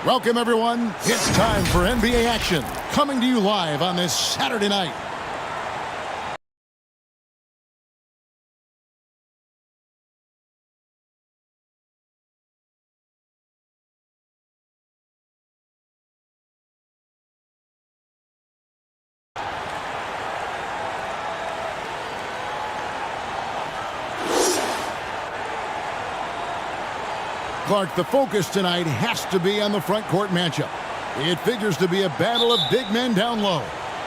Welcome, everyone. It's time for NBA action, coming to you live on this Saturday night. Clark, the focus tonight has to be on the front court matchup. It figures to be a battle of big men down low.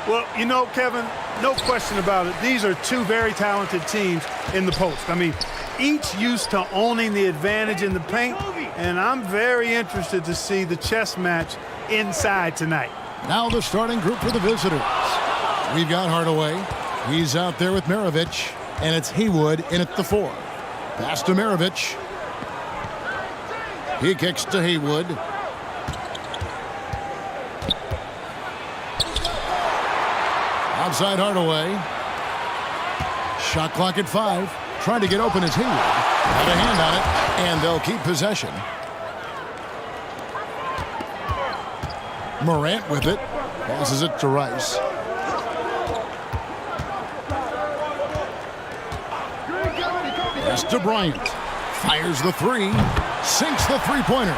Well, you know, Kevin, no question about it. These are two very talented teams in the post. I mean, each used to owning the advantage in the paint, and I'm very interested to see the chess match inside tonight. Now the starting group for the visitors. We've got Hardaway. He's out there with Maravich, and it's Haywood in at the 4. Pass to Maravich. He kicks to Haywood. Outside Hardaway. Shot clock at 5. Trying to get open is Haywood. Got a hand on it, and they'll keep possession. Morant with it. Passes it to Rice. Pass to Bryant. Fires the 3. Sinks the three-pointer.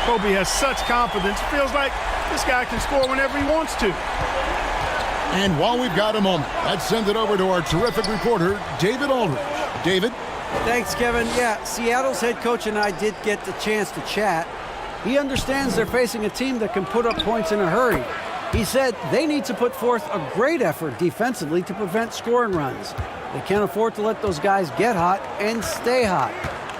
Kobe has such confidence. Feels like this guy can score whenever he wants to. And while we've got a moment, let's send it over to our terrific reporter, David Aldridge. David? Thanks, Kevin. Yeah, Seattle's head coach and I did get the chance to chat. He understands they're facing a team that can put up points in a hurry. He said they need to put forth a great effort defensively to prevent scoring runs. They can't afford to let those guys get hot and stay hot.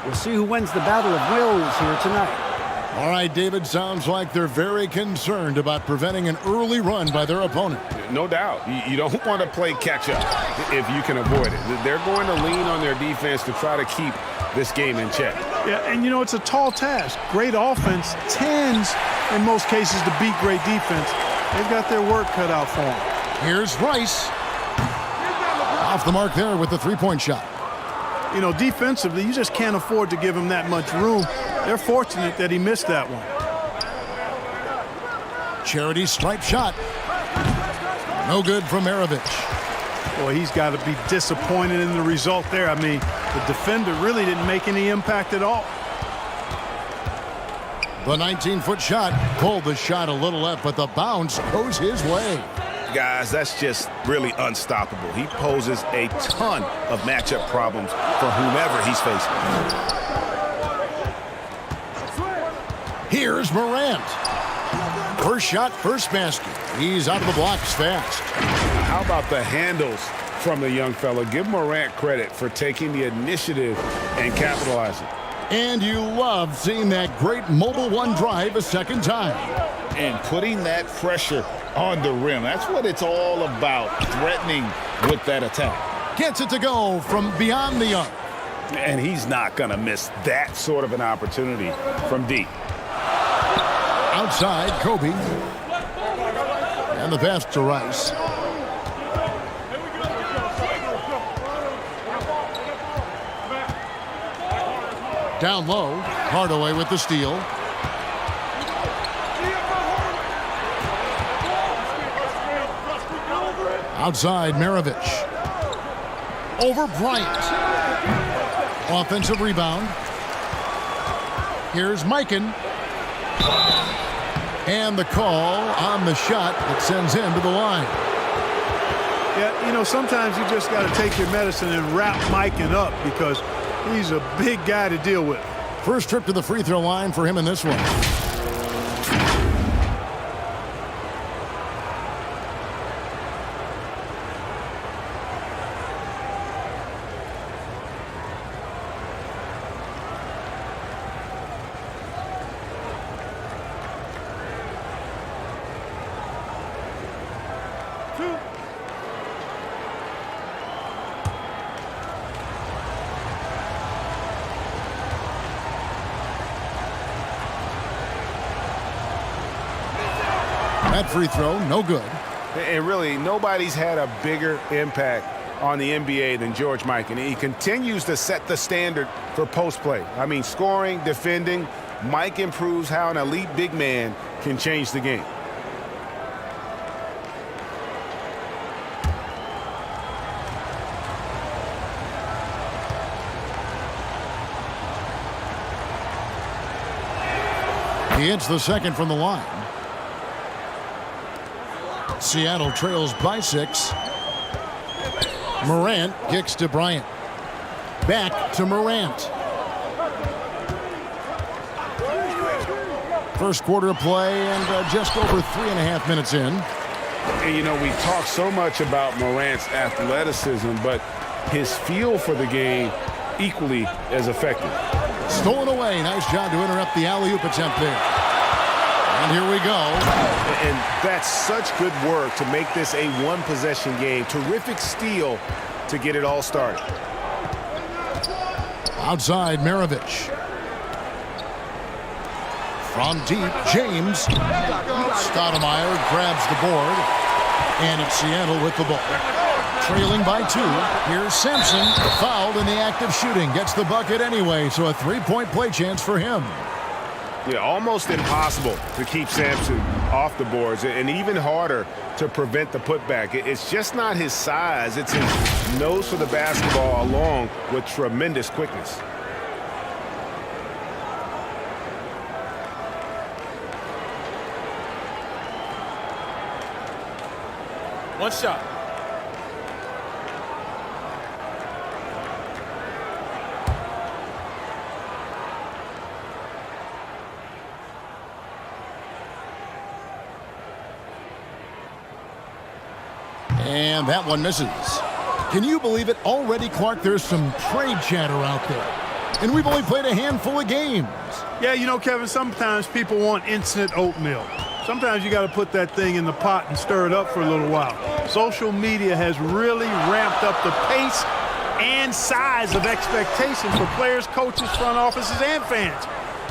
We'll see who wins the battle of wills here tonight. All right, David, sounds like they're very concerned about preventing an early run by their opponent. No doubt. You don't want to play catch-up if you can avoid it. They're going to lean on their defense to try to keep this game in check. Yeah, and you know, it's a tall task. Great offense tends, in most cases, to beat great defense. They've got their work cut out for them. Here's Rice. Off the mark there with the three-point shot. You know, defensively, you just can't afford to give him that much room. They're fortunate that he missed that one. Charity stripe shot. No good from Maravich. Boy, he's got to be disappointed in the result there. I mean, the defender really didn't make any impact at all. The 19-foot shot pulled the shot a little left, but the bounce goes his way. Guys, that's just really unstoppable. He poses a ton of matchup problems for whomever he's facing. Here's Morant. First shot, first basket. He's out of the blocks fast. How about the handles from the young fella? Give Morant credit for taking the initiative and capitalizing. And you love seeing that great mobile one drive a second time. And putting that pressure on the rim. That's what it's all about, threatening with that attack. Gets it to go from beyond the arc. And he's not going to miss that sort of an opportunity from deep. Outside, Kobe. And the pass to Rice. Down low, Hardaway with the steal. Outside, Maravich. Over Bryant. Offensive rebound. Here's Mikan. And the call on the shot that sends him to the line. Yeah, you know, sometimes you just got to take your medicine and wrap Mikan up because he's a big guy to deal with. First trip to the free throw line for him in this one. That free throw, no good. And really, nobody's had a bigger impact on the NBA than George Mikan. He continues to set the standard for post play. I mean, scoring, defending. Mike improves how an elite big man can change the game. He hits the second from the line. Seattle trails by 6. Morant kicks to Bryant. Back to Morant. First quarter of play and just over 3.5 minutes in. And, you know, we talk so much about Morant's athleticism, but his feel for the game equally as effective. Stolen away. Nice job to interrupt the alley-oop attempt there. And here we go. And that's such good work to make this a one-possession game. Terrific steal to get it all started. Outside, Maravich. From deep, James. Stoudemire grabs the board. And it's Seattle with the ball. Trailing by 2. Here's Sampson. Fouled in the act of shooting. Gets the bucket anyway, so a 3-point play chance for him. Yeah, almost impossible to keep Sampson off the boards, and even harder to prevent the putback. It's just not his size. It's his nose for the basketball along with tremendous quickness. One shot. And that one misses. Can you believe it? Already, Clark, there's some trade chatter out there. And we've only played a handful of games. Yeah, you know, Kevin, sometimes people want instant oatmeal. Sometimes you got to put that thing in the pot and stir it up for a little while. Social media has really ramped up the pace and size of expectation for players, coaches, front offices, and fans.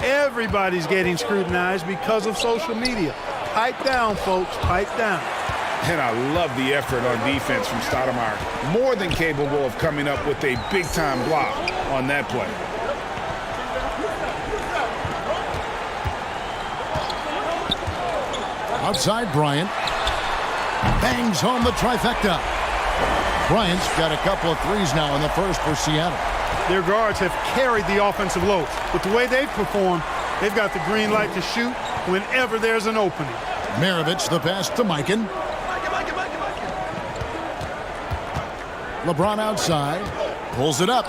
Everybody's getting scrutinized because of social media. Pipe down, folks. Pipe down. And I love the effort on defense from Stoudemire. More than capable of coming up with a big-time block on that play. Outside, Bryant. Bangs home the trifecta. Bryant's got a couple of threes now in the first for Seattle. Their guards have carried the offensive load. With the way they've performed, they've got the green light to shoot whenever there's an opening. Maravich, the pass to Mikan. LeBron outside. Pulls it up.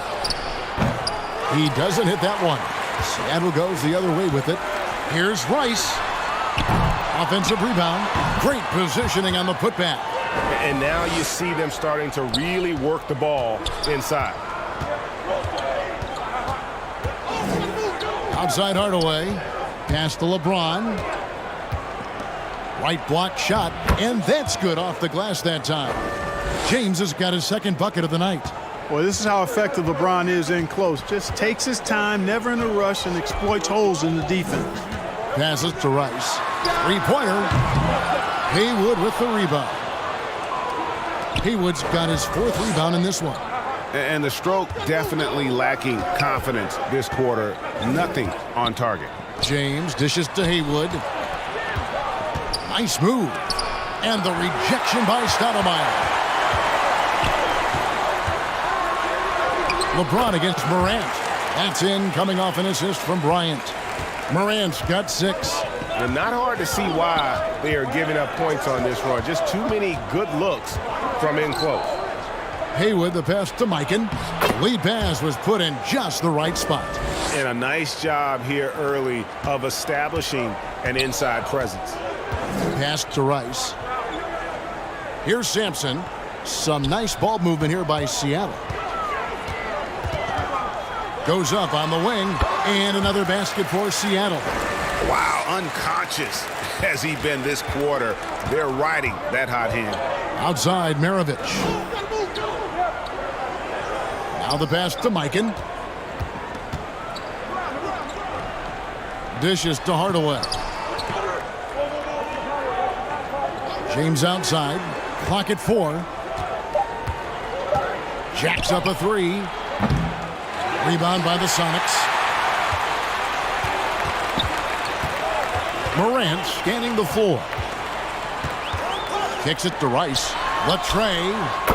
He doesn't hit that one. Seattle goes the other way with it. Here's Rice. Offensive rebound. Great positioning on the putback. And now you see them starting to really work the ball inside. Outside Hardaway. Pass to LeBron. Right block shot. And that's good off the glass that time. James has got his second bucket of the night. Boy, this is how effective LeBron is in close. Just takes his time, never in a rush, and exploits holes in the defense. Passes to Rice. Three-pointer. Haywood with the rebound. Haywood's got his fourth rebound in this one. And the stroke definitely lacking confidence this quarter. Nothing on target. James dishes to Haywood. Nice move. And the rejection by Stoudemire. LeBron against Morant. That's in, coming off an assist from Bryant. Morant's got 6. And not hard to see why they are giving up points on this run. Just too many good looks from in close. Haywood, the pass to Mikan. Lead pass was put in just the right spot. And a nice job here early of establishing an inside presence. Pass to Rice. Here's Sampson. Some nice ball movement here by Seattle. Goes up on the wing, and another basket for Seattle. Wow, unconscious has he been this quarter. They're riding that hot hand. Outside, Maravich. Now the pass to Mikan. Dishes to Hardaway. James outside. Clock at 4. Jacks up a 3. Rebound by the Sonics. Morant scanning the floor. Kicks it to Rice. Latrey.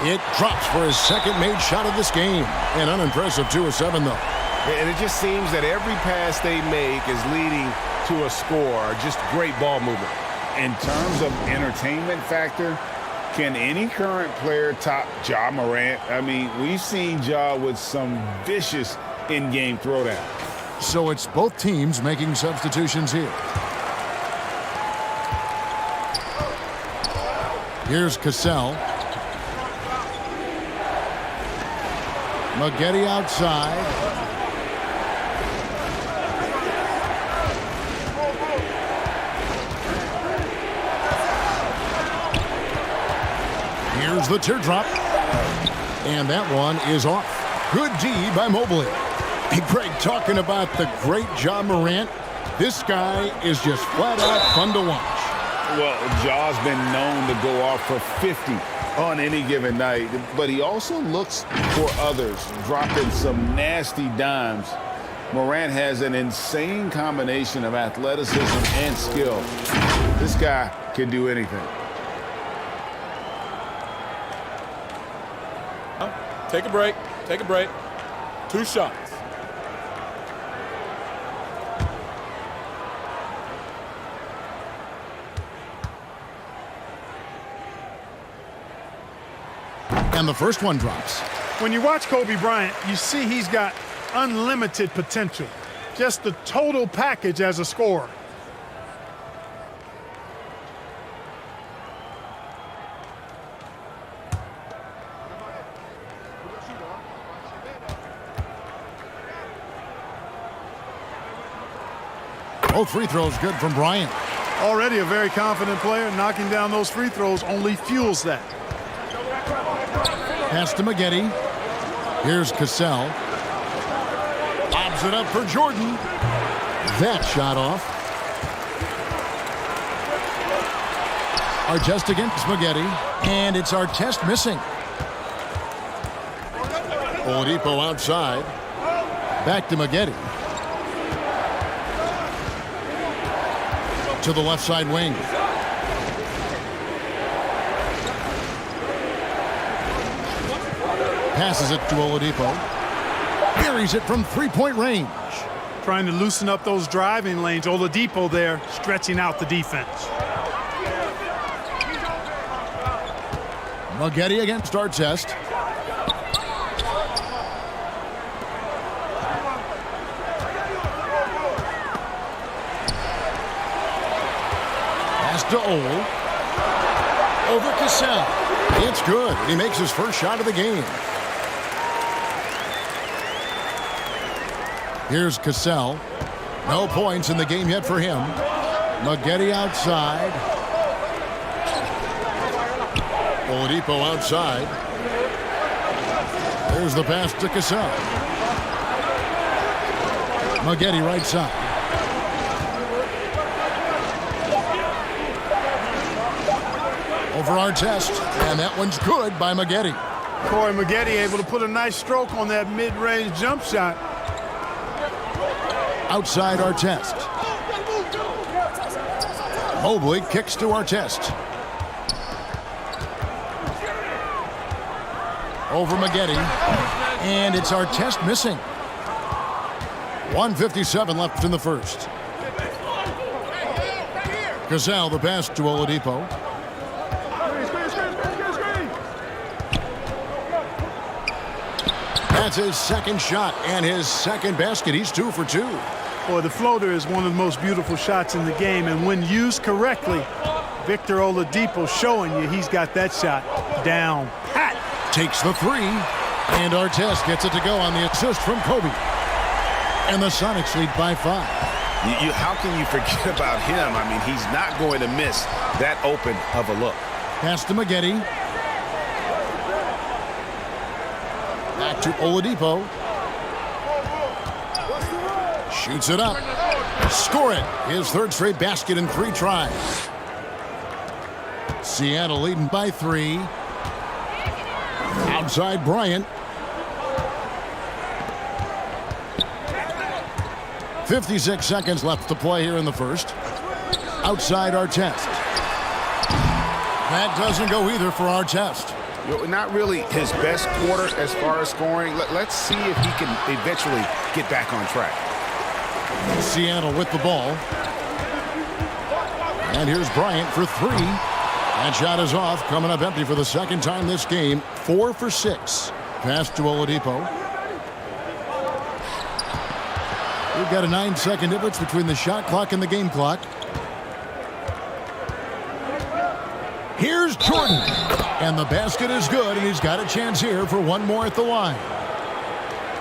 It drops for his second made shot of this game. An unimpressive 2 of 7, though. And it just seems that every pass they make is leading to a score. Just great ball movement. In terms of entertainment factor, can any current player top Ja Morant? I mean, we've seen Ja with some vicious in-game throwdown. So it's both teams making substitutions here. Here's Cassell. Maggette outside. Here's the teardrop. And that one is off. Good D by Mobley. Hey, Greg, talking about the great Ja Morant, this guy is just flat out fun to watch. Well, Ja's been known to go off for 50 on any given night, but he also looks for others, dropping some nasty dimes. Morant has an insane combination of athleticism and skill. This guy can do anything. Take a break. Take a break. 2 shots. And the first one drops. When you watch Kobe Bryant, you see he's got unlimited potential. Just the total package as a scorer. Both free throws good from Bryant. Already a very confident player. Knocking down those free throws only fuels that. Pass to Maggette. Here's Cassell. Lobs it up for Jordan. That shot off. Artest against Maggette. And it's Artest missing. Oladipo outside. Back to Maggette. To the left side wing. Passes it to Oladipo. Buries it from three-point range. Trying to loosen up those driving lanes. Oladipo there, stretching out the defense. Maggette against Artest. Pass to Ole. Over Cassell. It's good. He makes his first shot of the game. Here's Cassell. No points in the game yet for him. Maggette outside. Oladipo outside. There's the pass to Cassell. Maggette right side. Over Artest, and that one's good by Maggette. Corey Maggette able to put a nice stroke on that mid-range jump shot. Outside Artest. Mobley kicks to Artest. Over Maggette. And it's Artest missing. 1:57 left in the first. Gazelle the pass to Oladipo. That's his second shot and his second basket. He's 2 for 2. Boy, the floater is one of the most beautiful shots in the game, and when used correctly, Victor Oladipo showing you he's got that shot down pat. Takes the three, and Artest gets it to go on the assist from Kobe. And the Sonics lead by 5. How can you forget about him? I mean, he's not going to miss that open of a look. Pass to Maggette. Back to Oladipo. Shoots it up. Score it. His third straight basket in 3 tries. Seattle leading by 3. Outside Bryant. 56 seconds left to play here in the first. Outside Artest. That doesn't go either for Artest. Not really his best quarter as far as scoring. Let's see if he can eventually get back on track. Seattle with the ball. And here's Bryant for 3. That shot is off, coming up empty for the second time this game. 4 for 6. Pass to Oladipo. We've got a 9-second difference between the shot clock and the game clock. Here's Jordan. And the basket is good, and he's got a chance here for one more at the line.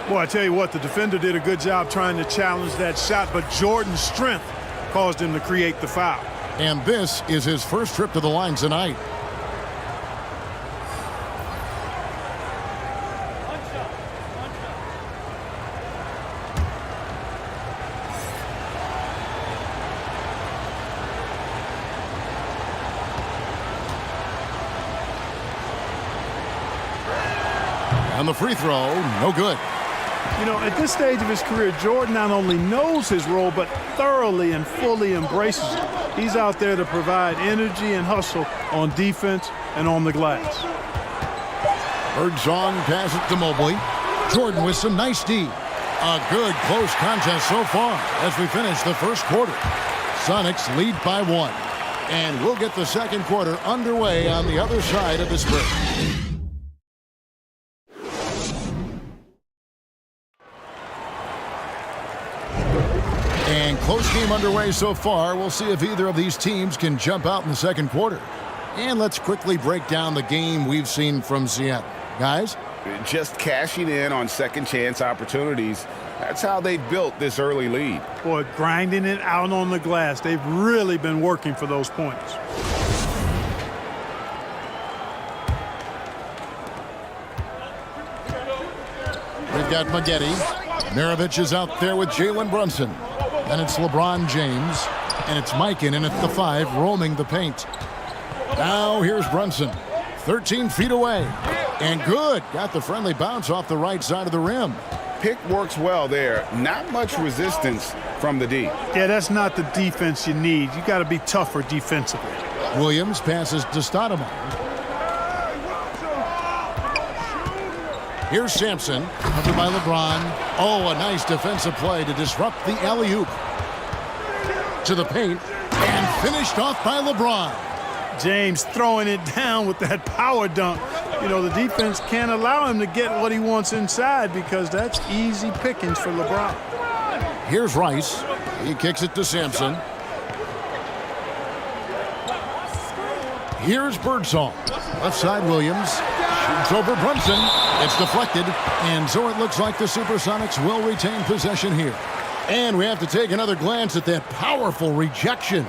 Well, I tell you what, the defender did a good job trying to challenge that shot, but Jordan's strength caused him to create the foul. And this is his first trip to the line tonight. And the free throw, no good. You know, at this stage of his career, Jordan not only knows his role, but thoroughly and fully embraces it. He's out there to provide energy and hustle on defense and on the glass. Birdsong passes it to Mobley. Jordan with some nice D. A good close contest so far as we finish the first quarter. Sonics lead by 1. And we'll get the second quarter underway on the other side of this break. And close game underway so far. We'll see if either of these teams can jump out in the second quarter. And let's quickly break down the game we've seen from Seattle. Guys? Just cashing in on second chance opportunities. That's how they built this early lead. Boy, grinding it out on the glass. They've really been working for those points. We've got Maggette. Maravich is out there with Jalen Brunson. And it's LeBron James. And it's Mikan at the 5 roaming the paint. Now here's Brunson. 13 feet away. And good. Got the friendly bounce off the right side of the rim. Pick works well there. Not much resistance from the D. Yeah, that's not the defense you need. You got to be tougher defensively. Williams passes to Stoudemire. Here's Sampson, covered by LeBron. Oh, a nice defensive play to disrupt the alley-oop. To the paint, and finished off by LeBron. James throwing it down with that power dunk. You know, the defense can't allow him to get what he wants inside because that's easy pickings for LeBron. Here's Rice. He kicks it to Sampson. Here's Birdsong. Left side Williams. Shoots over Brunson. It's deflected. And so it looks like the Supersonics will retain possession here. And we have to take another glance at that powerful rejection.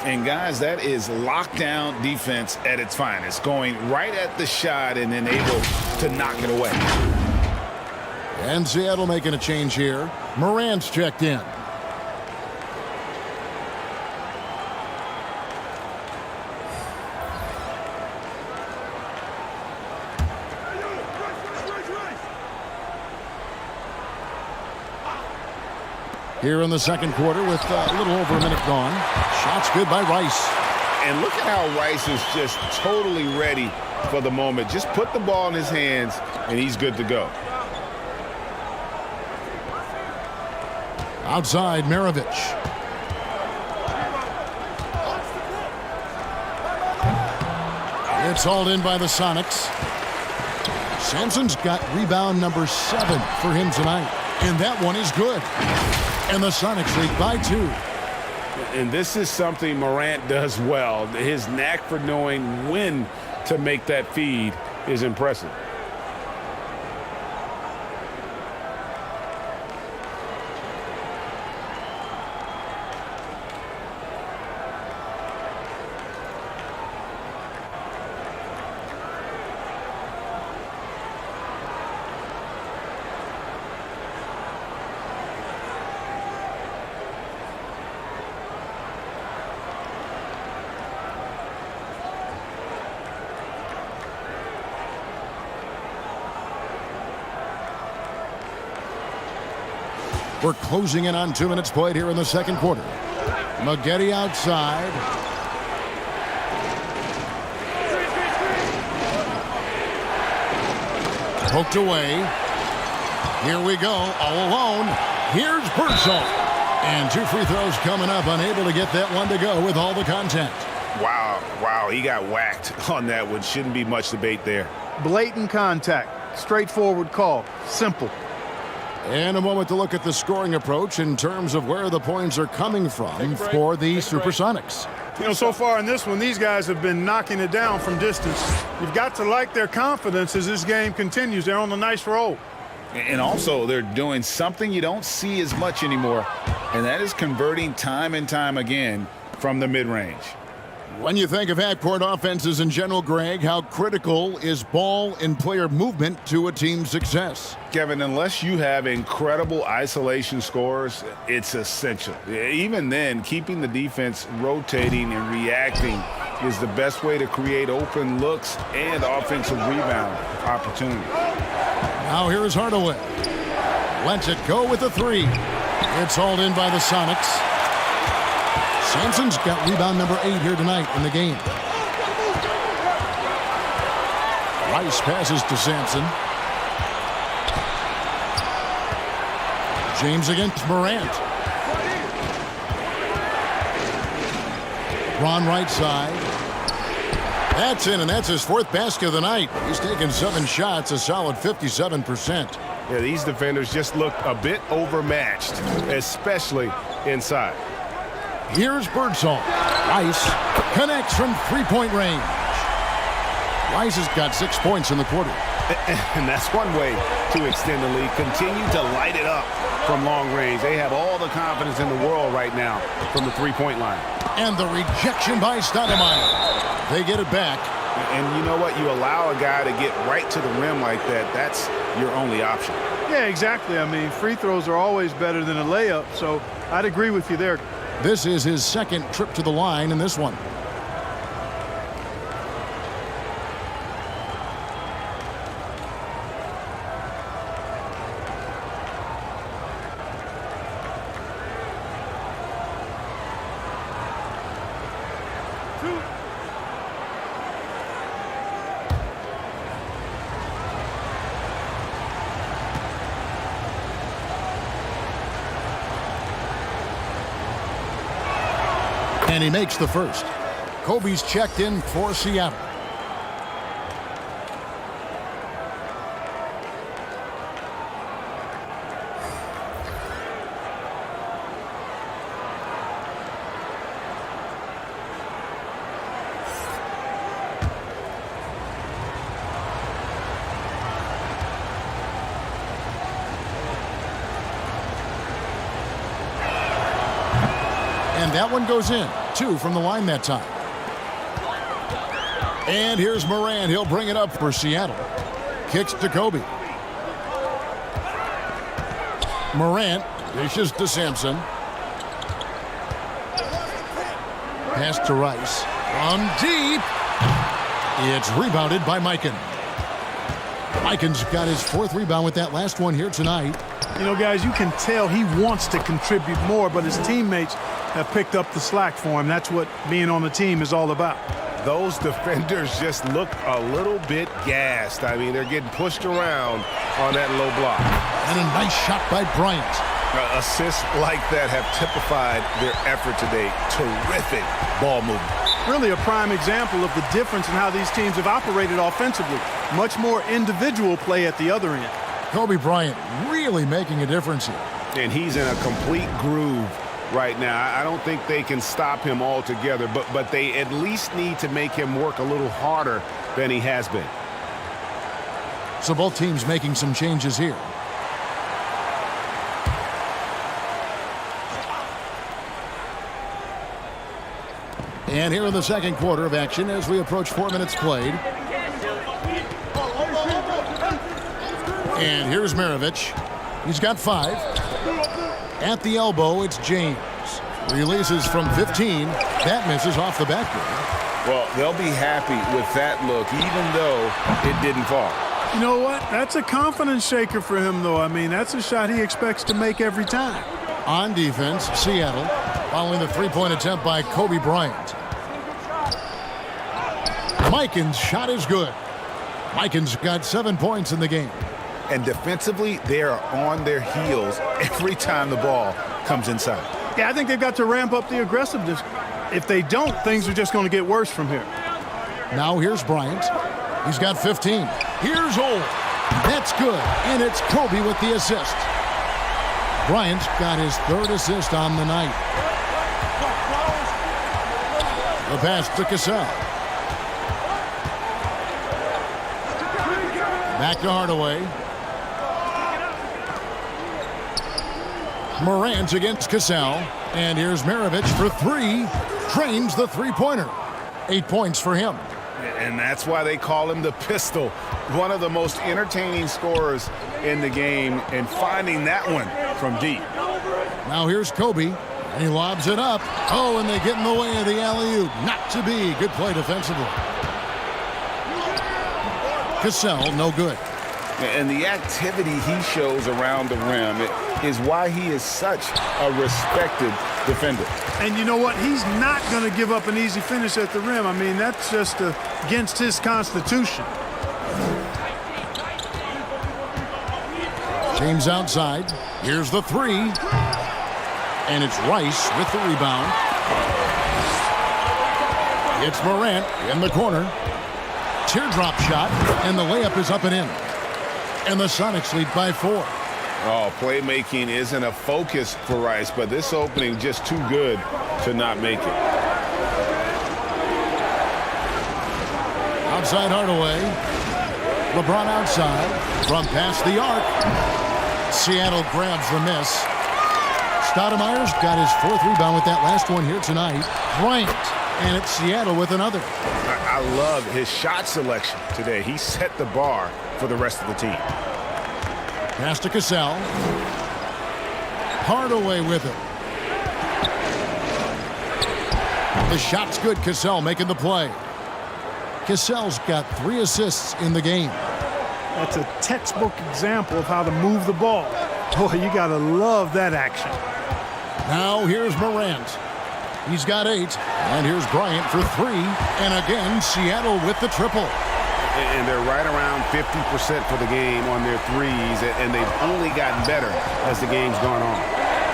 And guys, that is lockdown defense at its finest. Going right at the shot and then able to knock it away. And Seattle making a change here. Morant's checked in. Here in the second quarter with a little over a minute gone. Shots good by Rice. And look at how Rice is just totally ready for the moment. Just put the ball in his hands, and he's good to go. Outside, Maravich. It's hauled in by the Sonics. Sampson's got rebound number 7 for him tonight. And that one is good. And the Sonics lead by 2. And this is something Morant does well. His knack for knowing when to make that feed is impressive. We're closing in on 2 minutes played here in the second quarter. Maggette outside. Poked away. Here we go, all alone. Here's Birdsall. And 2 free throws coming up, unable to get that one to go with all the contact. Wow, he got whacked on that one. Shouldn't be much debate there. Blatant contact. Straightforward call. Simple. And a moment to look at the scoring approach in terms of where the points are coming from for the Supersonics. You know, so far in this one, these guys have been knocking it down from distance. You've got to like their confidence as this game continues. They're on a nice roll. And also, they're doing something you don't see as much anymore, and that is converting time and time again from the mid-range. When you think of half-court offenses in general, Greg, how critical is ball and player movement to a team's success? Kevin, unless you have incredible isolation scores, it's essential. Even then, keeping the defense rotating and reacting is the best way to create open looks and offensive rebound opportunities. Now here is Hardaway. Lets it go with a 3. It's hauled in by the Sonics. Sampson's got rebound number 8 here tonight in the game. Rice passes to Sampson. James against Morant. Ron right side. That's in, and that's his 4th basket of the night. He's taken 7 shots, a solid 57%. Yeah, these defenders just look a bit overmatched, especially inside. Here's Birdsall. Rice connects from 3-point range. Rice has got 6 points in the quarter. And that's one way to extend the lead. Continue to light it up from long range. They have all the confidence in the world right now from the 3-point line. And the rejection by Stoudemire. They get it back. And you know what? You allow a guy to get right to the rim like that. That's your only option. Yeah, exactly. I mean, free throws are always better than a layup, so I'd agree with you there. This is his 2nd trip to the line in this one. And he makes the first. Kobe's checked in for Seattle. And that one goes in. 2 from the line that time. And here's Morant. He'll bring it up for Seattle. Kicks to Kobe. Morant dishes to Sampson. Pass to Rice. From deep. It's rebounded by Mikan. Mikens got his 4th rebound with that last one here tonight. You know, guys, you can tell he wants to contribute more, but his teammates have picked up the slack for him. That's what being on the team is all about. Those defenders just look a little bit gassed. I mean, they're getting pushed around on that low block. And a nice shot by Bryant. Assists like that have typified their effort today. Terrific ball movement. Really a prime example of the difference in how these teams have operated offensively. Much more individual play at the other end. Kobe Bryant really making a difference here. And he's in a complete groove right now. I don't think they can stop him altogether, but they at least need to make him work a little harder than he has been. So both teams making some changes here. And here in the second quarter of action as we approach 4 minutes played. And here's Maravich. He's got 5. At the elbow, it's James. Releases from 15. That misses off the backboard. Well, they'll be happy with that look, even though it didn't fall. You know what? That's a confidence shaker for him, though. I mean, that's a shot he expects to make every time. On defense, Seattle, following the three-point attempt by Kobe Bryant. Mikens' shot is good. Mikens got 7 points in the game. And defensively, they are on their heels every time the ball comes inside. Yeah, I think they've got to ramp up the aggressiveness. If they don't, things are just going to get worse from here. Now here's Bryant. He's got 15. Here's Old. That's good. And it's Kobe with the assist. Bryant got his 3rd assist on the night. The pass to Cassell. Back to Hardaway. Morant against Cassell. And here's Maravich for 3. Drains the three-pointer. 8 points for him. And that's why they call him the pistol. One of the most entertaining scorers in the game, and finding that one from deep. Now here's Kobe. And he lobs it up. Oh, and they get in the way of the alley-oop. Not to be. Good play defensively. Cassell, no good. And the activity he shows around the rim is why he is such a respected defender. And you know what? He's not going to give up an easy finish at the rim. I mean, that's just against his constitution. James outside. Here's the 3. And it's Rice with the rebound. It's Morant in the corner. Teardrop shot, and the layup is up and in. And the Sonics lead by 4. Oh, playmaking isn't a focus for Rice, but this opening just too good to not make it. Outside Hardaway. LeBron outside. From past the arc. Seattle grabs the miss. Stoudemire's got his 4th rebound with that last one here tonight. Bryant. And it's Seattle with another. I love his shot selection today. He set the bar for the rest of the team. Pass to Cassell. Hardaway with it. The shot's good. Cassell making the play. Cassell's got 3 assists in the game. That's a textbook example of how to move the ball. Boy, you got to love that action. Now here's Morant. He's got 8. And here's Bryant for 3. And again, Seattle with the triple. And they're right around 50% for the game on their threes, and they've only gotten better as the game's gone on.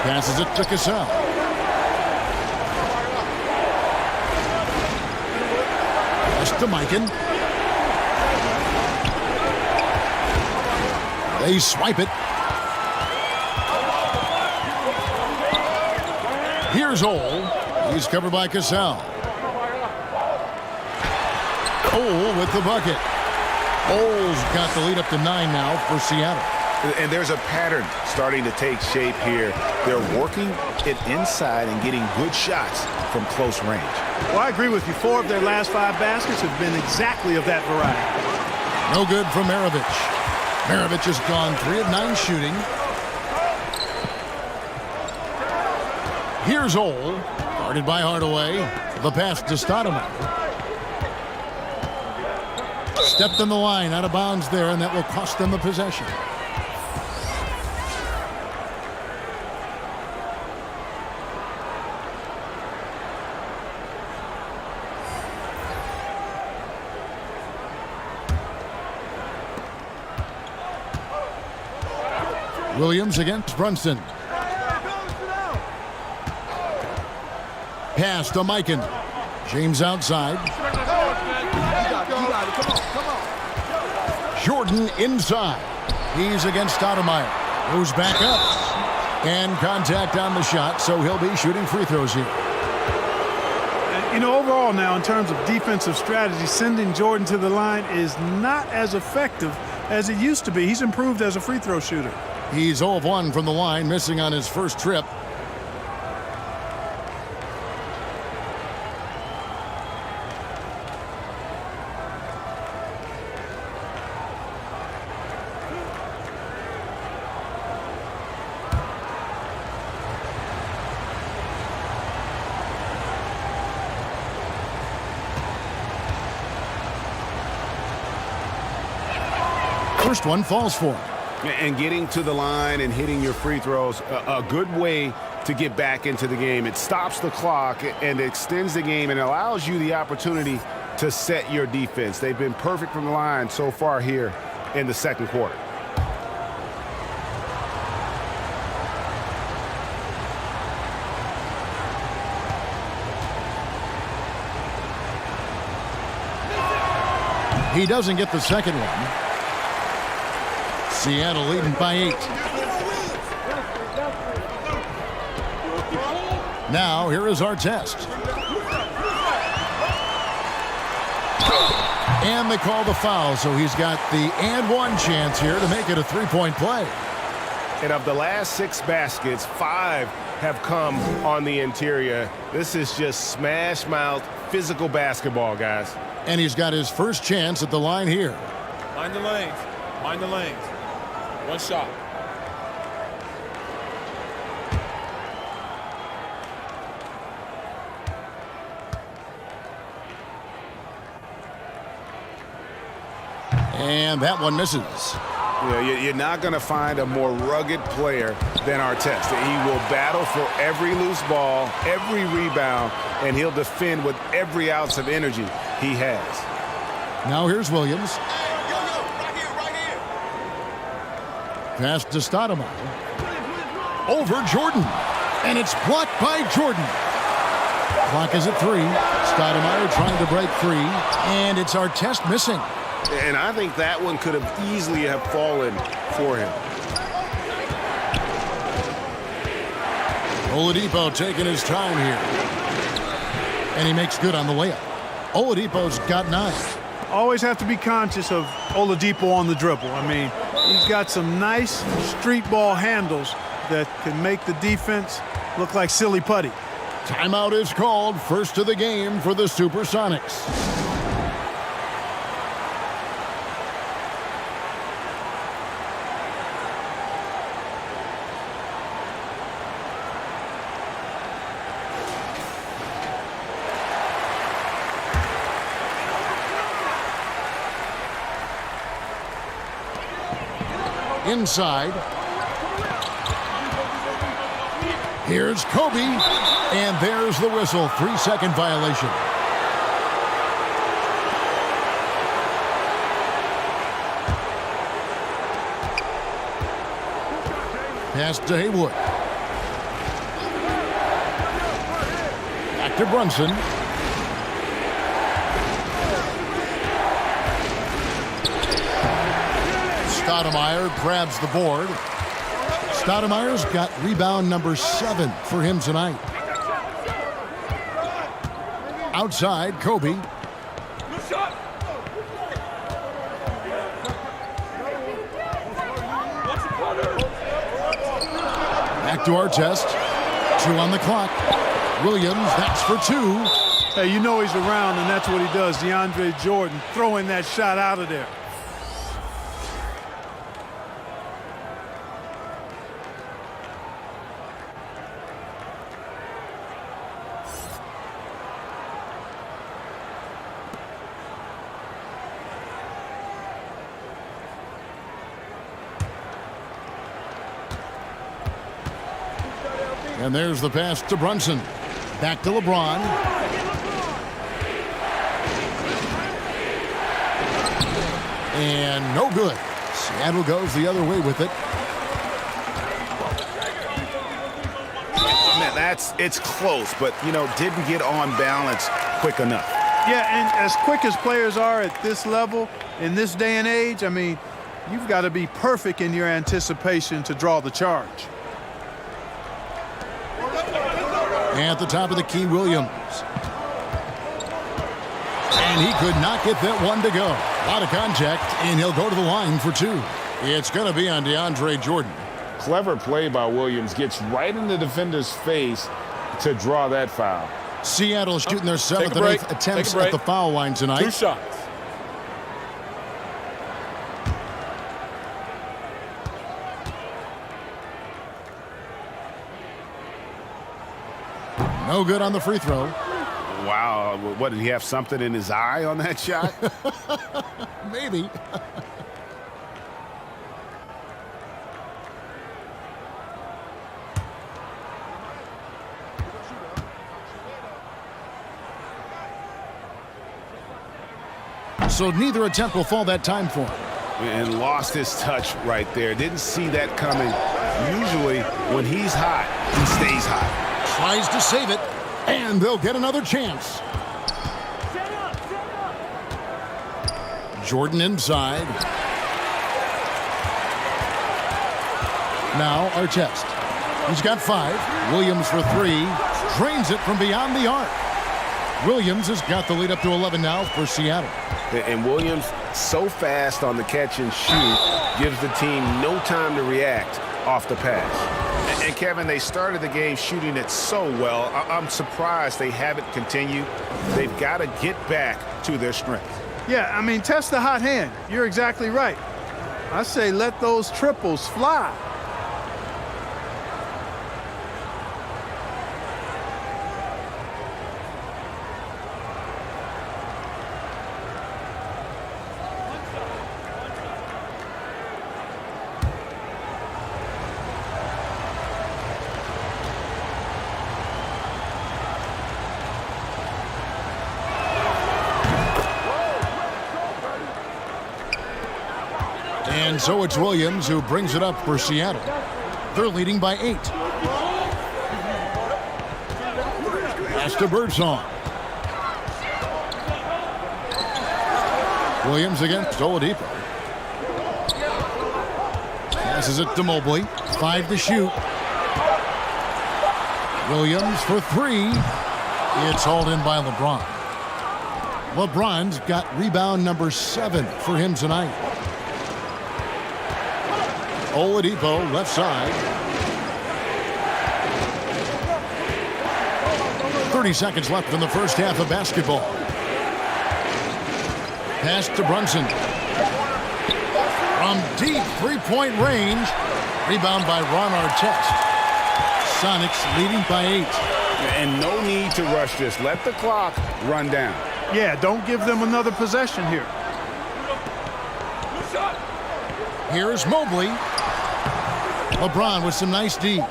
Passes it to Cassell. Pass to Mikan. They swipe it. Here's Ole. He's covered by Cassell. Ole with the bucket. Ole's got the lead up to 9 now for Seattle. And there's a pattern starting to take shape here. They're working it inside and getting good shots from close range. Well, I agree with you. 4 of their last 5 baskets have been exactly of that variety. No good from Maravich. Maravich has gone 3 of 9 shooting. Here's Ole. Guarded by Hardaway. The pass to Stoudemire. Stepped on the line, out of bounds there, and that will cost them the possession. Williams against Brunson. Pass to Mikan. James outside. Jordan inside. He's against Stoudemire. Goes back up. And contact on the shot, so he'll be shooting free throws here. You know, overall now, in terms of defensive strategy, sending Jordan to the line is not as effective as it used to be. He's improved as a free throw shooter. He's 0 of 1 from the line, missing on his first trip. First one falls for him. And getting to the line and hitting your free throws, a good way to get back into the game. It stops the clock and extends the game and allows you the opportunity to set your defense. They've been perfect from the line so far here in the second quarter. He doesn't get the second one. Seattle leading by 8. Now, here is Artest. And they call the foul, so he's got the and one chance here to make it a three-point play. And of the last 6 baskets, 5 have come on the interior. This is just smash-mouth, physical basketball, guys. And he's got his first chance at the line here. Mind the lanes. Mind the lanes. One shot. And that one misses. Yeah, you're not going to find a more rugged player than Artest. He will battle for every loose ball, every rebound, and he'll defend with every ounce of energy he has. Now here's Williams. Pass to Stoudemire. Over Jordan. And it's blocked by Jordan. Clock is at 3. Stoudemire trying to break free. And it's Artest missing. And I think that one could have easily have fallen for him. Oladipo taking his time here. And he makes good on the layup. Oladipo's got 9. Always have to be conscious of Oladipo on the dribble. I mean, he's got some nice street ball handles that can make the defense look like silly putty. Timeout is called. First of the game for the Supersonics. Inside. Here's Kobe. And there's the whistle. 3-second violation. Pass to Haywood. Back to Brunson. Stoudemire grabs the board. Stoudemire's got rebound number 7 for him tonight. Outside, Kobe. Back to Artest. 2 on the clock. Williams, that's for 2. Hey, you know he's around, and that's what he does. DeAndre Jordan throwing that shot out of there. And there's the pass to Brunson. Back to LeBron. And no good. Seattle goes the other way with it. Man, it's close, but, didn't get on balance quick enough. Yeah, and as quick as players are at this level, in this day and age, I mean, you've got to be perfect in your anticipation to draw the charge. At the top of the key, Williams. And he could not get that one to go. A lot of contact, and he'll go to the line for two. It's going to be on DeAndre Jordan. Clever play by Williams. Gets right in the defender's face to draw that foul. Seattle shooting their 7th and 8th attempts at the foul line tonight. 2 shots. No good on the free throw. Wow, what, did he have something in his eye on that shot? Maybe. So neither attempt will fall that time for him. And lost his touch right there. Didn't see that coming. Usually, when he's hot, he stays hot. Tries to save it, and they'll get another chance. Jordan inside. Now Artest. He's got 5. Williams for 3. Drains it from beyond the arc. Williams has got the lead up to 11 now for Seattle. And Williams, so fast on the catch and shoot, gives the team no time to react off the pass. And Kevin, they started the game shooting it so well. I'm surprised they haven't continued. They've got to get back to their strength. Yeah, I mean, test the hot hand. You're exactly right. I say let those triples fly. And so it's Williams who brings it up for Seattle. They're leading by 8. Pass to Birdsong. Williams against Oladipo. Passes it to Mobley. 5 to shoot. Williams for 3. It's hauled in by LeBron. LeBron's got rebound number 7 for him tonight. Oladipo left side. 30 seconds left in the first half of basketball. Pass to Brunson. From deep three-point range. Rebound by Ron Artest. Sonics leading by 8. And no need to rush this. Let the clock run down. Yeah, don't give them another possession here. Here's Mobley. LeBron with some nice D.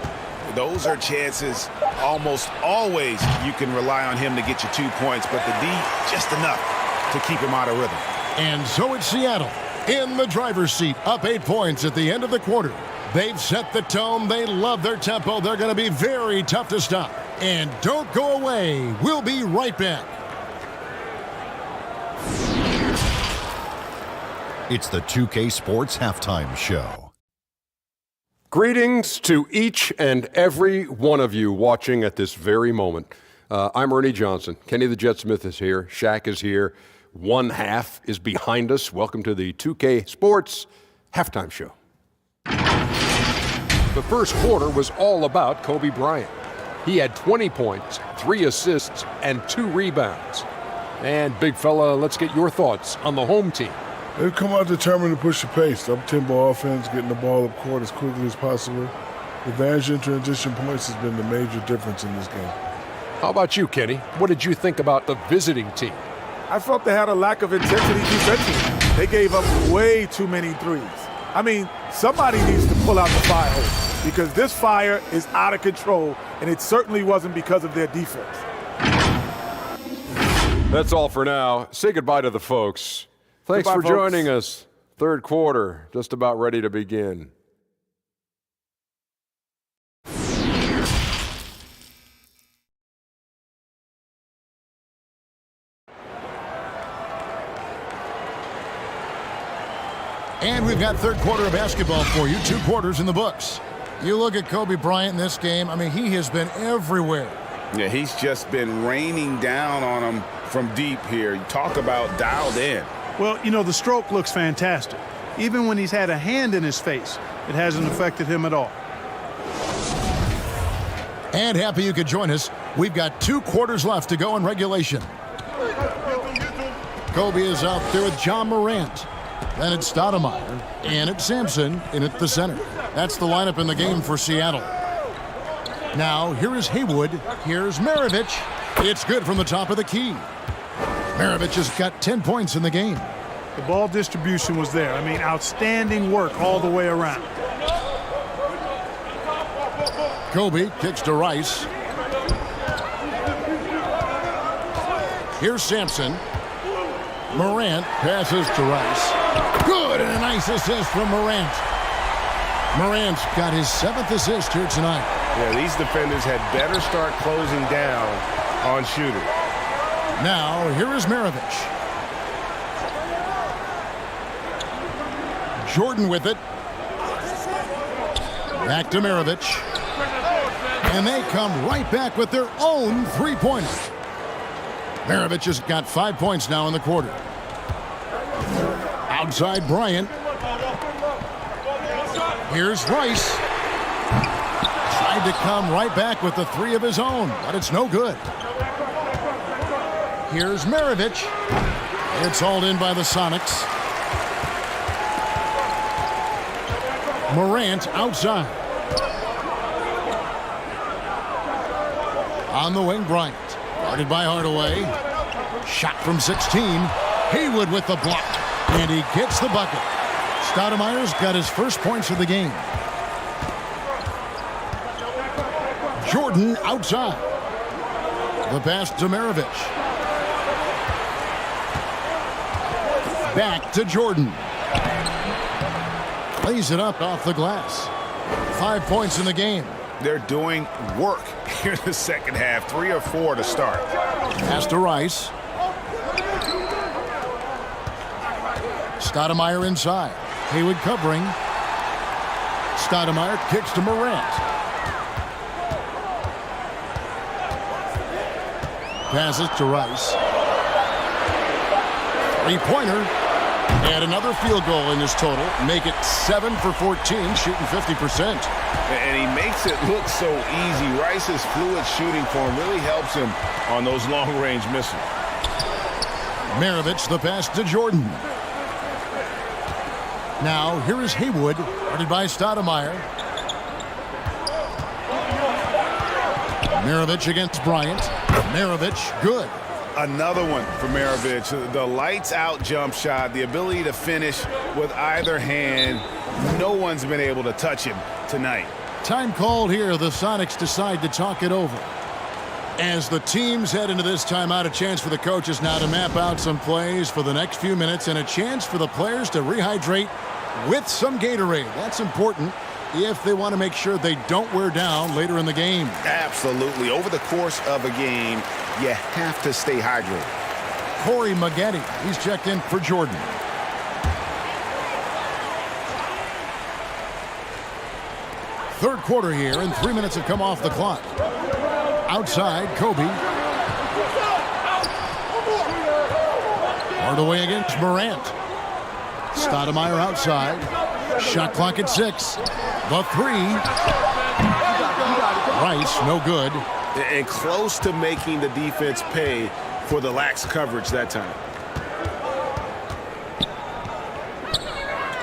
Those are chances almost always you can rely on him to get you 2 points, but the D just enough to keep him out of rhythm. And so it's Seattle in the driver's seat, up 8 points at the end of the quarter. They've set the tone. They love their tempo. They're going to be very tough to stop. And don't go away. We'll be right back. It's the 2K Sports Halftime Show. Greetings to each and every one of you watching at this very moment. I'm Ernie Johnson. Kenny the Jet Smith is here. Shaq is here. One half is behind us. Welcome to the 2K Sports Halftime Show. The first quarter was all about Kobe Bryant. He had 20 points, 3 assists, and 2 rebounds. And big fella, let's get your thoughts on the home team. They've come out determined to push the pace. Up-tempo offense, getting the ball up court as quickly as possible. Advantage in transition points has been the major difference in this game. How about you, Kenny? What did you think about the visiting team? I felt they had a lack of intensity defensively. They gave up way too many threes. I mean, somebody needs to pull out the fire hose. because this fire is out of control, and it certainly wasn't because of their defense. That's all for now. Say goodbye to the folks. Thanks Goodbye, for folks. joining us. Third quarter, just about ready to begin. And we've got third quarter of basketball for you. 2 quarters in the books. You look at Kobe Bryant in this game. I mean, he has been everywhere. Yeah, he's just been raining down on him from deep here. You talk about dialed in. Well, you know, the stroke looks fantastic. Even when he's had a hand in his face, it hasn't affected him at all. And happy you could join us. We've got 2 quarters left to go in regulation. Kobe is out there with John Morant. Then it's Stoudemire, and it's Sampson in at the center. That's the lineup in the game for Seattle. Now, here is Haywood. Here's Maravich. It's good from the top of the key. Maravich has got 10 points in the game. The ball distribution was there. I mean, outstanding work all the way around. Kobe kicks to Rice. Here's Sampson. Morant passes to Rice. Good, and a nice assist from Morant. Morant's got his 7th assist here tonight. Yeah, these defenders had better start closing down on shooting. Now, here is Maravich. Jordan with it. Back to Maravich. And they come right back with their own 3-pointer. Maravich has got 5 points now in the quarter. Outside Bryant. Here's Rice. Tried to come right back with the 3 of his own, but it's no good. Here's Maravich. It's hauled in by the Sonics. Morant outside. On the wing, Bryant. Guarded by Hardaway. Shot from 16. Haywood with the block. And he gets the bucket. Stoudemire's got his first points of the game. Jordan outside. The pass to Maravich. Back to Jordan. Lays it up off the glass. 5 points in the game. They're doing work here in the second half. 3 or 4 to start. Pass to Rice. Stoudemire inside. Haywood covering. Stoudemire kicks to Morant. Passes to Rice. 3-pointer. And another field goal in his total. Make it 7 for 14, shooting 50%. And he makes it look so easy. Rice's fluid shooting form really helps him on those long-range misses. Maravich, the pass to Jordan. Now, here is Haywood, guarded by Stoudemire. Maravich against Bryant. Maravich, good. Another one for Maravich. The lights-out jump shot, the ability to finish with either hand. No one's been able to touch him tonight. Time called here. The Sonics decide to talk it over. As the teams head into this timeout, a chance for the coaches now to map out some plays for the next few minutes and a chance for the players to rehydrate with some Gatorade. That's important if they want to make sure they don't wear down later in the game. Absolutely. Over the course of a game, you have to stay hydrated. Corey Maggette, he's checked in for Jordan. Third quarter here, and 3 minutes have come off the clock. Outside, Kobe. Hardaway against Morant. Stoudemire outside. Shot clock at 6. The 3. Rice, no good. And close to making the defense pay for the lax coverage that time.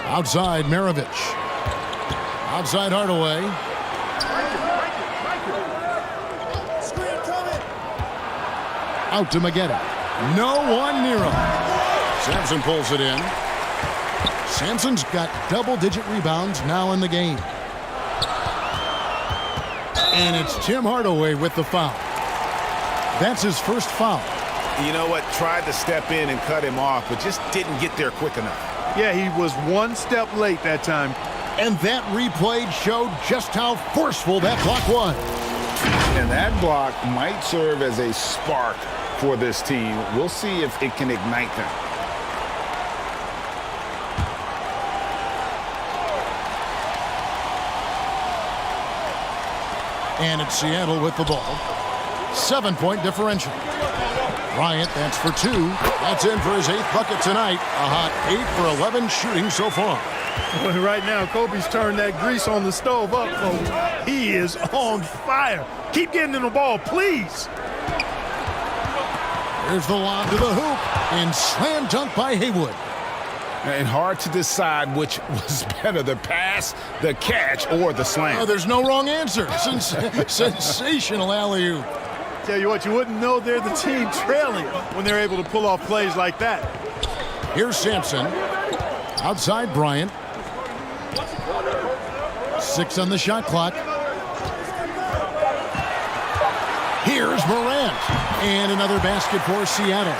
Outside, Maravich. Outside, Hardaway. Out to Maggette. No one near him. Sampson pulls it in. Sampson's got double-digit rebounds now in the game. And it's Tim Hardaway with the foul. That's his first foul. You know what? Tried to step in and cut him off, but just didn't get there quick enough. Yeah, he was one step late that time. And that replay showed just how forceful that block was. And that block might serve as a spark for this team. We'll see if it can ignite them. And it's Seattle with the ball. 7-point differential. Bryant, that's for 2. That's in for his 8th bucket tonight. A hot 8 for 11 shooting so far. Well, right now, Kobe's turned that grease on the stove up, folks. He is on fire. Keep getting in the ball, please. Here's the lob to the hoop. And slam dunk by Haywood. And hard to decide which was better, the pass, the catch, or the slam. Oh, there's no wrong answer. Sensational alley-oop. Tell you what, you wouldn't know they're the team trailing when they're able to pull off plays like that. Here's Sampson. Outside Bryant. 6 on the shot clock. Here's Morant. And another basket for Seattle.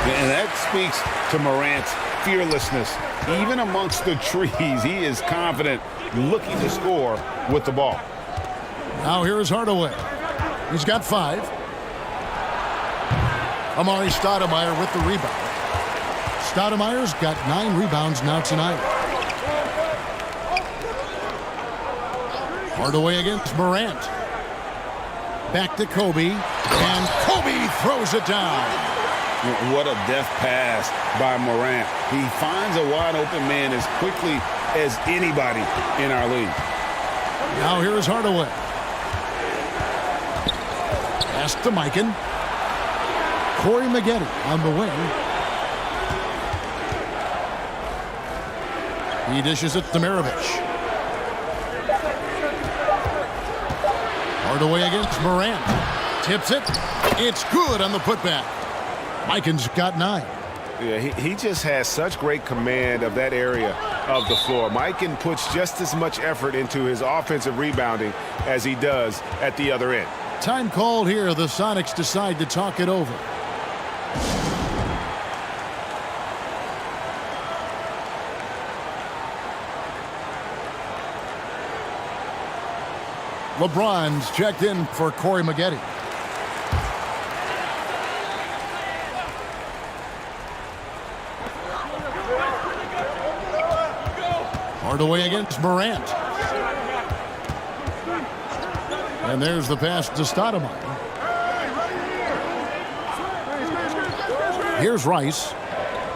And that speaks to Morant's fearlessness. Even amongst the trees, he is confident, looking to score with the ball. Now here's Hardaway. He's got 5. Amari Stoudemire with the rebound. Stoudemire's got 9 rebounds now tonight. Hardaway against Morant. Back to Kobe. And Kobe throws it down. What a deft pass by Morant. He finds a wide open man as quickly as anybody in our league. Now here's Hardaway. Pass to Mikan. Corey Maggette on the wing. He dishes it to Maravich. Hardaway against Morant. Tips it. It's good on the putback. Mikan's got 9. Yeah, he just has such great command of that area of the floor. Mikan puts just as much effort into his offensive rebounding as he does at the other end. Time called here. The Sonics decide to talk it over. LeBron's checked in for Corey Maggette. Hardaway against Morant. And there's the pass to Stoudemire. Here's Rice.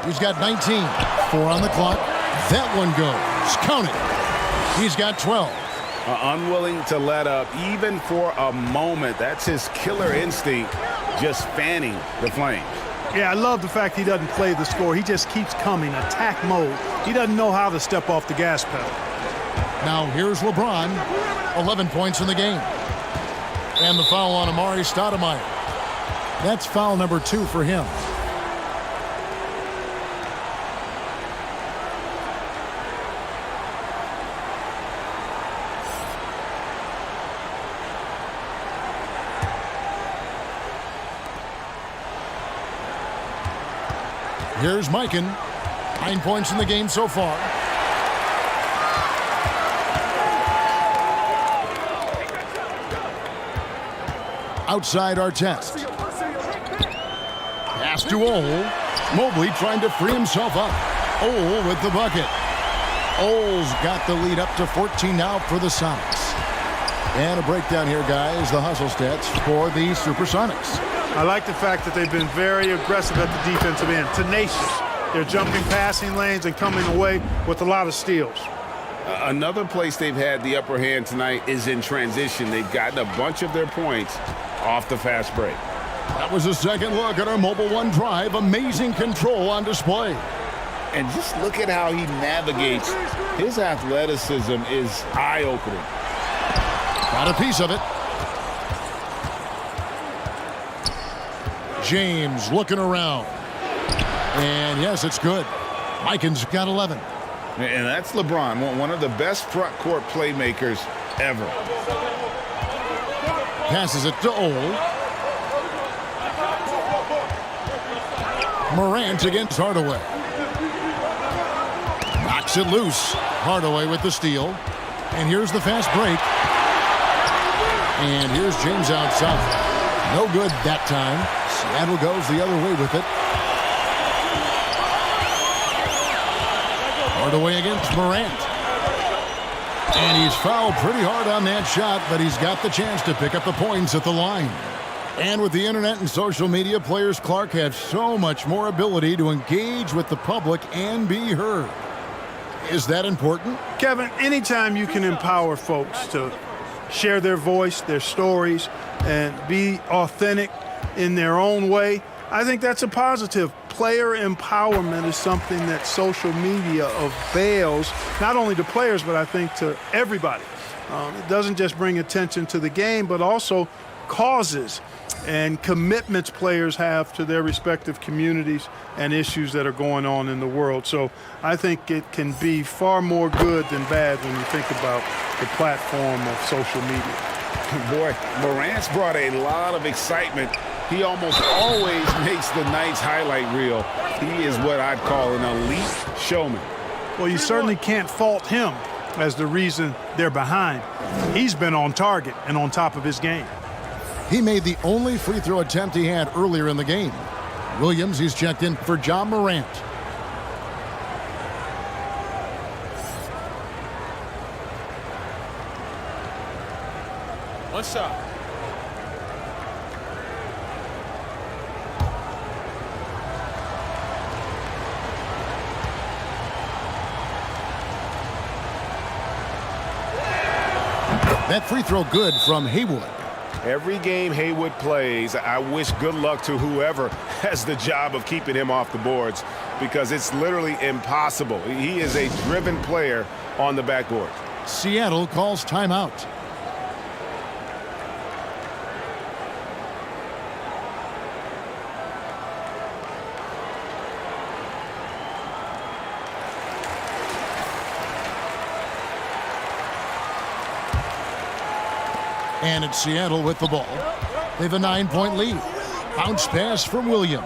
He's got 19. 4 on the clock. That one goes. Count it. He's got 12. Unwilling to let up even for a moment. That's his killer instinct, just fanning the flames. Yeah, I love the fact he doesn't play the score. He just keeps coming, attack mode. He doesn't know how to step off the gas pedal. Now here's LeBron. 11 points in the game. And the foul on Amari Stoudemire. That's foul number 2 for him. Here's Mikan. 9 points in the game so far. Outside Artest. Pass to Ole. Mobley trying to free himself up. Ole with the bucket. Ole's got the lead up to 14 now for the Sonics. And a breakdown here, guys. The hustle stats for the Supersonics. I like the fact that they've been very aggressive at the defensive end, tenacious. They're jumping passing lanes and coming away with a lot of steals. Another place they've had the upper hand tonight is in transition. They've gotten a bunch of their points off the fast break. That was a second look at our Mobile One drive. Amazing control on display. And just look at how he navigates. His athleticism is eye-opening. Got a piece of it. James looking around. And yes, it's good. Mikan's got 11. And that's LeBron, one of the best front court playmakers ever. passes it to Ole. Morant against Hardaway. Knocks it loose. Hardaway with the steal. And here's the fast break. And here's James outside. No good that time. Seattle goes the other way with it. Hardaway against Morant. And he's fouled pretty hard on that shot, but he's got the chance to pick up the points at the line. And with the internet and social media, players Clark have so much more ability to engage with the public and be heard. Is that important? Kevin, anytime you can empower folks to share their voice, their stories, and be authentic in their own way, I think that's a positive. Player empowerment is something that social media avails, not only to players, but I think to everybody. It doesn't just bring attention to the game, but also causes and commitments players have to their respective communities and issues that are going on in the world. So I think it can be far more good than bad when you think about the platform of social media. Boy, Morant's brought a lot of excitement. He almost always makes the night's highlight reel. He is what I'd call an elite showman. Well, you certainly can't fault him as the reason they're behind. He's been on target and on top of his game. He made the only free throw attempt he had earlier in the game. Williams, he's checked in for John Morant. One shot. That free throw good from Haywood. Every game Haywood plays, I wish good luck to whoever has the job of keeping him off the boards, because it's literally impossible. He is a driven player on the backboard. Seattle calls timeout. And it's Seattle with the ball. They have a 9-point lead. Bounce pass from Williams.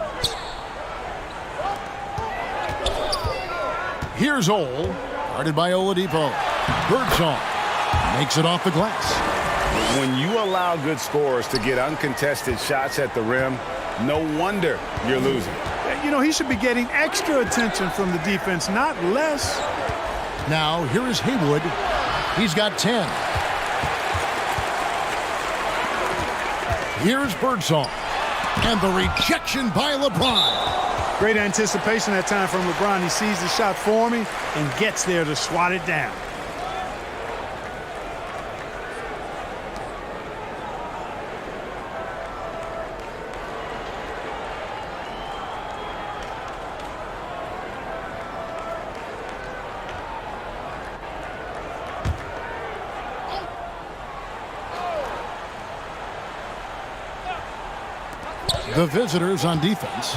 Here's Ole. Guarded by Oladipo. Birdsong makes it off the glass. When you allow good scorers to get uncontested shots at the rim, no wonder you're losing. You know, he should be getting extra attention from the defense, not less. Now, here is Haywood. He's got 10. Here's Birdsong. And the rejection by LeBron. Great anticipation that time from LeBron. He sees the shot forming and gets there to swat it down. The visitors on defense.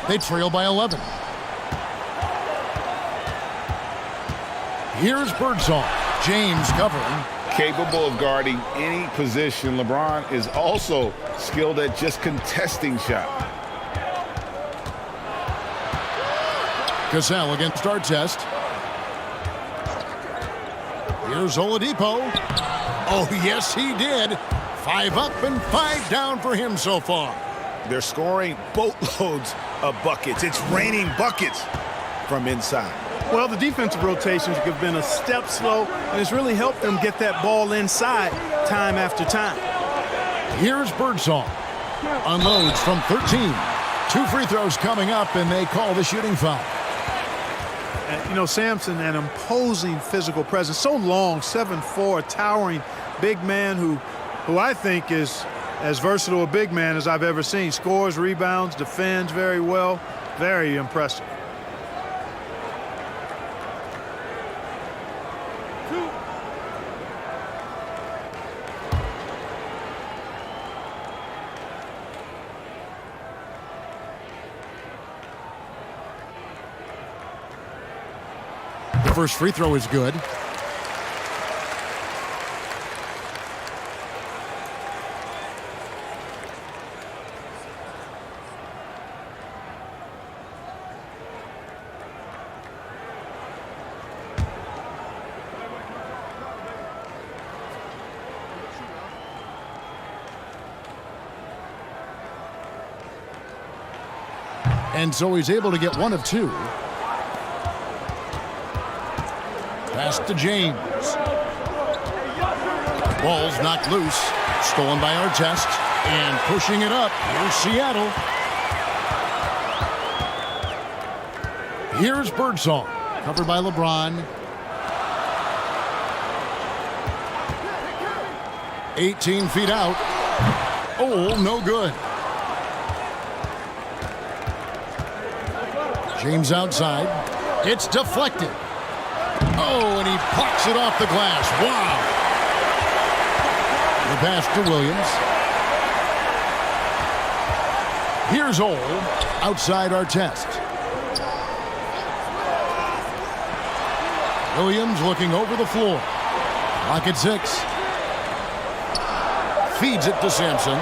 They trail by 11. Here's Birdsong. James covering. Capable of guarding any position. LeBron is also skilled at just contesting shot. Cassell against Artest. Here's Oladipo. Oh, yes, he did. 5 up and 5 down for him so far. They're scoring boatloads of buckets. It's raining buckets from inside. Well, the defensive rotations have been a step slow, and it's really helped them get that ball inside time after time. Here's Birdsong. Unloads from 13. 2 free throws coming up, and they call the shooting foul. And, you know, Sampson, an imposing physical presence. So long, 7'4", towering big man who I think is as versatile a big man as I've ever seen. Scores, rebounds, defends very well. Very impressive. The first free throw is good. And so he's able to get one of two. Pass to James. Ball's knocked loose. Stolen by Artest. And pushing it up. Here's Seattle. Here's Birdsong. Covered by LeBron. 18 feet out. Oh, no good. James outside. It's deflected. Oh, and he pucks it off the glass. Wow. The pass to Williams. Here's Ole. Outside Artest. Williams looking over the floor. Clock at 6. Feeds it to Sampson.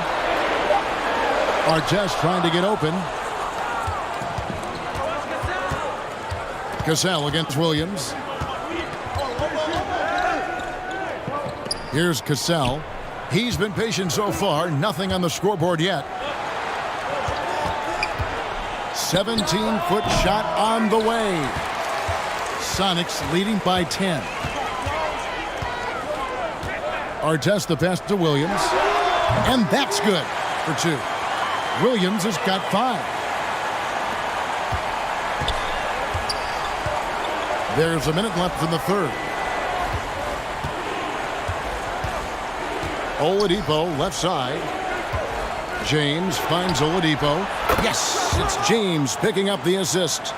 Artest trying to get open. Cassell against Williams. Here's Cassell. He's been patient so far. Nothing on the scoreboard yet. 17-foot shot on the way. Sonics leading by 10. Artest the pass to Williams. And that's good for 2. Williams has got 5. There's a minute left in the third. Oladipo left side. James finds Oladipo. Yes, it's James picking up the assist.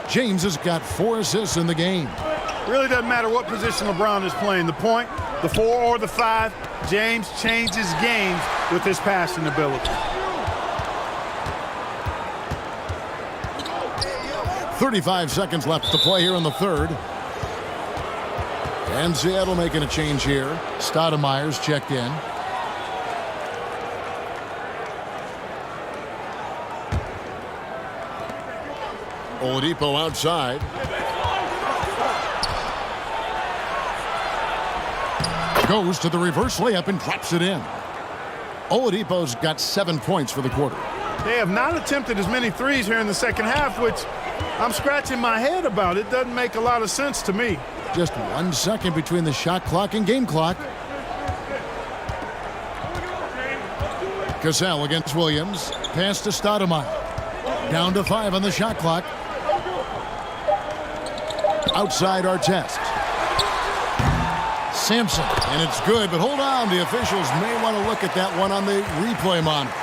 James has got 4 assists in the game. Really doesn't matter what position LeBron is playing, the point, the 4 or the 5, James changes games with his passing ability. 35 seconds left to play here in the third. And Seattle making a change here. Stoudemire's checked in. Oladipo outside. Goes to the reverse layup and drops it in. Oladipo's got 7 points for the quarter. They have not attempted as many threes here in the second half, which I'm scratching my head about. It doesn't make a lot of sense to me. Just 1 second between the shot clock and game clock. Cassell against Williams. Pass to Stoudemire. Down to 5 on the shot clock. Outside Artest. Sampson, and it's good, but hold on. The officials may want to look at that one on the replay monitor.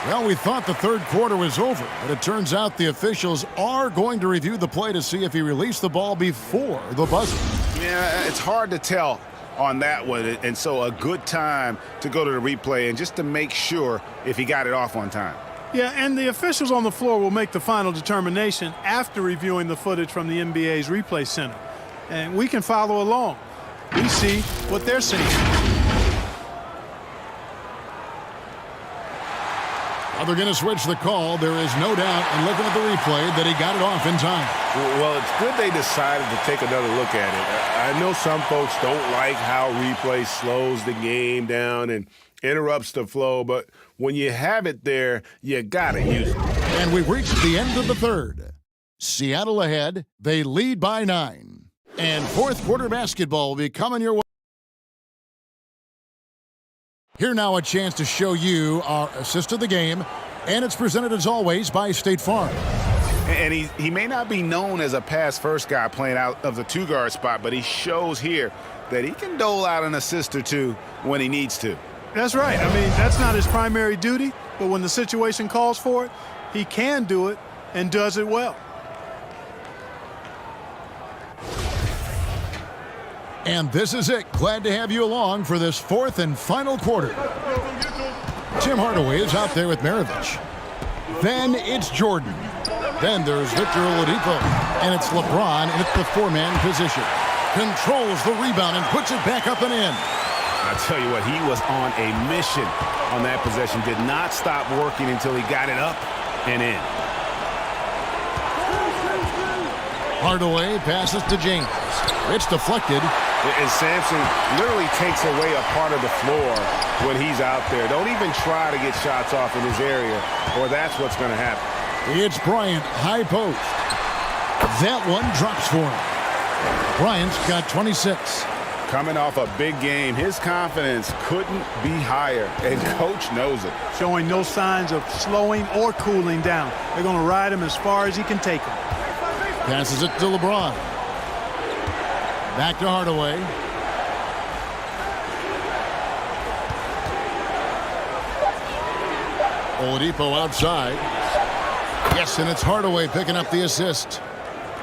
Well, we thought the third quarter was over, but it turns out the officials are going to review the play to see if he released the ball before the buzzer. Yeah, it's hard to tell on that one, and so a good time to go to the replay and just to make sure if he got it off on time. Yeah, and the officials on the floor will make the final determination after reviewing the footage from the NBA's replay center. And we can follow along. We see what they're seeing. Well, they're going to switch the call. There is no doubt, and looking at the replay, that he got it off in time. Well, it's good they decided to take another look at it. I know some folks don't like how replay slows the game down and interrupts the flow, but when you have it there, you got to use it. And we've reached the end of the third. Seattle ahead. They lead by 9. And fourth quarter basketball will be coming your way. Here now a chance to show you our assist of the game, and it's presented as always by State Farm. And he may not be known as a pass-first guy playing out of the 2-guard spot, but he shows here that he can dole out an assist or two when he needs to. That's right. I mean, that's not his primary duty, but when the situation calls for it, he can do it and does it well. And this is it. Glad to have you along for this fourth and final quarter. Tim Hardaway is out there with Maravich. Then it's Jordan. Then there's Victor Oladipo. And it's LeBron in the 4-man position. Controls the rebound and puts it back up and in. I tell you what, he was on a mission on that possession. Did not stop working until he got it up and in. Hardaway passes to James. It's deflected. And Sampson literally takes away a part of the floor when he's out there. Don't even try to get shots off in his area, or that's what's going to happen. It's Bryant, high post. That one drops for him. Bryant's got 26. Coming off a big game, his confidence couldn't be higher, and coach knows it. Showing no signs of slowing or cooling down. They're going to ride him as far as he can take him. Passes it to LeBron. Back to Hardaway. Oladipo outside. Yes, and it's Hardaway picking up the assist.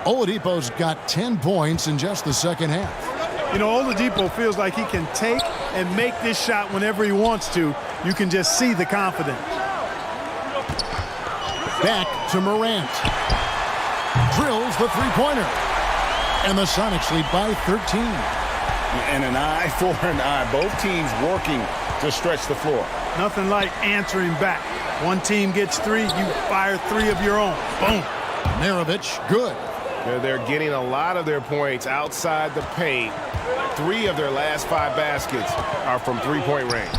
Oladipo's got 10 points in just the second half. You know, Oladipo feels like he can take and make this shot whenever he wants to. You can just see the confidence. Back to Morant. Drills the three-pointer. And the Sonics lead by 13. And an eye for an eye. Both teams working to stretch the floor. Nothing like answering back. One team gets 3, you fire 3 of your own. Boom. Maravich, good. They're getting a lot of their points outside the paint. 3 of their last 5 baskets are from three-point range.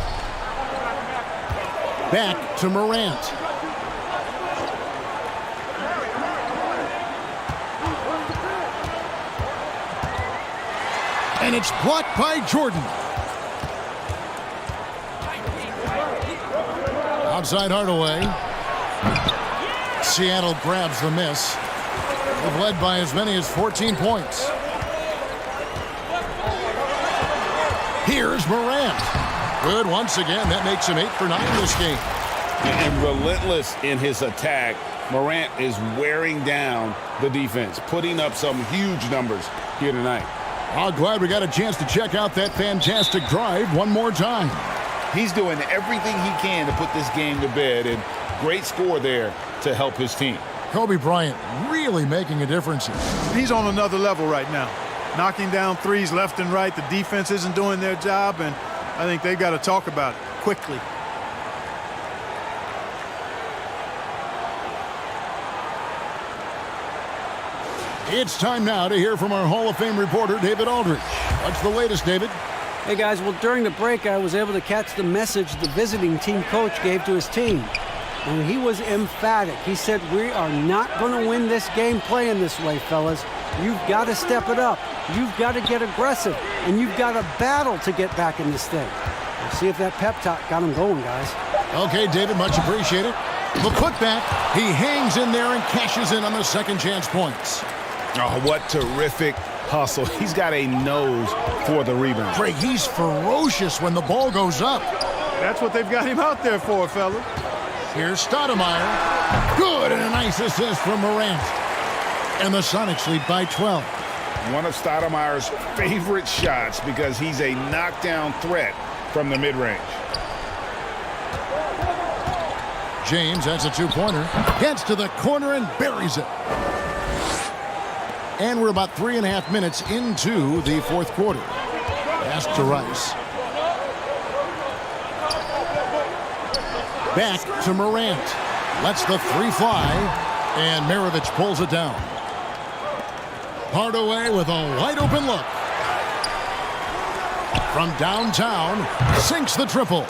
Back to Morant. And it's blocked by Jordan. Outside Hardaway. Seattle grabs the miss. They've led by as many as 14 points. Here's Morant. Good once again. That makes him 8 for 9 this game. And relentless in his attack. Morant is wearing down the defense, putting up some huge numbers here tonight. I'm glad we got a chance to check out that fantastic drive one more time. He's doing everything he can to put this game to bed, and great score there to help his team. Kobe Bryant really making a difference here. He's on another level right now. Knocking down threes left and right. The defense isn't doing their job, and I think they've got to talk about it quickly. It's time now to hear from our Hall of Fame reporter, David Aldridge. What's the latest, David? Hey guys, well during the break I was able to catch the message the visiting team coach gave to his team. And he was emphatic. He said, we are not going to win this game playing this way, fellas. You've got to step it up. You've got to get aggressive. And you've got to battle to get back in this thing. We'll see if that pep talk got him going, guys. Okay, David, much appreciated. The putback, he hangs in there and cashes in on the second chance points. Oh, what terrific hustle. He's got a nose for the rebound. Greg, he's ferocious when the ball goes up. That's what they've got him out there for, fella. Here's Stoudemire. Good, and a nice assist from Morant. And the Sonics lead by 12. One of Stoudemire's favorite shots because he's a knockdown threat from the mid-range. James, that's a two-pointer. Gets to the corner and buries it. And we're about 3.5 minutes into the fourth quarter. Pass to Rice. Back to Morant. Lets the three fly. And Maravich pulls it down. Hardaway with a wide open look. From downtown, sinks the triple.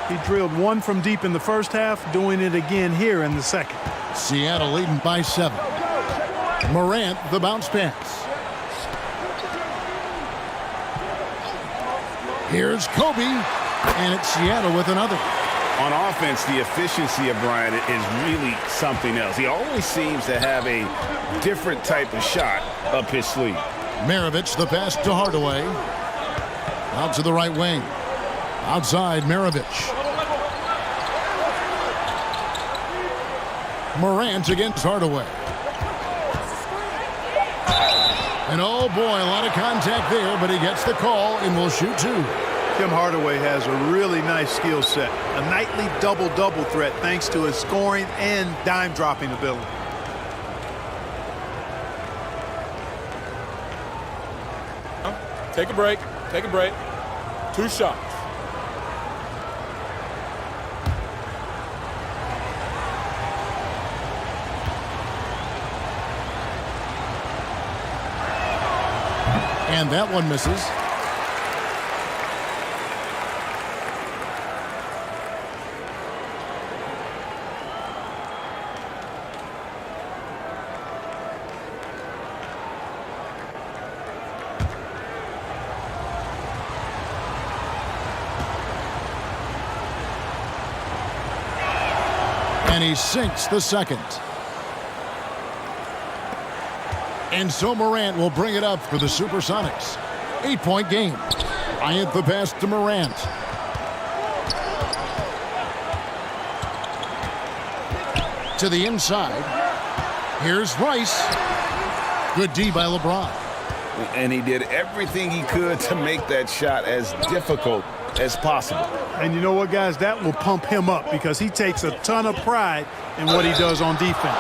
He drilled one from deep in the first half, doing it again here in the second. Seattle leading by 7. Morant, the bounce pass. Here's Kobe, and it's Seattle with another. On offense, the efficiency of Bryant is really something else. He always seems to have a different type of shot up his sleeve. Maravich, the pass to Hardaway. Out to the right wing. Outside, Maravich. Morant against Hardaway. And oh boy, a lot of contact there, but he gets the call and will shoot 2. Tim Hardaway has a really nice skill set. A nightly double-double threat thanks to his scoring and dime-dropping ability. Take a break. Take a break. 2 shots. And that one misses. And he sinks the second. And so Morant will bring it up for the Supersonics. 8-point game. Bryant the pass to Morant. To the inside. Here's Rice. Good D by LeBron. And he did everything he could to make that shot as difficult as possible. And you know what, guys? That will pump him up because he takes a ton of pride in what he does on defense.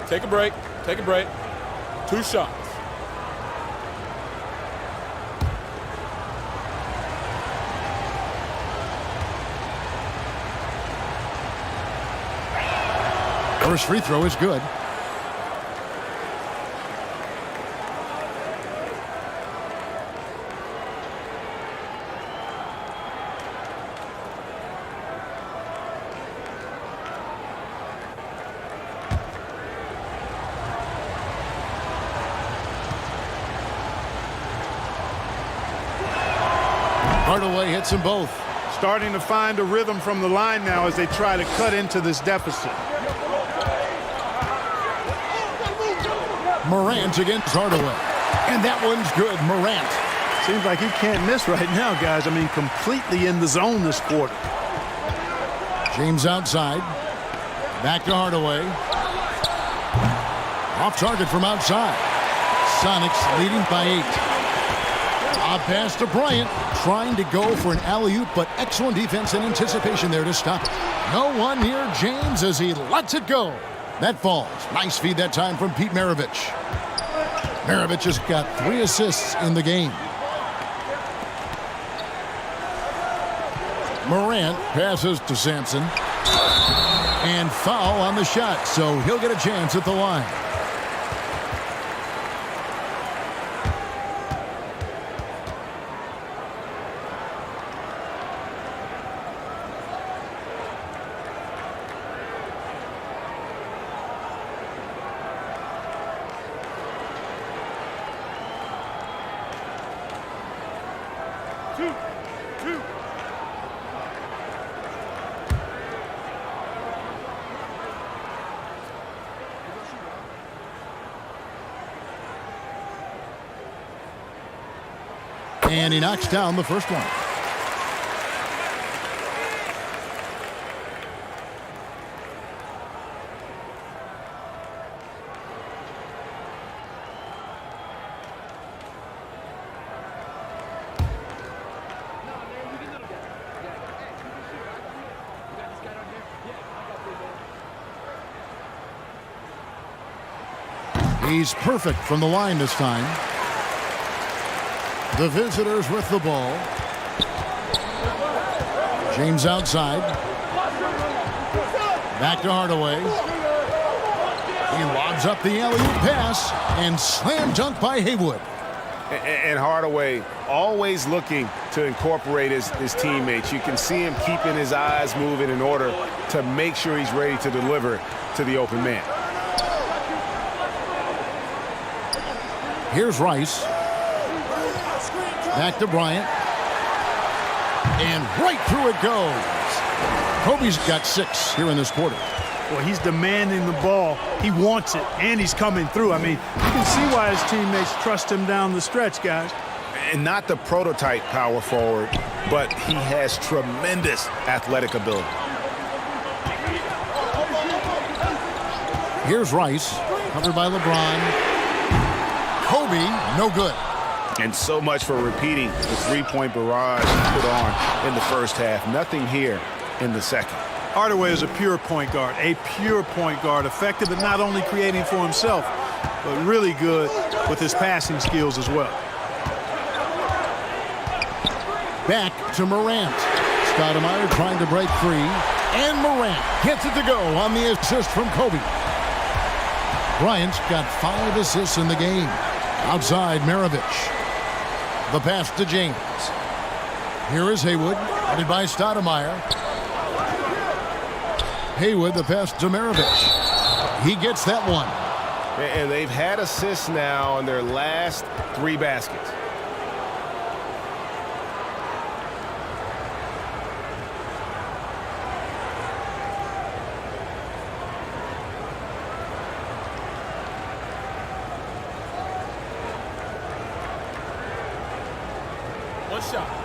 Take a break. Take a break. 2 shots. First free throw is good. Hardaway hits them both. Starting to find a rhythm from the line now as they try to cut into this deficit. Morant against Hardaway. And that one's good. Morant. Seems like he can't miss right now, guys. I mean, completely in the zone this quarter. James outside. Back to Hardaway. Off target from outside. Sonics leading by 8. A pass to Bryant. Trying to go for an alley-oop, but excellent defense and anticipation there to stop it. No one near James as he lets it go. That falls. Nice feed that time from Pete Maravich. Maravich has got 3 assists in the game. Morant passes to Sampson. And foul on the shot, so he'll get a chance at the line. And he knocks down the first one. He's perfect from the line this time. The visitors with the ball. James outside. Back to Hardaway. He lobs up the alley-oop pass and slam dunk by Haywood. And Hardaway always looking to incorporate his teammates. You can see him keeping his eyes moving in order to make sure he's ready to deliver to the open man. Here's Rice. Back to Bryant. And right through it goes. Kobe's got 6 here in this quarter. Well, he's demanding the ball. He wants it, and he's coming through. I mean, you can see why his teammates trust him down the stretch, guys. And not the prototype power forward, but he has tremendous athletic ability. Here's Rice, covered by LeBron. Kobe, no good. And so much for repeating the three-point barrage he put on in the first half. Nothing here in the second. Hardaway is a pure point guard, effective at not only creating for himself, but really good with his passing skills as well. Back to Morant. Stoudemire trying to break free. And Morant gets it to go on the assist from Kobe. Bryant's got 5 assists in the game. Outside, Maravich. The pass to James. Here is Haywood, headed by Stoudemire. Haywood, the pass to Maravich. He gets that one. And they've had assists now on their last 3 baskets. One shot.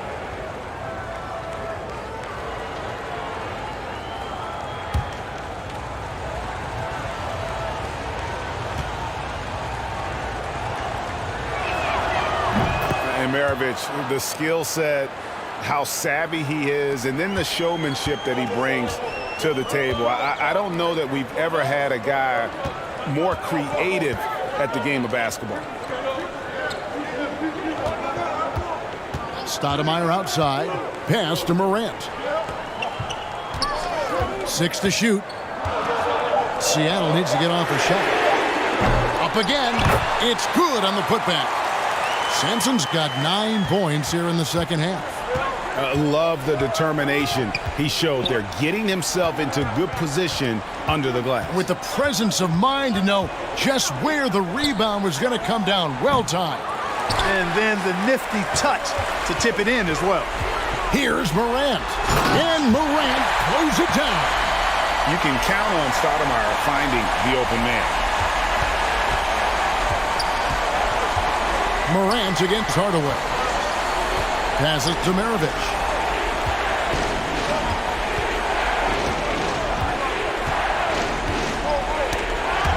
And Maravich, the skill set, how savvy he is, and then the showmanship that he brings to the table. I don't know that we've ever had a guy more creative at the game of basketball. Stoudemire outside. Pass to Morant. 6 to shoot. Seattle needs to get off a shot. Up again. It's good on the putback. Sampson's got 9 points here in the second half. Love the determination he showed there, getting himself into good position under the glass. With the presence of mind to know just where the rebound was going to come down. Well timed. And then the nifty touch to tip it in as well. Here's Morant. And Morant throws it down. You can count on Stoudemire finding the open man. Morant against Hardaway. Passes to Maravich.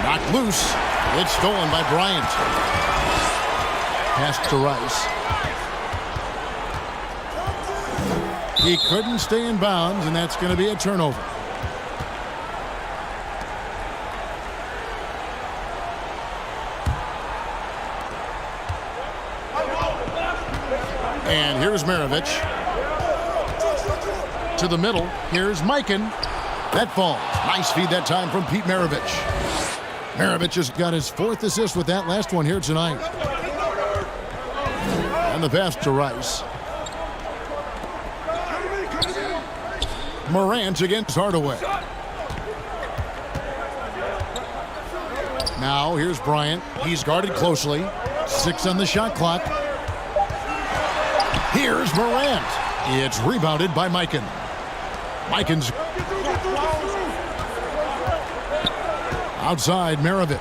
Knocked loose. It's stolen by Bryant. Pass to Rice. He couldn't stay in bounds, and that's going to be a turnover. And here's Maravich. To the middle. Here's Mikan. That falls. Nice feed that time from Pete Maravich. Maravich has got his 4th assist with that last one here tonight. And the pass to Rice. Morant against Hardaway. Now here's Bryant. He's guarded closely. 6 on the shot clock. Here's Morant. It's rebounded by Mikan. Mikan's outside Maravich.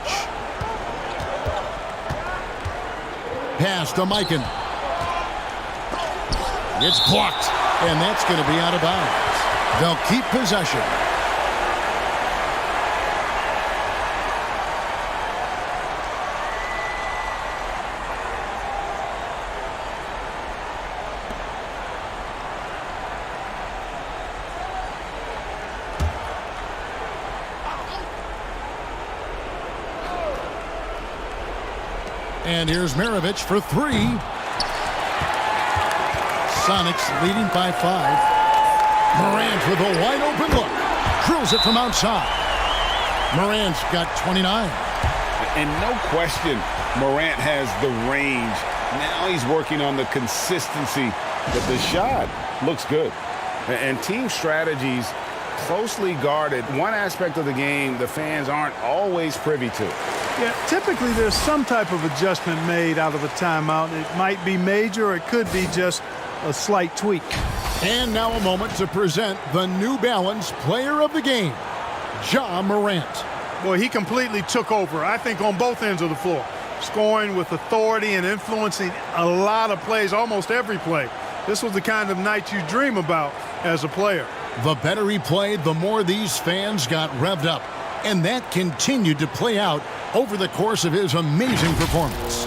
Pass to Mikan. It's blocked, and that's going to be out of bounds. They'll keep possession. And here's Maravich for 3. Sonics leading by 5. Morant with a wide open look. Drills it from outside. Morant's got 29. And no question, Morant has the range. Now he's working on the consistency, but the shot looks good. And team strategies closely guarded. One aspect of the game the fans aren't always privy to. Yeah, typically there's some type of adjustment made out of a timeout. It might be major or it could be just a slight tweak. And now a moment to present the New Balance Player of the Game, Ja Morant. Boy, he completely took over, I think, on both ends of the floor. Scoring with authority and influencing a lot of plays, almost every play. This was the kind of night you dream about as a player. The better he played, the more these fans got revved up. And that continued to play out over the course of his amazing performance.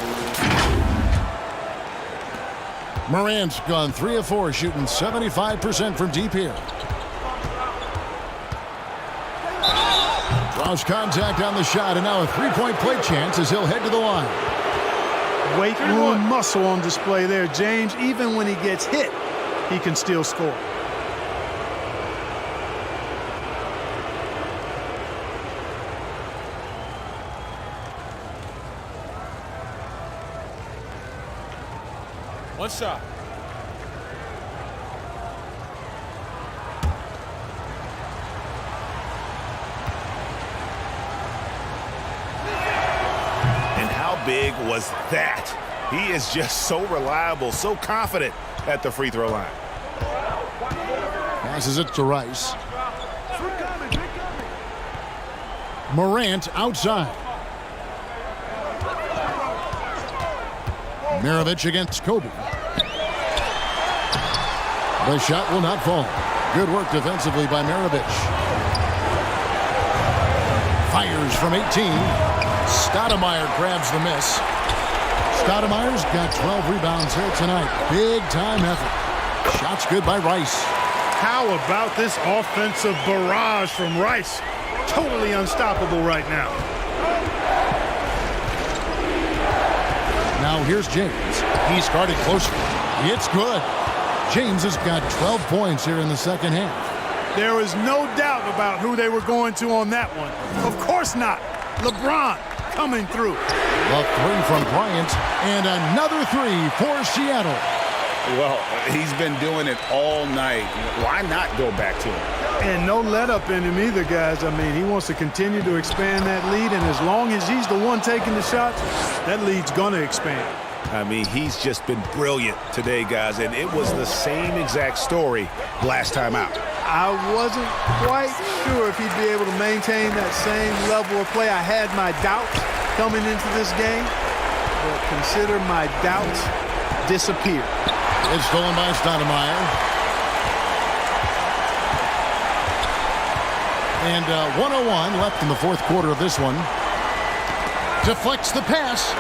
Morant's gone 3 of 4, shooting 75% from deep here. Draws contact on the shot, and now a three-point play chance as he'll head to the line. Weight room muscle on display there, James. Even when he gets hit, he can still score. One shot. big was that? He is just so reliable, so confident at the free throw line. Passes it to Rice. Morant outside. Maravich against Kobe. The shot will not fall. Good work defensively by Maravich. Fires from 18. Stoudemire grabs the miss. Stoudemire's got 12 rebounds here tonight. Big time effort. Shots good by Rice. How about this offensive barrage from Rice? Totally unstoppable right now. Now here's James. He's guarded closely. It's good. James has got 12 points here in the second half. There is no doubt about who they were going to on that one. Of course not. LeBron coming through. The three from Bryant, and another three for Seattle. Well, he's been doing it all night. Why not go back to him? And no let up in him either, guys. I mean, he wants to continue to expand that lead, and as long as he's the one taking the shots, that lead's going to expand. I mean, he's just been brilliant today, guys, and it was the same exact story last time out. I wasn't quite sure if he'd be able to maintain that same level of play. I had my doubts coming into this game, but consider my doubts disappeared. It's stolen by Stoudemire. And 1:01 left in the fourth quarter of this one. Deflects the pass.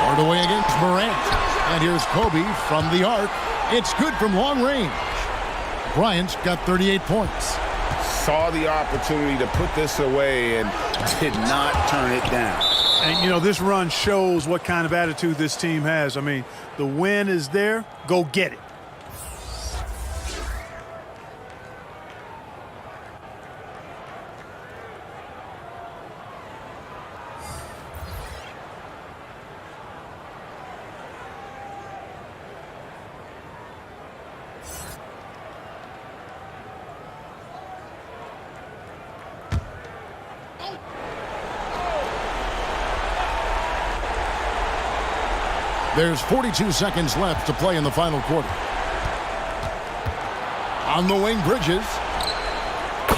Hard away against Morant. And here's Kobe from the arc. It's good from long range. Bryant's got 38 points. Saw the opportunity to put this away and did not turn it down. And, you know, this run shows what kind of attitude this team has. I mean, the win is there. Go get it. There's 42 seconds left to play in the final quarter. On the wing, Bridges.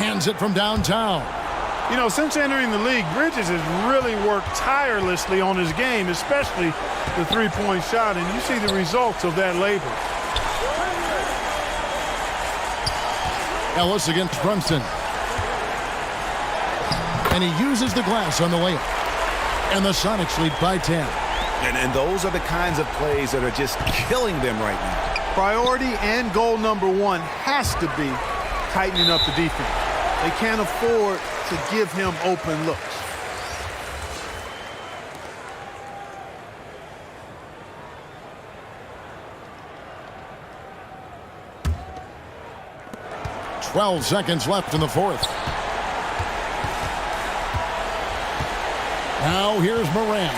Hands it from downtown. You know, since entering the league, Bridges has really worked tirelessly on his game, especially the three-point shot, and you see the results of that labor. Ellis against Brunson. And he uses the glass on the layup. And the Sonics lead by 10. And those are the kinds of plays that are just killing them right now. Priority and goal number one has to be tightening up the defense. They can't afford to give him open looks. "12 seconds left in the fourth. Now here's Morant.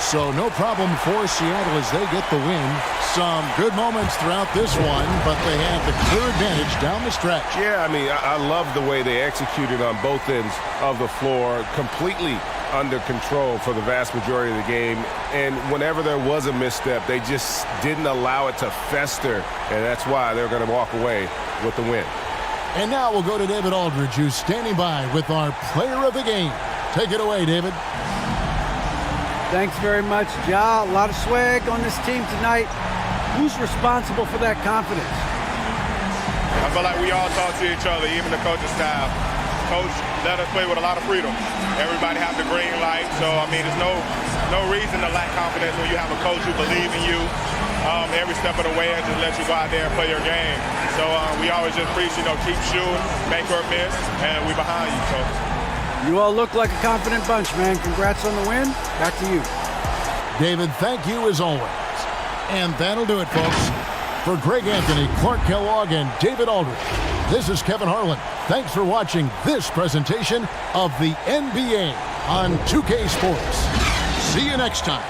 So no problem for Seattle as they get the win. Some good moments throughout this one, but they have the clear advantage down the stretch. Yeah, I mean, I love the way they executed on both ends of the floor, completely under control for the vast majority of the game. And whenever there was a misstep, they just didn't allow it to fester, and that's why they're going to walk away with the win. And now we'll go to David Aldridge, who's standing by with our player of the game. Take it away, David. Thanks very much, Ja. A lot of swag on this team tonight. Who's responsible for that confidence? I feel like we all talk to each other, even the coaching staff. Coach let us play with a lot of freedom. Everybody has the green light, so I mean, there's no reason to lack confidence when you have a coach who believes in you every step of the way and just let you go out there and play your game. So we always just preach, keep shooting, make or miss, and we behind you, coach. You all look like a confident bunch, man. Congrats on the win. Back to you. David, thank you as always. And that'll do it, folks. For Greg Anthony, Clark Kellogg, and David Aldridge, this is Kevin Harlan. Thanks for watching this presentation of the NBA on 2K Sports. See you next time.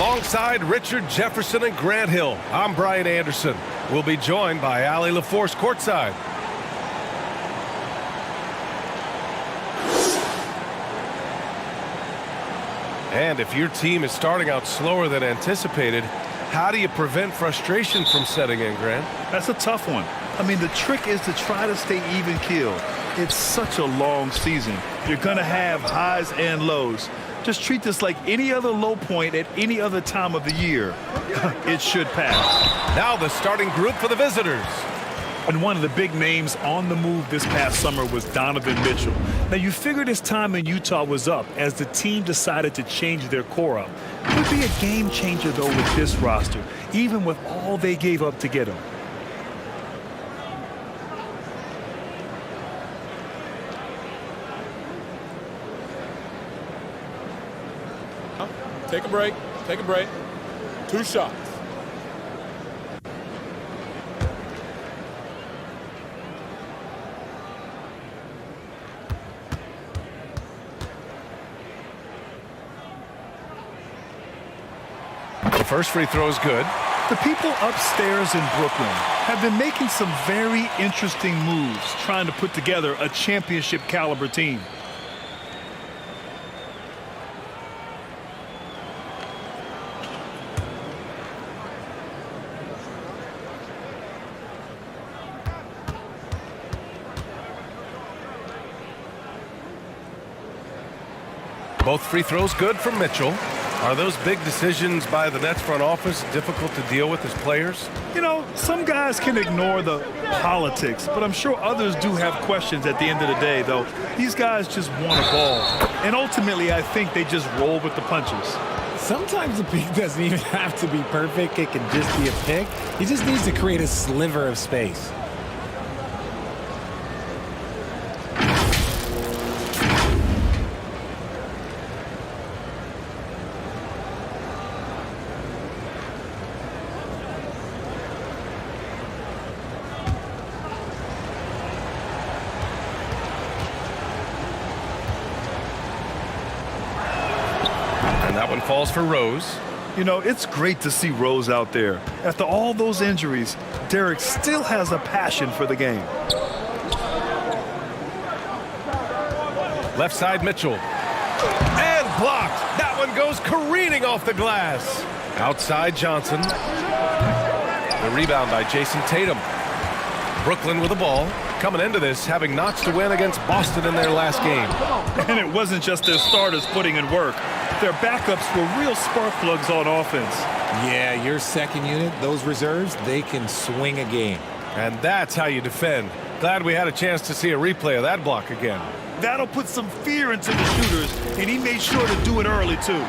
Alongside Richard Jefferson and Grant Hill, I'm Brian Anderson. We'll be joined by Allie LaForce courtside. And if your team is starting out slower than anticipated, how do you prevent frustration from setting in, Grant? That's a tough one. I mean, the trick is to try to stay even-keeled. It's such a long season. You're going to have highs and lows. Just treat this like any other low point at any other time of the year. It should pass. Now the starting group for the visitors. And one of the big names on the move this past summer was Donovan Mitchell. Now, you figured his time in Utah was up as the team decided to change their core up. Could be a game changer, though, with this roster, even with all they gave up to get him. Take a break. Take a break. 2 shots. The first free throw is good. The people upstairs in Brooklyn have been making some very interesting moves, trying to put together a championship caliber team. Both free throws good from Mitchell. Are those big decisions by the Nets front office difficult to deal with as players? You know, some guys can ignore the politics, but I'm sure others do have questions at the end of the day, though. These guys just want a ball. And ultimately, I think they just roll with the punches. Sometimes the pick doesn't even have to be perfect. It can just be a pick. He just needs to create a sliver of space. That one falls for Rose. You know, it's great to see Rose out there. After all those injuries, Derek still has a passion for the game. Left side Mitchell. And blocked. That one goes careening off the glass. Outside Johnson. The rebound by Jason Tatum. Brooklyn with the ball. Coming into this, having notched a win against Boston in their last game. And it wasn't just their starters putting in work. Their backups were real spark plugs on offense. Yeah, your second unit, those reserves, they can swing a game. And that's how you defend. Glad we had a chance to see a replay of that block again. That'll put some fear into the shooters, and he made sure to do it early, too.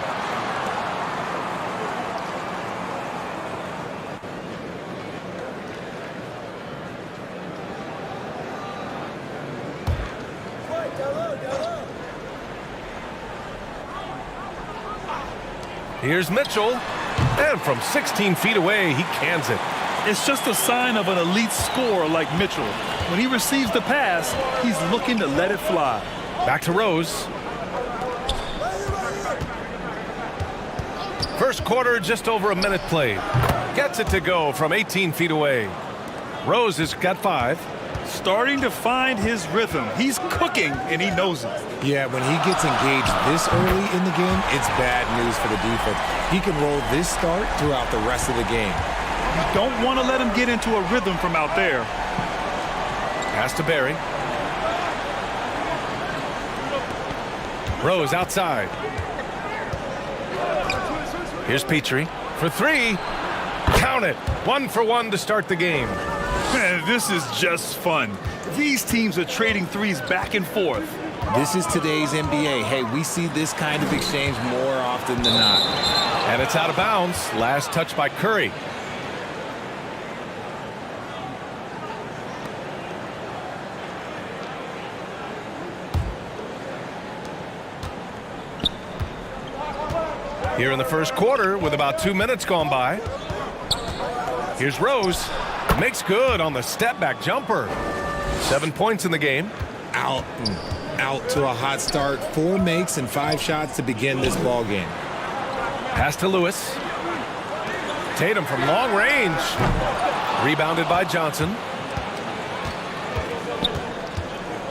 Here's Mitchell, and from 16 feet away, he cans it. It's just a sign of an elite scorer like Mitchell. When he receives the pass, he's looking to let it fly. Back to Rose. First quarter, just over a minute played. Gets it to go from 18 feet away. Rose has got 5. Starting to find his rhythm. He's cooking, and he knows it. Yeah, when he gets engaged this early in the game, it's bad news for the defense. He can roll this start throughout the rest of the game. You don't want to let him get into a rhythm from out there. Pass to Barry. Rose outside. Here's Petrie for 3. Count it. 1 for 1 to start the game. Man, this is just fun. These teams are trading threes back and forth. This is today's NBA. Hey, we see this kind of exchange more often than not. And it's out of bounds. Last touch by Curry. Here in the first quarter with about 2 minutes gone by. Here's Rose. Makes good on the step-back jumper. 7 points in the game. Out to a hot start. 4 makes and 5 shots to begin this ball game. Pass to Lewis. Tatum from long range. Rebounded by Johnson.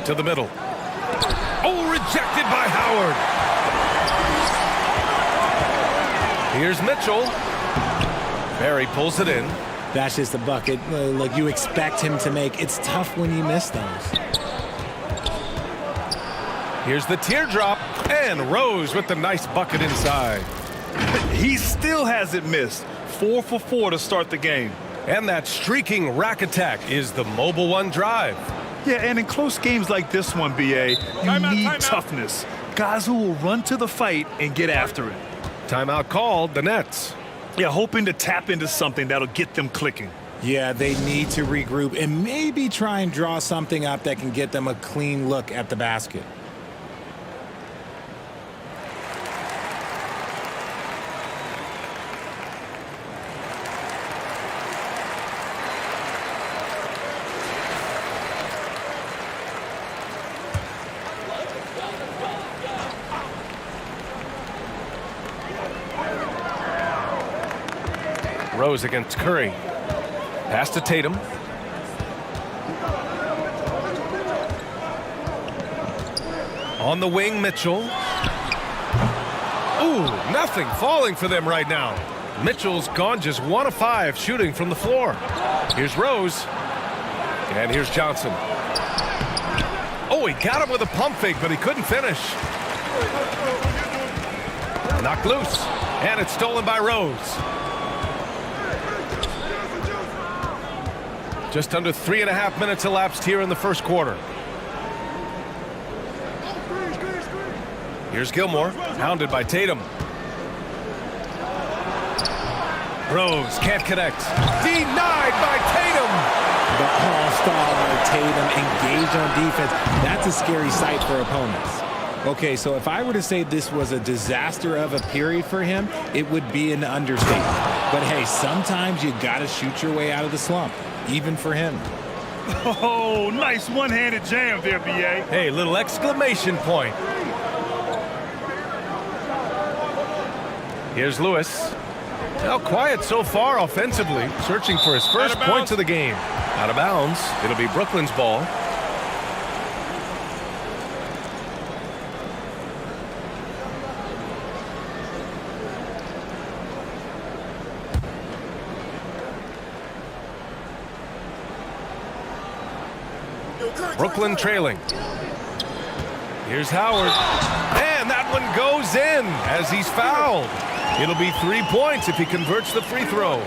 To the middle. Oh, rejected by Howard. Here's Mitchell. Barry pulls it in. That's just a bucket like you expect him to make. It's tough when you miss those. Here's the teardrop, and Rose with the nice bucket inside. He still hasn't missed. 4 for 4 to start the game. And that streaking rack attack is the Mobile One drive. Yeah, and in close games like this one, BA, you need toughness. Guys who will run to the fight and get after it. Timeout called, the Nets. Yeah, hoping to tap into something that'll get them clicking. Yeah, they need to regroup and maybe try and draw something up that can get them a clean look at the basket. Rose against Curry. Pass to Tatum. On the wing, Mitchell. Ooh, nothing falling for them right now. Mitchell's gone just 1 of 5 shooting from the floor. Here's Rose. And here's Johnson. Oh, he got him with a pump fake, but he couldn't finish. Knocked loose. And it's stolen by Rose. Just under 3.5 minutes elapsed here in the first quarter. Here's Gilmore, hounded by Tatum. Rose can't connect. Denied by Tatum. The all-star Tatum engaged on defense. That's a scary sight for opponents. Okay, so if I were to say this was a disaster of a period for him, it would be an understatement. But hey, sometimes you got to shoot your way out of the slump. Even for him. Oh, nice one-handed jam there, B.A. Hey, little exclamation point. Here's Lewis. Now quiet so far offensively, searching for his first points of the game. Out of bounds. It'll be Brooklyn's ball. Brooklyn trailing. Here's Howard. And that one goes in as he's fouled. It'll be 3 points if he converts the free throw.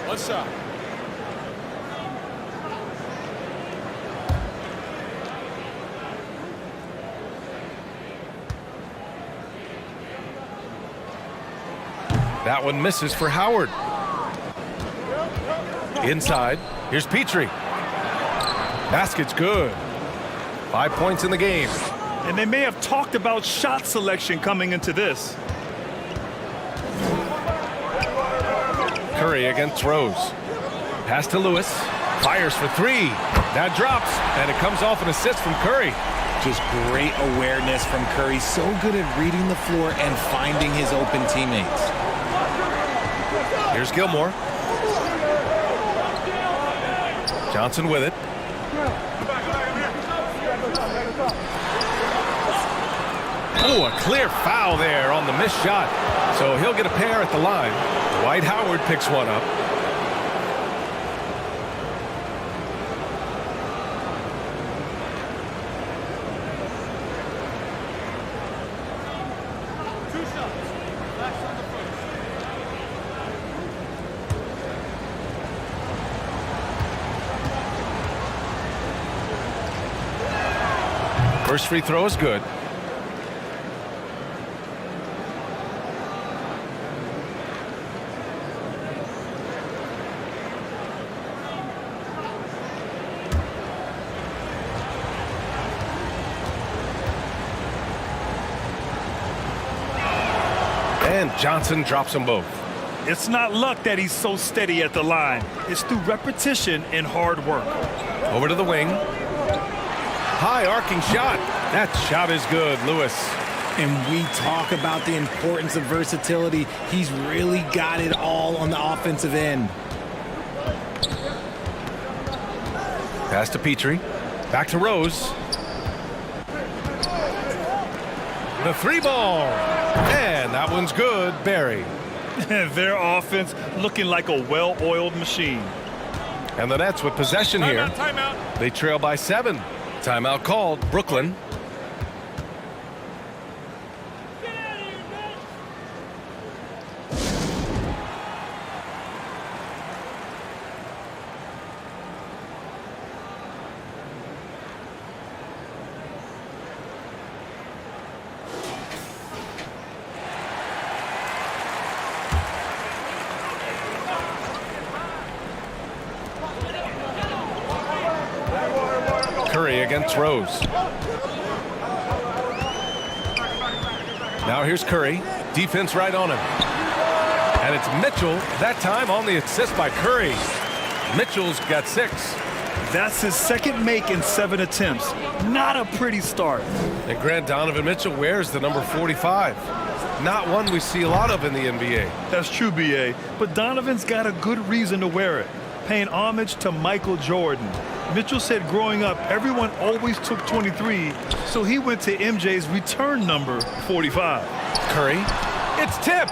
What's up? That one misses for Howard. Inside. Here's Petrie. Basket's good. 5 points in the game. And they may have talked about shot selection coming into this. Curry against Rose. Pass to Lewis. Fires for 3. That drops. And it comes off an assist from Curry. Just great awareness from Curry. So good at reading the floor and finding his open teammates. Here's Gilmore. Johnson with it. Oh, a clear foul there on the missed shot. So he'll get a pair at the line. Dwight Howard picks one up. First free throw is good. And Johnson drops them both. It's not luck that he's so steady at the line. It's through repetition and hard work. Over to the wing. High arcing shot. That shot is good, Lewis. And we talk about the importance of versatility. He's really got it all on the offensive end. Pass to Petrie. Back to Rose. The three ball. And that one's good. Barry. Their offense looking like a well-oiled machine. And the Nets with possession here. Timeout. They trail by 7. Timeout called. Brooklyn. Curry against Rose. Now here's Curry. Defense right on him. And it's Mitchell, that time on the assist by Curry. Mitchell's got 6. That's his second make in 7 attempts. Not a pretty start. And Grant, Donovan Mitchell wears the number 45. Not one we see a lot of in the NBA. That's true, B.A., but Donovan's got a good reason to wear it, paying homage to Michael Jordan. Mitchell said growing up, everyone always took 23, so he went to MJ's return number 45. Curry, it's tipped.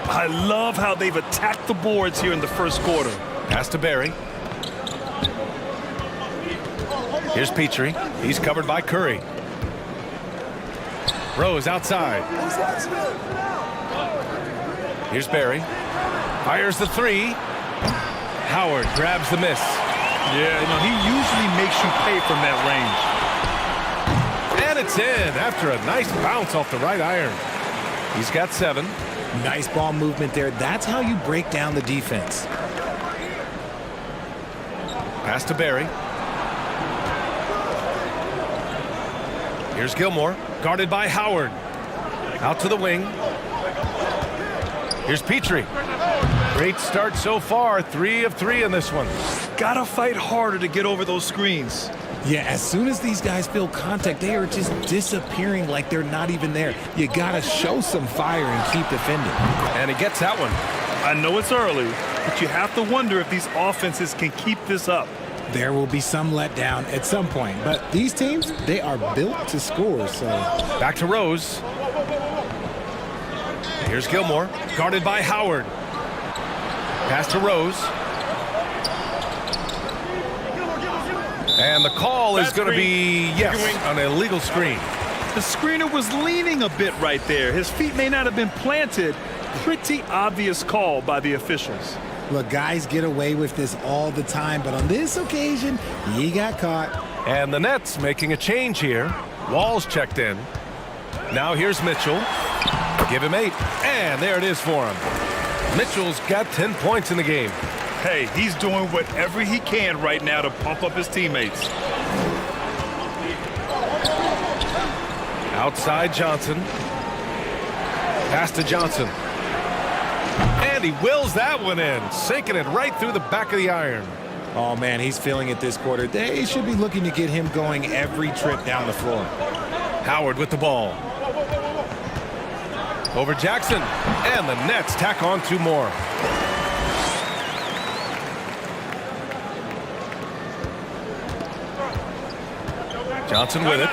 I love how they've attacked the boards here in the first quarter. Pass to Barry. Here's Petrie. He's covered by Curry. Rose outside. Here's Barry. Fires the 3. Howard grabs the miss. Yeah, he usually makes you pay from that range. And it's in after a nice bounce off the right iron. He's got 7. Nice ball movement there. That's how you break down the defense. Pass to Barry. Here's Gilmore, guarded by Howard. Out to the wing. Here's Petrie. Great start so far. 3 of 3 in this one. Gotta fight harder to get over those screens. Yeah, as soon as these guys feel contact, they are just disappearing like they're not even there. You gotta show some fire and keep defending. And he gets that one. I know it's early, but you have to wonder if these offenses can keep this up. There will be some letdown at some point, but these teams, they are built to score, so. Back to Rose. Here's Gilmore, guarded by Howard. Pass to Rose. And the call is going to be, yes, an illegal screen. The screener was leaning a bit right there. His feet may not have been planted. Pretty obvious call by the officials. Look, guys get away with this all the time, but on this occasion, he got caught. And the Nets making a change here. Wall's checked in. Now here's Mitchell. Give him 8. And there it is for him. Mitchell's got 10 points in the game. Hey, he's doing whatever he can right now to pump up his teammates. Outside Johnson. Pass to Johnson. And he wills that one in, sinking it right through the back of the iron. Oh, man, he's feeling it this quarter. They should be looking to get him going every trip down the floor. Howard with the ball. Over Jackson. And the Nets tack on 2 more. Johnson with it.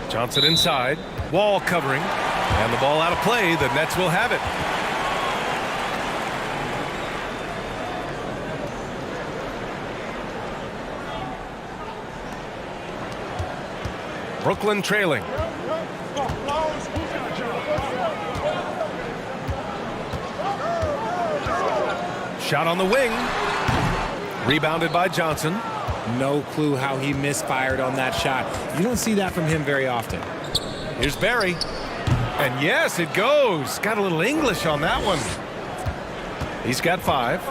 Johnson inside. Wall covering. And the ball out of play. The Nets will have it. Brooklyn trailing. Shot on the wing. Rebounded by Johnson. No clue how he misfired on that shot. You don't see that from him very often. Here's Barry. And yes, it goes. Got a little English on that one. He's got 5.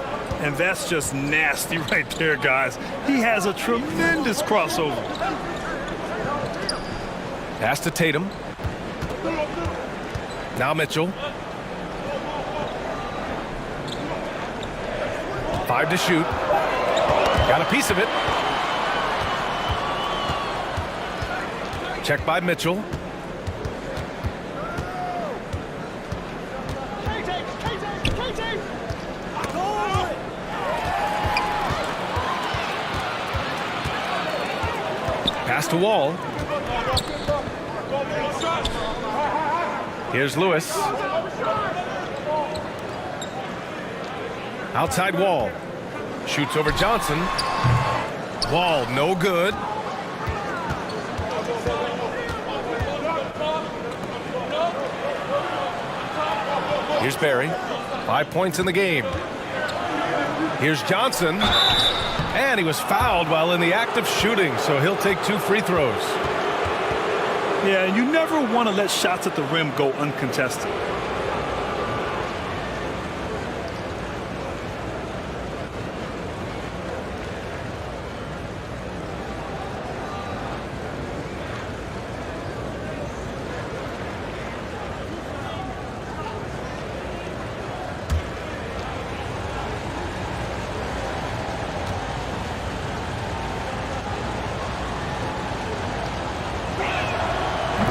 And that's just nasty right there, guys. He has a tremendous crossover. Pass to Tatum. Now Mitchell. 5 to shoot. Got a piece of it. Check by Mitchell. Pass to Wall. Here's Lewis. Outside Wall. Shoots over Johnson. Wall, no good. Here's Barry. 5 points in the game. Here's Johnson. And he was fouled while in the act of shooting, so he'll take 2 free throws. Yeah, you never want to let shots at the rim go uncontested.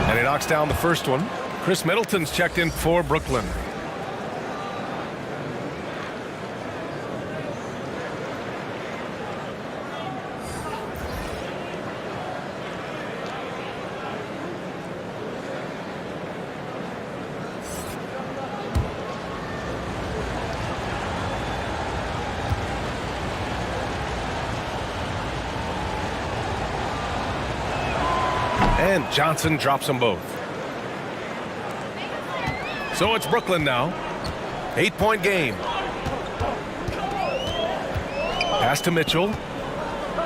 And he knocks down the first one. Chris Middleton's checked in for Brooklyn. And Johnson drops them both. So it's Brooklyn now. 8-point game. Pass to Mitchell.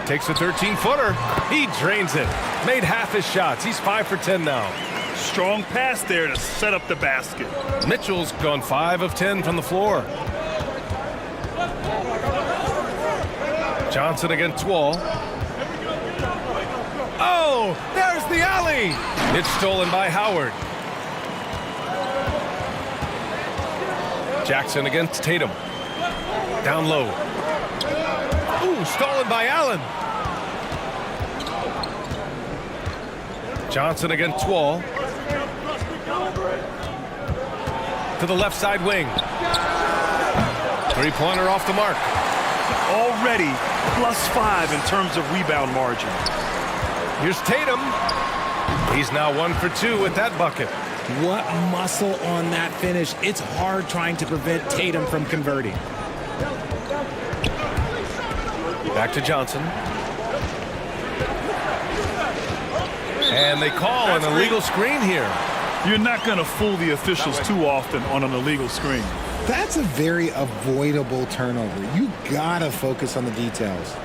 Takes a 13-footer. He drains it. Made half his shots. He's 5 for 10 now. Strong pass there to set up the basket. Mitchell's gone 5 of 10 from the floor. Johnson against Wall. Oh, there's the alley. It's stolen by Howard. Jackson against Tatum. Down low. Ooh, stolen by Allen. Johnson against Wall. To the left side wing. 3-pointer off the mark. Already +5 in terms of rebound margin. Here's Tatum. He's now 1 for 2 with that bucket. What muscle on that finish. It's hard trying to prevent Tatum from converting. Back to Johnson. And they call an illegal screen here. You're not going to fool the officials too often on an illegal screen. That's a very avoidable turnover. You gotta focus on the details.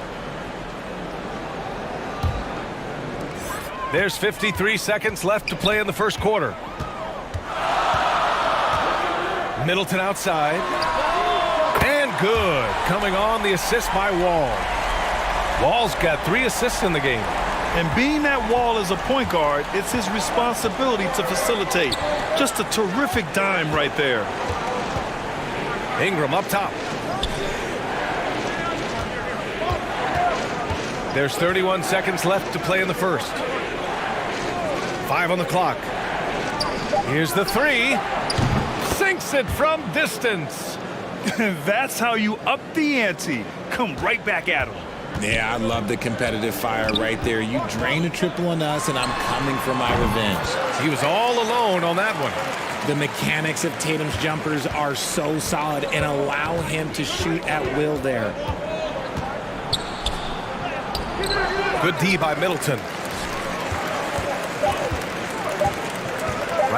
There's 53 seconds left to play in the first quarter. Middleton outside. And good. Coming on, the assist by Wall. Wall's got 3 assists in the game. And being that Wall is a point guard, it's his responsibility to facilitate. Just a terrific dime right there. Ingram up top. There's 31 seconds left to play in the first. 5 on the clock. Here's the 3. Sinks it from distance. That's how you up the ante. Come right back at him. Yeah, I love the competitive fire right there. You drain a triple on us, and I'm coming for my revenge. He was all alone on that one. The mechanics of Tatum's jumpers are so solid and allow him to shoot at will there. Good D by Middleton.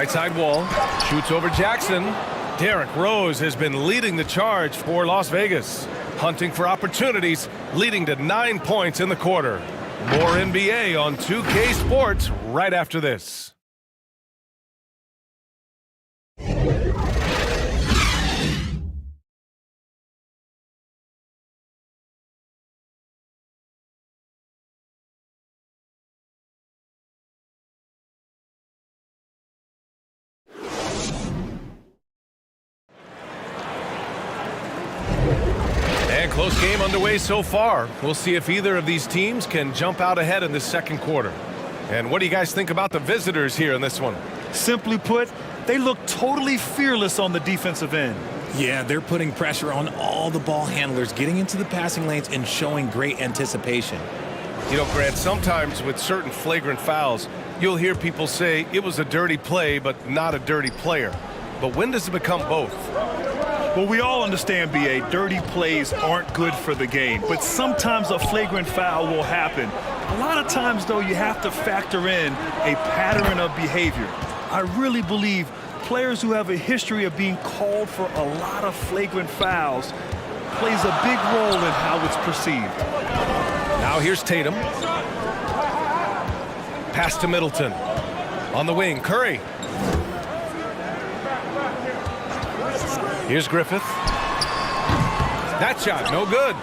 Right side wall. Shoots over Jackson. Derrick Rose has been leading the charge for Las Vegas. Hunting for opportunities, leading to 9 points in the quarter. More NBA on 2K Sports right after this. And close game underway so far. We'll see if either of these teams can jump out ahead in the second quarter. And what do you guys think about the visitors here in this one? Simply put, they look totally fearless on the defensive end. Yeah, they're putting pressure on all the ball handlers, getting into the passing lanes and showing great anticipation. You know, Grant, sometimes with certain flagrant fouls, you'll hear people say it was a dirty play, but not a dirty player. But when does it become both? Well, we all understand, B.A., dirty plays aren't good for the game, but sometimes a flagrant foul will happen. A lot of times, though, you have to factor in a pattern of behavior. I really believe players who have a history of being called for a lot of flagrant fouls plays a big role in how it's perceived. Now here's Tatum. Pass to Middleton. On the wing, Curry. Here's Griffith. That shot, no good.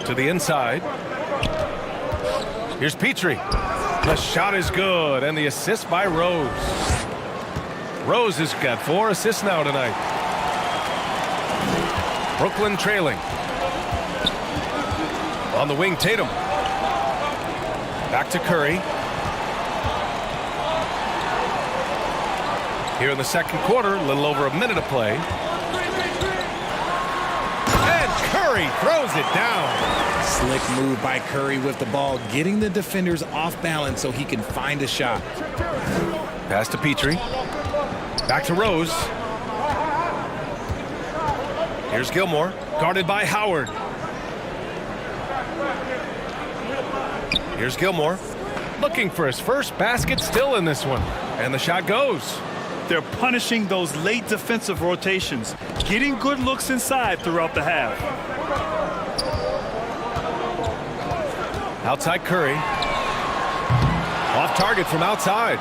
To the inside. Here's Petrie. The shot is good, and the assist by Rose. Rose has got 4 assists now tonight. Brooklyn trailing. On the wing, Tatum. Back to Curry. Here in the second quarter, a little over a minute of play. And Curry throws it down. Slick move by Curry with the ball, getting the defenders off balance so he can find a shot. Pass to Petrie. Back to Rose. Here's Gilmore, guarded by Howard. Here's Gilmore, looking for his first basket still in this one. And the shot goes. They're punishing those late defensive rotations, getting good looks inside throughout the half. Outside Curry. Off target from outside.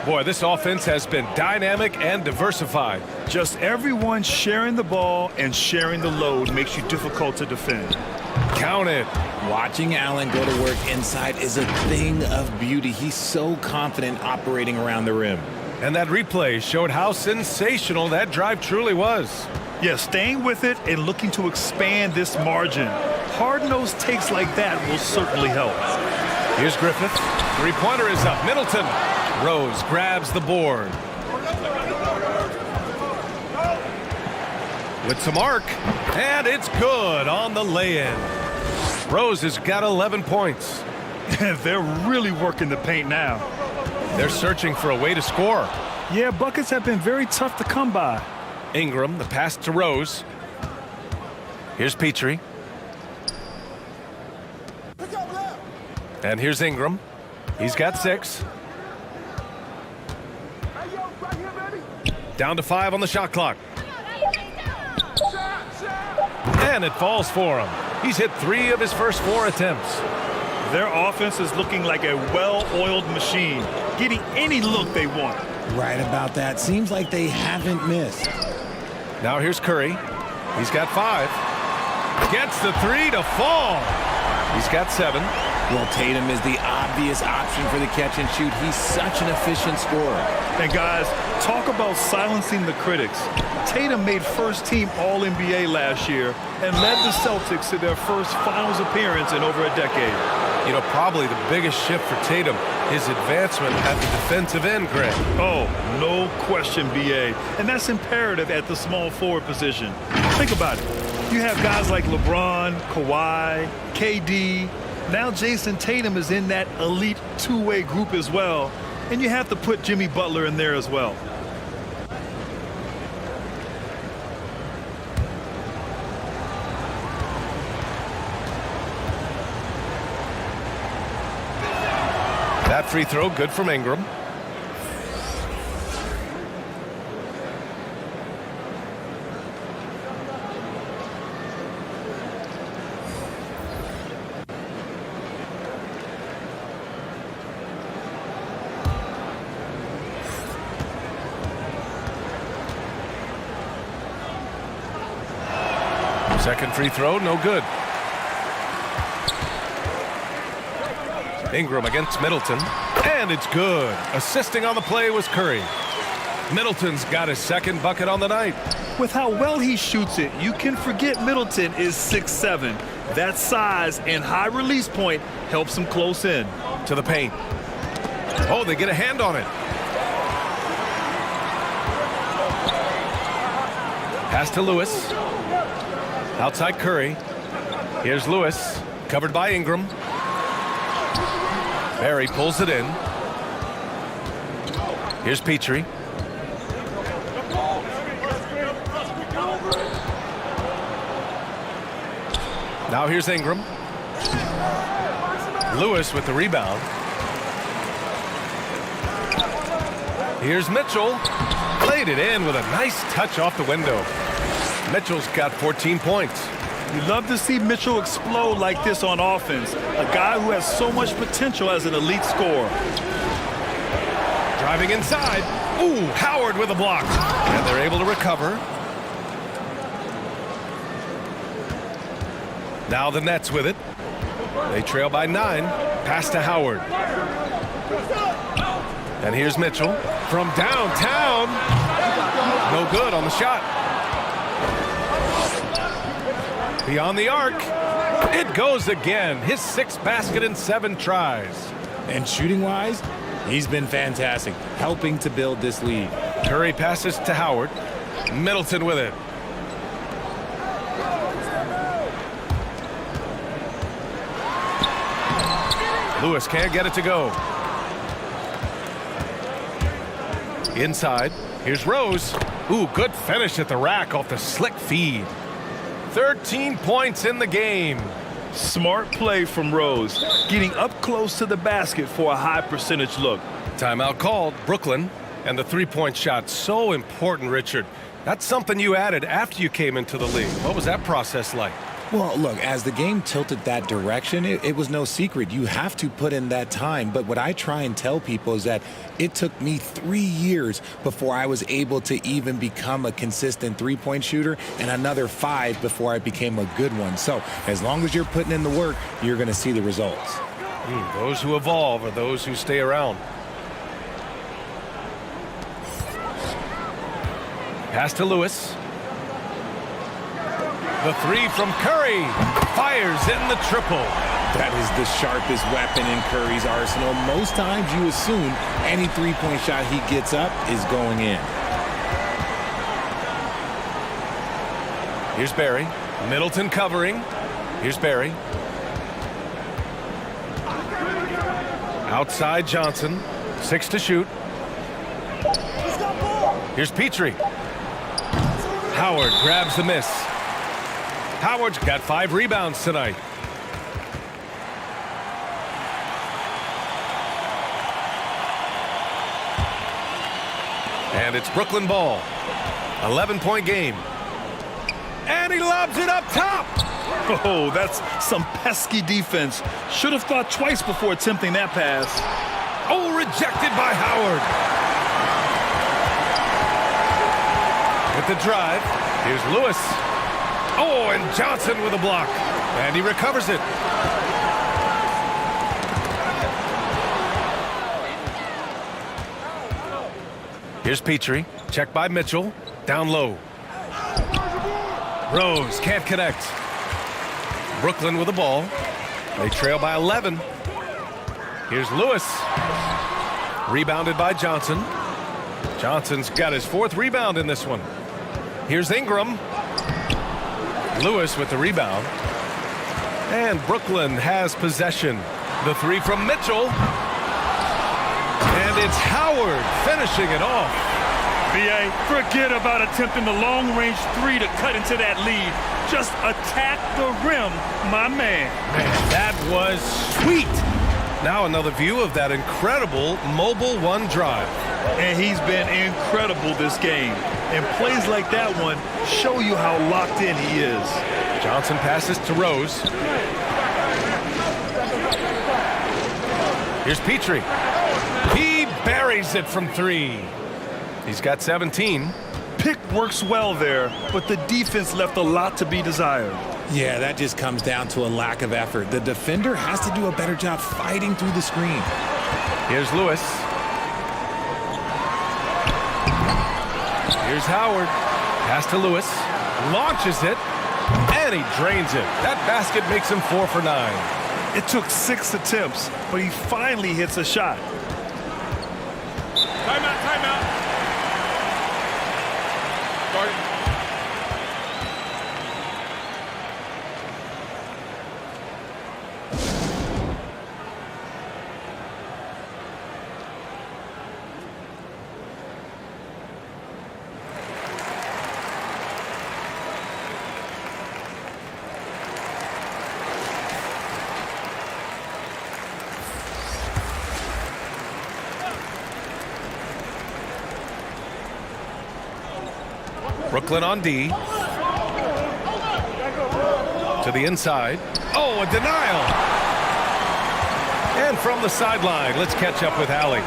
Boy, this offense has been dynamic and diversified. Just everyone sharing the ball and sharing the load makes you difficult to defend. Count it. Watching Allen go to work inside is a thing of beauty. He's so confident operating around the rim. And that replay showed how sensational that drive truly was. Yeah, staying with it and looking to expand this margin. Hard-nosed takes like that will certainly help. Here's Griffith. Three-pointer is up. Middleton. Rose grabs the board. With some arc. And it's good on the lay-in. Rose has got 11 points. They're really working the paint now. They're searching for a way to score. Yeah, buckets have been very tough to come by. Ingram, the pass to Rose. Here's Petrie. And here's Ingram. He's got 6. Down to 5 on the shot clock. And it falls for him. He's hit 3 of his first 4 attempts. Their offense is looking like a well-oiled machine, getting any look they want. Right about that. Seems like they haven't missed. Now here's Curry. He's got 5. Gets the 3 to fall. He's got 7. Well, Tatum is the obvious option for the catch and shoot. He's such an efficient scorer. And guys, talk about silencing the critics. Tatum made first-team All-NBA last year and led the Celtics to their first finals appearance in over a decade. You know, probably the biggest shift for Tatum, his advancement at the defensive end, Greg. Oh, no question, B.A. And that's imperative at the small forward position. Think about it. You have guys like LeBron, Kawhi, KD. Now Jason Tatum is in that elite two-way group as well. And you have to put Jimmy Butler in there as well. That free throw good from Ingram. Second free throw, no good. Ingram against Middleton, and it's good. Assisting on the play was Curry. Middleton's got his second bucket on the night. With how well he shoots it, you can forget Middleton is 6'7". That size and high release point helps him close in. To the paint. Oh, they get a hand on it. Pass to Lewis. Outside Curry. Here's Lewis, covered by Ingram. Barry pulls it in. Here's Petrie. Now here's Ingram. Lewis with the rebound. Here's Mitchell. Played it in with a nice touch off the window. Mitchell's got 14 points. You love to see Mitchell explode like this on offense. A guy who has so much potential as an elite scorer. Driving inside. Ooh, Howard with a block. And they're able to recover. Now the Nets with it. They trail by 9. Pass to Howard. And here's Mitchell from downtown. No good on the shot. Beyond the arc. It goes again. His 6th basket in 7 tries. And shooting-wise, he's been fantastic, helping to build this lead. Curry passes to Howard. Middleton with it. Lewis can't get it to go. Inside. Here's Rose. Ooh, good finish at the rack off the slick feed. 13 points in the game. Smart play from Rose, getting up close to the basket for a high percentage look. Timeout called. Brooklyn. And the three-point shot, so important, Richard. That's something you added after you came into the league. What was that process like? Well, look, as the game tilted that direction, it was no secret. You have to put in that time. But what I try and tell people is that it took me 3 years before I was able to even become a consistent three-point shooter, and another 5 before I became a good one. So as long as you're putting in the work, you're going to see the results. Those who evolve are those who stay around. Pass to Lewis. The 3 from Curry. Fires in the triple. That is the sharpest weapon in Curry's arsenal. Most times you assume any three-point shot he gets up is going in. Here's Barry. Middleton covering. Here's Barry. Outside Johnson. 6 to shoot. Here's Petrie. Howard grabs the miss. Howard's got 5 rebounds tonight. And it's Brooklyn ball. 11-point game. And he lobs it up top. Oh, that's some pesky defense. Should have thought twice before attempting that pass. Oh, rejected by Howard. With the drive, here's Lewis. Oh, and Johnson with a block. And he recovers it. Here's Petrie. Checked by Mitchell. Down low. Rose can't connect. Brooklyn with the ball. They trail by 11. Here's Lewis. Rebounded by Johnson. Johnson's got his 4th rebound in this one. Here's Ingram. Lewis with the rebound. And Brooklyn has possession. The 3 from Mitchell. And it's Howard finishing it off. B.A., forget about attempting the long-range 3 to cut into that lead. Just attack the rim, my man. Man, that was sweet. Now another view of that incredible Mobile One drive. And he's been incredible this game. And plays like that one show you how locked in he is. Johnson passes to Rose. Here's Petrie. He buries it from 3. He's got 17. Pick works well there, but the defense left a lot to be desired. Yeah, that just comes down to a lack of effort. The defender has to do a better job fighting through the screen. Here's Lewis. Here's Howard. Pass to Lewis. Launches it. And he drains it. That basket makes him 4 for 9. It took 6 attempts, but he finally hits a shot. Timeout, timeout. Start. Brooklyn on D. To the inside. Oh, a denial. And from the sideline, let's catch up with Allie.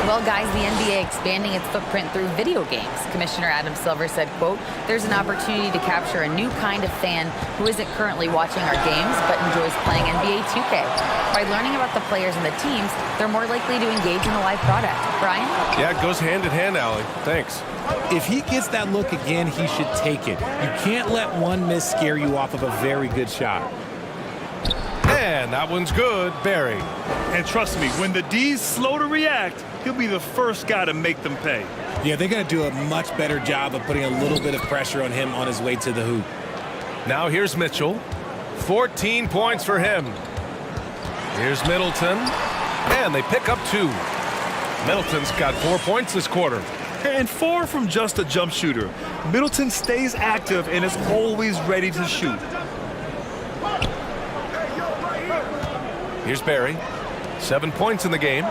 Well, guys, the NBA expanding its footprint through video games. Commissioner Adam Silver said, quote, "There's an opportunity to capture a new kind of fan who isn't currently watching our games but enjoys playing NBA 2K. By learning about the players and the teams, they're more likely to engage in the live product." Brian? Yeah, it goes hand in hand, Allie. Thanks. If he gets that look again, he should take it. You can't let one miss scare you off of a very good shot. And that one's good. Barry. And trust me, when the D's slow to react, he'll be the first guy to make them pay. Yeah, they're going to do a much better job of putting a little bit of pressure on him on his way to the hoop. Now here's Mitchell. 14 points for him. Here's Middleton. And they pick up 2. Middleton's got 4 points this quarter. And 4 from just a jump shooter. Middleton stays active and is always ready to shoot. Here's Barry. 7 points in the game.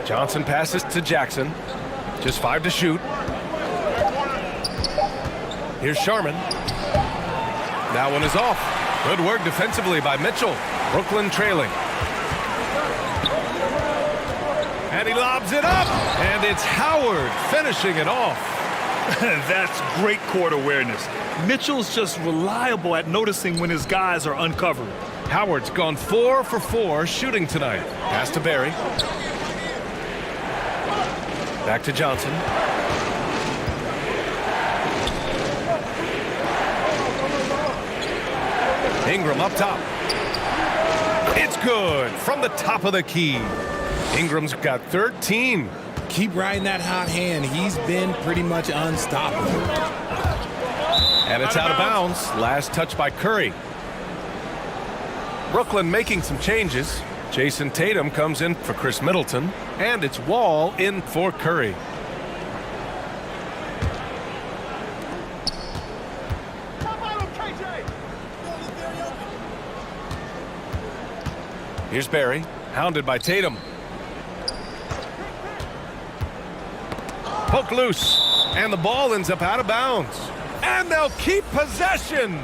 Johnson passes to Jackson. Just 5 to shoot. Here's Sharman. That one is off. Good work defensively by Mitchell. Brooklyn trailing. And he lobs it up. And it's Howard finishing it off. That's great court awareness. Mitchell's just reliable at noticing when his guys are uncovered. Howard's gone 4 for 4 shooting tonight. Pass to Barry. Back to Johnson. Ingram up top. It's good from the top of the key. Ingram's got 13. Keep riding that hot hand. He's been pretty much unstoppable. And it's out of bounds. Last touch by Curry. Brooklyn making some changes. Jason Tatum comes in for Chris Middleton. And it's Wall in for Curry. Here's Barry, hounded by Tatum. Poke loose, and the ball ends up out of bounds. And they'll keep possession.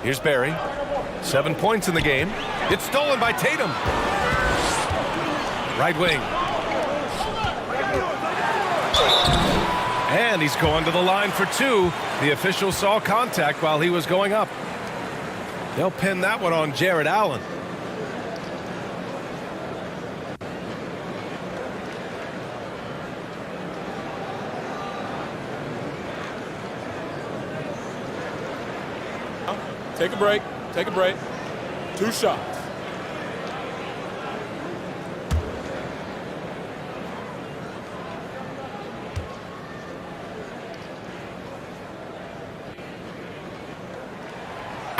Here's Barry. 7 points in the game. It's stolen by Tatum. Right wing. And he's going to the line for 2. The official saw contact while he was going up. They'll pin that one on Jared Allen. Take a break. Take a break. 2 shots.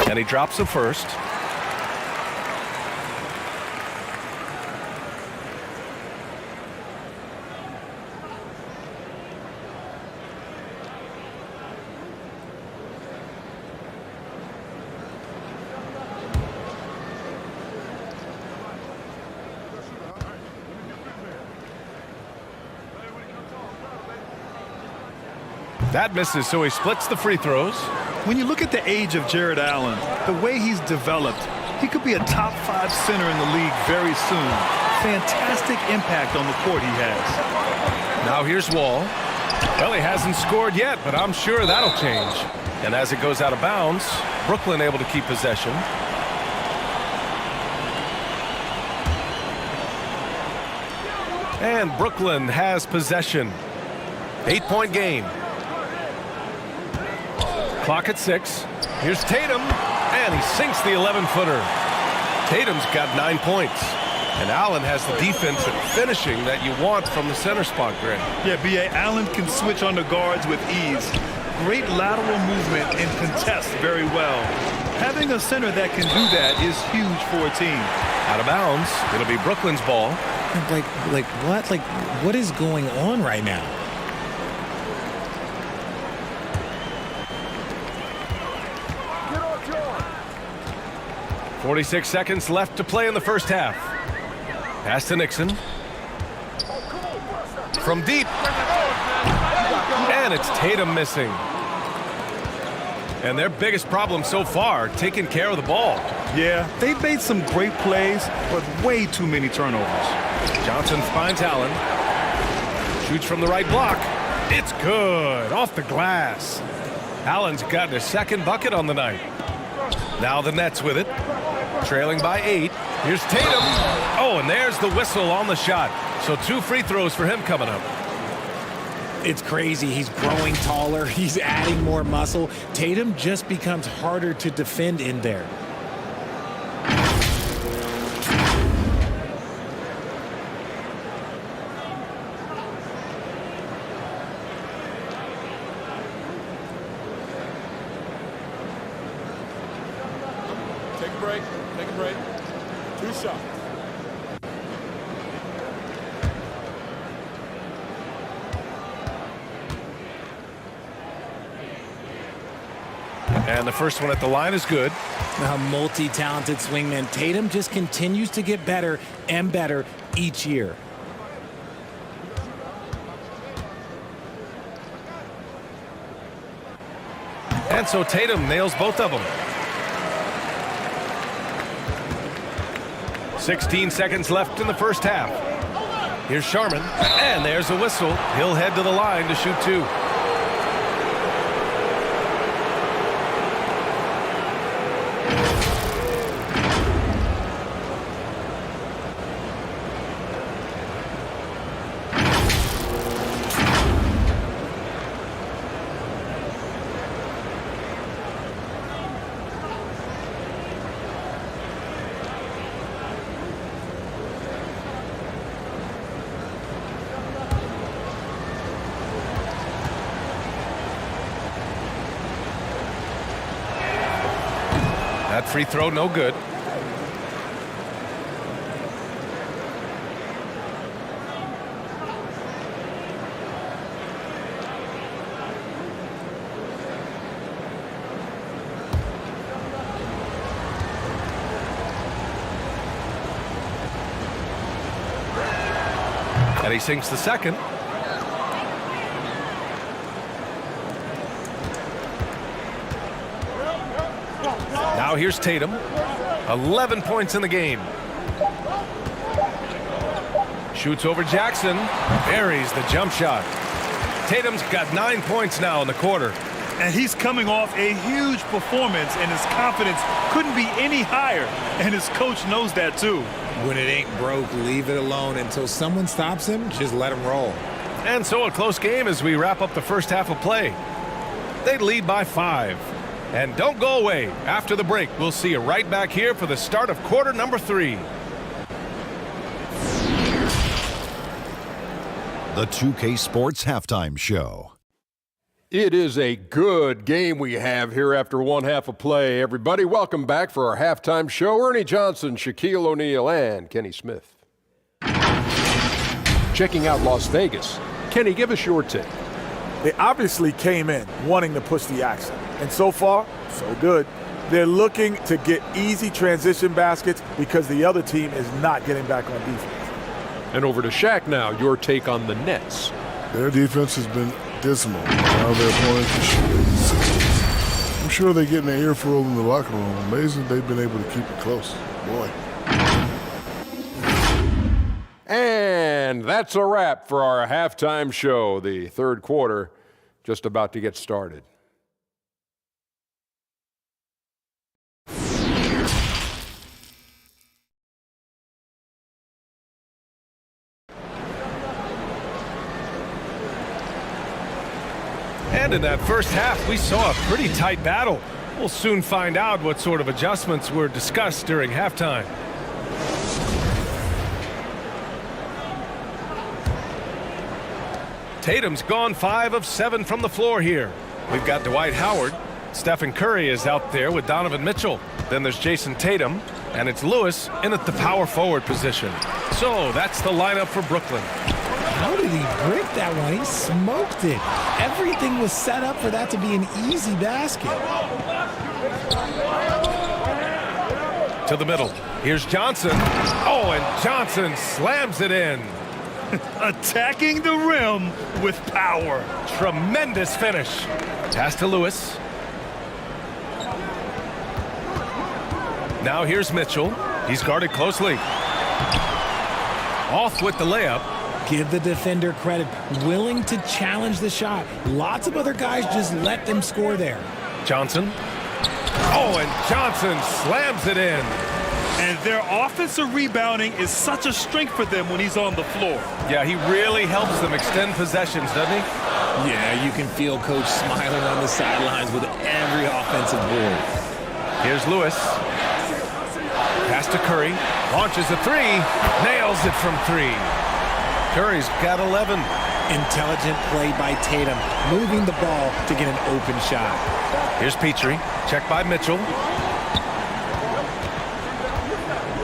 And he drops the first. That misses, so he splits the free throws. When you look at the age of Jared Allen, the way he's developed, he could be a top 5 center in the league very soon. Fantastic impact on the court he has. Now here's Wall. Well, he hasn't scored yet, but I'm sure that'll change. And as it goes out of bounds, Brooklyn able to keep possession. And Brooklyn has possession. 8-point game. Clock at 6. Here's Tatum, and he sinks the 11-footer. Tatum's got 9 points. And Allen has the defense and finishing that you want from the center spot, Greg. Yeah, B.A. Allen can switch on the guards with ease. Great lateral movement and contests very well. Having a center that can do that is huge for a team. Out of bounds. It'll be Brooklyn's ball. Like what? Like, what is going on right now? Get on, John. 46 seconds left to play in the first half. Pass to Nixon. From deep. And it's Tatum missing. And their biggest problem so far, taking care of the ball. Yeah, they've made some great plays, but way too many turnovers. Johnson finds Allen. Shoots from the right block. It's good. Off the glass. Allen's got his second bucket on the night. Now the Nets with it. Trailing by 8. Here's Tatum. Oh, and there's the whistle on the shot. So 2 free throws for him coming up. It's crazy. He's growing taller. He's adding more muscle. Tatum just becomes harder to defend in there. Take a break. Take a break. 2 shots. And the first one at the line is good. A multi-talented swingman. Tatum just continues to get better and better each year. And so Tatum nails both of them. 16 seconds left in the first half. Here's Sharman, and there's a whistle. He'll head to the line to shoot 2. That free throw, no good. And he sinks the second. Now here's Tatum. 11 points in the game. Shoots over Jackson. Buries the jump shot. Tatum's got 9 points now in the quarter. And he's coming off a huge performance, and his confidence couldn't be any higher. And his coach knows that too. When it ain't broke, leave it alone. Until someone stops him, just let him roll. And so a close game as we wrap up the first half of play. They lead by 5. And don't go away. After the break, we'll see you right back here for the start of quarter number 3. The 2K Sports Halftime Show. It is a good game we have here after one half of play. Everybody, welcome back for our halftime show. Ernie Johnson, Shaquille O'Neal, and Kenny Smith. Checking out Las Vegas. Kenny, give us your take. They obviously came in wanting to push the action. And so far, so good. They're looking to get easy transition baskets because the other team is not getting back on defense. And over to Shaq now, your take on the Nets. Their defense has been dismal. Now their opponents are shooting 60s. I'm sure they're getting their earful in the locker room. Amazing they've been able to keep it close. Boy. And that's a wrap for our halftime show. The third quarter just about to get started. And in that first half, we saw a pretty tight battle. We'll soon find out what sort of adjustments were discussed during halftime. Tatum's gone 5 of 7 from the floor here. We've got Dwight Howard. Stephen Curry is out there with Donovan Mitchell. Then there's Jason Tatum, and it's Lewis in at the power forward position. So that's the lineup for Brooklyn. How did he break that one? He smoked it. Everything was set up for that to be an easy basket. To the middle. Here's Johnson. Oh, and Johnson slams it in. Attacking the rim with power. Tremendous finish. Pass to Lewis. Now here's Mitchell. He's guarded closely. Off with the layup. Give the defender credit. Willing to challenge the shot. Lots of other guys just let them score there. Johnson. Oh, and Johnson slams it in. And their offensive rebounding is such a strength for them when he's on the floor. Yeah, he really helps them extend possessions, doesn't he? Yeah, you can feel Coach smiling on the sidelines with every offensive board. Here's Lewis. Pass to Curry. Launches a three. Nails it from 3. Curry's got 11. Intelligent play by Tatum, moving the ball to get an open shot. Here's Petrie. Check by Mitchell.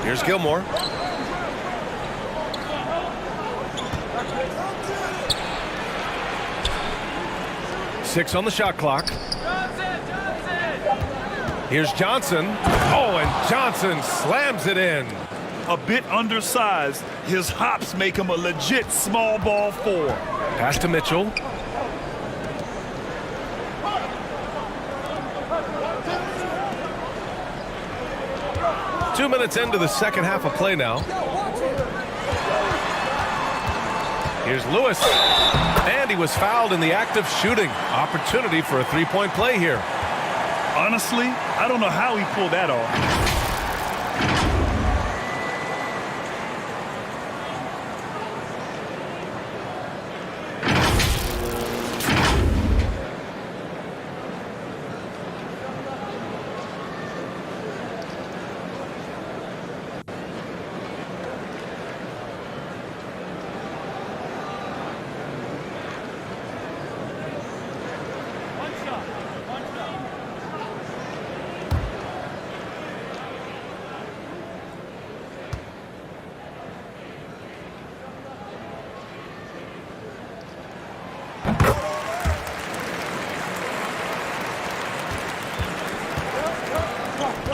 Here's Gilmore. Six on the shot clock. Here's Johnson. Oh, and Johnson slams it in. A bit undersized, his hops make him a legit small ball 4. Pass to Mitchell. Two minutes into the second half of play now. Here's Lewis. And he was fouled in the act of shooting. Opportunity for a three-point play here. Honestly, I don't know how he pulled that off.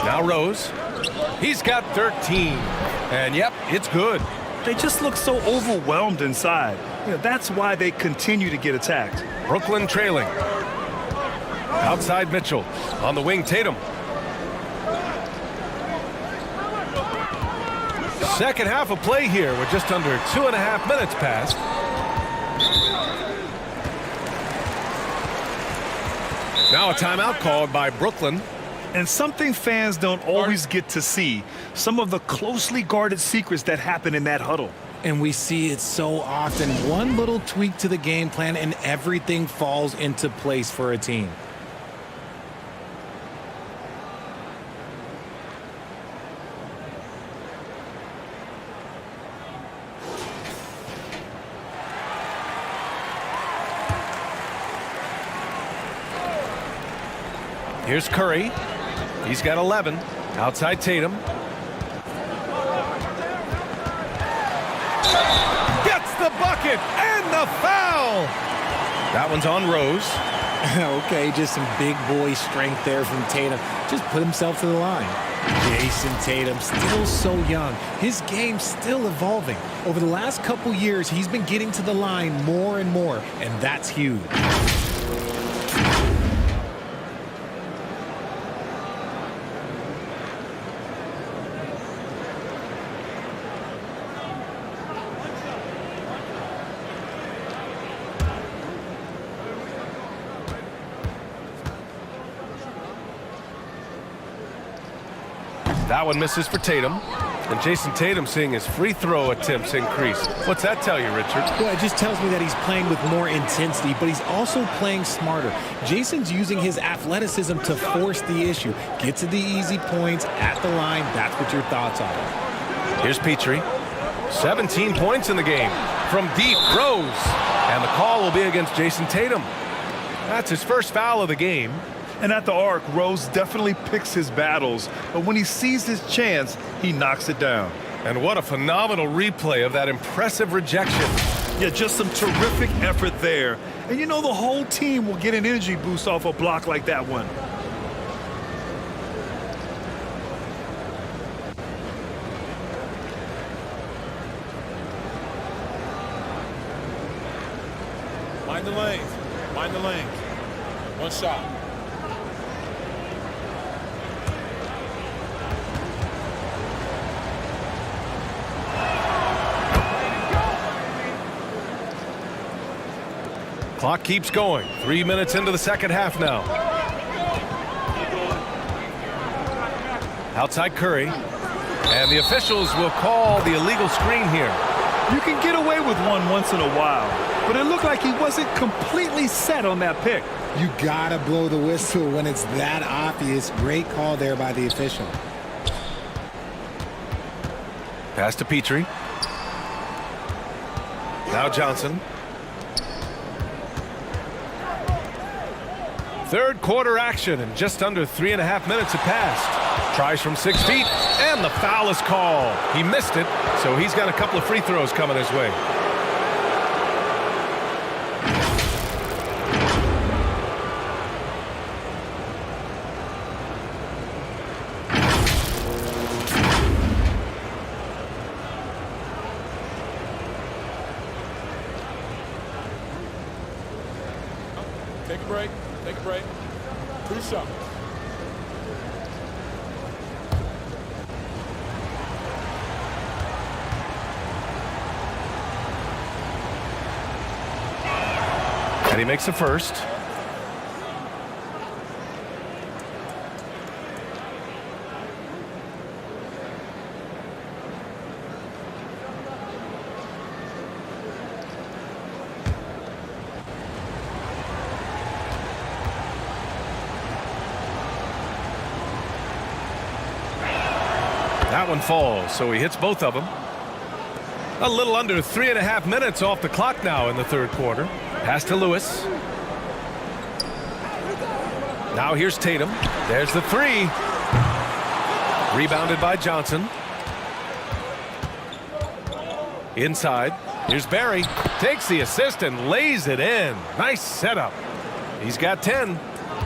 Now Rose. He's got 13. And yep, it's good. They just look so overwhelmed inside. You know, that's why they continue to get attacked. Brooklyn trailing. Outside Mitchell. On the wing, Tatum. Second half of play here with just under 2.5 minutes passed. Now a timeout called by Brooklyn. And something fans don't always get to see, some of the closely guarded secrets that happen in that huddle. And we see it so often. One little tweak to the game plan and everything falls into place for a team. Here's Curry. He's got 11. Outside Tatum. Gets the bucket and the foul. That one's on Rose. Okay, just some big boy strength there from Tatum. Just put himself to the line. Jason Tatum, still so young. His game's still evolving. Over the last couple years, he's been getting to the line more and more, and that's huge. That one misses for Tatum. And Jason Tatum seeing his free throw attempts increase. What's that tell you, Richard? Well, it just tells me that he's playing with more intensity, but he's also playing smarter. Jason's using his athleticism to force the issue. Get to the easy points at the line. That's what your thoughts are. Here's Petrie. 17 points in the game. From deep, Rose. And the call will be against Jason Tatum. That's his first foul of the game. And at the arc, Rose definitely picks his battles, but when he sees his chance, he knocks it down. And what a phenomenal replay of that impressive rejection. Yeah, just some terrific effort there. And you know the whole team will get an energy boost off a block like that one. Mind the lanes. Mind the lanes. One shot. Clock keeps going. 3 minutes into the second half now. Outside Curry. And the officials will call the illegal screen here. You can get away with one once in a while, but it looked like he wasn't completely set on that pick. You gotta blow the whistle when it's that obvious. Great call there by the official. Pass to Petrie. Now Johnson. Third quarter action, and just under 3.5 minutes have passed. Tries from 6 feet, and the foul is called. He missed it, so he's got a couple of free throws coming his way. Take a break. Take a break. 2 shots. And he makes the first. That one falls, so he hits both of them. A little under 3.5 minutes off the clock now in the third quarter. Pass to Lewis. Now here's Tatum. There's the three. Rebounded by Johnson. Inside. Here's Barry. Takes the assist and lays it in. Nice setup. He's got 10.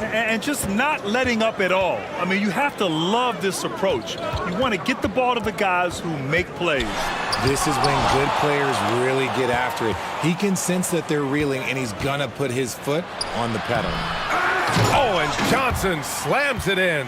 And just not letting up at all. I mean, you have to love this approach. You want to get the ball to the guys who make plays. This is when good players really get after it. He can sense that they're reeling, and he's going to put his foot on the pedal. Oh, and Johnson slams it in.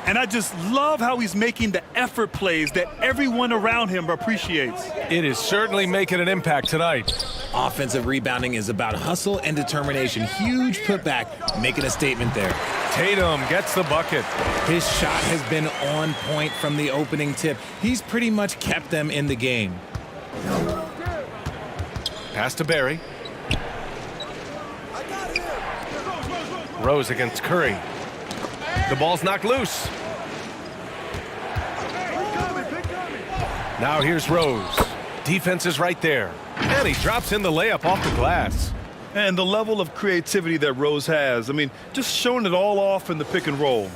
And I just love how he's making the effort plays that everyone around him appreciates. It is certainly making an impact tonight. Offensive rebounding is about hustle and determination. Huge putback, making a statement there. Tatum gets the bucket. His shot has been on point from the opening tip. He's pretty much kept them in the game. Pass to Barry. Rose against Curry. The ball's knocked loose. Now here's Rose. Defense is right there. And he drops in the layup off the glass. And the level of creativity that Rose has. I mean, just showing it all off in the pick and roll.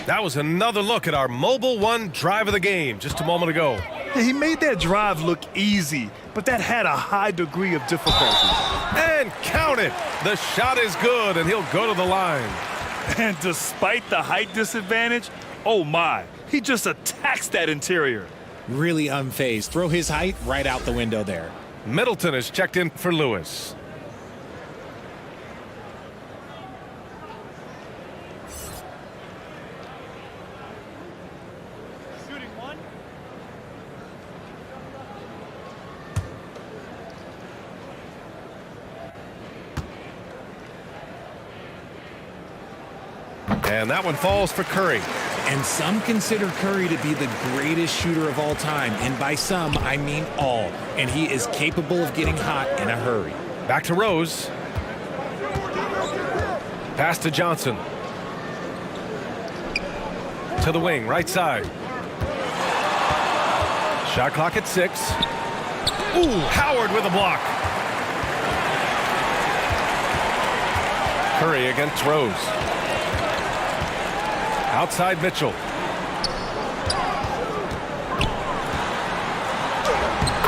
That was another look at our Mobile One drive of the game just a moment ago. Yeah, he made that drive look easy, but that had a high degree of difficulty. And count it. The shot is good, and he'll go to the line. And despite the height disadvantage, oh my, He just attacks that interior. Really unfazed. Throw his height right out the window there. Middleton is checked in for Lewis. And that one falls for Curry. And some consider Curry to be the greatest shooter of all time. And by some, I mean all. And he is capable of getting hot in a hurry. Back to Rose. Pass to Johnson. To the wing, right side. Shot clock at 6. Ooh, Howard with a block. Curry against Rose. Outside Mitchell.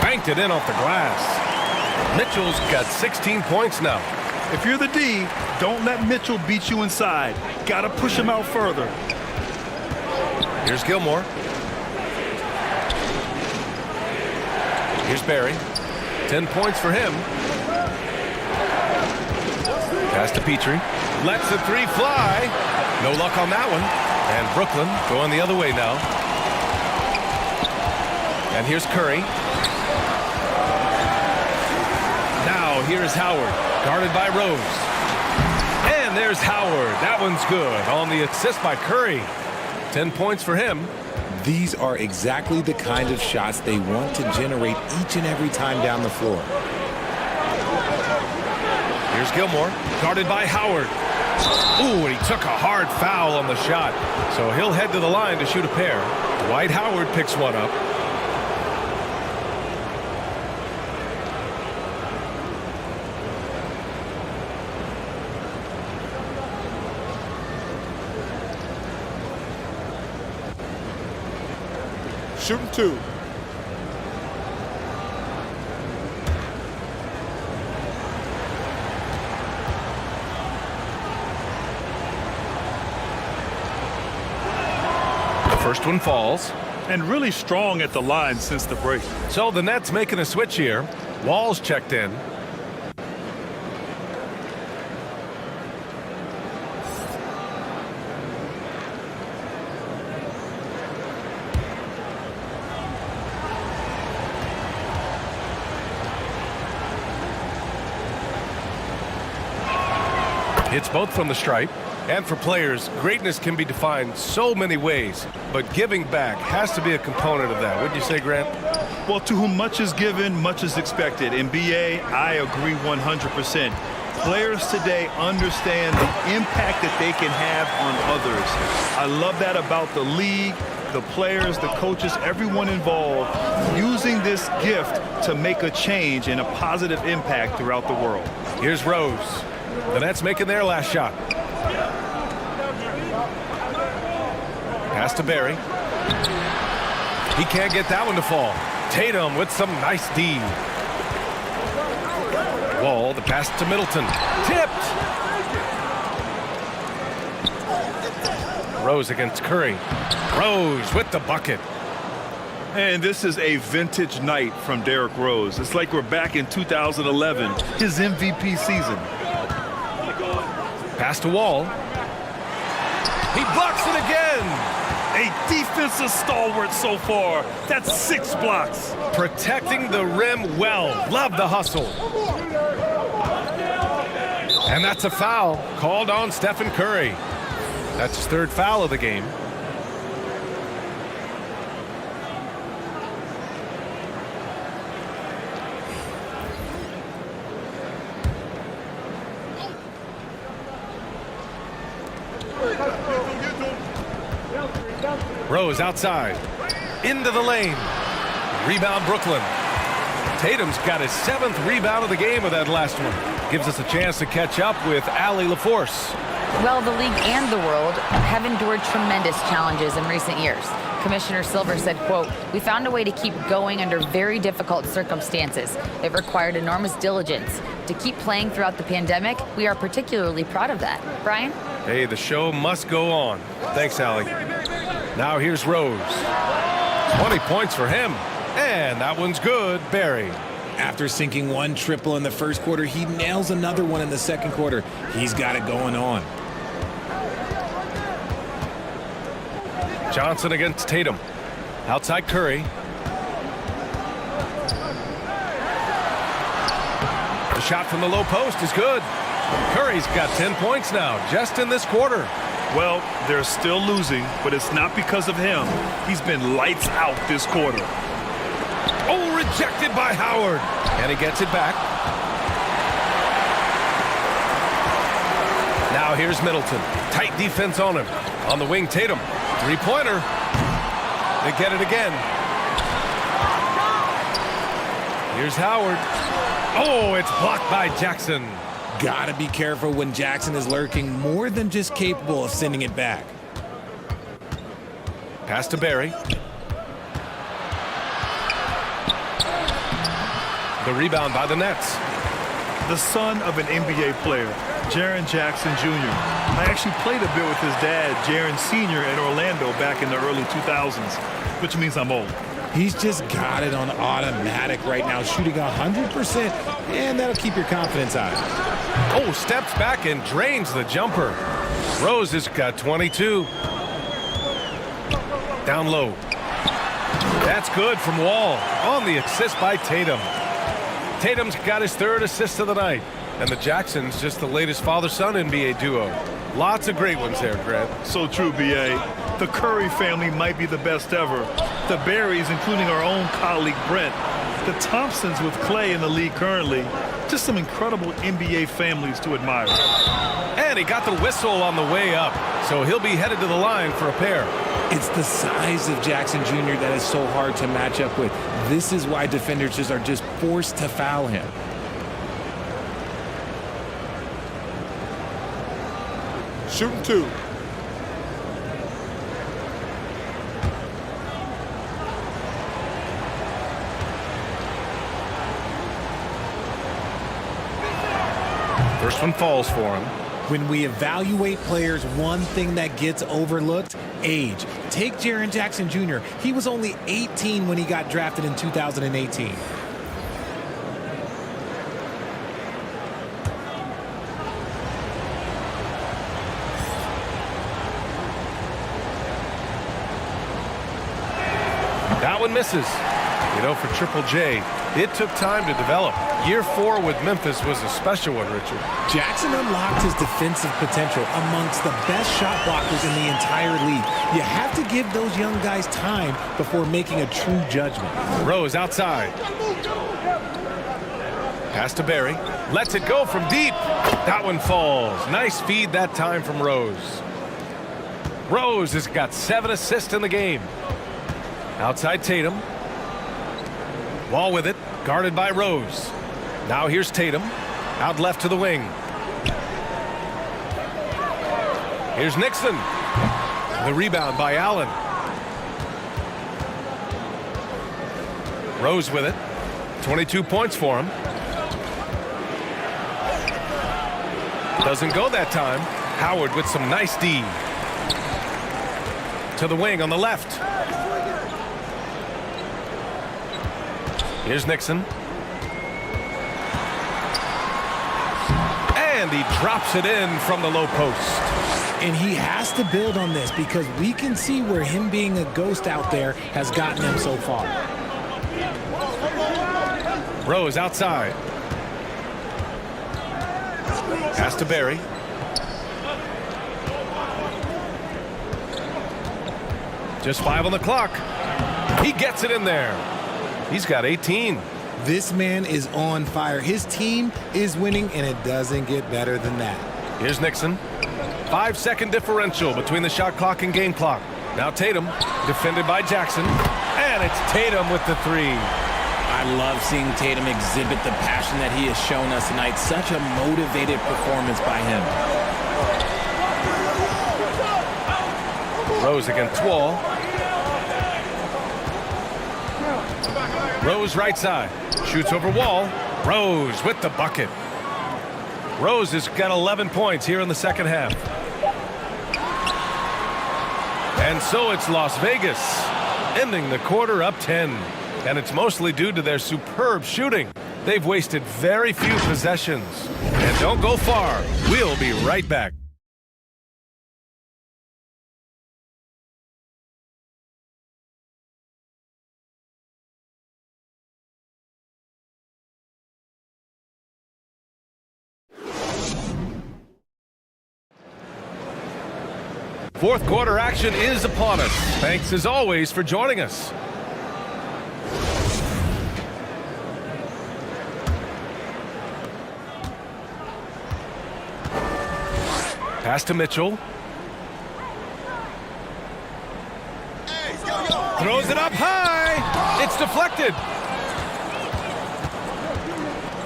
Banked it in off the glass. Mitchell's got 16 points now. If you're the D, don't let Mitchell beat you inside. Gotta push him out further. Here's Gilmore. Here's Barry. 10 points for him. Pass to Petrie. Lets the three fly. No luck on that one. And Brooklyn going the other way now. And here's Curry. Now here's Howard, guarded by Rose. And there's Howard. That one's good on the assist by Curry. 10 points for him. These are exactly the kind of shots they want to generate each and every time down the floor. Here's Gilmore, guarded by Howard. Ooh, and he took a hard foul on the shot. So he'll head to the line to shoot a pair. Dwight Howard picks one up. Shooting 2. First one falls. And really strong at the line since the break. So the Nets making a switch here. Wall's checked in. Hits both from the stripe. And for players, greatness can be defined so many ways, but giving back has to be a component of that. Wouldn't you say, Grant? Well, to whom much is given, much is expected. In BA, I agree 100%. Players today understand the impact that they can have on others. I love that about the league, the players, the coaches, everyone involved, using this gift to make a change and a positive impact throughout the world. Here's Rose. The Nets making their last shot. Pass to Barry. He can't get that one to fall. Tatum with some nice D. Wall, the pass to Middleton. Tipped! Rose against Curry. Rose with the bucket. And this is a vintage night from Derrick Rose. It's like we're back in 2011, his MVP season. Pass to Wall. He blocks it again. A defensive stalwart so far. That's 6 blocks. Protecting the rim well. Love the hustle. And that's a foul called on Stephen Curry. That's his 3rd foul of the game. Rose outside. Into the lane. Rebound Brooklyn. Tatum's got his 7th rebound of the game with that last one. Gives us a chance to catch up with Allie LaForce. Well, the league and the world have endured tremendous challenges in recent years. Commissioner Silver said, quote, "We found a way to keep going under very difficult circumstances. It required enormous diligence. To keep playing throughout the pandemic, we are particularly proud of that." Brian? Hey, the show must go on. Thanks, Allie. Now here's Rose. 20 points for him. And that one's good. Barry. After sinking one triple in the first quarter, he nails another one in the second quarter. He's got it going on. Johnson against Tatum. Outside Curry. The shot from the low post is good. Curry's got 10 points now, just in this quarter. Well, they're still losing, but it's not because of him. He's been lights out this quarter. Oh, rejected by Howard. And he gets it back. Now here's Middleton. Tight defense on him. On the wing, Tatum. Three-pointer. They get it again. Here's Howard. Oh, it's blocked by Jackson. Gotta be careful when Jackson is lurking, more than just capable of sending it back. Pass to Barry. The rebound by the Nets. The son of an NBA player, Jaren Jackson Jr. I actually played a bit with his dad, Jaren Sr. in Orlando back in the early 2000s, which means I'm old. He's just got it on automatic right now, shooting 100%, and that'll keep your confidence high. Oh, steps back and drains the jumper. Rose has got 22. Down low. That's good from Wall. On the assist by Tatum. Tatum's got his third assist of the night. And the Jacksons just the latest father-son NBA duo. Lots of great ones there, Grant. So true, B.A. The Curry family might be the best ever. The Barrys, including our own colleague Brent. The Thompsons with Clay in the league currently. Just some incredible NBA families to admire. And he got the whistle on the way up. So he'll be headed to the line for a pair. It's the size of Jackson Jr. that is so hard to match up with. This is why defenders are just forced to foul him. Shooting two. First one falls for him. When we evaluate players, one thing that gets overlooked, age. Take Jaren Jackson Jr. He was only 18 when he got drafted in 2018. That one misses. You know, for Triple J, it took time to develop. Year 4 with Memphis was a special one, Richard. Jackson unlocked his defensive potential amongst the best shot blockers in the entire league. You have to give those young guys time before making a true judgment. Rose outside. Pass to Barry. Lets it go from deep. That one falls. Nice feed that time from Rose. Rose has got 7 assists in the game. Outside Tatum. Wall with it. Guarded by Rose. Now here's Tatum. Out left to the wing. Here's Nixon. The rebound by Allen. Rose with it. 22 points for him. Doesn't go that time. Howard with some nice D. To the wing on the left. Here's Nixon. And he drops it in from the low post. And he has to build on this because we can see where him being a ghost out there has gotten him so far. Rose outside. Pass to Barry. Just 5 on the clock. He gets it in there. He's got 18. This man is on fire. His team is winning, and it doesn't get better than that. Here's Nixon. 5-second differential between the shot clock and game clock. Now Tatum, defended by Jackson. And it's Tatum with the 3. I love seeing Tatum exhibit the passion that he has shown us tonight. Such a motivated performance by him. Rose against Wall. Rose right side. Shoots over Wall. Rose with the bucket. Rose has got 11 points here in the second half. And so it's Las Vegas, ending the quarter up 10. And it's mostly due to their superb shooting. They've wasted very few possessions. And don't go far. We'll be right back. Fourth quarter action is upon us. Thanks as always for joining us. Pass to Mitchell. Throws it up high. It's deflected.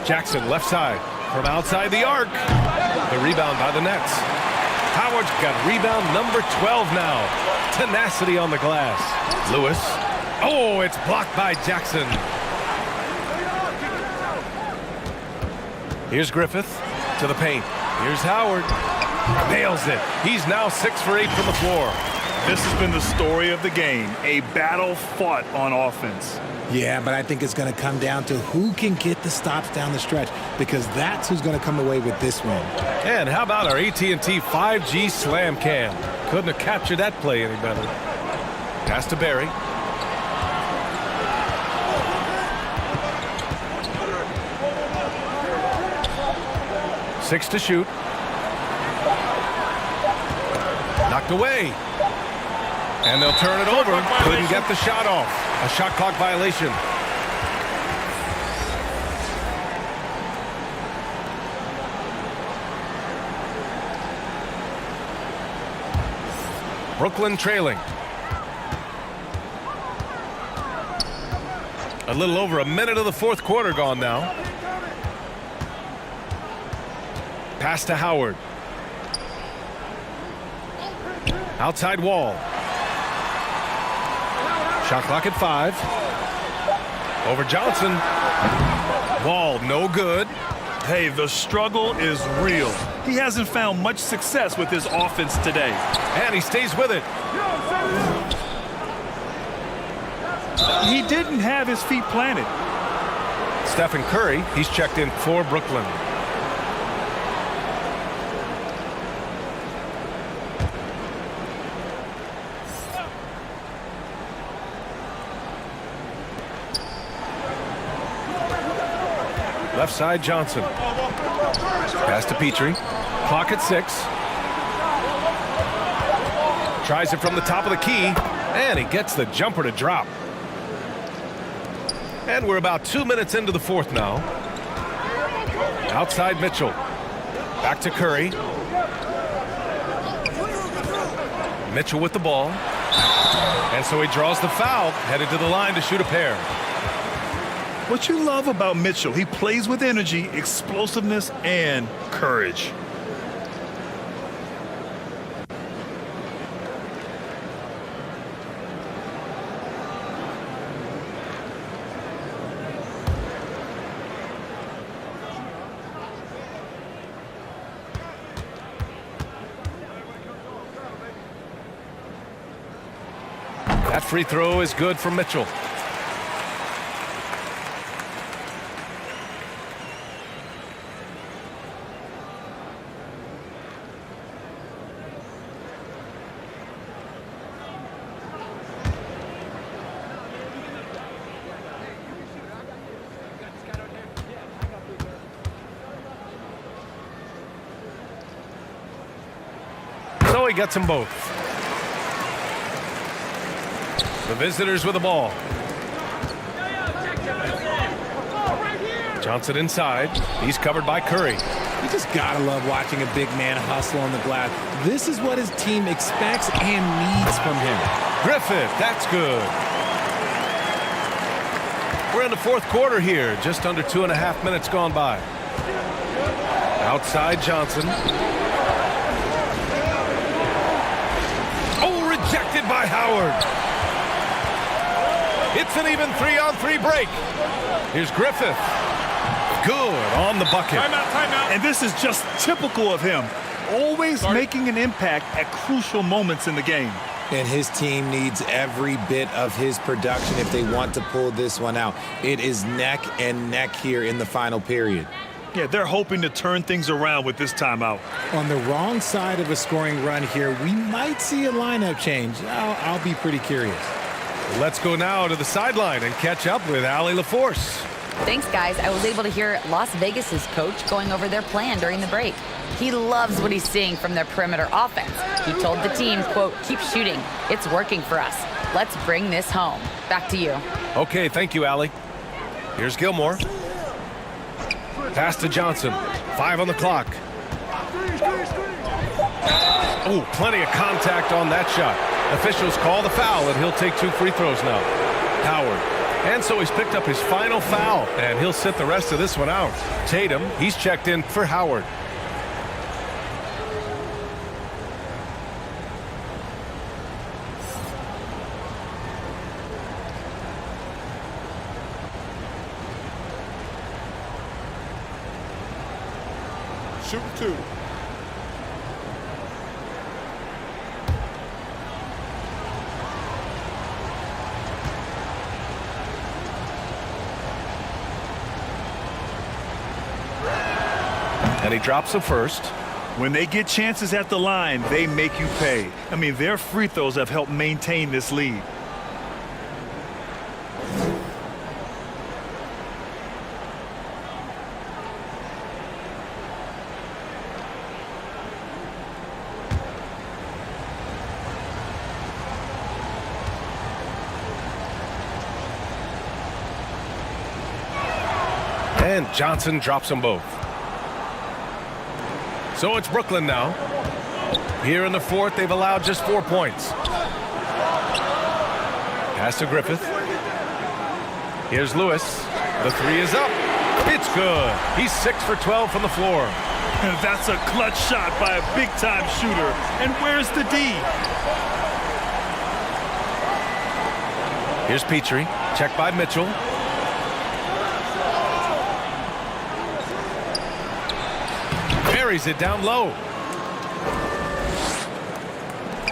Jackson left side from outside the arc. The rebound by the Nets. Howard's got rebound number 12 now. Tenacity on the glass. Lewis. Oh, it's blocked by Jackson. Here's Griffith to the paint. Here's Howard. Nails it. He's now 6 for 8 from the floor. This has been the story of the game. A battle fought on offense. Yeah, but I think it's going to come down to who can get the stops down the stretch, because that's who's going to come away with this win. And how about our AT&T 5G Slam Cam? Couldn't have captured that play any better. Pass to Barry. Six to shoot. Knocked away. And they'll turn it over. Couldn't get the shot off. A shot clock violation. Brooklyn trailing. A little over a minute of the fourth quarter gone now. Pass to Howard. Outside wall. Shot clock at 5. Over Johnson. Wall no good. Hey, the struggle is real. He hasn't found much success with his offense today. And he stays with it. He didn't have his feet planted. Stephen Curry, he's checked in for Brooklyn. Left side, Johnson. Pass to Petrie. Clock at 6. Tries it from the top of the key, and he gets the jumper to drop. And we're about 2 minutes into the fourth now. Outside Mitchell. Back to Curry. Mitchell with the ball. And so he draws the foul, headed to the line to shoot a pair. What you love about Mitchell, he plays with energy, explosiveness, and courage. That free throw is good for Mitchell. So he gets them both. The visitors with the ball. Johnson inside. He's covered by Curry. You just gotta love watching a big man hustle on the glass. This is what his team expects and needs from him. Griffith, that's good. We're in the fourth quarter here. Just under 2.5 minutes gone by. Outside Johnson. Oh, rejected by Howard. It's an even 3-on-3 break. Here's Griffith. Good on the bucket. Timeout. And this is just typical of him. Always making an impact at crucial moments in the game. And his team needs every bit of his production if they want to pull this one out. It is neck and neck here in the final period. Yeah, they're hoping to turn things around with this timeout. On the wrong side of a scoring run here, we might see a lineup change. I'll be pretty curious. Let's go now to the sideline and catch up with Allie LaForce. Thanks, guys. I was able to hear Las Vegas's coach going over their plan during the break. He loves what he's seeing from their perimeter offense. He told the team, quote, "Keep shooting. It's working for us. Let's bring this home." Back to you. Okay, thank you, Allie. Here's Gilmore. Pass to Johnson. 5 on the clock. Oh, plenty of contact on that shot. Officials call the foul, and he'll take 2 free throws now. Howard. And so he's picked up his final foul, and he'll sit the rest of this one out. Tatum, he's checked in for Howard. Shoot 2. And he drops the first. When they get chances at the line, they make you pay. I mean, their free throws have helped maintain this lead. And Johnson drops them both. So it's Brooklyn now. Here in the fourth, they've allowed just 4 points. Pass to Griffith. Here's Lewis. The 3 is up. It's good. He's 6 for 12 from the floor. And that's a clutch shot by a big-time shooter. And where's the D? Here's Petrie. Checked by Mitchell. Buries it down low.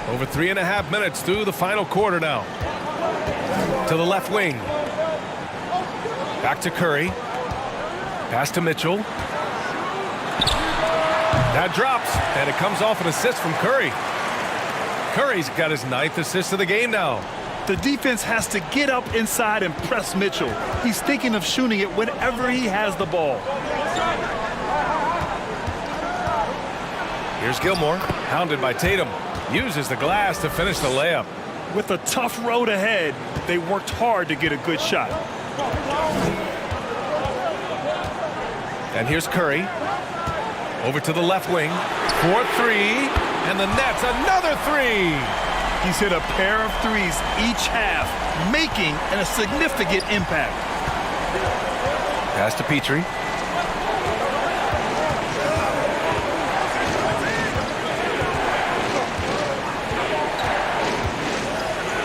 Over 3.5 minutes through the final quarter now. To the left wing. Back to Curry. Pass to Mitchell. That drops, and it comes off an assist from Curry. Curry's got his 9th assist of the game now. The defense has to get up inside and press Mitchell. He's thinking of shooting it whenever he has the ball. Here's Gilmore, hounded by Tatum. Uses the glass to finish the layup. With a tough road ahead, they worked hard to get a good shot. And here's Curry. Over to the left wing. 4-3. And the Nets, another 3. He's hit a pair of threes each half, making a significant impact. Pass to Petrie.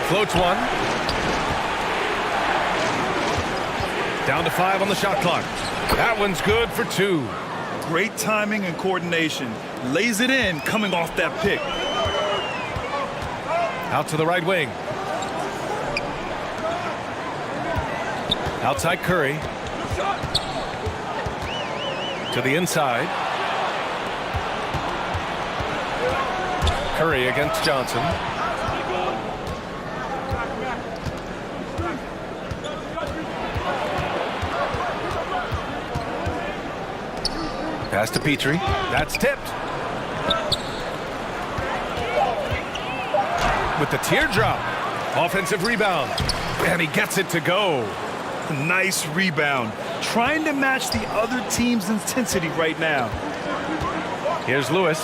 Floats one. Down to 5 on the shot clock. That one's good for 2. Great timing and coordination. Lays it in coming off that pick. Out to the right wing. Outside Curry. To the inside. Curry against Johnson. Pass to Petrie. That's tipped. With the teardrop. Offensive rebound. And he gets it to go. Nice rebound. Trying to match the other team's intensity right now. Here's Lewis.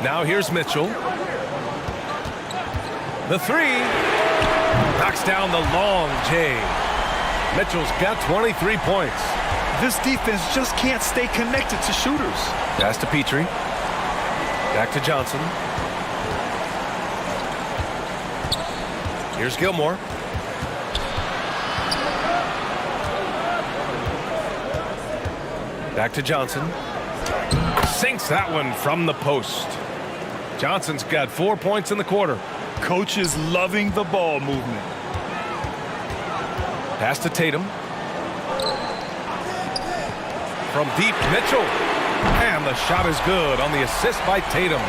Now here's Mitchell. The 3. Knocks down the long J. Mitchell's got 23 points. This defense just can't stay connected to shooters. Pass to Petrie. Back to Johnson. Here's Gilmore. Back to Johnson. Sinks that one from the post. Johnson's got 4 points in the quarter. Coach is loving the ball movement. Pass to Tatum. From deep, Mitchell. And the shot is good on the assist by Tatum.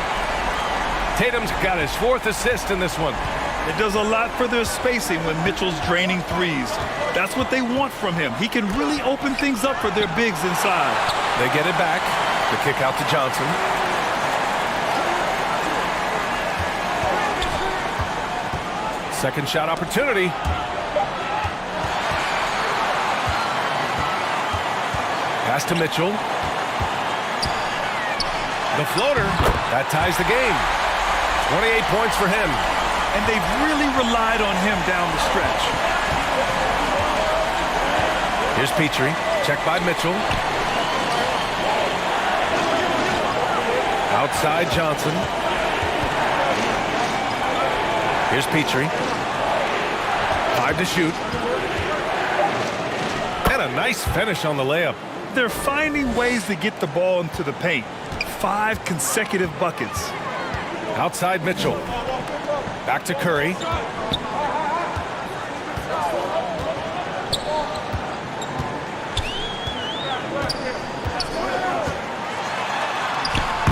Tatum's got his 4th assist in this one. It does a lot for their spacing when Mitchell's draining threes. That's what they want from him. He can really open things up for their bigs inside. They get it back. The kick out to Johnson. Second shot opportunity. Pass to Mitchell. The floater. That ties the game. 28 points for him. And they've really relied on him down the stretch. Here's Petrie. Checked by Mitchell. Outside Johnson. Here's Petrie. 5 to shoot. And a nice finish on the layup. They're finding ways to get the ball into the paint. 5 consecutive buckets. Outside Mitchell. Back to Curry.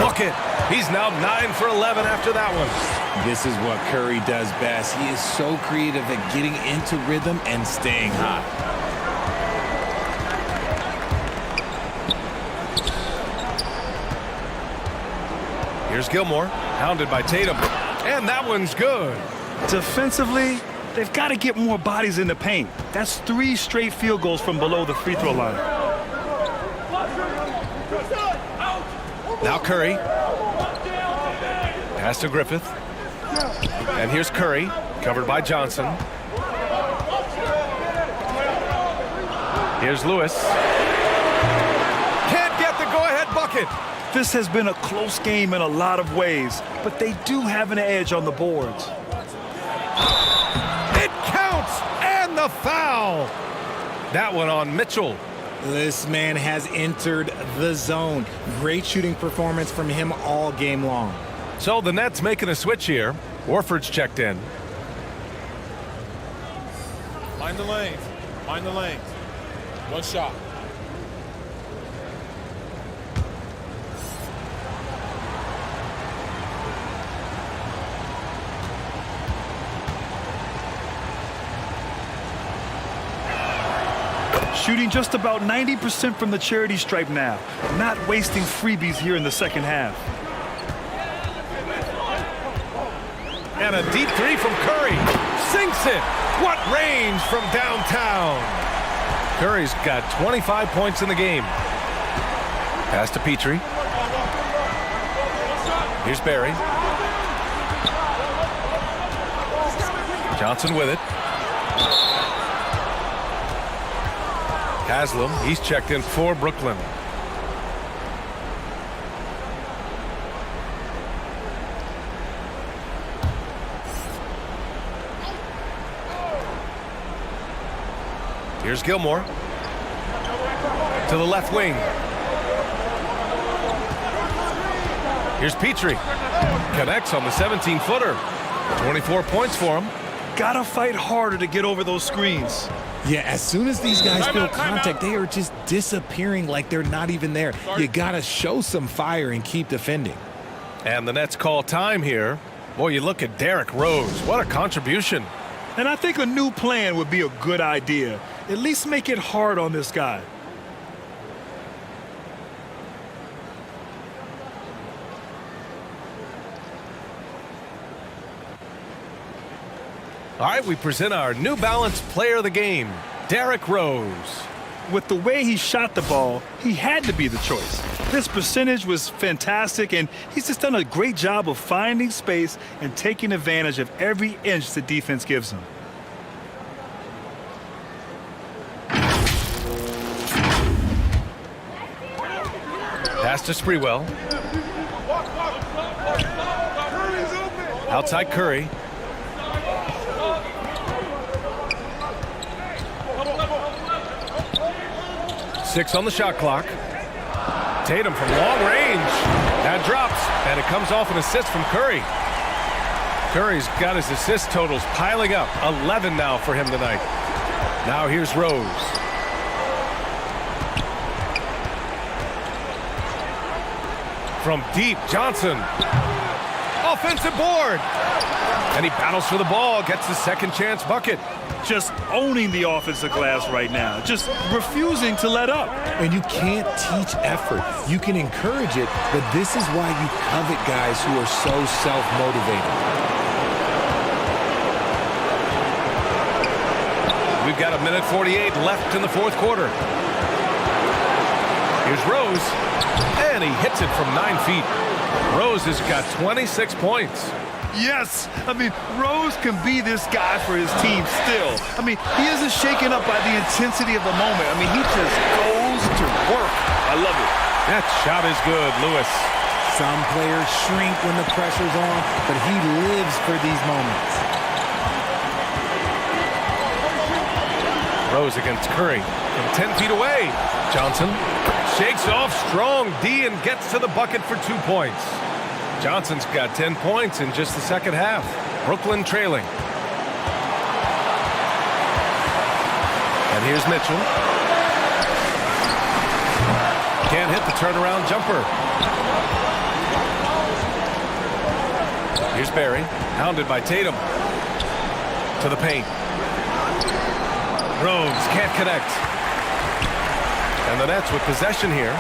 Bucket. He's now 9 for 11 after that one. This is what Curry does best. He is so creative at getting into rhythm and staying hot. Here's Gilmore, hounded by Tatum. And that one's good. Defensively, they've got to get more bodies in the paint. That's 3 straight field goals from below the free throw line. Now Curry. Pass to Griffith. And here's Curry, covered by Johnson. Here's Lewis. Can't get the go-ahead bucket. This has been a close game in a lot of ways, but they do have an edge on the boards. It counts, and the foul. That one on Mitchell. This man has entered the zone. Great shooting performance from him all game long. So the Nets making a switch here. Warford's checked in. Mind the lanes. Mind the lanes. One shot. Shooting just about 90% from the charity stripe now. Not wasting freebies here in the second half. And a deep 3 from Curry. Sinks it. What range from downtown. Curry's got 25 points in the game. Pass to Petrie. Here's Barry. Johnson with it. Haslam, he's checked in for Brooklyn. Here's Gilmore. To the left wing. Here's Petrie. Connects on the 17-footer. 24 points for him. Gotta fight harder to get over those screens. Yeah, as soon as these guys feel contact, they are just disappearing like they're not even there. You gotta show some fire and keep defending. And the Nets call time here. Boy, you look at Derrick Rose. What a contribution. And I think a new plan would be a good idea. At least make it hard on this guy. All right, we present our New Balance player of the game, Derrick Rose. With the way he shot the ball, he had to be the choice. This percentage was fantastic, and he's just done a great job of finding space and taking advantage of every inch the defense gives him. Pass to Sprewell. Outside Curry. Six on the shot clock. Tatum from long range. That drops, and it comes off an assist from Curry. Curry's got his assist totals piling up. 11 now for him tonight. Now here's Rose. From deep, Johnson. Offensive board. And he battles for the ball, gets his second chance bucket. Just owning the offensive glass right now. Just refusing to let up. And you can't teach effort. You can encourage it, but this is why you covet guys who are so self-motivated. We've got 1:48 left in the fourth quarter. Here's Rose, and he hits it from 9 feet. Rose has got 26 points. Yes, I mean, Rose can be this guy for his team still. I mean, he isn't shaken up by the intensity of the moment. I mean, he just goes to work. I love it. That shot is good, Lewis. Some players shrink when the pressure's on, but he lives for these moments. Rose against Curry from 10 feet away. Johnson shakes off strong D and gets to the bucket for 2 points. Johnson's got 10 points in just the second half. Brooklyn trailing. And here's Mitchell. Can't hit the turnaround jumper. Here's Barry, hounded by Tatum. To the paint. Rose can't connect. And the Nets with possession here.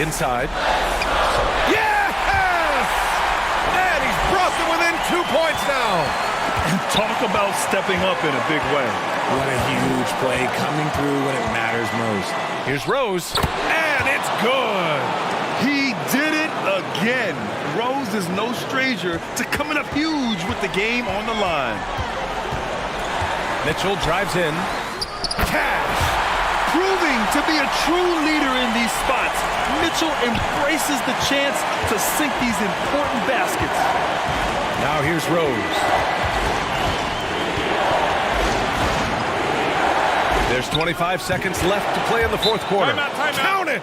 Inside. Within 2 points now. And talk about stepping up in a big way. What a huge play coming through when it matters most. Here's Rose, and it's good. He did it again. Rose is no stranger to coming up huge with the game on the line. Mitchell drives in. Cash. Proving to be a true leader in these spots. Mitchell embraces the chance to sink these important baskets. Now here's Rose. There's 25 seconds left to play in the fourth quarter. Timeout. Count it!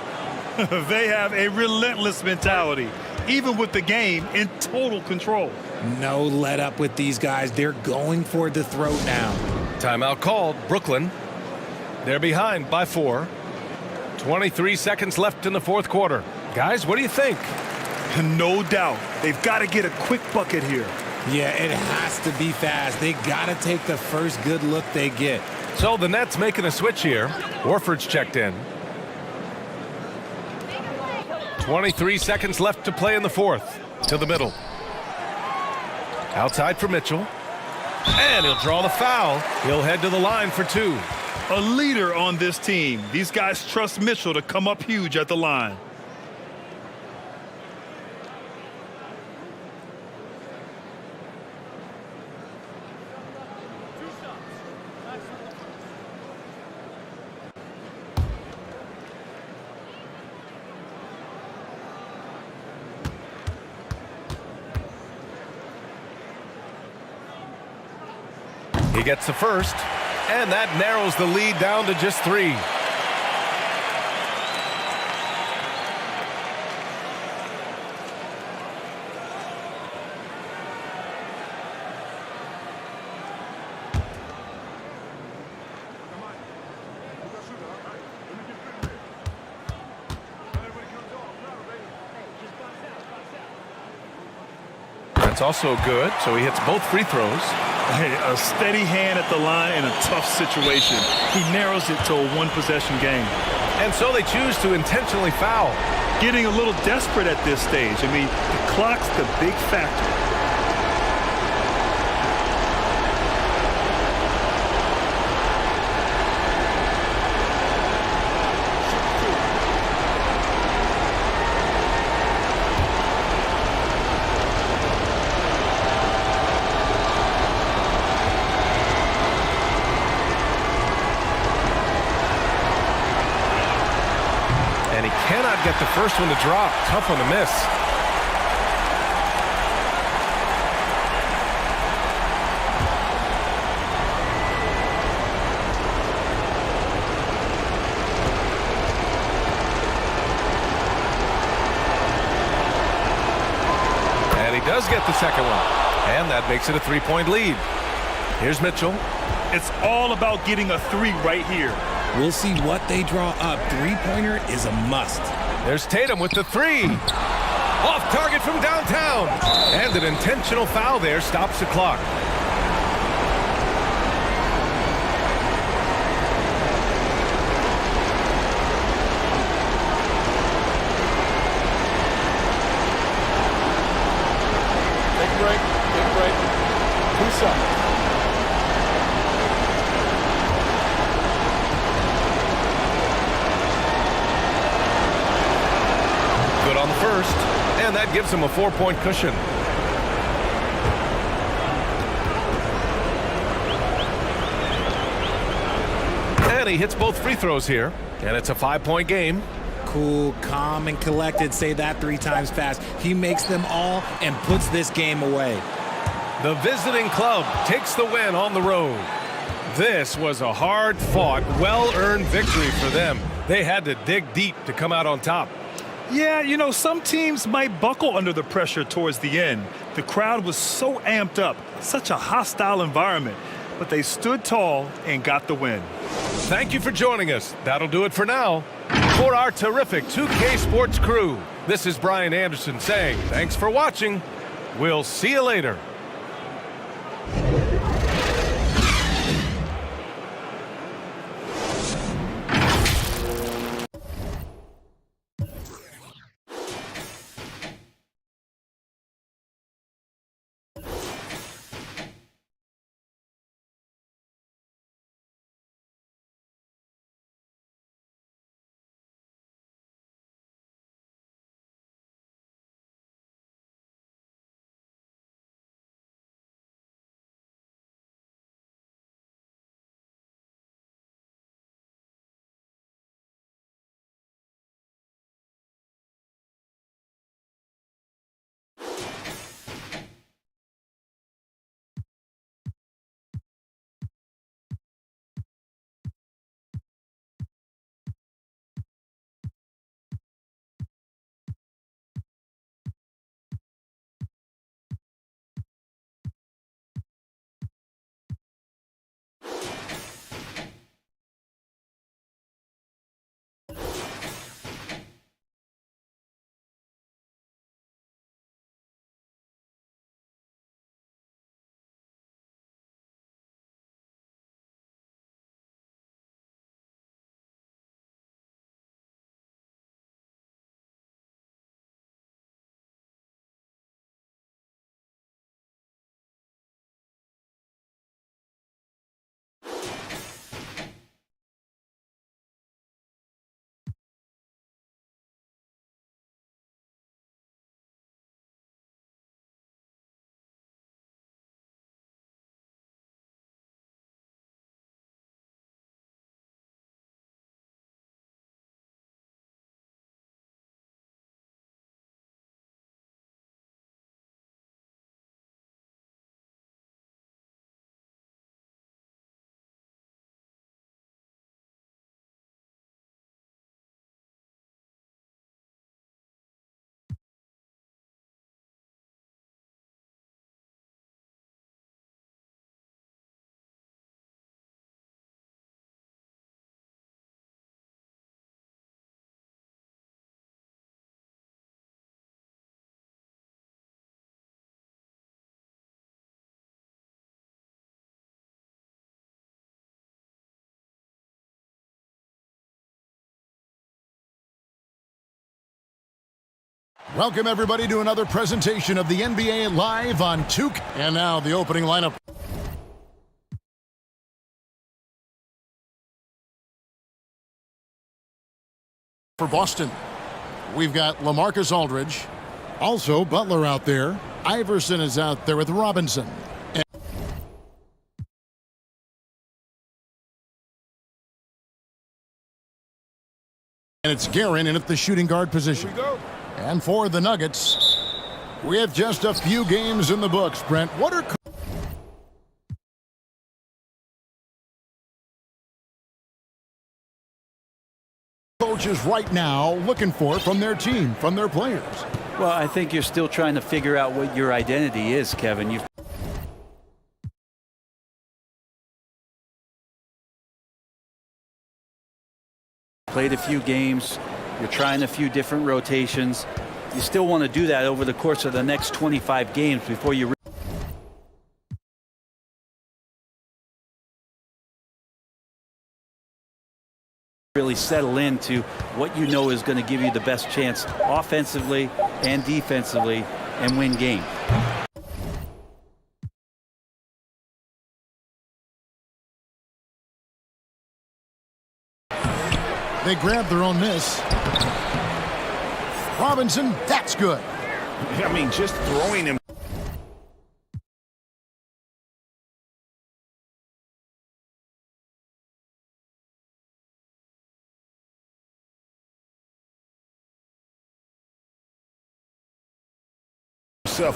They have a relentless mentality, even with the game in total control. No let up with these guys. They're going for the throat now. Timeout called. Brooklyn. They're behind by 4. 23 seconds left in the fourth quarter. Guys, what do you think? No doubt. They've got to get a quick bucket here. Yeah, it has to be fast. They got to take the first good look they get. So the Nets making a switch here. Warford's checked in. 23 seconds left to play in the fourth. To the middle. Outside for Mitchell. And he'll draw the foul. He'll head to the line for 2. A leader on this team. These guys trust Mitchell to come up huge at the line. He gets the first, and that narrows the lead down to just 3. That's also good, so he hits both free throws. Hey, a steady hand at the line in a tough situation. He narrows it to a one-possession game. And so they choose to intentionally foul. Getting a little desperate at this stage. I mean, the clock's the big factor. Get the first one to drop. Tough one to miss. does get the second one. And that makes it a 3-point lead. Here's Mitchell. It's all about getting a 3 right here. We'll see what they draw up. Three-pointer is a must. There's Tatum with the 3. Off target from downtown. And an intentional foul there stops the clock. Take a break. Take a break. 2 seconds. Good on the first. And that gives him a 4-point cushion. And he hits both free throws here. And it's a 5-point game. Cool, calm, and collected. Say that 3 times fast. He makes them all and puts this game away. The visiting club takes the win on the road. This was a hard-fought, well-earned victory for them. They had to dig deep to come out on top. Yeah, you know, some teams might buckle under the pressure towards the end. The crowd was so amped up, such a hostile environment, but they stood tall and got the win. Thank you for joining us. That'll do it for now. For our terrific 2K Sports crew, this is Brian Anderson saying thanks for watching. We'll see you later. Welcome, everybody, to another presentation of the NBA Live on 2K. And now the opening lineup. For Boston, we've got LaMarcus Aldridge. Also, Butler out there. Iverson is out there with Robinson. And it's Guerin in at the shooting guard position. And for the Nuggets, we have just a few games in the books, Brent. What are coaches right now looking for from their team, from their players? Well, I think you're still trying to figure out what your identity is, Kevin. You've played a few games. You're trying a few different rotations. You still want to do that over the course of the next 25 games before you really settle into what you know is going to give you the best chance offensively and defensively and win games. They grab their own miss. Robinson, that's good. I mean, just throwing him.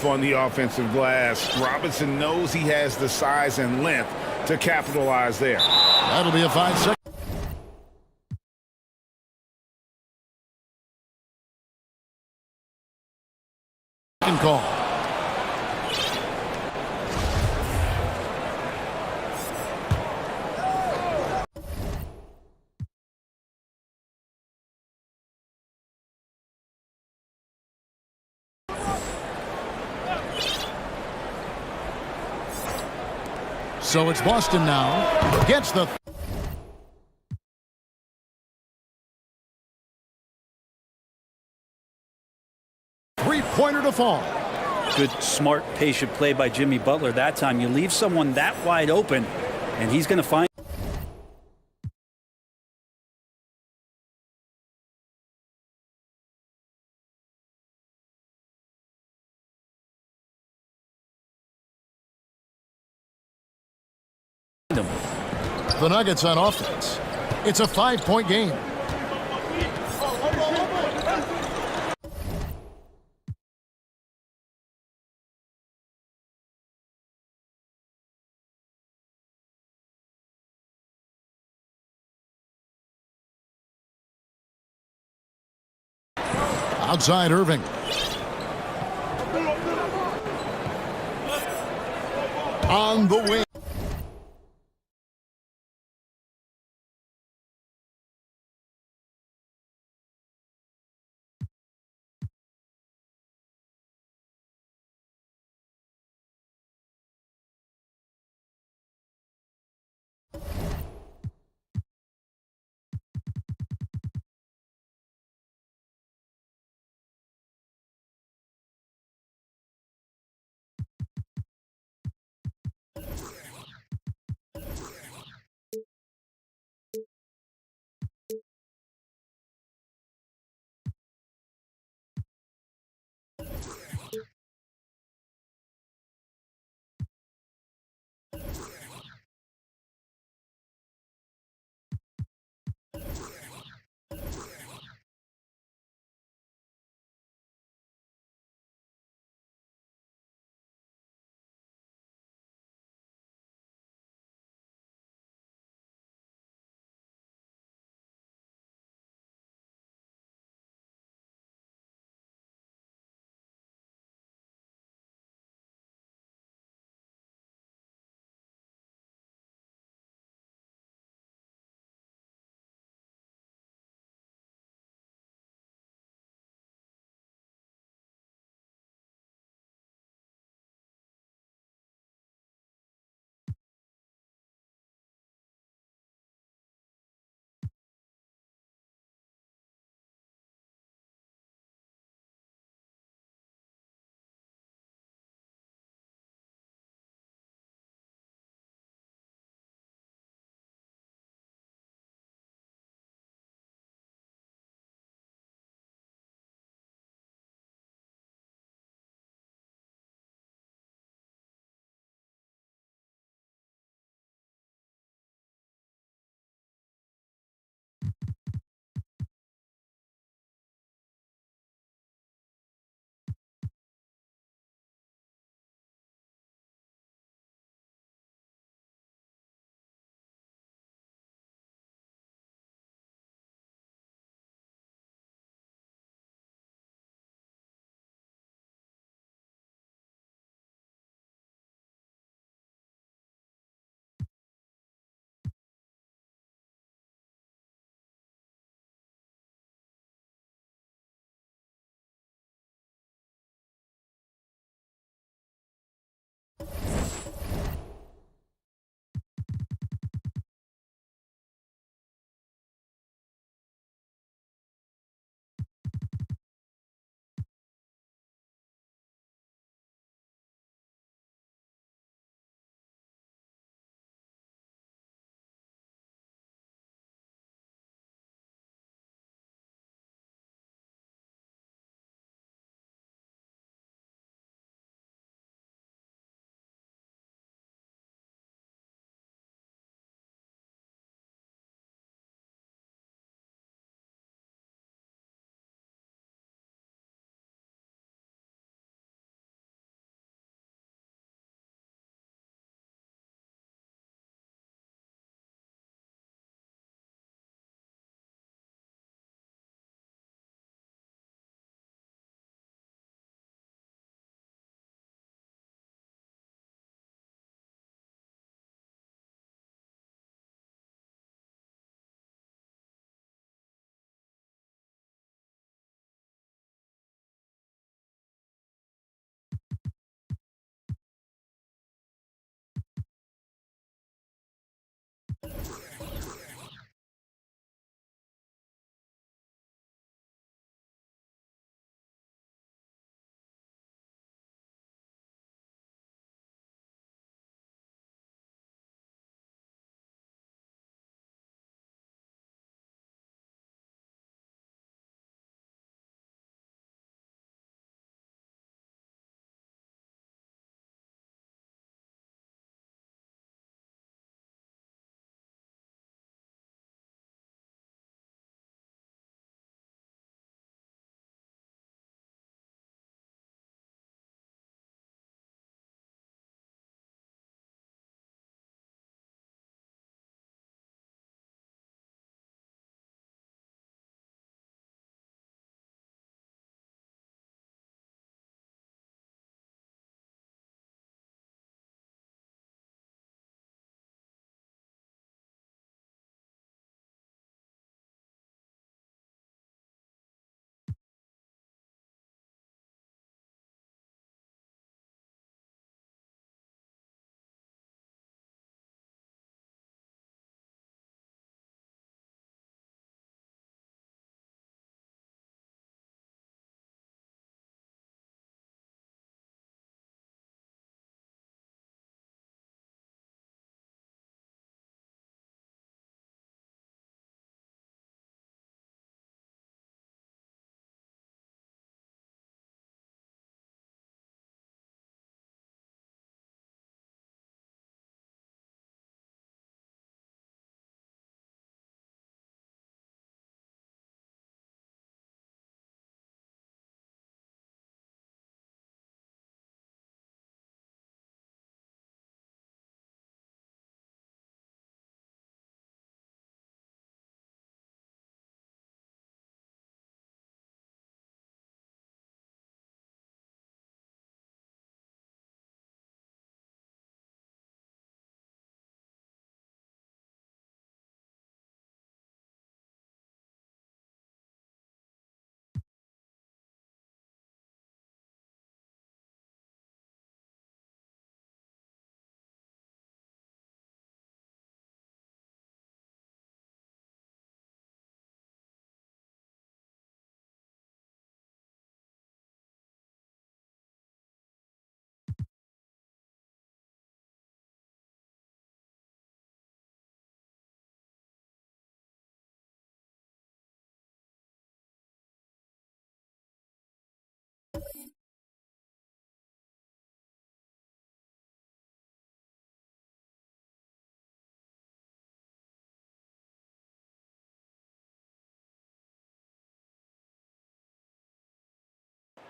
On the offensive glass. Robinson knows he has the size and length to capitalize there. That'll be a 5-second call. So it's Boston now. Gets the three-pointer to fall. Good, smart, patient play by Jimmy Butler that time. You leave someone that wide open, and he's going to find them. The Nuggets on offense. It's a 5-point game. Outside Irving. On the wing.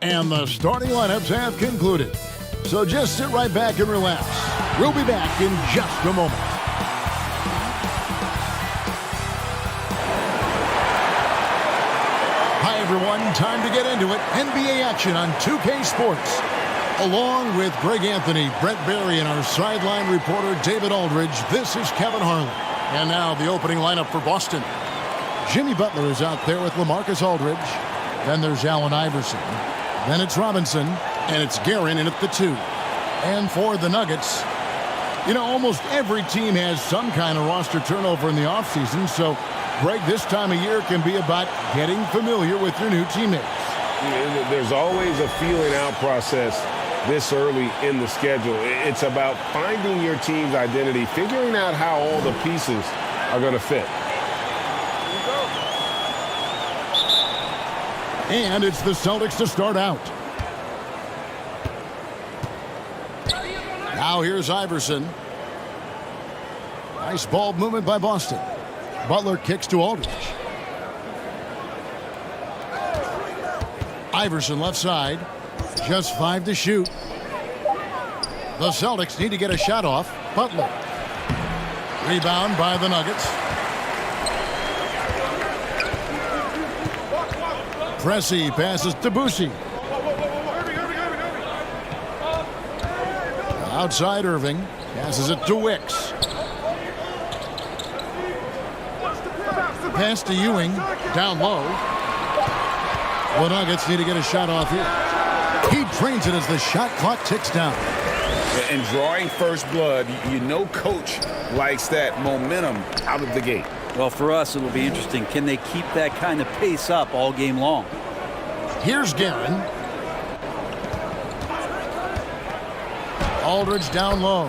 And the starting lineups have concluded. So just sit right back and relax. We'll be back in just a moment. Hi, everyone. Time to get into it. NBA action on 2K Sports. Along with Greg Anthony, Brett Barry, and our sideline reporter David Aldridge, this is Kevin Harlan. And now the opening lineup for Boston. Jimmy Butler is out there with LaMarcus Aldridge. Then there's Allen Iverson. Then it's Robinson. And it's Guerin in at the 2. And for the Nuggets, you know, almost every team has some kind of roster turnover in the offseason. So, Greg, this time of year can be about getting familiar with your new teammates. There's always a feeling out process this early in the schedule. It's about finding your team's identity, figuring out how all the pieces are going to fit. And it's the Celtics to start out. Now here's Iverson. Nice ball movement by Boston. Butler kicks to Aldridge. Iverson left side. Just 5 to shoot. The Celtics need to get a shot off. Butler. Rebound by the Nuggets. Pressey passes to Boucy. Outside Irving. Passes it to Wicks. Pass to Ewing. Down low. The Nuggets need to get a shot off here. He drains it as the shot clock ticks down. And drawing first blood, you know coach likes that momentum out of the gate. Well, for us, it'll be interesting. Can they keep that kind of pace up all game long? Here's Guerin. Aldridge down low.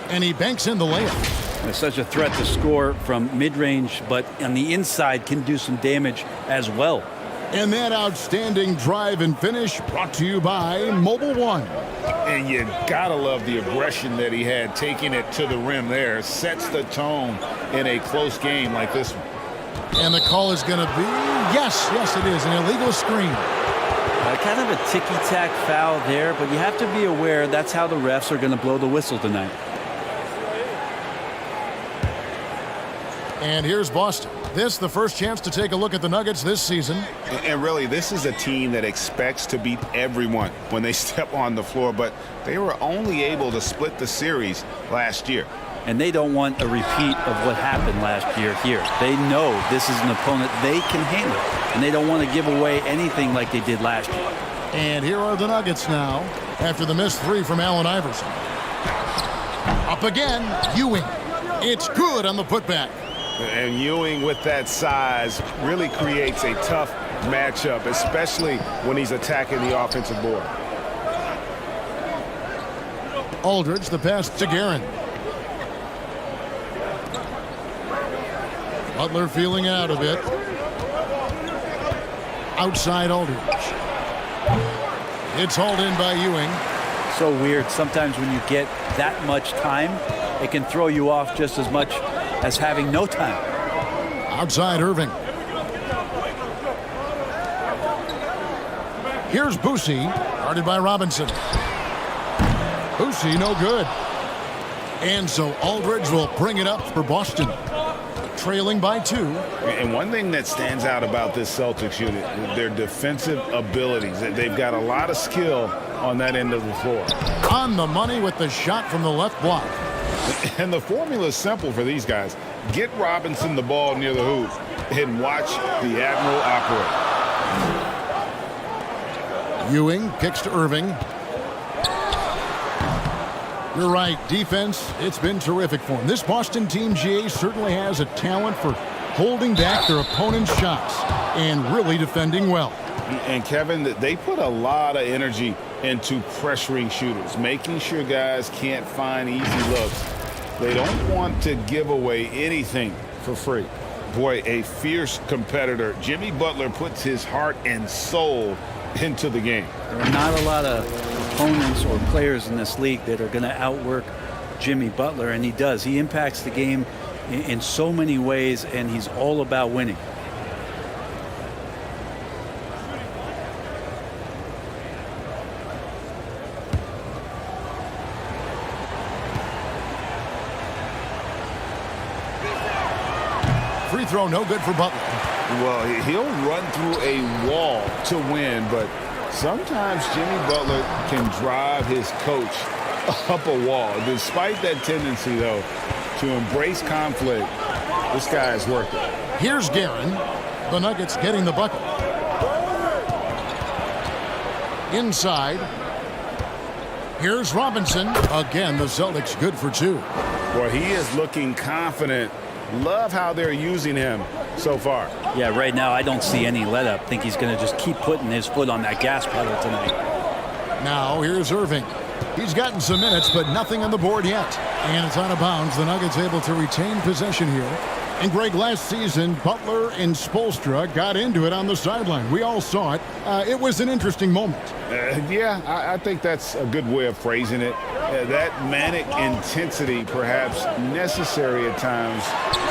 And he banks in the layup. There's such a threat to score from mid-range, but on the inside can do some damage as well. And that outstanding drive and finish brought to you by Mobile One. And you gotta love the aggression that he had, taking it to the rim there. Sets the tone in a close game like this one. And the call is going to be, yes, it is, an illegal screen. Kind of a ticky-tack foul there, but you have to be aware that's how the refs are going to blow the whistle tonight. And here's Boston. This the first chance to take a look at the Nuggets this season. And really, this is a team that expects to beat everyone when they step on the floor, but they were only able to split the series last year. And they don't want a repeat of what happened last year here. They know this is an opponent they can handle, and they don't want to give away anything like they did last year. And here are the Nuggets now after the missed 3 from Allen Iverson. Up again, Ewing. It's good on the putback. And Ewing with that size really creates a tough matchup, especially when he's attacking the offensive board. Aldridge, the pass to Guerin. Butler feeling out a bit. Outside Aldridge. It's hauled in by Ewing. So weird. Sometimes when you get that much time, it can throw you off just as much as having no time. Outside Irving. Here's Boucy, guarded by Robinson. Boucy no good. And so Aldridge will bring it up for Boston. Trailing by 2. And one thing that stands out about this Celtics unit, their defensive abilities. They've got a lot of skill on that end of the floor. On the money with the shot from the left block. And the formula is simple for these guys. Get Robinson the ball near the hoop and watch the Admiral operate. Ewing kicks to Irving. You're right. Defense, it's been terrific for him. This Boston team, GA, certainly has a talent for holding back their opponent's shots and really defending well. And, Kevin, they put a lot of energy into pressuring shooters, making sure guys can't find easy looks. They don't want to give away anything for free. Boy, a fierce competitor. Jimmy Butler puts his heart and soul into the game. There are not a lot of opponents or players in this league that are going to outwork Jimmy Butler, and he does. He impacts the game in so many ways, and he's all about winning. throw no good for Butler. Well, he'll run through a wall to win, but sometimes Jimmy Butler can drive his coach up a wall. Despite that tendency, though, to embrace conflict, this guy is worth it. Here's Guerin. The Nuggets getting the bucket. Inside. Here's Robinson. Again, the Celtics good for 2. Well, he is looking confident. Love how they're using him so far. Yeah, right now I don't see any let up. Think he's going to just keep putting his foot on that gas pedal tonight. Now here's Irving. He's gotten some minutes, but nothing on the board yet. And it's out of bounds. The Nuggets able to retain possession here. And Greg, last season, Butler and Spoelstra got into it on the sideline. We all saw it. It was an interesting moment. Yeah, I think that's a good way of phrasing it. That manic intensity perhaps necessary at times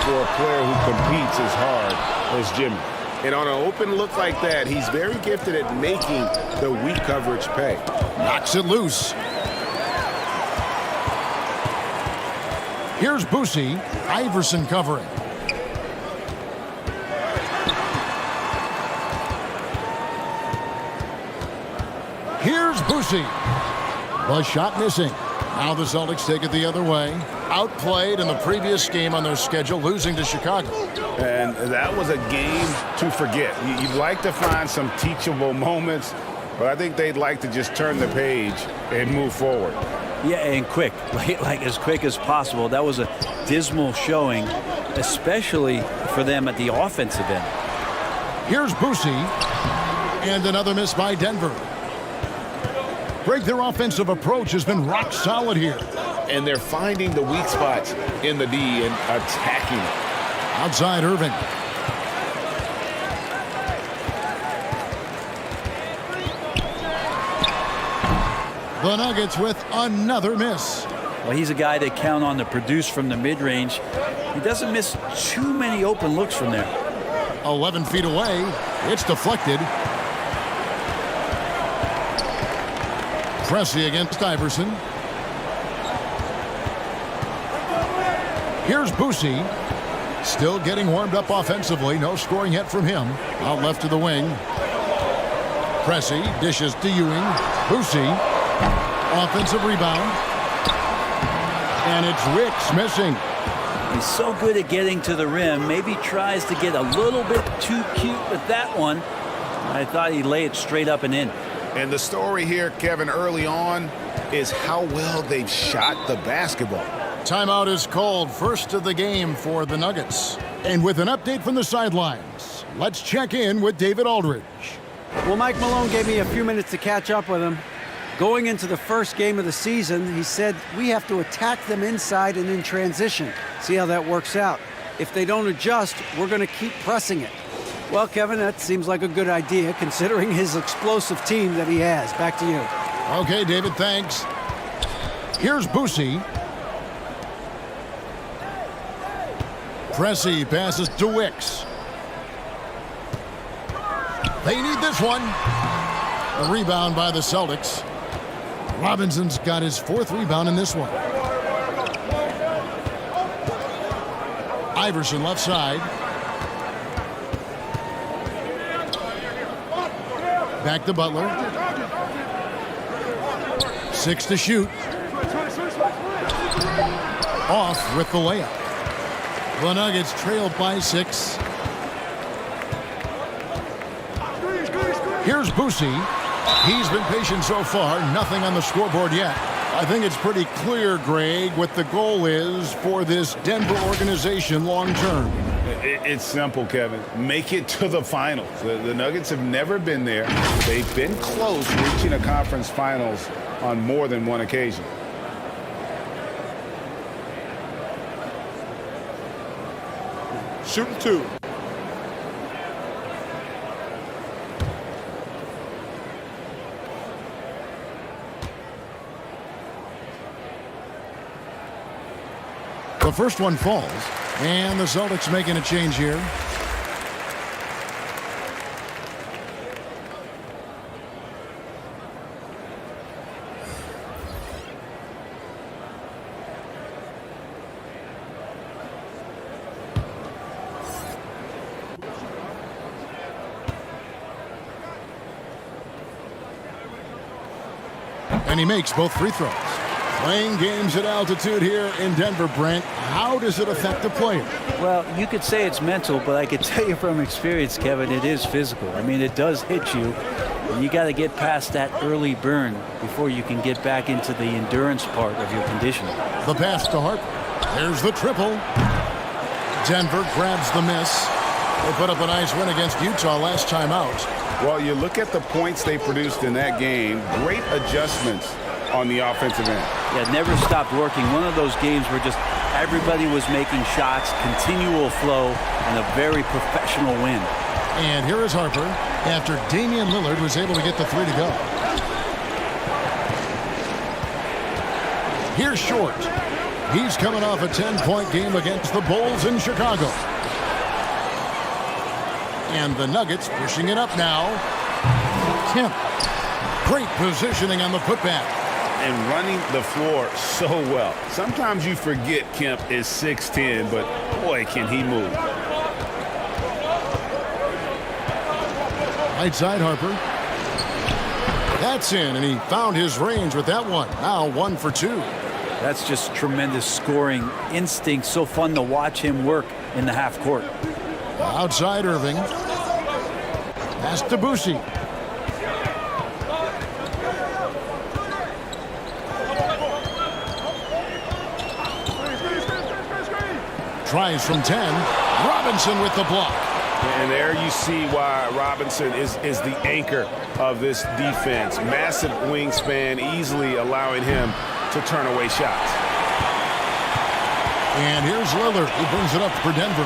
for a player who competes as hard as Jimmy. And on an open look like that, he's very gifted at making the weak coverage pay. Knocks it loose. Here's Boosie. Iverson covering. Here's Boosie. The shot missing. Now the Celtics take it the other way. Outplayed in the previous game on their schedule, losing to Chicago. And that was a game to forget. You'd like to find some teachable moments, but I think they'd like to just turn the page and move forward. Yeah, and quick, like as quick as possible. That was a dismal showing, especially for them at the offensive end. Here's Boosie. And another miss by Denver. Greg, their offensive approach has been rock solid here. And they're finding the weak spots in the D and attacking it. Outside Irving. The Nuggets with another miss. Well, he's a guy they count on to produce from the mid-range. He doesn't miss too many open looks from there. 11 feet away. It's deflected. Pressey against Iverson. Here's Boosie. Still getting warmed up offensively. No scoring yet from him. Out left to the wing. Pressey dishes to Ewing. Boosie. Offensive rebound. And it's Wicks missing. He's so good at getting to the rim. Maybe tries to get a little bit too cute with that one. I thought he'd lay it straight up and in. And the story here, Kevin, early on is how well they've shot the basketball. Timeout is called. First of the game for the Nuggets. And with an update from the sidelines, let's check in with David Aldridge. Well, Mike Malone gave me a few minutes to catch up with him. Going into the first game of the season, he said, we have to attack them inside and in transition. See how that works out. If they don't adjust, we're going to keep pressing it. Well, Kevin, that seems like a good idea considering his explosive team that he has. Back to you. Okay, David, thanks. Here's Boosie. Pressey passes to Wicks. They need this one. A rebound by the Celtics. Robinson's got his 4th rebound in this one. Iverson left side. Back to Butler. 6 to shoot. Off with the layup. The Nuggets trail by 6. Here's Boosie. He's been patient so far. Nothing on the scoreboard yet. I think it's pretty clear, Greg, what the goal is for this Denver organization long term. It's simple, Kevin. Make it to the finals. The Nuggets have never been there. They've been close reaching a conference finals on more than one occasion. Shooting 2. The first one falls, and the Celtics making a change here. And he makes both free throws. Playing games at altitude here in Denver, Brent, how does it affect the player? Well, you could say it's mental, but I could tell you from experience, Kevin, it is physical. I mean, it does hit you. And you got to get past that early burn before you can get back into the endurance part of your conditioning. The pass to Harper. There's the triple. Denver grabs the miss. They put up a nice win against Utah last time out. Well, you look at the points they produced in that game. Great adjustments on the offensive end. Yeah, never stopped working. One of those games where just everybody was making shots, continual flow, and a very professional win. And here is Harper after Damian Lillard was able to get the three to go. Here's Short. He's coming off a 10-point game against the Bulls in Chicago. And the Nuggets pushing it up now. Kemp. Great positioning on the putback. And running the floor so well. Sometimes you forget Kemp is 6'10", but boy, can he move. Right side Harper. That's in, and he found his range with that one. Now 1 for 2. That's just tremendous scoring instinct. So fun to watch him work in the half court. Outside Irving. Pass to Boucy. Tries from 10. Robinson with the block. And there you see why Robinson is the anchor of this defense. Massive wingspan, easily allowing him to turn away shots. And here's Lillard, who brings it up for Denver.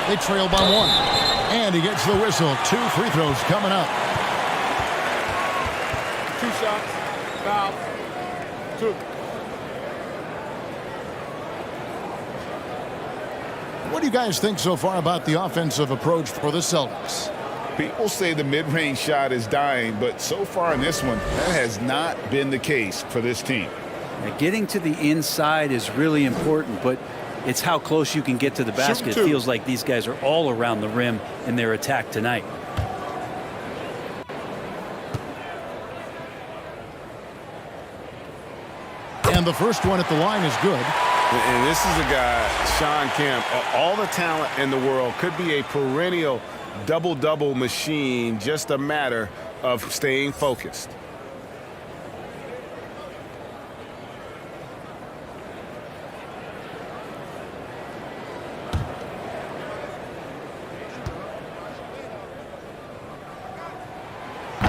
They trail by 1. And he gets the whistle. 2 free throws coming up. 2 shots. Foul. 2. What do you guys think so far about the offensive approach for the Celtics? People say the mid-range shot is dying, but so far in this one, that has not been the case for this team. Now, getting to the inside is really important, but it's how close you can get to the basket. It feels like these guys are all around the rim in their attack tonight. And the first one at the line is good. And this is a guy, Shawn Kemp, all the talent in the world, could be a perennial double-double machine, just a matter of staying focused.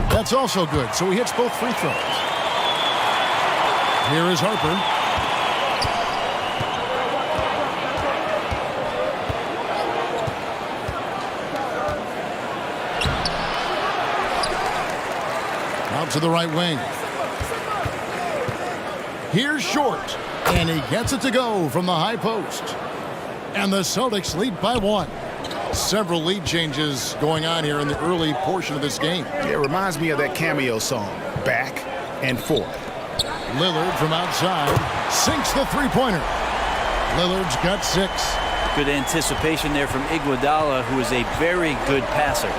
That's also good, so he hits both free throws. Here is Harper. Out to the right wing. Here's Short, and he gets it to go from the high post. And the Celtics lead by 1. Several lead changes going on here in the early portion of this game. It reminds me of that Cameo song, Back and Forth. Lillard from outside sinks the three-pointer. Lillard's got 6. Good anticipation there from Iguodala, who is a very good passer.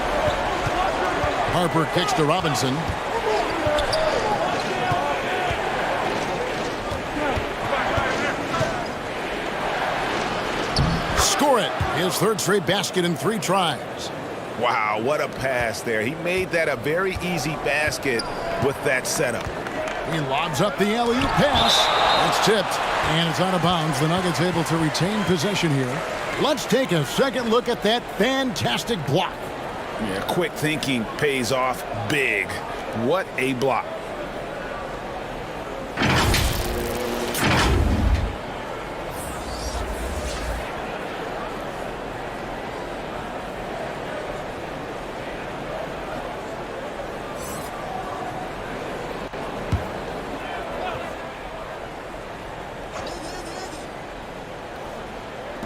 Harper kicks to Robinson. Score it. His 3rd straight basket in 3 tries. Wow, what a pass there. He made that a very easy basket with that setup. He lobs up the alley-oop pass. It's tipped, and it's out of bounds. The Nuggets able to retain possession here. Let's take a second look at that fantastic block. Yeah, quick thinking pays off big. What a block.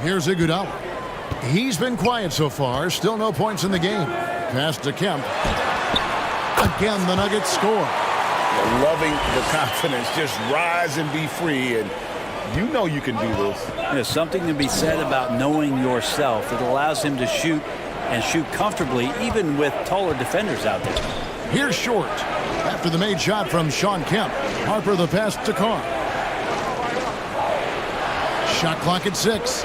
Here's Iguodala. He's been quiet so far. Still no points in the game. Pass to Kemp. Again, the Nuggets score. Loving the confidence. Just rise and be free. And you know you can do this. There's something to be said about knowing yourself. It allows him to shoot and shoot comfortably, even with taller defenders out there. Here's Short after the made shot from Shawn Kemp. Harper the pass to Carr. Shot clock at 6.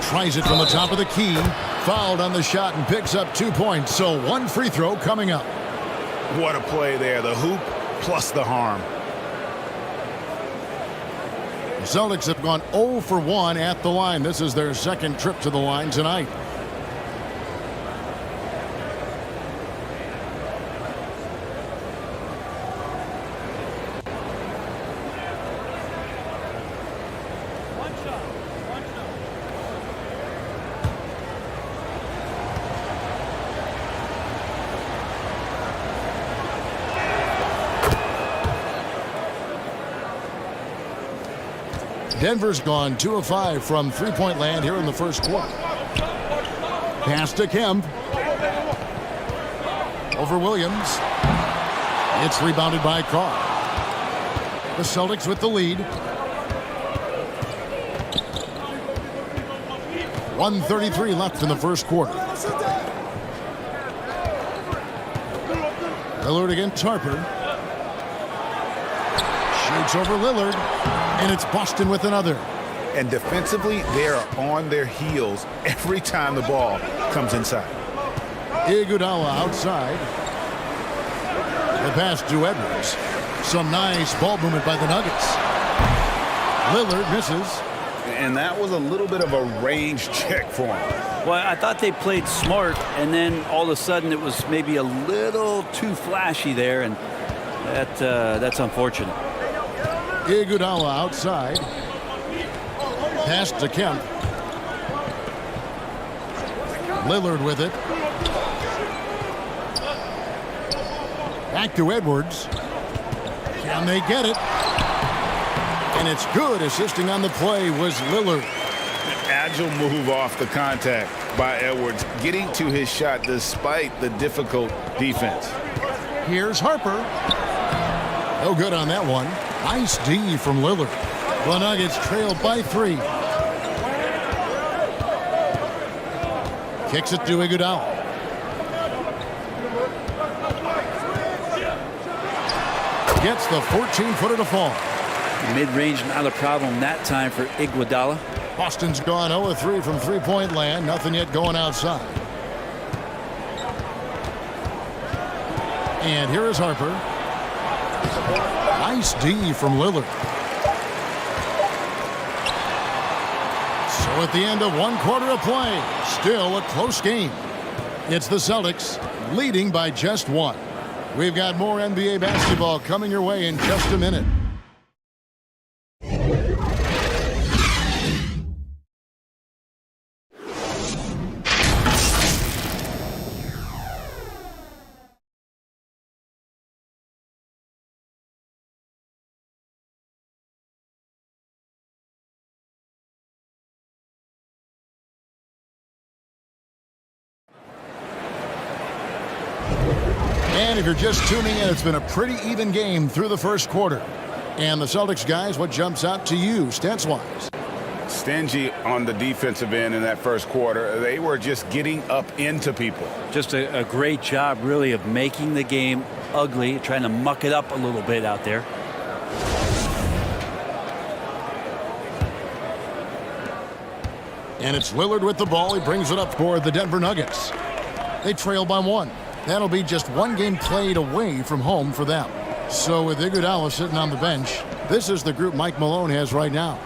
Tries it from the top of the key. Fouled on the shot and picks up 2 points. So 1 free throw coming up. What a play there. The hoop plus the harm. The Celtics have gone 0 for 1 at the line. This is their second trip to the line tonight. Denver's gone 2 of 5 from three-point land here in the first quarter. Pass to Kemp. Over Williams. It's rebounded by Carr. The Celtics with the lead. 1:33 left in the first quarter. Lillard against Harper. Shoots over Lillard. And it's Boston with another. And defensively, they are on their heels every time the ball comes inside. Iguodala outside. The pass to Edwards. Some nice ball movement by the Nuggets. Lillard misses. And that was a little bit of a range check for him. Well, I thought they played smart, and then all of a sudden it was maybe a little too flashy there, and that's unfortunate. Iguodala outside. Pass to Kemp. Lillard with it. Back to Edwards. Can they get it? And it's good. Assisting on the play was Lillard. Agile move off the contact by Edwards, getting to his shot despite the difficult defense. Here's Harper. No good on that one. Nice D from Lillard. The Nuggets trail by 3. Kicks it to Iguodala. Gets the 14-footer to fall. Mid-range, not a problem that time for Iguodala. Boston's gone 0 of 3 from three-point land. Nothing yet going outside. And here is Harper. Nice D from Lillard. So at the end of 1 quarter of play, still a close game. It's the Celtics leading by just 1. We've got more NBA basketball coming your way in just a minute. And if you're just tuning in, it's been a pretty even game through the first quarter. And the Celtics guys, what jumps out to you, stats-wise? Stingy on the defensive end in that first quarter. They were just getting up into people. Just a great job, really, of making the game ugly, trying to muck it up a little bit out there. And it's Lillard with the ball. He brings it up for the Denver Nuggets. They trail by 1. That'll be just 1 game played away from home for them. So with Iguodala sitting on the bench, this is the group Mike Malone has right now.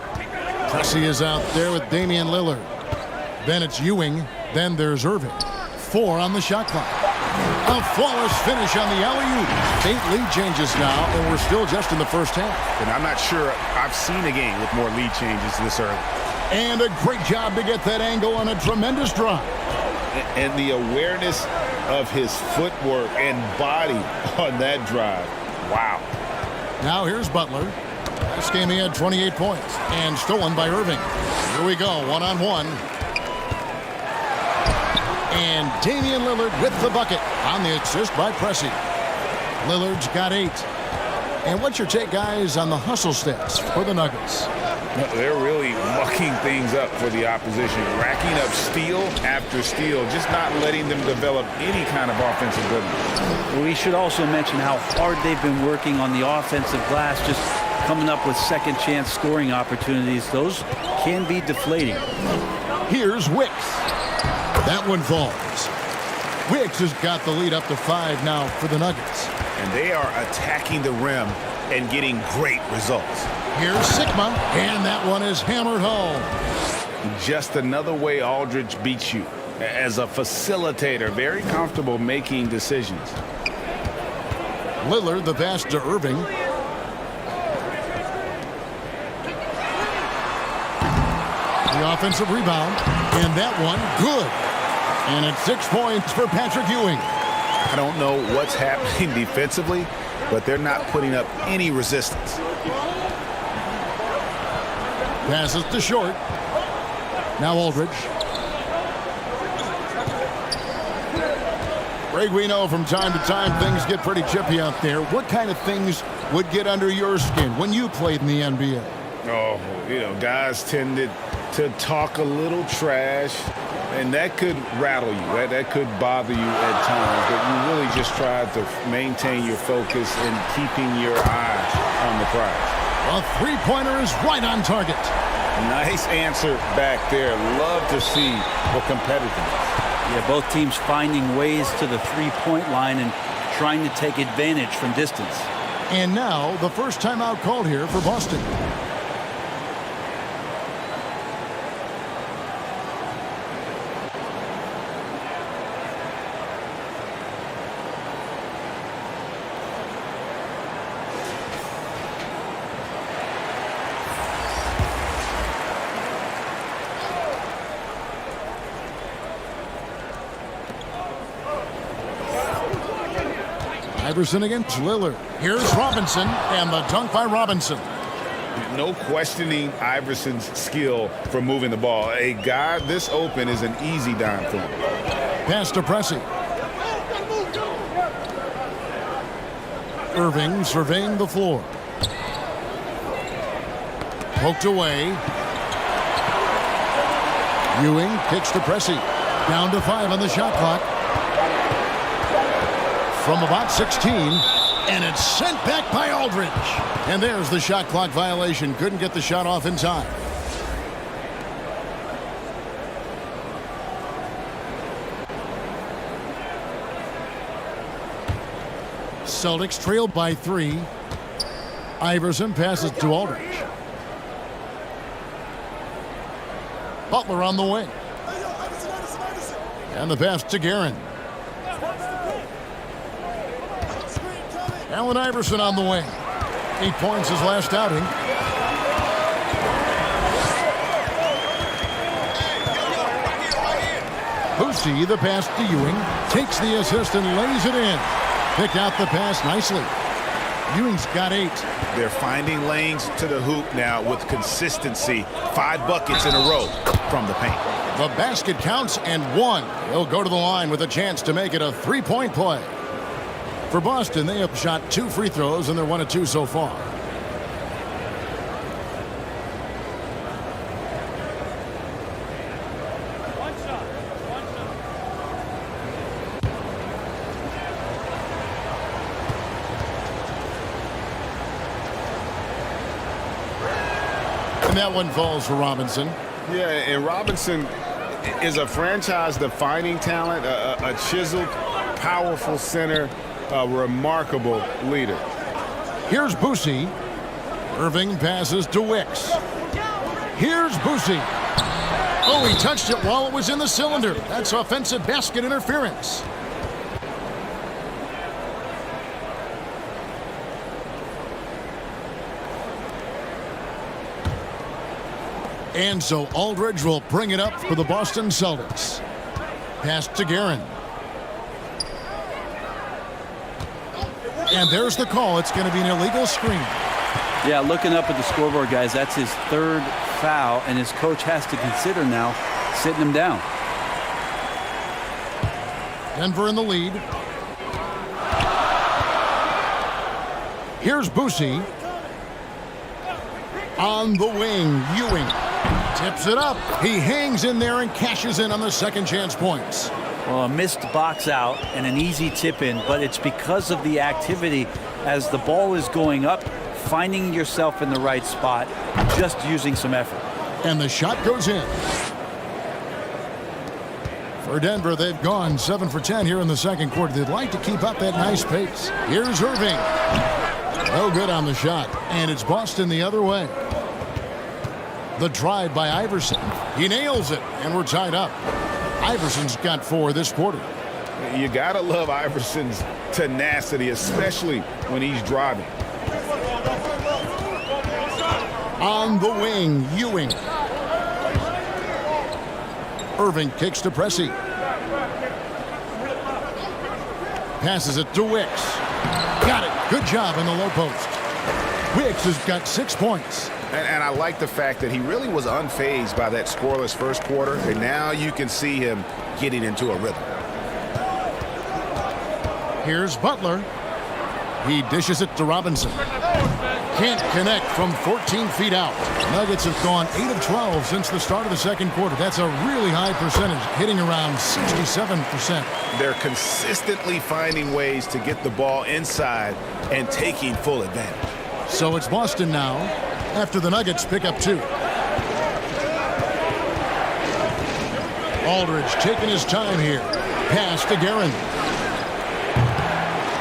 Pressey is out there with Damian Lillard. Then it's Ewing. Then there's Irving. 4 on the shot clock. A flawless finish on the alley-oop. 8 lead changes now, and we're still just in the first half. And I'm not sure I've seen a game with more lead changes this early. And a great job to get that angle on a tremendous drive. And the awareness of his footwork and body on that drive. Wow. Now here's Butler. This game he had 28 points and stolen by Irving. Here we go, one-on-one. And Damian Lillard with the bucket on the assist by Pressey. Lillard's got 8. And what's your take, guys, on the hustle stats for the Nuggets? They're really mucking things up for the opposition, racking up steal after steal, just not letting them develop any kind of offensive goodness. We should also mention how hard they've been working on the offensive glass, just coming up with second chance scoring opportunities. Those can be deflating. Here's Wicks. That one falls. Wicks has got the lead up to 5 now for the Nuggets. And they are attacking the rim and getting great results. Here's Sigma, and that one is hammered home. Just another way Aldridge beats you. As a facilitator, very comfortable making decisions. Lillard, the pass to Irving. The offensive rebound, and that one good. And it's 6 points for Patrick Ewing. I don't know what's happening defensively, but they're not putting up any resistance. Passes to short. Now Aldridge. Greg, we know from time to time things get pretty chippy out there. What kind of things would get under your skin when you played in the NBA? Oh, guys tended to talk a little trash, and that could rattle you. That could bother you at times, but you really just try to maintain your focus and keeping your eye on the prize. A three-pointer is right on target. Nice answer back there. Love to see the competitiveness. Yeah, both teams finding ways to the three-point line and trying to take advantage from distance. And now the first timeout called here for Boston. Iverson against Lillard. Here's Robinson, and the dunk by Robinson. No questioning Iverson's skill for moving the ball. A guy this open is an easy dime for him. Pass to Pressey. Irving surveying the floor. Poked away. Ewing kicks to Pressey. Down to 5 on the shot clock. From about 16, and it's sent back by Aldridge. And there's the shot clock violation. Couldn't get the shot off in time. Celtics trail by 3. Iverson passes to Aldridge. Butler on the wing. And the pass to Guerin. Allen Iverson on the wing. 8 points his last outing. Boosie, the pass to Ewing. Takes the assist and lays it in. Pick out the pass nicely. Ewing's got 8. They're finding lanes to the hoop now with consistency. 5 buckets in a row from the paint. The basket counts and 1. He'll go to the line with a chance to make it a 3-point play. For Boston, they have shot 2 free throws, and they're 1 of 2 so far. And that one falls for Robinson. Yeah, and Robinson is a franchise-defining talent, a chiseled, powerful center, a remarkable leader. Here's Boosie. Irving passes to Wicks. Here's Boosie. Oh, he touched it while it was in the cylinder. That's offensive basket interference. And so Aldridge will bring it up for the Boston Celtics. Pass to Guerin. And there's the call. It's going to be an illegal screen. Yeah, looking up at the scoreboard, guys, that's his 3rd foul, and his coach has to consider now sitting him down. Denver in the lead. Here's Boosie. On the wing, Ewing tips it up. He hangs in there and cashes in on the second chance points. Well, a missed box out and an easy tip in, but it's because of the activity as the ball is going up, finding yourself in the right spot, just using some effort. And the shot goes in. For Denver, they've gone 7 for 10 here in the second quarter. They'd like to keep up that nice pace. Here's Irving. No good on the shot. And it's Boston the other way. The drive by Iverson. He nails it, and we're tied up. Iverson's got 4 this quarter. You got to love Iverson's tenacity, especially when he's driving. On the wing, Ewing. Irving kicks to Pressey. Passes it to Wicks. Got it. Good job in the low post. Wicks has got 6 points. And I like the fact that he really was unfazed by that scoreless first quarter, and now you can see him getting into a rhythm. Here's Butler. He dishes it to Robinson. Can't connect from 14 feet out. Nuggets have gone 8 of 12 since the start of the second quarter. That's a really high percentage, hitting around 67%. They're consistently finding ways to get the ball inside and taking full advantage. So it's Boston now, after the Nuggets pick up 2. Aldridge taking his time here. Pass to Guerin.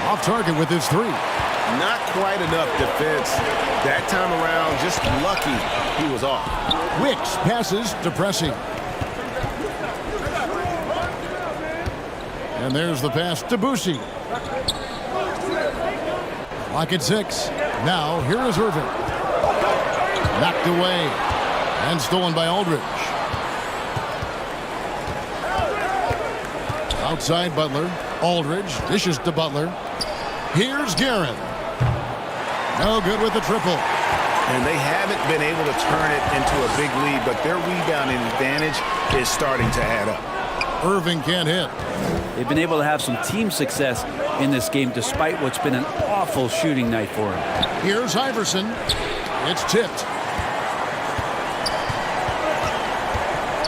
Off target with his 3. Not quite enough defense. That time around, just lucky he was off. Wicks passes to Pressey. And there's the pass to Boucher. Clock at 6. Now, here is Irving. Knocked away and stolen by Aldridge. Outside Butler. Aldridge dishes to Butler. Here's Guerin. No good with the triple. And they haven't been able to turn it into a big lead, but their rebounding advantage is starting to add up. Irving can't hit. They've been able to have some team success in this game despite what's been an awful shooting night for him. Here's Iverson. It's tipped.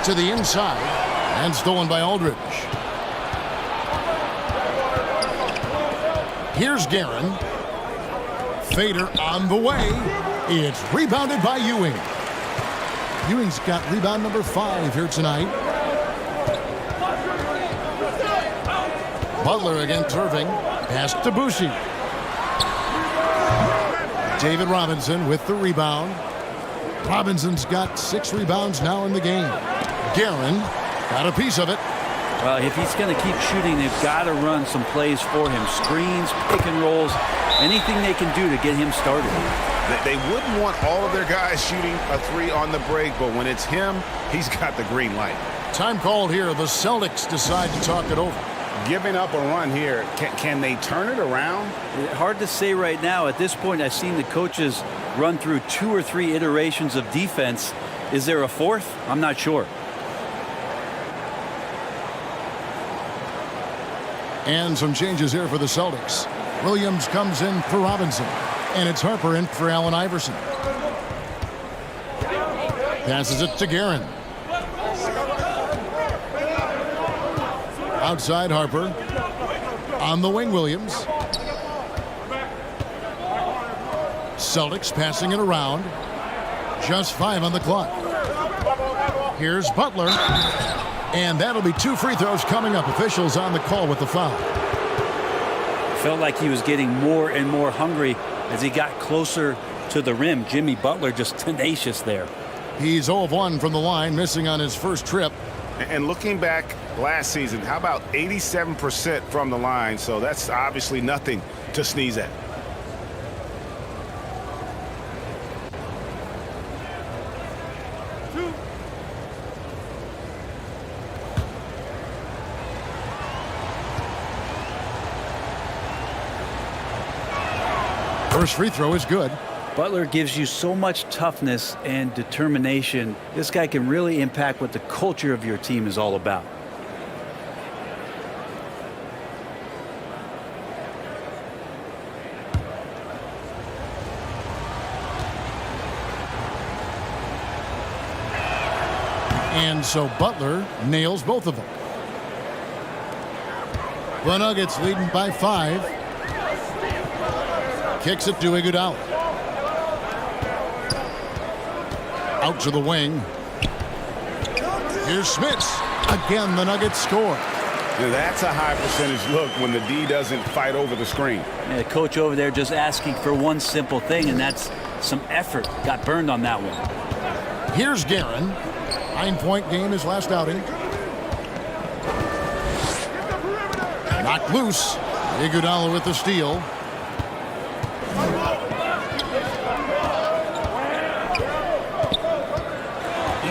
To the inside and stolen by Aldridge. Here's Guerin. Fader on the way. It's rebounded by Ewing. Ewing's got rebound number 5 here tonight. Butler against Irving. Pass to Boucher. David Robinson with the rebound. Robinson's got 6 rebounds now in the game. Guerin got a piece of it. Well, if he's going to keep shooting, they've got to run some plays for him. Screens, pick and rolls, anything they can do to get him started. They wouldn't want all of their guys shooting a 3 on the break, but when it's him, he's got the green light. Time called here. The Celtics decide to talk it over. Giving up a run here, can they turn it around? Hard to say right now. At this point, I've seen the coaches run through 2 or 3 iterations of defense. Is there a 4th? I'm not sure. And some changes here for the Celtics. Williams comes in for Robinson. And it's Harper in for Allen Iverson. Passes it to Guerin. Outside Harper. On the wing, Williams. Celtics passing it around. Just 5 on the clock. Here's Butler. And that'll be 2 free throws coming up. Officials on the call with the foul. Felt like he was getting more and more hungry as he got closer to the rim. Jimmy Butler just tenacious there. He's 0 of 1 from the line, missing on his first trip. And looking back last season, how about 87% from the line? So that's obviously nothing to sneeze at. First free throw is good. Butler gives you so much toughness and determination. This guy can really impact what the culture of your team is all about. And so Butler nails both of them. The Nuggets leading by 5. Kicks it to Iguodala. Out to the wing. Here's Smits. Again, the Nuggets score. That's a high percentage look when the D doesn't fight over the screen. Yeah, the coach over there just asking for one simple thing, and that's some effort. Got burned on that one. Here's Guerin. 9-point game his last outing. Knocked loose. Iguodala with the steal.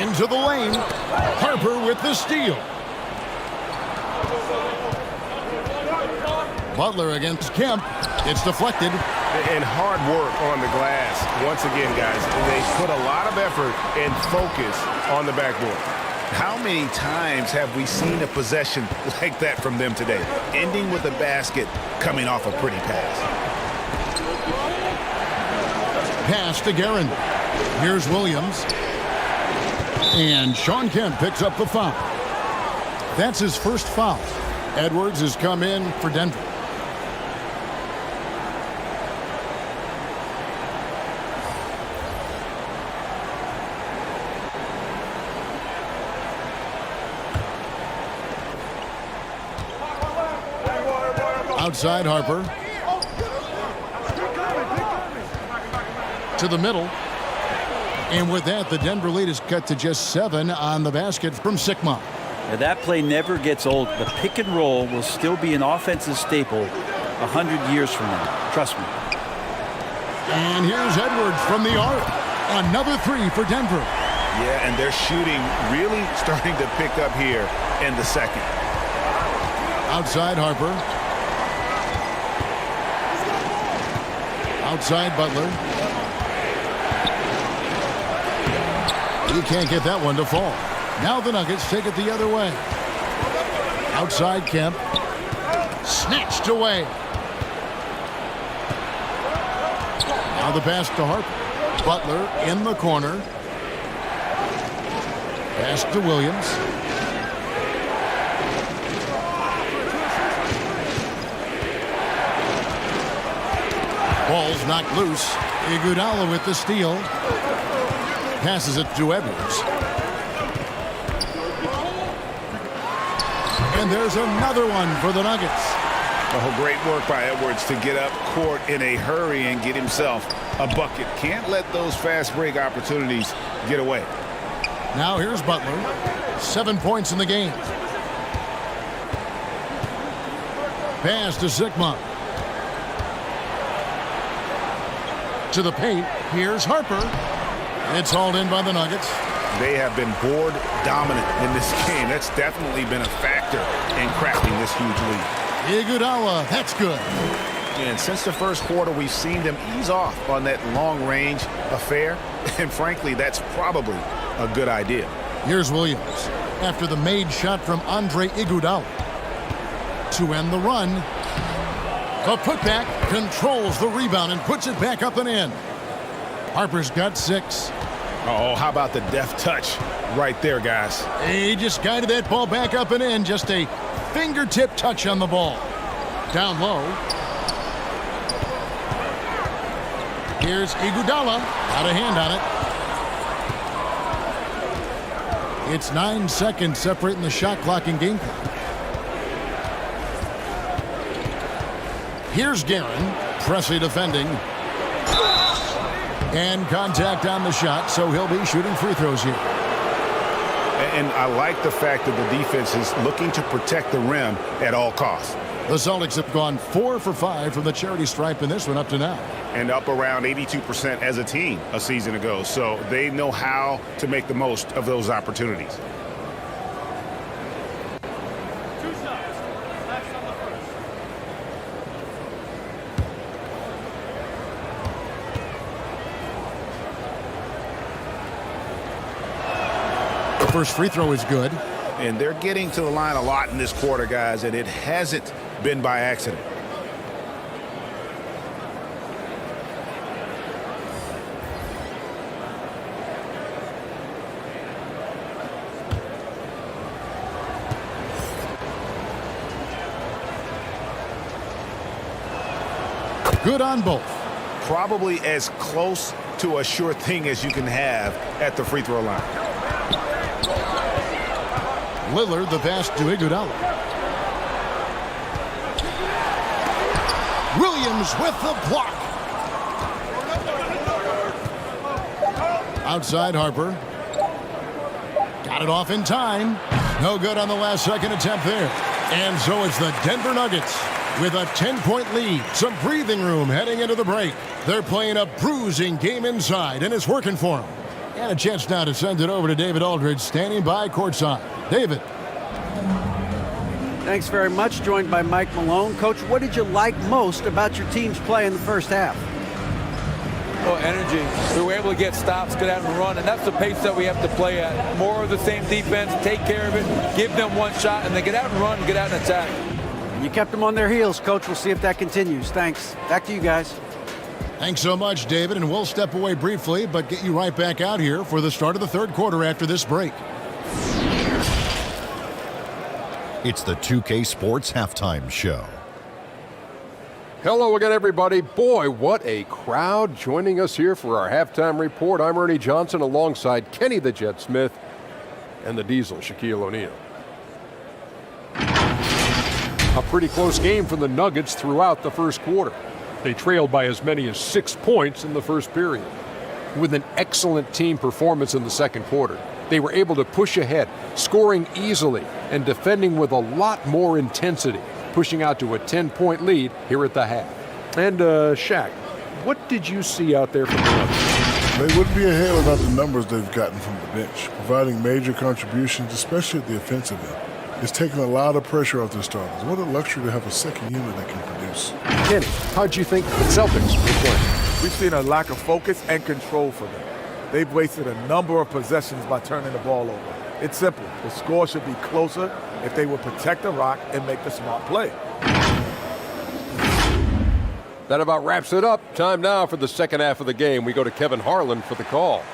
Into the lane. Harper with the steal. Butler against Kemp. It's deflected. And hard work on the glass. Once again, guys, they put a lot of effort and focus on the backboard. How many times have we seen a possession like that from them today? Ending with a basket, coming off a pretty pass. Pass to Guerin. Here's Williams. And Shawn Kemp picks up the foul. That's his first foul. Edwards has come in for Denver. Outside Harper. To the middle. And with that, the Denver lead is cut to just 7 on the basket from Sikma. Now, that play never gets old. The pick and roll will still be an offensive staple 100 years from now. Trust me. And here's Edwards from the arc. Another 3 for Denver. Yeah, and they're shooting really starting to pick up here in the second. Outside Harper. Outside Butler. He can't get that one to fall. Now the Nuggets take it the other way. Outside Kemp. Snatched away. Now the pass to Harper. Butler in the corner. Pass to Williams. Ball's knocked loose. Iguodala with the steal. Passes it to Edwards. And there's another one for the Nuggets. Oh, great work by Edwards to get up court in a hurry and get himself a bucket. Can't let those fast break opportunities get away. Now here's Butler. 7 points in the game. Pass to Sikma. To the paint. Here's Harper. It's hauled in by the Nuggets. They have been board dominant in this game. That's definitely been a factor in crafting this huge lead. Iguodala, that's good. And since the first quarter, we've seen them ease off on that long-range affair. And frankly, that's probably a good idea. Here's Williams after the made shot from Andre Iguodala. To end the run. The putback controls the rebound and puts it back up and in. Harper's got 6. Oh, how about the deft touch right there, guys? He just guided that ball back up and in. Just a fingertip touch on the ball. Down low. Here's Iguodala. Got a hand on it. It's 9 seconds separating the shot clock and game clock. Here's Guerin. Presley defending. And contact on the shot, so he'll be shooting free throws here. And I like the fact that the defense is looking to protect the rim at all costs. The Celtics have gone 4 for 5 from the charity stripe in this one up to now. And up around 82% as a team a season ago. So they know how to make the most of those opportunities. First free throw is good. And they're getting to the line a lot in this quarter, guys, and it hasn't been by accident. Good on both. Probably as close to a sure thing as you can have at the free throw line. Lillard, the pass to Iguodala. Williams with the block. Outside Harper. Got it off in time. No good on the last second attempt there. And so it's the Denver Nuggets with a 10-point lead. Some breathing room heading into the break. They're playing a bruising game inside, and it's working for them. And a chance now to send it over to David Aldridge, standing by courtside. David. Thanks very much. Joined by Mike Malone. Coach, what did you like most about your team's play in the first half? Well, energy. We were able to get stops, get out and run, and that's the pace that we have to play at. More of the same defense, take care of it, give them one shot, and then get out and run and get out and attack. You kept them on their heels, Coach. We'll see if that continues. Thanks. Back to you guys. Thanks so much, David, and we'll step away briefly, but get you right back out here for the start of the third quarter after this break. It's the 2K Sports Halftime Show. Hello again, everybody. Boy, what a crowd joining us here for our halftime report. I'm Ernie Johnson alongside Kenny the Jet Smith and the Diesel, Shaquille O'Neal. A pretty close game for the Nuggets throughout the first quarter. They trailed by as many as 6 points in the first period. With an excellent team performance in the second quarter, they were able to push ahead, scoring easily and defending with a lot more intensity, pushing out to a 10-point lead here at the half. And Shaq, what did you see out there from the Nuggets? They wouldn't be ahead without the numbers they've gotten from the bench, providing major contributions, especially at the offensive end. It's taken a lot of pressure off their starters. What a luxury to have a second unit that can produce. Kenny, how'd you think the Celtics were playing? We've seen a lack of focus and control for them. They've wasted a number of possessions by turning the ball over. It's simple. The score should be closer if they would protect the rock and make the smart play. That about wraps it up. Time now for the second half of the game. We go to Kevin Harlan for the call.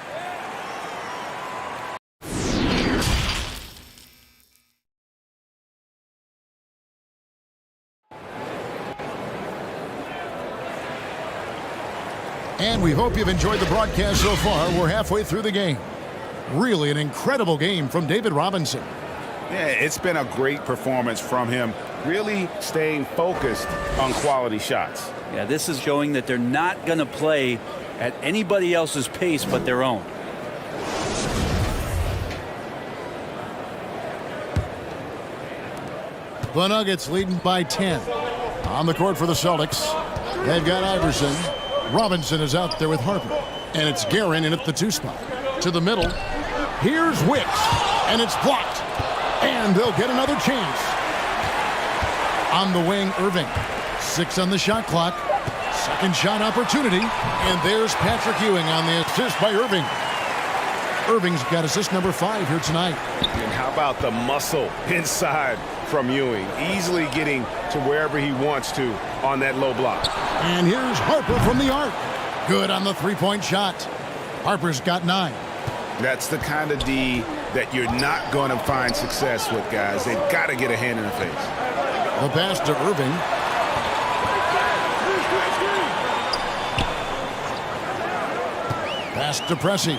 And we hope you've enjoyed the broadcast so far. We're halfway through the game. Really an incredible game from David Robinson. Yeah, it's been a great performance from him, really staying focused on quality shots. Yeah, this is showing that they're not going to play at anybody else's pace but their own. The Nuggets leading by 10. On the court for the Celtics, they've got Iverson. Robinson is out there with Harper. And it's Guerin in at the 2 spot. To the middle. Here's Wicks. And it's blocked. And they'll get another chance. On the wing, Irving. 6 on the shot clock. Second shot opportunity. And there's Patrick Ewing on the assist by Irving. Irving's got assist number 5 here tonight. And how about the muscle inside from Ewing? Easily getting to wherever he wants to on that low block. And here's Harper from the arc. Good on the 3-point shot. Harper's got 9. That's the kind of D that you're not going to find success with, guys. They've got to get a hand in the face. The pass to Irving. Pass to Pressey.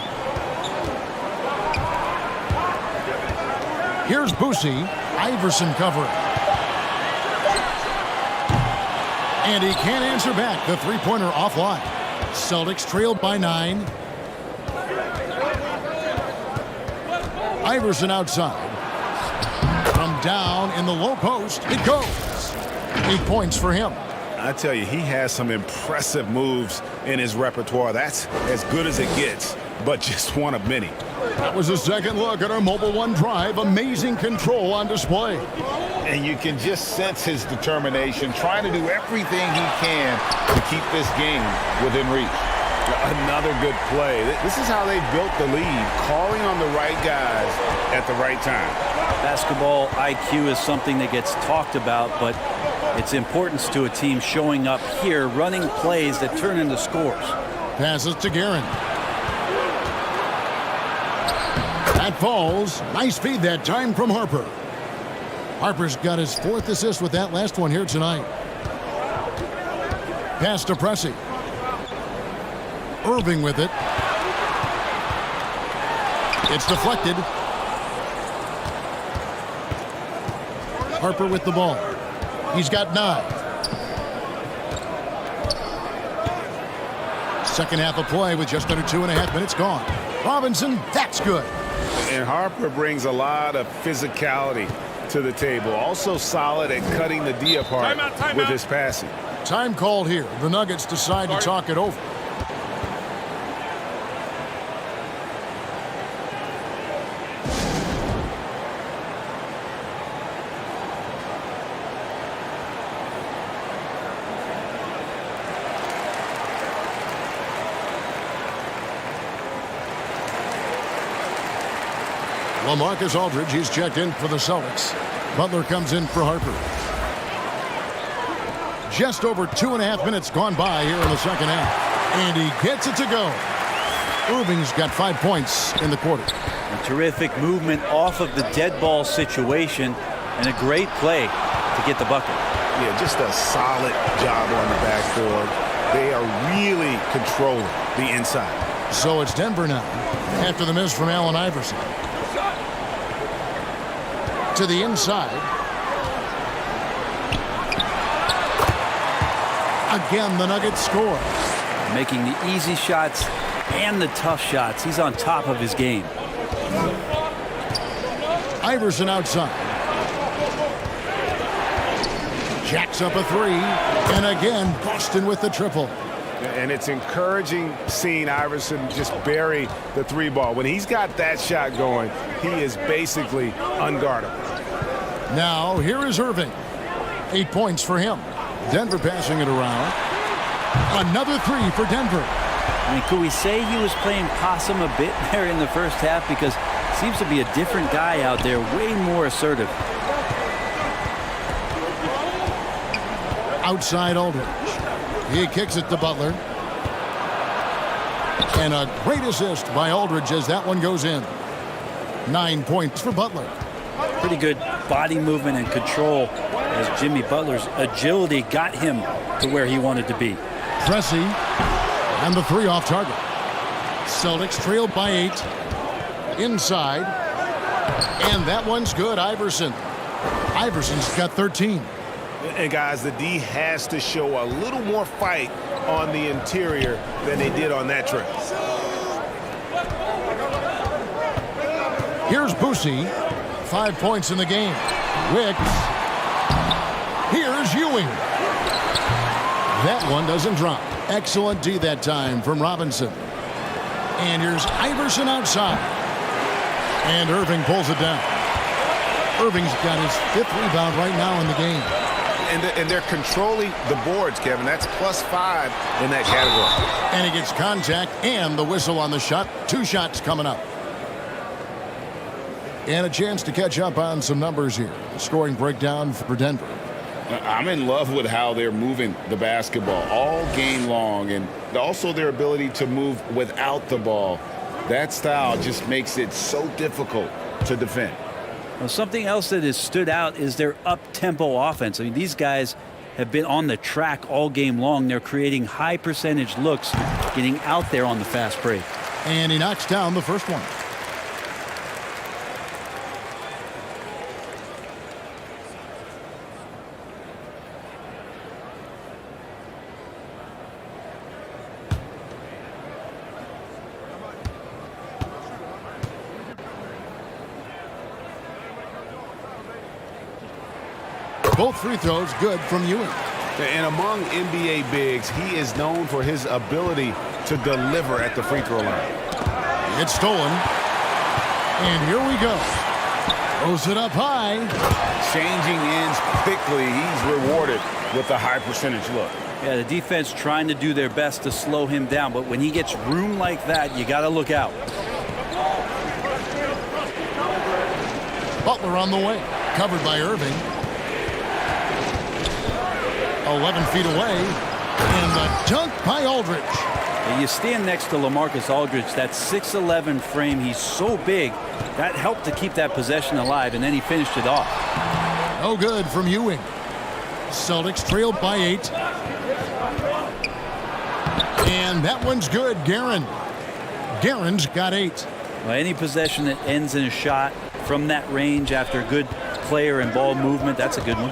Here's Boosie. Iverson covering. And he can't answer back. The 3-pointer offline. Celtics trailed by 9. Iverson outside. From down in the low post, it goes. 8 points for him. I tell you, he has some impressive moves in his repertoire. That's as good as it gets, but just one of many. That was a second look at our Mobile One Drive. Amazing control on display. And you can just sense his determination, trying to do everything he can to keep this game within reach. Another good play. This is how they built the lead, calling on the right guys at the right time. Basketball IQ is something that gets talked about, but its importance to a team showing up here, running plays that turn into scores. Passes to Guerin. That falls. Nice feed that time from Harper. Harper's got his 4th assist with that last one here tonight. Pass to Pressey. Irving with it. It's deflected. Harper with the ball. He's got 9. Second half of play with just under 2.5 minutes gone. Robinson, that's good. And Harper brings a lot of physicality to the table. Also solid at cutting the D apart with his passing. Time called here. The Nuggets decide to talk it over. LaMarcus Aldridge, he's checked in for the Celtics. Butler comes in for Harper. Just over 2.5 minutes gone by here in the second half. And he gets it to go. Irving's got 5 points in the quarter. A terrific movement off of the dead ball situation and a great play to get the bucket. Yeah, just a solid job on the backboard. They are really controlling the inside. So it's Denver now after the miss from Allen Iverson. To the inside. Again, the Nuggets score. Making the easy shots and the tough shots. He's on top of his game. Iverson outside. Jacks up a 3. And again, Boston with the triple. And it's encouraging seeing Iverson just bury the 3 ball. When he's got that shot going, he is basically unguardable. Now, here is Irving. 8 points for him. Denver passing it around. Another 3 for Denver. I mean, could we say he was playing possum a bit there in the first half? Because it seems to be a different guy out there, way more assertive. Outside Aldridge. He kicks it to Butler. And a great assist by Aldridge as that one goes in. 9 points for Butler. Pretty good body movement and control as Jimmy Butler's agility got him to where he wanted to be. Pressey and the 3 off target. Celtics trailed by 8. Inside. And that one's good. Iverson's got 13. And guys, the D has to show a little more fight on the interior than they did on that trip. Here's Boosie. 5 points in the game. Wicks. Here's Ewing. That one doesn't drop. Excellent D that time from Robinson. And here's Iverson outside. And Irving pulls it down. Irving's got his 5th rebound right now in the game. And they're controlling the boards, Kevin. That's +5 in that category. And he gets contact and the whistle on the shot. 2 shots coming up. And a chance to catch up on some numbers here. Scoring breakdown for Denver. I'm in love with how they're moving the basketball all game long, and also their ability to move without the ball. That style just makes it so difficult to defend. Well, something else that has stood out is their up-tempo offense. I mean, these guys have been on the track all game long. They're creating high percentage looks, getting out there on the fast break. And he knocks down the first one. Both free throws good from Ewing. And among NBA bigs, he is known for his ability to deliver at the free throw line. It's stolen. And here we go. Throws it up high. Changing ends quickly. He's rewarded with a high percentage look. Yeah, the defense trying to do their best to slow him down, but when he gets room like that, you got to look out. Butler on the way. Covered by Irving. 11 feet away. And the dunk by Aldridge. And you stand next to LaMarcus Aldridge, that 6'11" frame, he's so big, that helped to keep that possession alive, and then he finished it off. No good from Ewing. Celtics trailed by 8. And that one's good. Guerin's got 8. Well, any possession that ends in a shot from that range after good player and ball movement, that's a good one.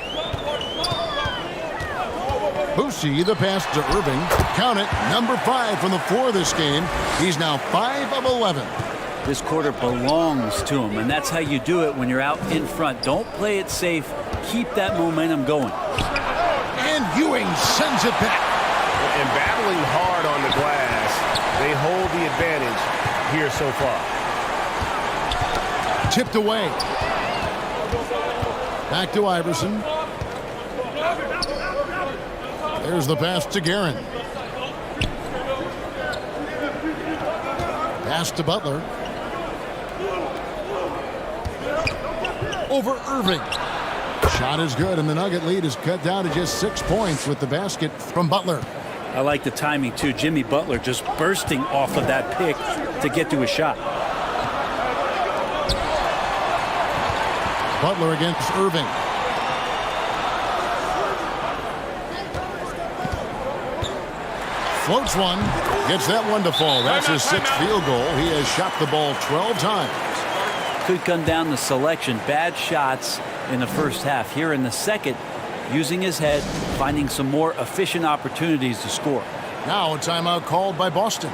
Boucy, the pass to Irving. Count it, number 5 from the floor this game. He's now 5 of 11. This quarter belongs to him, and that's how you do it when you're out in front. Don't play it safe. Keep that momentum going. And Ewing sends it back. And battling hard on the glass, they hold the advantage here so far. Tipped away. Back to Iverson. There's the pass to Guerin. Pass to Butler. Over Irving. Shot is good, and the Nugget lead is cut down to just 6 points with the basket from Butler. I like the timing, too. Jimmy Butler just bursting off of that pick to get to a shot. Butler against Irving. Floats one. Gets that one to fall. That's his 6th field goal. He has shot the ball 12 times. Could come down to selection. Bad shots in the first half. Here in the second, using his head, finding some more efficient opportunities to score. Now a timeout called by Boston.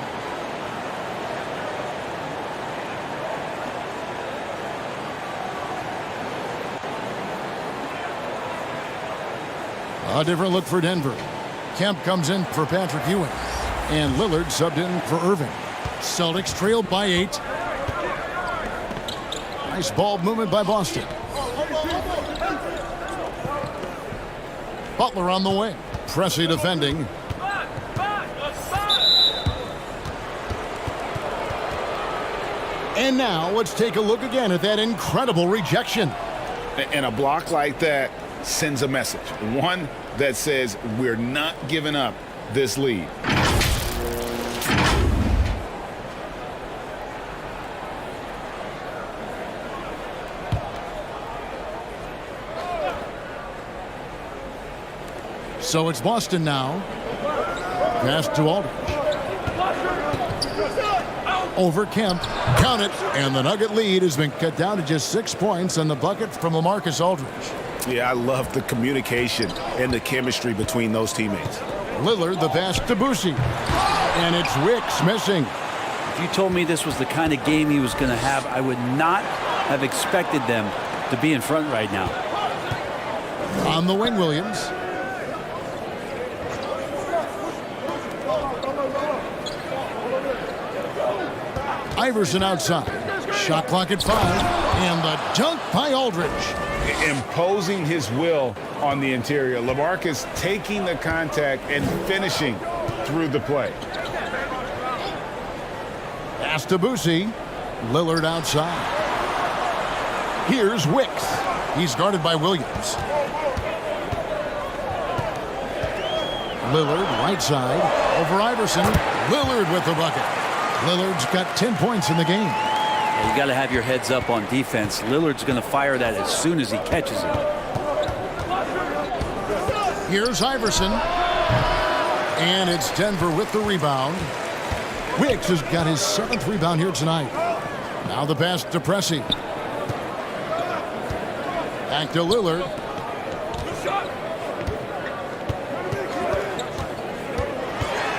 A different look for Denver. Kemp comes in for Patrick Ewing. And Lillard subbed in for Irving. Celtics trailed by 8. Nice ball movement by Boston. Butler on the wing. Pressey defending. And now let's take a look again at that incredible rejection. And a block like that sends a message. One that says we're not giving up this lead. So it's Boston now. Pass to Aldridge. Over Kemp. Count it. And the Nugget lead has been cut down to just 6 points on the bucket from LaMarcus Aldridge. Yeah, I love the communication and the chemistry between those teammates. Lillard, the pass to Boucy. And it's Wicks missing. If you told me this was the kind of game he was going to have, I would not have expected them to be in front right now. On the wing, Williams. Iverson outside. Shot clock at 5. And the dunk by Aldridge. Imposing his will on the interior. LaMarcus taking the contact and finishing through the play. Pass to Boucy. Lillard outside. Here's Wicks. He's guarded by Williams. Lillard right side. Over Iverson. Lillard with the bucket. Lillard's got 10 points in the game. You got to have your heads up on defense. Lillard's going to fire that as soon as he catches it. Here's Iverson. And it's Denver with the rebound. Wicks has got his 7th rebound here tonight. Now the pass to Pressey. Back to Lillard.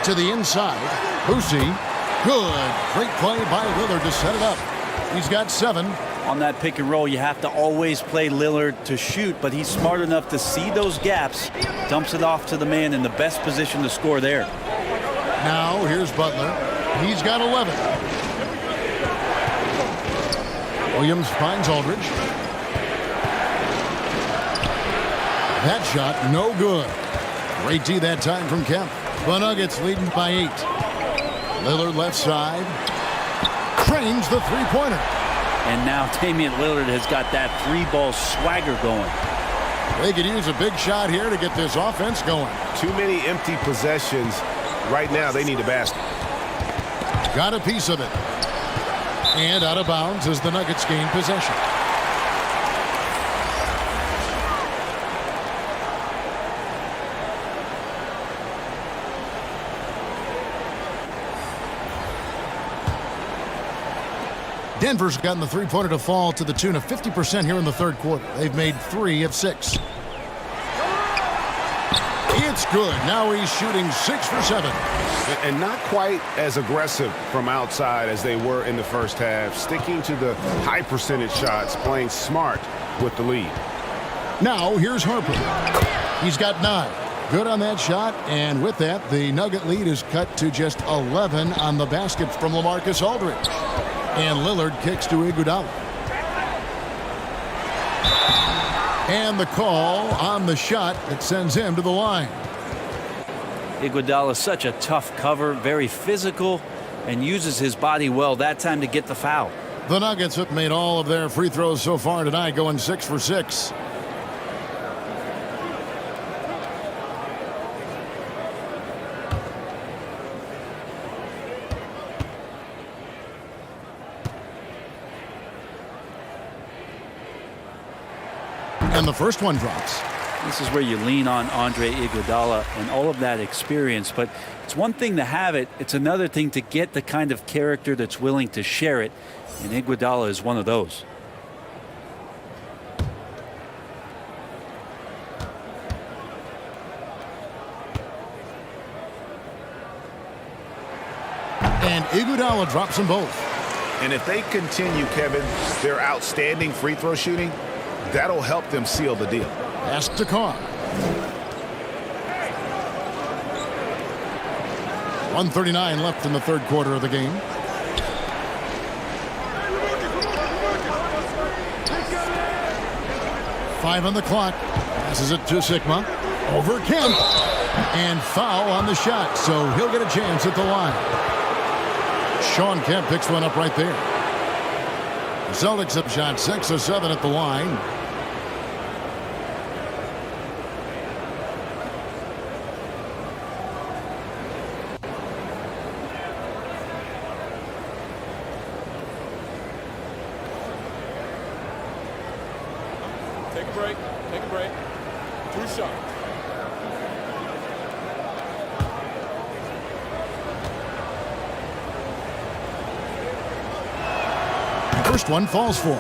To the inside. Boucy. Good. Great play by Lillard to set it up. He's got 7. On that pick and roll, you have to always play Lillard to shoot, but he's smart enough to see those gaps, dumps it off to the man in the best position to score there. Now here's Butler. He's got 11. Williams finds Aldridge. That shot, no good. Great D that time from Kemp. The Nuggets leading by 8. Lillard left side. Cranes the three-pointer. And now Damian Lillard has got that 3-ball swagger going. They could use a big shot here to get this offense going. Too many empty possessions. Right now, they need a basket. Got a piece of it. And out of bounds as the Nuggets gain possession. Denver's gotten the three-pointer to fall to the tune of 50% here in the third quarter. They've made 3 of 6. It's good. Now he's shooting 6 for 7. And not quite as aggressive from outside as they were in the first half. Sticking to the high percentage shots, playing smart with the lead. Now here's Harper. He's got 9. Good on that shot, and with that, the Nugget lead is cut to just 11 on the basket from LaMarcus Aldridge. And Lillard kicks to Iguodala. And the call on the shot that sends him to the line. Iguodala is such a tough cover, very physical, and uses his body well that time to get the foul. The Nuggets have made all of their free throws so far tonight, going 6 for 6. And the first one drops. This is where you lean on Andre Iguodala and all of that experience. But it's one thing to have it. It's another thing to get the kind of character that's willing to share it. And Iguodala is one of those. And Iguodala drops them both. And if they continue, Kevin, their outstanding free throw shooting, that'll help them seal the deal. Pass to Carr. 1:39 left in the third quarter of the game. Five on the clock. Passes it to Sigma. Over Kemp. And foul on the shot, so he'll get a chance at the line. Shawn Kemp picks one up right there. The Celtics have shot 6 of 7 at the line. Take a break. Take a break. 2 shots. First one falls for.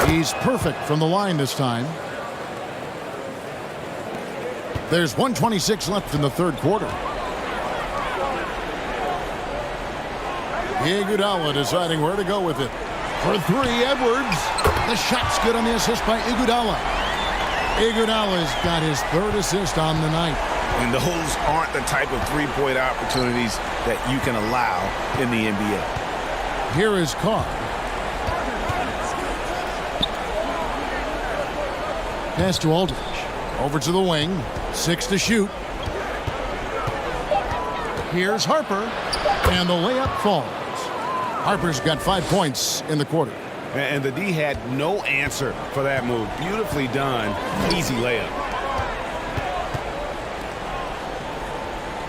He's perfect from the line this time. There's 1:26 left in the third quarter. Iguodala deciding where to go with it. For 3, Edwards. The shot's good on the assist by Iguodala. Iguodala's got his 3rd assist on the night. And those aren't the type of three-point opportunities that you can allow in the NBA. Here is Carr. Pass to Aldridge. Over to the wing. 6 to shoot. Here's Harper. And the layup falls. Harper's got 5 points in the quarter. And the D had no answer for that move. Beautifully done. Easy layup.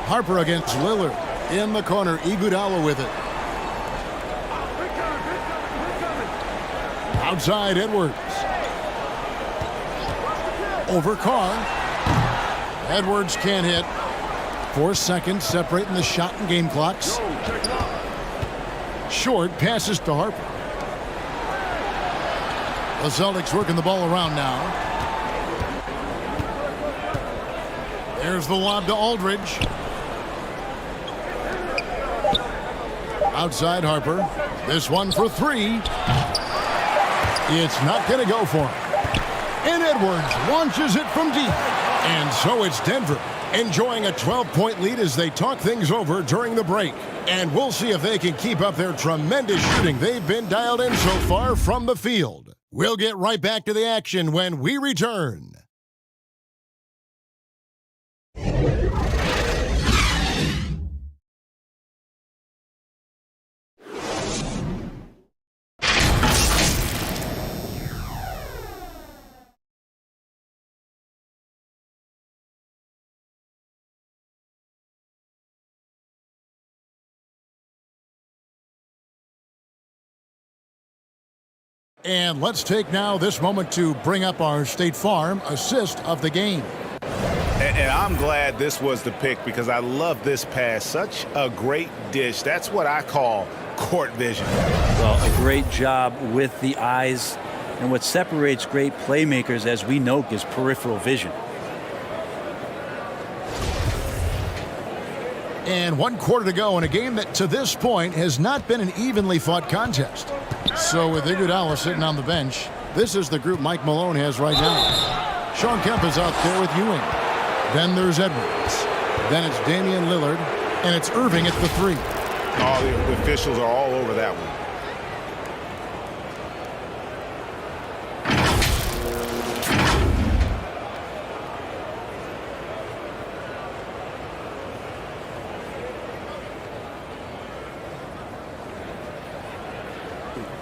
Harper against Lillard. In the corner. Iguodala with it. Outside Edwards. Over Carr. Edwards can't hit. 4 seconds separating the shot and game clocks. Short passes to Harper. The Celtics working the ball around now. There's the lob to Aldridge. Outside Harper. This one for 3. It's not going to go for him. And Edwards launches it from deep. And so it's Denver enjoying a 12-point lead as they talk things over during the break. And we'll see if they can keep up their tremendous shooting they've been dialed in so far from the field. We'll get right back to the action when we return. And let's take now this moment to bring up our State Farm assist of the game. And I'm glad this was the pick because I love this pass. Such a great dish. That's what I call court vision. Well, a great job with the eyes. And what separates great playmakers, as we know, is peripheral vision. And 1 quarter to go in a game that to this point has not been an evenly fought contest. So with Iguodala sitting on the bench, this is the group Mike Malone has right now. Shawn Kemp is out there with Ewing. Then there's Edwards. Then it's Damian Lillard. And it's Irving at the 3. Oh, the officials are all over that one.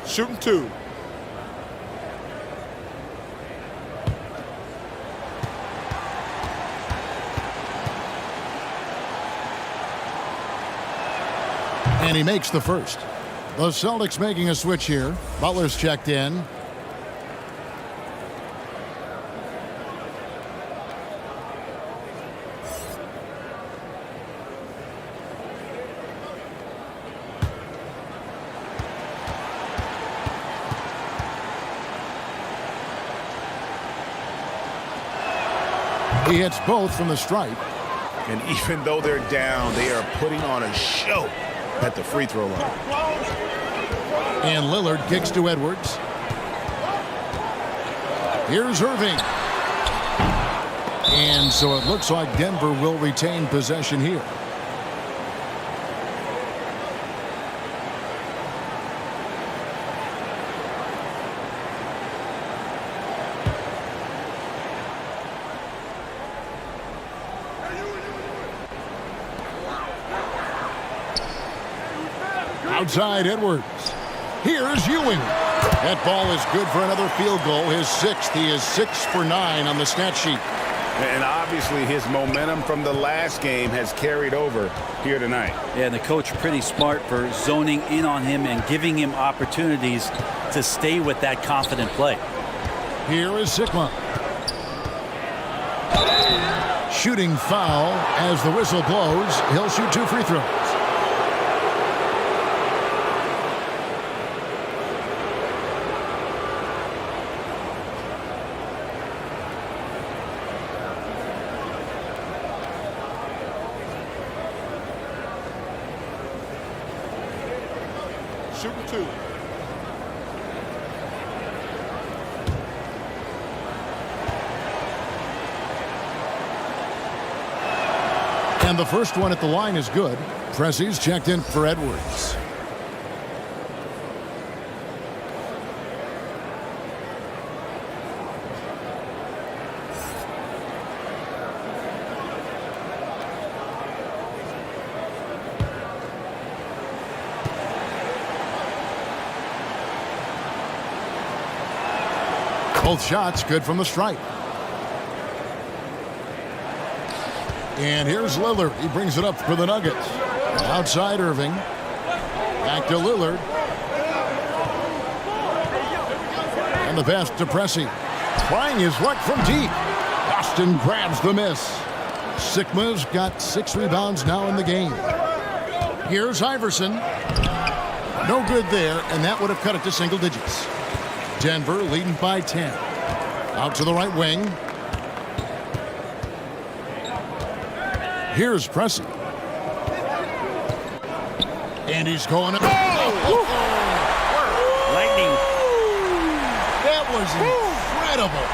Shooting 2. And he makes the first. The Celtics making a switch here. Butler's checked in. He hits both from the stripe. And even though they're down, they are putting on a show at the free throw line. And Lillard kicks to Edwards. Here's Irving. And so it looks like Denver will retain possession here. Outside Edwards. Here's Ewing. That ball is good for another field goal. His 6th. He is 6 for 9 on the stat sheet. And obviously his momentum from the last game has carried over here tonight. Yeah, and the coach pretty smart for zoning in on him and giving him opportunities to stay with that confident play. Here is Sikma. Shooting foul as the whistle blows. He'll shoot 2 free throws. Shooting 2. And the first one at the line is good. Pressey's checked in for Edwards. Both shots good from the stripe. And here's Lillard. He brings it up for the Nuggets. Outside Irving. Back to Lillard. And the pass to Pressey. Trying his luck from deep. Boston grabs the miss. Sikma's got 6 rebounds now in the game. Here's Iverson. No good there, and that would have cut it to single digits. Denver leading by 10. Out to the right wing. Here's Pressey. And he's going up. Oh! Lightning. That was incredible.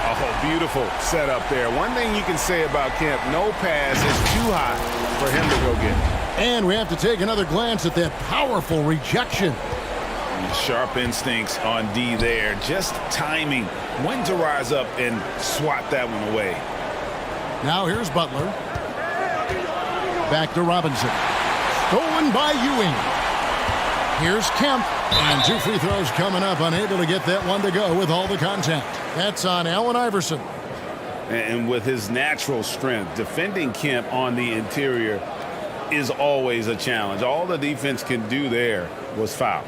Oh, beautiful setup there. One thing you can say about Kemp, no pass is too high for him to go get. And we have to take another glance at that powerful rejection. Sharp instincts on D there. Just timing when to rise up and swat that one away. Now here's Butler. Back to Robinson. Stolen by Ewing. Here's Kemp. And 2 free throws coming up. Unable to get that one to go with all the contact. That's on Allen Iverson. And with his natural strength, defending Kemp on the interior is always a challenge. All the defense can do there was foul.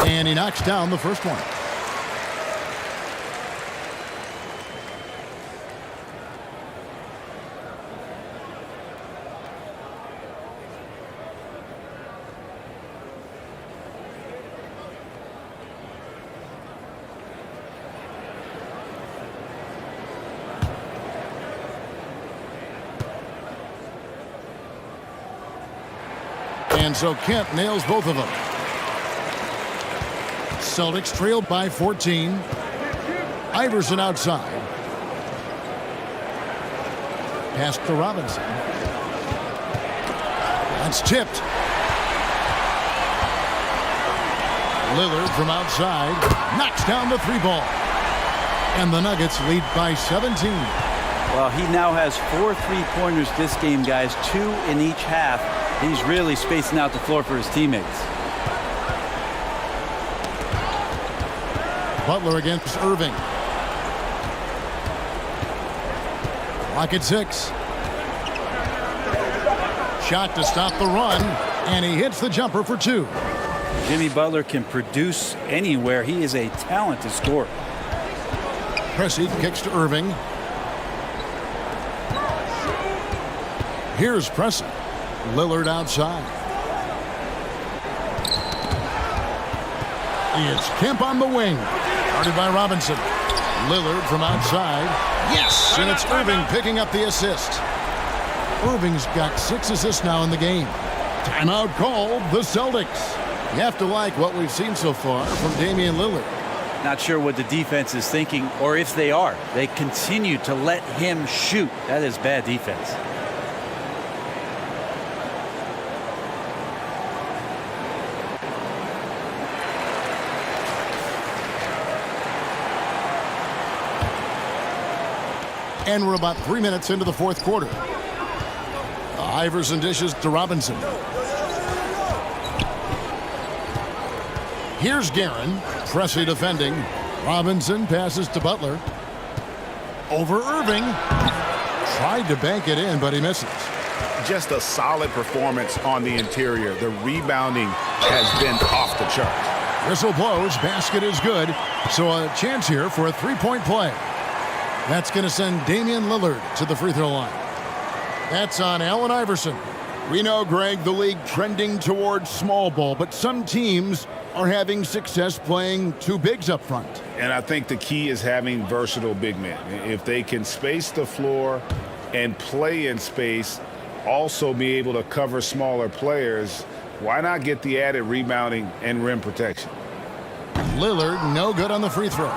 And he knocks down the first one. And so Kent nails both of them. Celtics trailed by 14. Iverson outside. Pass to Robinson. That's tipped. Lillard from outside knocks down the three ball. And the Nuggets lead by 17. Well, he now has 4 3-pointers this game, guys, 2 in each half. He's really spacing out the floor for his teammates. Butler against Irving. Clock at 6. Shot to stop the run, and he hits the jumper for 2. Jimmy Butler can produce anywhere. He is a talented scorer. Pressey kicks to Irving. Here's Pressey. Lillard outside. It's Kemp on the wing. Guarded by Robinson. Lillard from outside. Yes! And it's Irving picking up the assist. Irving's got 6 assists now in the game. Timeout called the Celtics. You have to like what we've seen so far from Damian Lillard. Not sure what the defense is thinking, or if they are. They continue to let him shoot. That is bad defense. And we're about 3 minutes into the fourth quarter. Iverson dishes to Robinson. Here's Guerin. Pressey defending. Robinson passes to Butler. Over Irving. Tried to bank it in, but he misses. Just a solid performance on the interior. The rebounding has been off the chart. Whistle blows. Basket is good. So a chance here for a three-point play. That's going to send Damian Lillard to the free throw line. That's on Allen Iverson. We know, Greg, the league trending towards small ball, but some teams are having success playing two bigs up front. And I think the key is having versatile big men. If they can space the floor and play in space, also be able to cover smaller players, why not get the added rebounding and rim protection? Lillard no good on the free throw.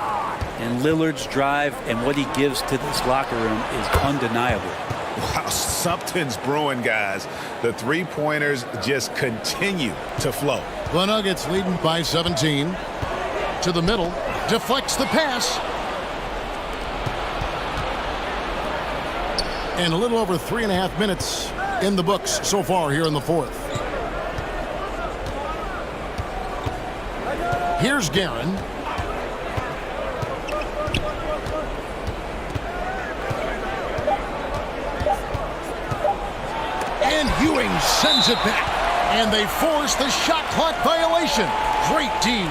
And Lillard's drive and what he gives to this locker room is undeniable. Wow, something's brewing, guys. The three-pointers just continue to flow. The Nuggets leading by 17. To the middle. Deflects the pass. And a little over 3.5 minutes in the books so far here in the fourth. Here's Guerin. And Ewing sends it back. And they force the shot clock violation. Great D.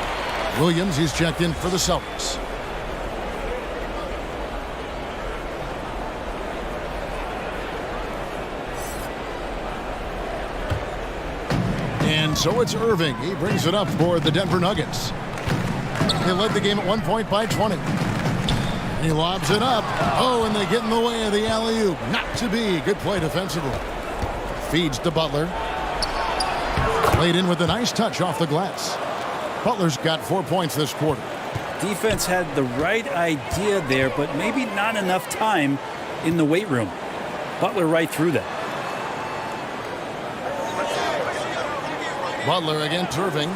Williams, he's checked in for the Celtics. And so it's Irving. He brings it up for the Denver Nuggets. They led the game at 1 point by 20. He lobs it up. Oh, and they get in the way of the alley-oop. Not to be. Good play defensively. Feeds to Butler. Played in with a nice touch off the glass. Butler's got 4 points this quarter. Defense had the right idea there, but maybe not enough time in the weight room. Butler right through that. Butler against Irving.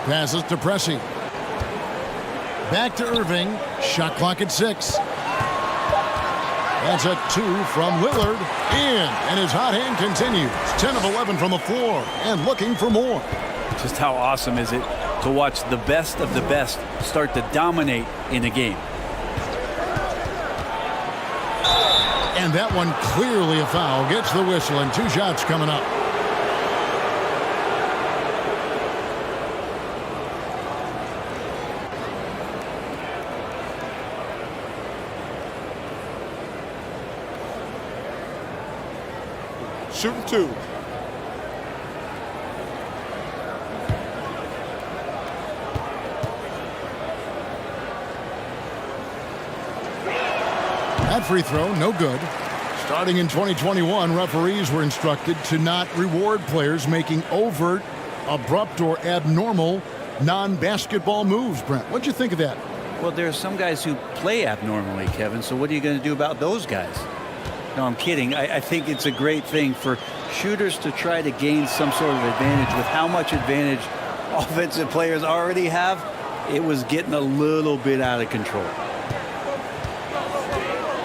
Passes to Pressey. Back to Irving. Shot clock at 6. That's a 2 from Lillard. In. And his hot hand continues. 10 of 11 from the floor. And looking for more. Just how awesome is it to watch the best of the best start to dominate in a game. And that one clearly a foul. Gets the whistle and 2 shots coming up. Shooting 2. That free throw, no good. Starting in 2021, referees were instructed to not reward players making overt, abrupt, or abnormal non-basketball moves. Brent, what'd you think of that? Well, there are some guys who play abnormally, Kevin, so what are you going to do about those guys? No, I'm kidding. I think it's a great thing for shooters to try to gain some sort of advantage. With how much advantage offensive players already have, it was getting a little bit out of control.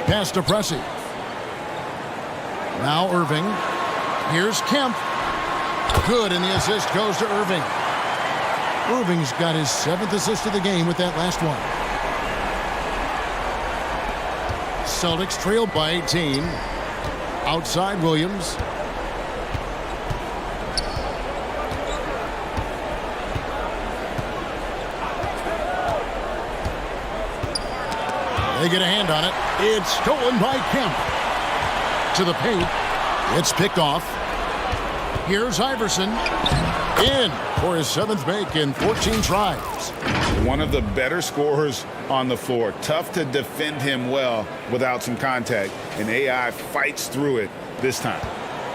Pass to Pressey. Now Irving. Here's Kemp. Good, and the assist goes to Irving. Irving's got his 7th assist of the game with that last one. Celtics trailed by 18. Outside Williams. They get a hand on it. It's stolen by Kemp. To the paint. It's picked off. Here's Iverson. In for his 7th make in 14 tries. One of the better scorers on the floor. Tough to defend him well without some contact. And AI fights through it this time.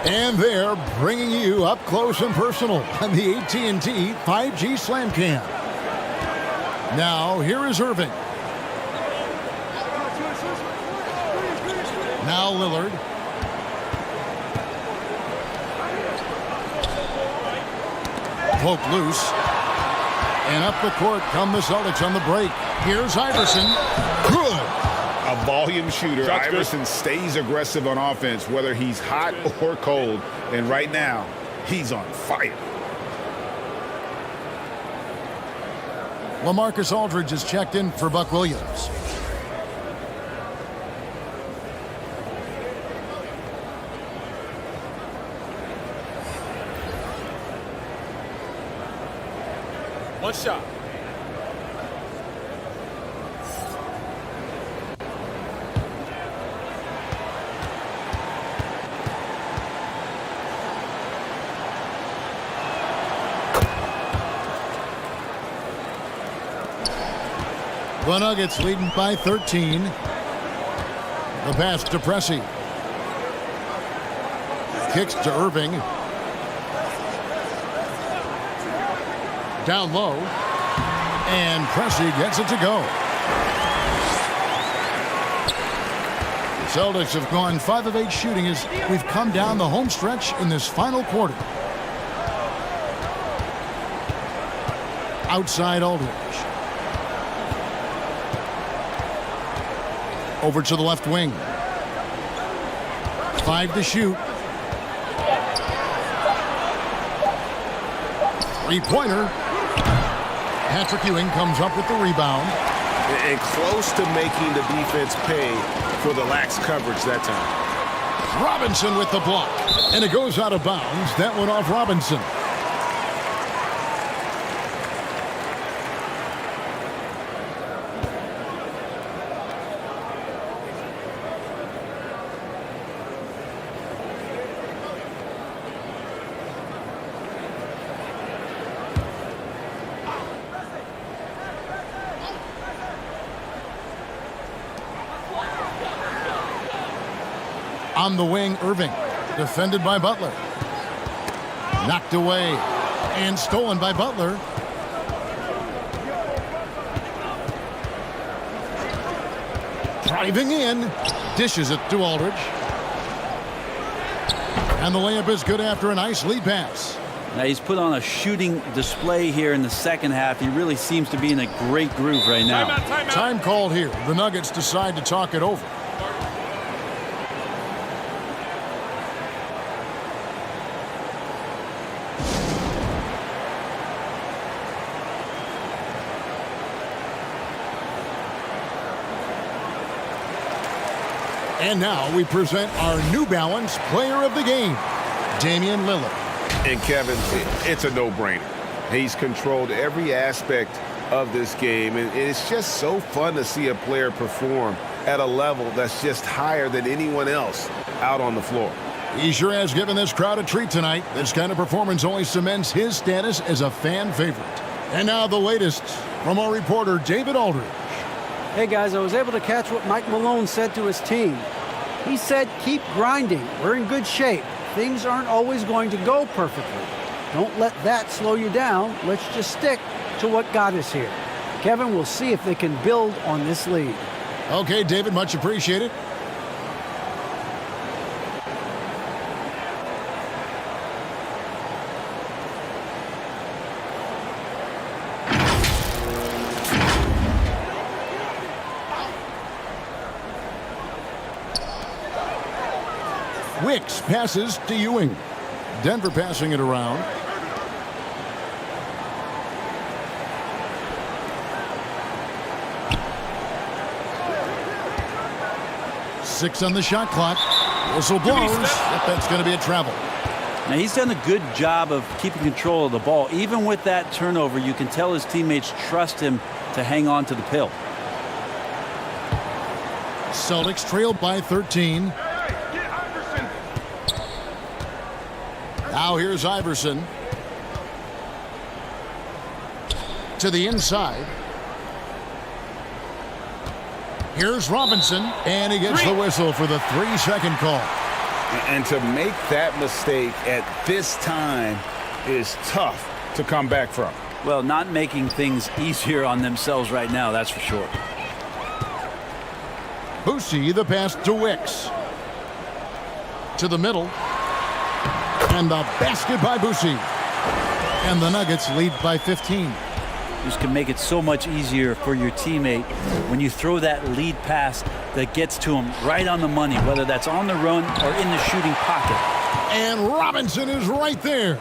And they're bringing you up close and personal on the AT&T 5G Slam Cam. Now, here is Irving. Now Lillard. Poke loose. And up the court come the Celtics on the break. Here's Iverson. Good. A volume shooter. Shots Iverson stays aggressive on offense, whether he's hot or cold. And right now, he's on fire. LaMarcus Aldridge is checked in for Buck Williams. One shot. The Nuggets leading by 13. The pass to Pressey. Kicks to Irving. Down low. And Pressey gets it to go. The Celtics have gone 5 of 8 shooting as we've come down the home stretch in this final quarter. Outside Aldridge. Over to the left wing. 5 to shoot. 3-pointer. Patrick Ewing comes up with the rebound. And close to making the defense pay for the lax coverage that time. Robinson with the block. And it goes out of bounds. That went off Robinson. On the wing, Irving, defended by Butler. Knocked away and stolen by Butler. Driving in, dishes it to Aldridge. And the layup is good after a nice lead pass. Now he's put on a shooting display here in the second half. He really seems to be in a great groove right now. Time called here. The Nuggets decide to talk it over. And now we present our New Balance Player of the Game, Damian Lillard. And Kevin, it's a no-brainer. He's controlled every aspect of this game, and it's just so fun to see a player perform at a level that's just higher than anyone else out on the floor. He sure has given this crowd a treat tonight. This kind of performance only cements his status as a fan favorite. And now the latest from our reporter, David Aldridge. Hey, guys, I was able to catch what Mike Malone said to his team. He said, keep grinding. We're in good shape. Things aren't always going to go perfectly. Don't let that slow you down. Let's just stick to what got us here. Kevin, we'll see if they can build on this lead. Okay, David, much appreciated. Wicks passes to Ewing. Denver passing it around. Six on the shot clock. Whistle blows. Yep, that's going to be a travel. Now, he's done a good job of keeping control of the ball. Even with that turnover, you can tell his teammates trust him to hang on to the pill. Celtics trailed by 13. Now here's Iverson. To the inside. Here's Robinson, and he gets the whistle for the 3-second call. And to make that mistake at this time is tough to come back from. Well, not making things easier on themselves right now, that's for sure. Boosie, the pass to Wicks. To the middle. And the basket by Boosie. And the Nuggets lead by 15. This can make it so much easier for your teammate when you throw that lead pass that gets to him right on the money, whether that's on the run or in the shooting pocket. And Robinson is right there.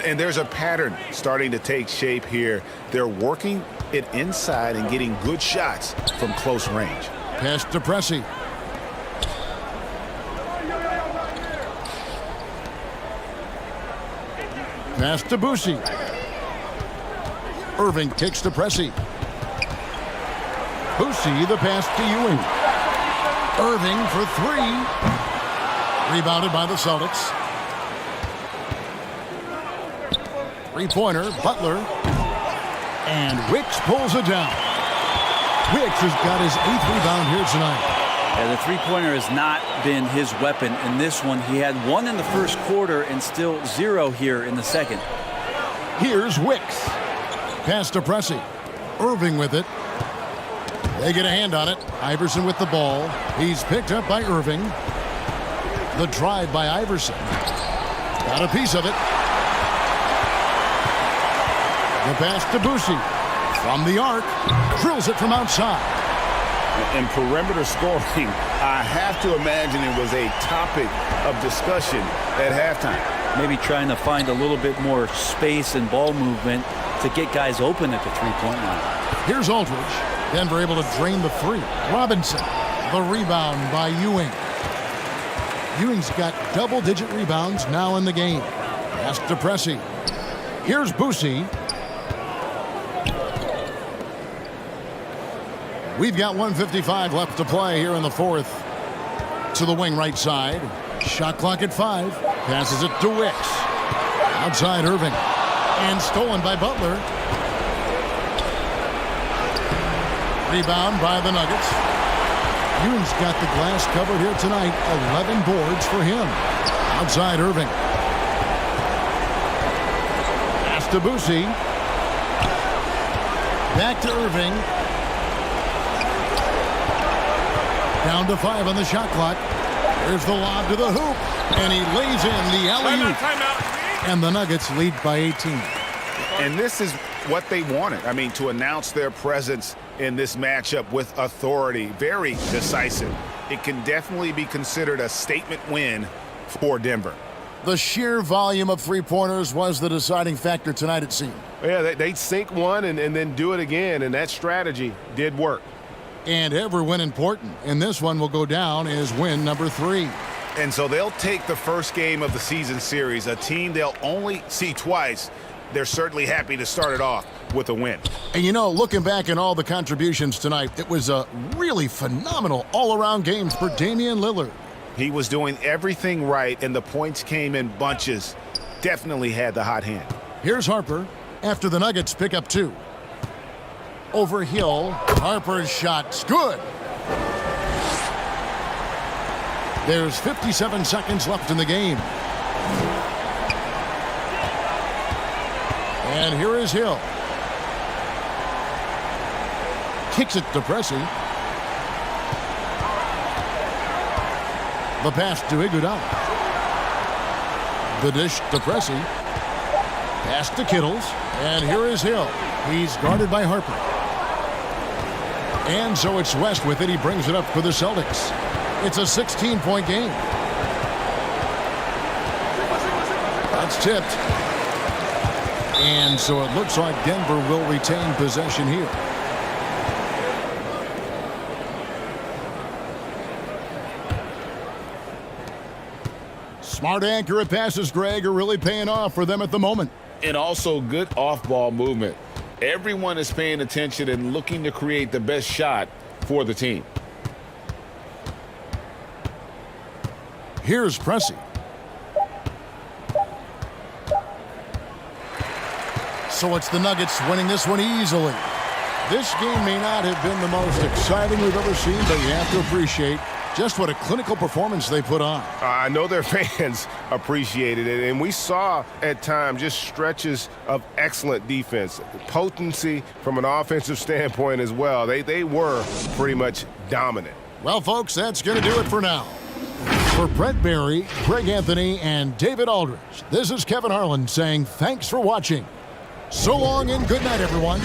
And there's a pattern starting to take shape here. They're working it inside and getting good shots from close range. Pass to Pressey. Pass to Boosie. Irving kicks to Pressey. Boosie, the pass to Ewing. Irving for three. Rebounded by the Celtics. Three-pointer, Butler. And Wicks pulls it down. Wicks has got his 8th rebound here tonight. Yeah, the three-pointer has not been his weapon in this one. He had one in the first quarter and still 0 here in the second. Here's Wicks. Pass to Pressey. Irving with it. They get a hand on it. Iverson with the ball. He's picked up by Irving. The drive by Iverson. Got a piece of it. The pass to Boosie. From the arc. Drills it from outside. And perimeter scoring, I have to imagine it was a topic of discussion at halftime. Maybe trying to find a little bit more space and ball movement to get guys open at the three-point line. Here's Aldridge. Denver able to drain the three. Robinson. The rebound by Ewing. Ewing's got double-digit rebounds now in the game. Pass to Pressey. Here's Boosie. We've got 1:55 left to play here in the fourth. To the wing right side. Shot clock at 5. Passes it to Wicks. Outside Irving. And stolen by Butler. Rebound by the Nuggets. Ewing's got the glass covered here tonight. 11 boards for him. Outside Irving. Pass to Boosie. Back to Irving. Down to 5 on the shot clock. There's the lob to the hoop. And he lays in the alley-oop. And the Nuggets lead by 18. And this is what they wanted. I mean, to announce their presence in this matchup with authority. Very decisive. It can definitely be considered a statement win for Denver. The sheer volume of three-pointers was the deciding factor tonight, it seemed. Yeah, they'd sink one and then do it again, and that strategy did work. And every win important. And this one will go down as win number 3. And so they'll take the first game of the season series, a team they'll only see twice. They're certainly happy to start it off with a win. And you know, looking back at all the contributions tonight, it was a really phenomenal all-around game for Damian Lillard. He was doing everything right, and the points came in bunches. Definitely had the hot hand. Here's Harper after the Nuggets pick up 2. Over Hill. Harper's shot's good. There's 57 seconds left in the game. And here is Hill. Kicks it to Pressey. The pass to Iguodala. The dish to Pressey. Pass to Kittles. And here is Hill. He's guarded by Harper. And so it's West with it. He brings it up for the Celtics. It's a 16-point game. That's tipped. And so it looks like Denver will retain possession here. Smart, accurate passes, Greg, are really paying off for them at the moment. And also good off-ball movement. Everyone is paying attention and looking to create the best shot for the team. Here's Pressey. So it's the Nuggets winning this one easily. This game may not have been the most exciting we've ever seen, but you have to appreciate just what a clinical performance they put on. I know their fans appreciated it, and we saw at times just stretches of excellent defense, potency from an offensive standpoint as well. They were pretty much dominant. Well, folks, that's going to do it for now. For Brent Barry, Greg Anthony, and David Aldridge, this is Kevin Harlan saying thanks for watching. So long and good night, everyone.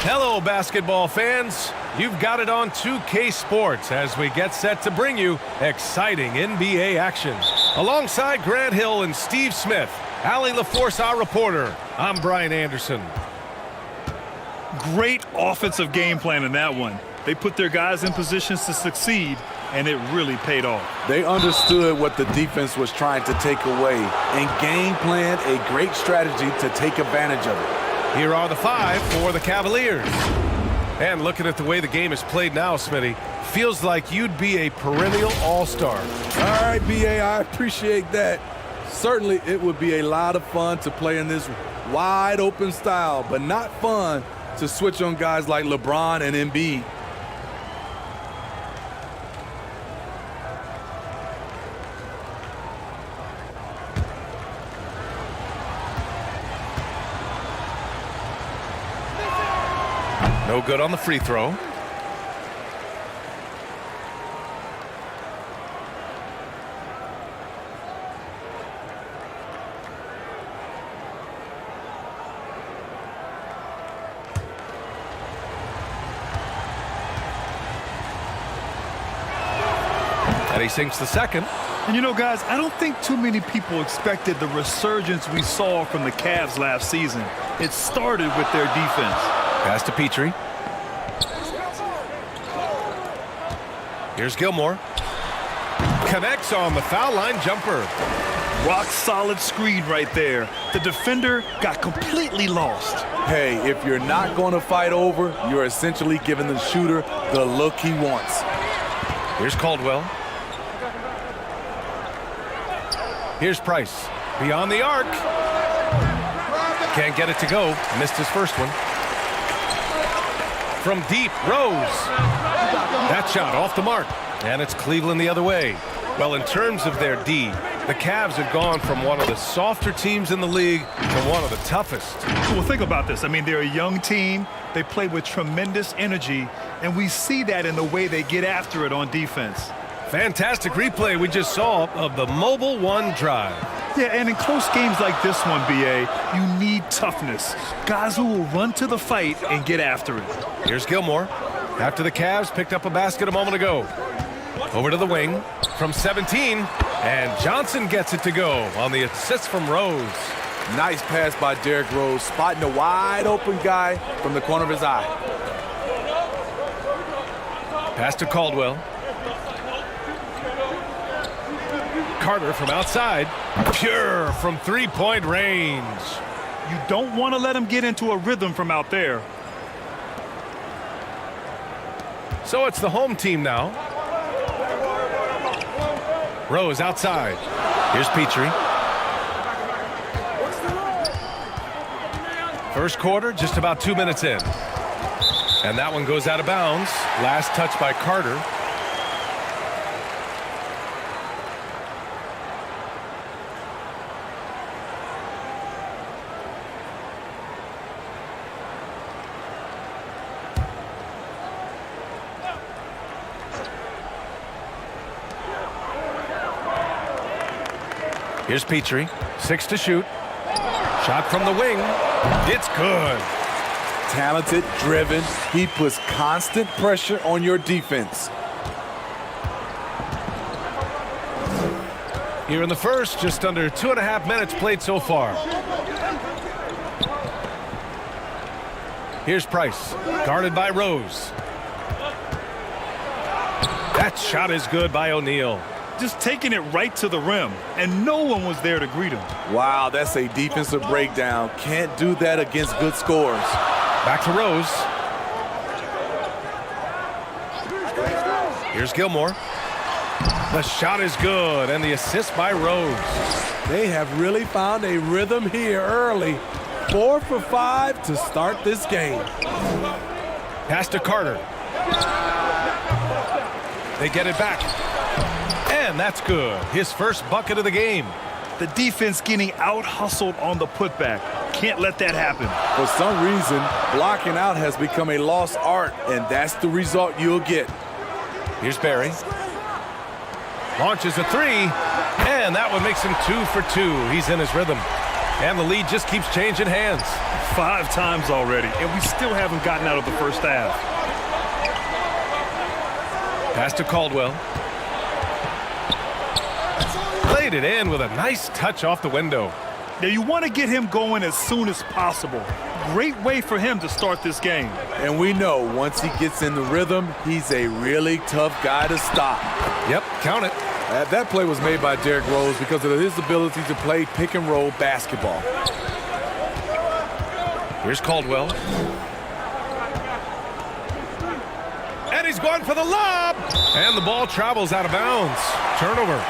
Hello, basketball fans. You've got it on 2K Sports as we get set to bring you exciting NBA action. Alongside Grant Hill and Steve Smith, Allie LaForce, our reporter, I'm Brian Anderson. Great offensive game plan in that one. They put their guys in positions to succeed, and it really paid off. They understood what the defense was trying to take away and game planned a great strategy to take advantage of it. Here are the 5 for the Cavaliers. And looking at the way the game is played now, Smitty, feels like you'd be a perennial all-star. All right, BA, I appreciate that. Certainly, it would be a lot of fun to play in this wide-open style, but not fun to switch on guys like LeBron and Embiid. No good on the free throw. And he sinks the second. And you know, guys, I don't think too many people expected the resurgence we saw from the Cavs last season. It started with their defense. Pass to Petrie. Here's Gilmore. Connects on the foul line jumper. Rock solid screen right there. The defender got completely lost. Hey, if you're not going to fight over, you're essentially giving the shooter the look he wants. Here's Caldwell. Here's Price. Beyond the arc. Can't get it to go. Missed his first one. From deep, Rose. That shot off the mark. And it's Cleveland the other way. Well, in terms of their D, the Cavs have gone from one of the softer teams in the league to one of the toughest. Well, think about this. I mean, they're a young team. They play with tremendous energy, and we see that in the way they get after it on defense. Fantastic replay we just saw of the Mobile One drive. Yeah, and in close games like this one, BA, you need toughness. Guys who will run to the fight and get after it. Here's Gilmore. After the Cavs picked up a basket a moment ago. Over to the wing from 17. And Johnson gets it to go on the assist from Rose. Nice pass by Derrick Rose, spotting a wide open guy from the corner of his eye. Pass to Caldwell. Carter from outside. Pure from three-point range. You don't want to let him get into a rhythm from out there. So it's the home team now. Rose outside. Here's Petrie. First quarter, just about 2 minutes in. And that one goes out of bounds. Last touch by Carter. Here's Petrie. 6 to shoot. Shot from the wing. It's good. Talented, driven. He puts constant pressure on your defense. Here in the first, just under 2.5 minutes played so far. Here's Price. Guarded by Rose. That shot is good by O'Neal. Just taking it right to the rim, and no one was there to greet him. Wow, that's a defensive breakdown. Can't do that against good scores. Back to Rose. Here's Gilmore. The shot is good, and the assist by Rose. They have really found a rhythm here early. 4 for 5 to start this game. Pass to Carter. They get it back. And that's good. His first bucket of the game. The defense getting out-hustled on the putback. Can't let that happen. For some reason, blocking out has become a lost art, and that's the result you'll get. Here's Barry. Launches a 3, and that one makes him 2 for 2. He's in his rhythm. And the lead just keeps changing hands. 5 times already, and we still haven't gotten out of the first half. Pass to Caldwell. Played it in with a nice touch off the window. Now you want to get him going as soon as possible. Great way for him to start this game. And we know once he gets in the rhythm, he's a really tough guy to stop. Yep, count it. That play was made by Derrick Rose because of his ability to play pick and roll basketball. Here's Caldwell. And he's going for the lob. And the ball travels out of bounds. Turnover.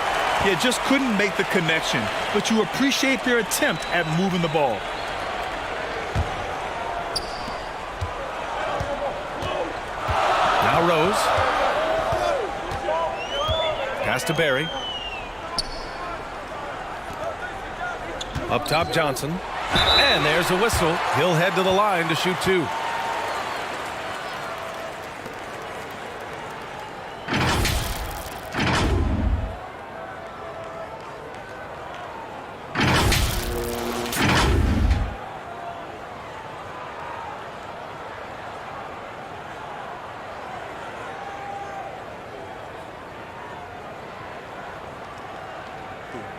Yeah, just couldn't make the connection, but you appreciate their attempt at moving the ball. Now Rose. Pass to Barry. Up top, Johnson. And there's a whistle. He'll head to the line to shoot 2.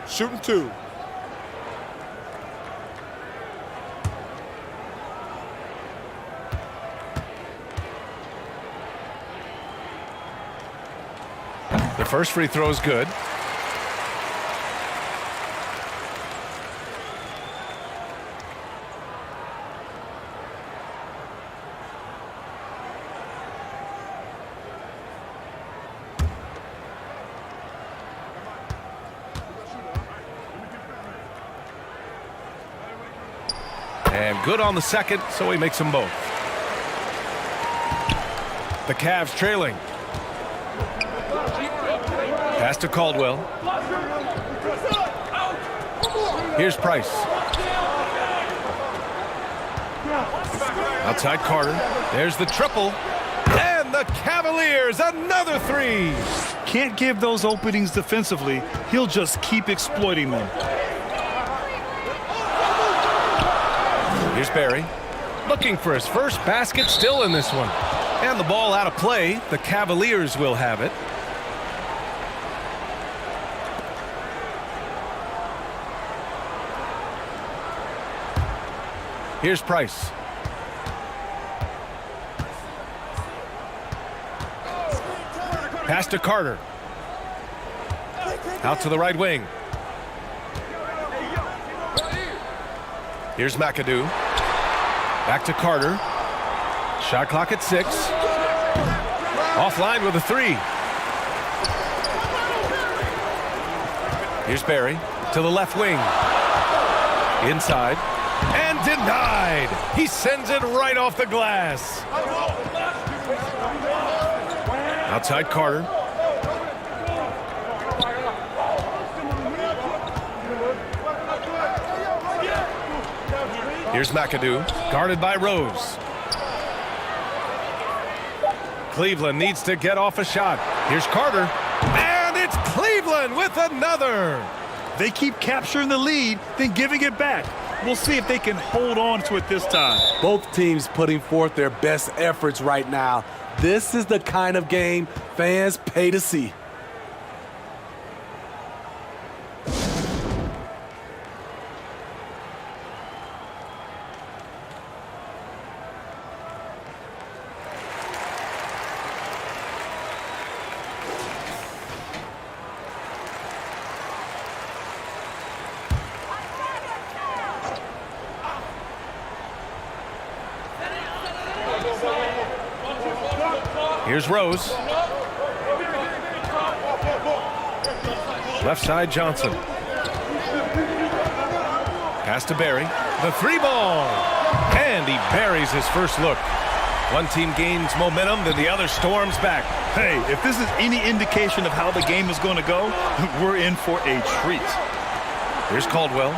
Shooting 2. The first free throw is good. And good on the second, so he makes them both. The Cavs trailing. Pass to Caldwell. Here's Price. Outside Carter. There's the triple. And the Cavaliers, another 3. Can't give those openings defensively. He'll just keep exploiting them. Here's Barry. Looking for his first basket, still in this one. And the ball out of play. The Cavaliers will have it. Here's Price. Pass to Carter. Out to the right wing. Here's McAdoo. Back to Carter. Shot clock at 6. Offline with a 3. Here's Barry to the left wing. Inside. And denied. He sends it right off the glass. Outside Carter. Here's McAdoo, guarded by Rose. Cleveland needs to get off a shot. Here's Carter. And it's Cleveland with another. They keep capturing the lead, then giving it back. We'll see if they can hold on to it this time. Both teams putting forth their best efforts right now. This is the kind of game fans pay to see. Here's Rose. Left side, Johnson. Pass to Barry. The 3-ball. And he buries his first look. One team gains momentum, then the other storms back. Hey, if this is any indication of how the game is going to go, we're in for a treat. Here's Caldwell.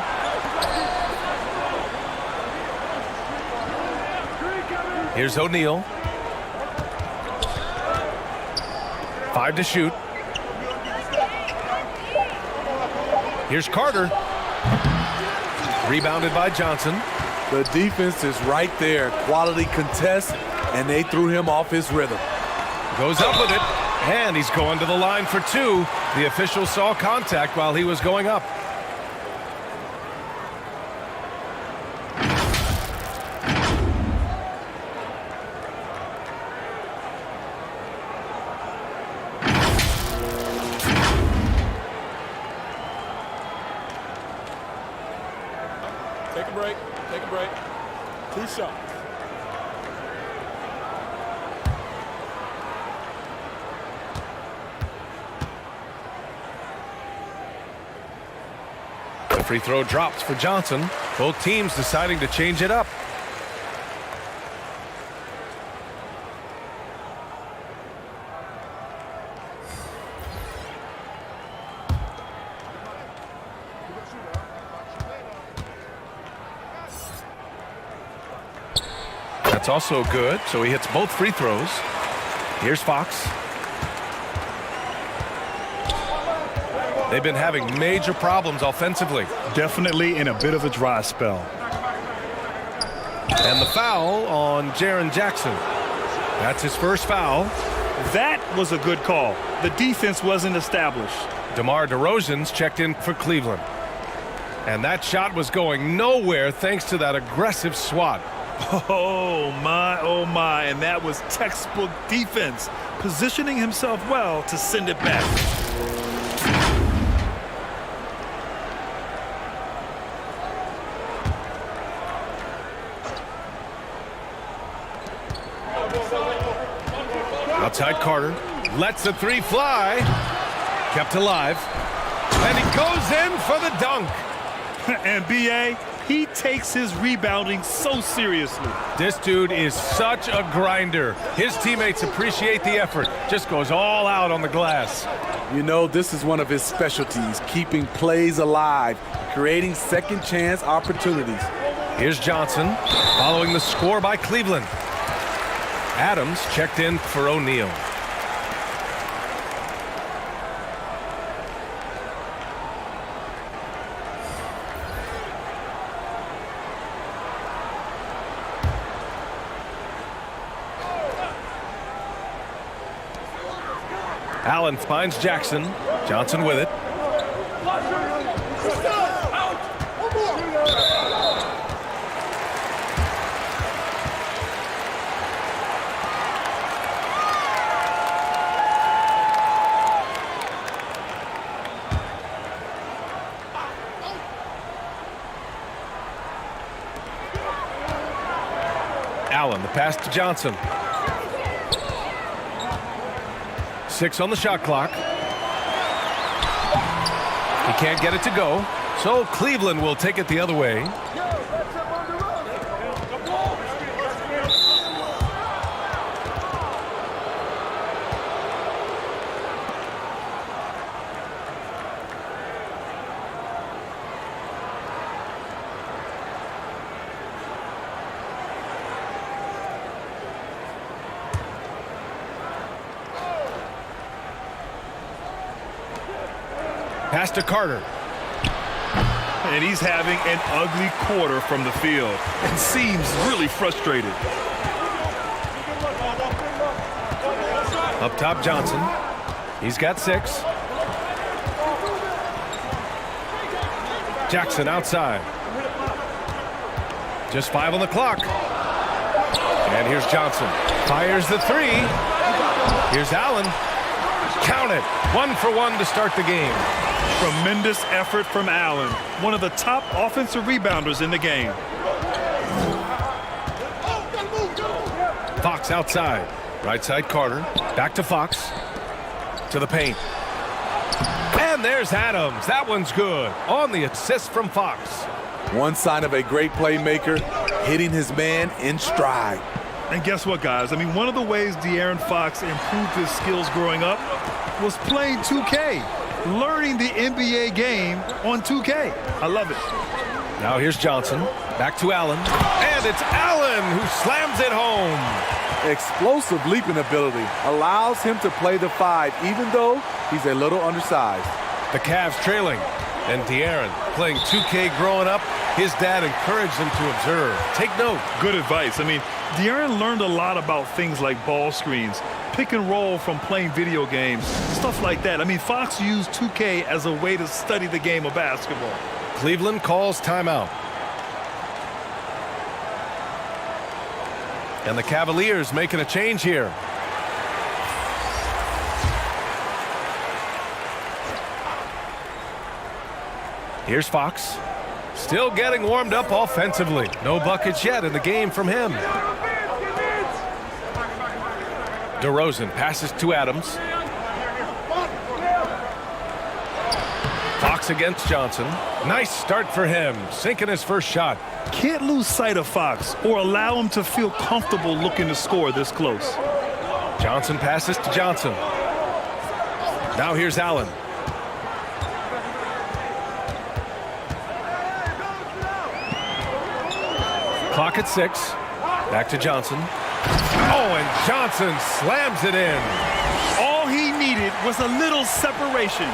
Here's O'Neal. 5 to shoot. Here's Carter. Rebounded by Johnson. The defense is right there. Quality contest, and they threw him off his rhythm. Goes up with it, and he's going to the line for two. The official saw contact while he was going up. Take a break. Take a break. 2 shots. The free throw drops for Johnson. Both teams deciding to change it up. That's also good, so he hits both free throws. Here's Fox. They've been having major problems offensively. Definitely in a bit of a dry spell. And the foul on Jaren Jackson. That's his first foul. That was a good call. The defense wasn't established. DeMar DeRozan's checked in for Cleveland. And that shot was going nowhere thanks to that aggressive swat. Oh my, and that was textbook defense, positioning himself well to send it back. Outside Carter, lets the three fly, kept alive, and he goes in for the dunk. And B.A., he takes his rebounding so seriously. This dude is such a grinder. His teammates appreciate the effort. Just goes all out on the glass. You know, this is one of his specialties, keeping plays alive, creating second chance opportunities. Here's Johnson, following the score by Cleveland. Adams checked in for O'Neal. Allen finds Jackson. Johnson with it. Allen, the pass to Johnson. 6 on the shot clock. He can't get it to go, so Cleveland will take it the other way. Pass to Carter. And he's having an ugly quarter from the field and seems really frustrated. Up top, Johnson. He's got 6. Jackson outside. Just 5 on the clock. And here's Johnson. Fires the 3. Here's Allen. Count it. 1 for 1 to start the game. Tremendous effort from Allen, one of the top offensive rebounders in the game. Fox outside. Right side Carter. Back to Fox. To the paint. And there's Adams. That one's good. On the assist from Fox. One sign of a great playmaker, hitting his man in stride. And guess what, guys? I mean, one of the ways De'Aaron Fox improved his skills growing up was playing 2K. Learning the NBA game on 2K. I love it. Now here's Johnson. Back to Allen. And it's Allen who slams it home. Explosive leaping ability allows him to play the 5, even though he's a little undersized. The Cavs trailing. And De'Aaron playing 2K growing up, his dad encouraged him to observe. Take note. Good advice. I mean, De'Aaron learned a lot about things like ball screens, pick and roll from playing video games, stuff like that. I mean, Fox used 2K as a way to study the game of basketball. Cleveland calls timeout. And the Cavaliers making a change here. Here's Fox. Still getting warmed up offensively. No buckets yet in the game from him. DeRozan passes to Adams. Fox against Johnson. Nice start for him, sinking his first shot. Can't lose sight of Fox or allow him to feel comfortable looking to score this close. Johnson passes to Johnson. Now here's Allen. Clock at 6. Back to Johnson. Oh, and Johnson slams it in. All he needed was a little separation.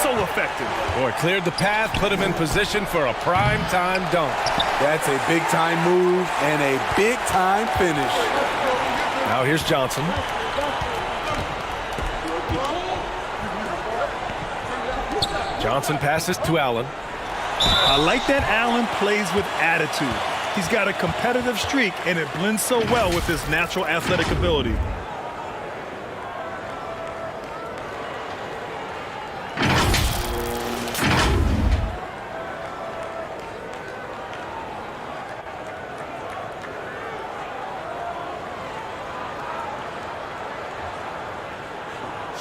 So effective. Boy, cleared the path, put him in position for a prime-time dunk. That's a big-time move and a big-time finish. Now here's Johnson. Johnson passes to Allen. I like that Allen plays with attitude. He's got a competitive streak, and it blends so well with his natural athletic ability.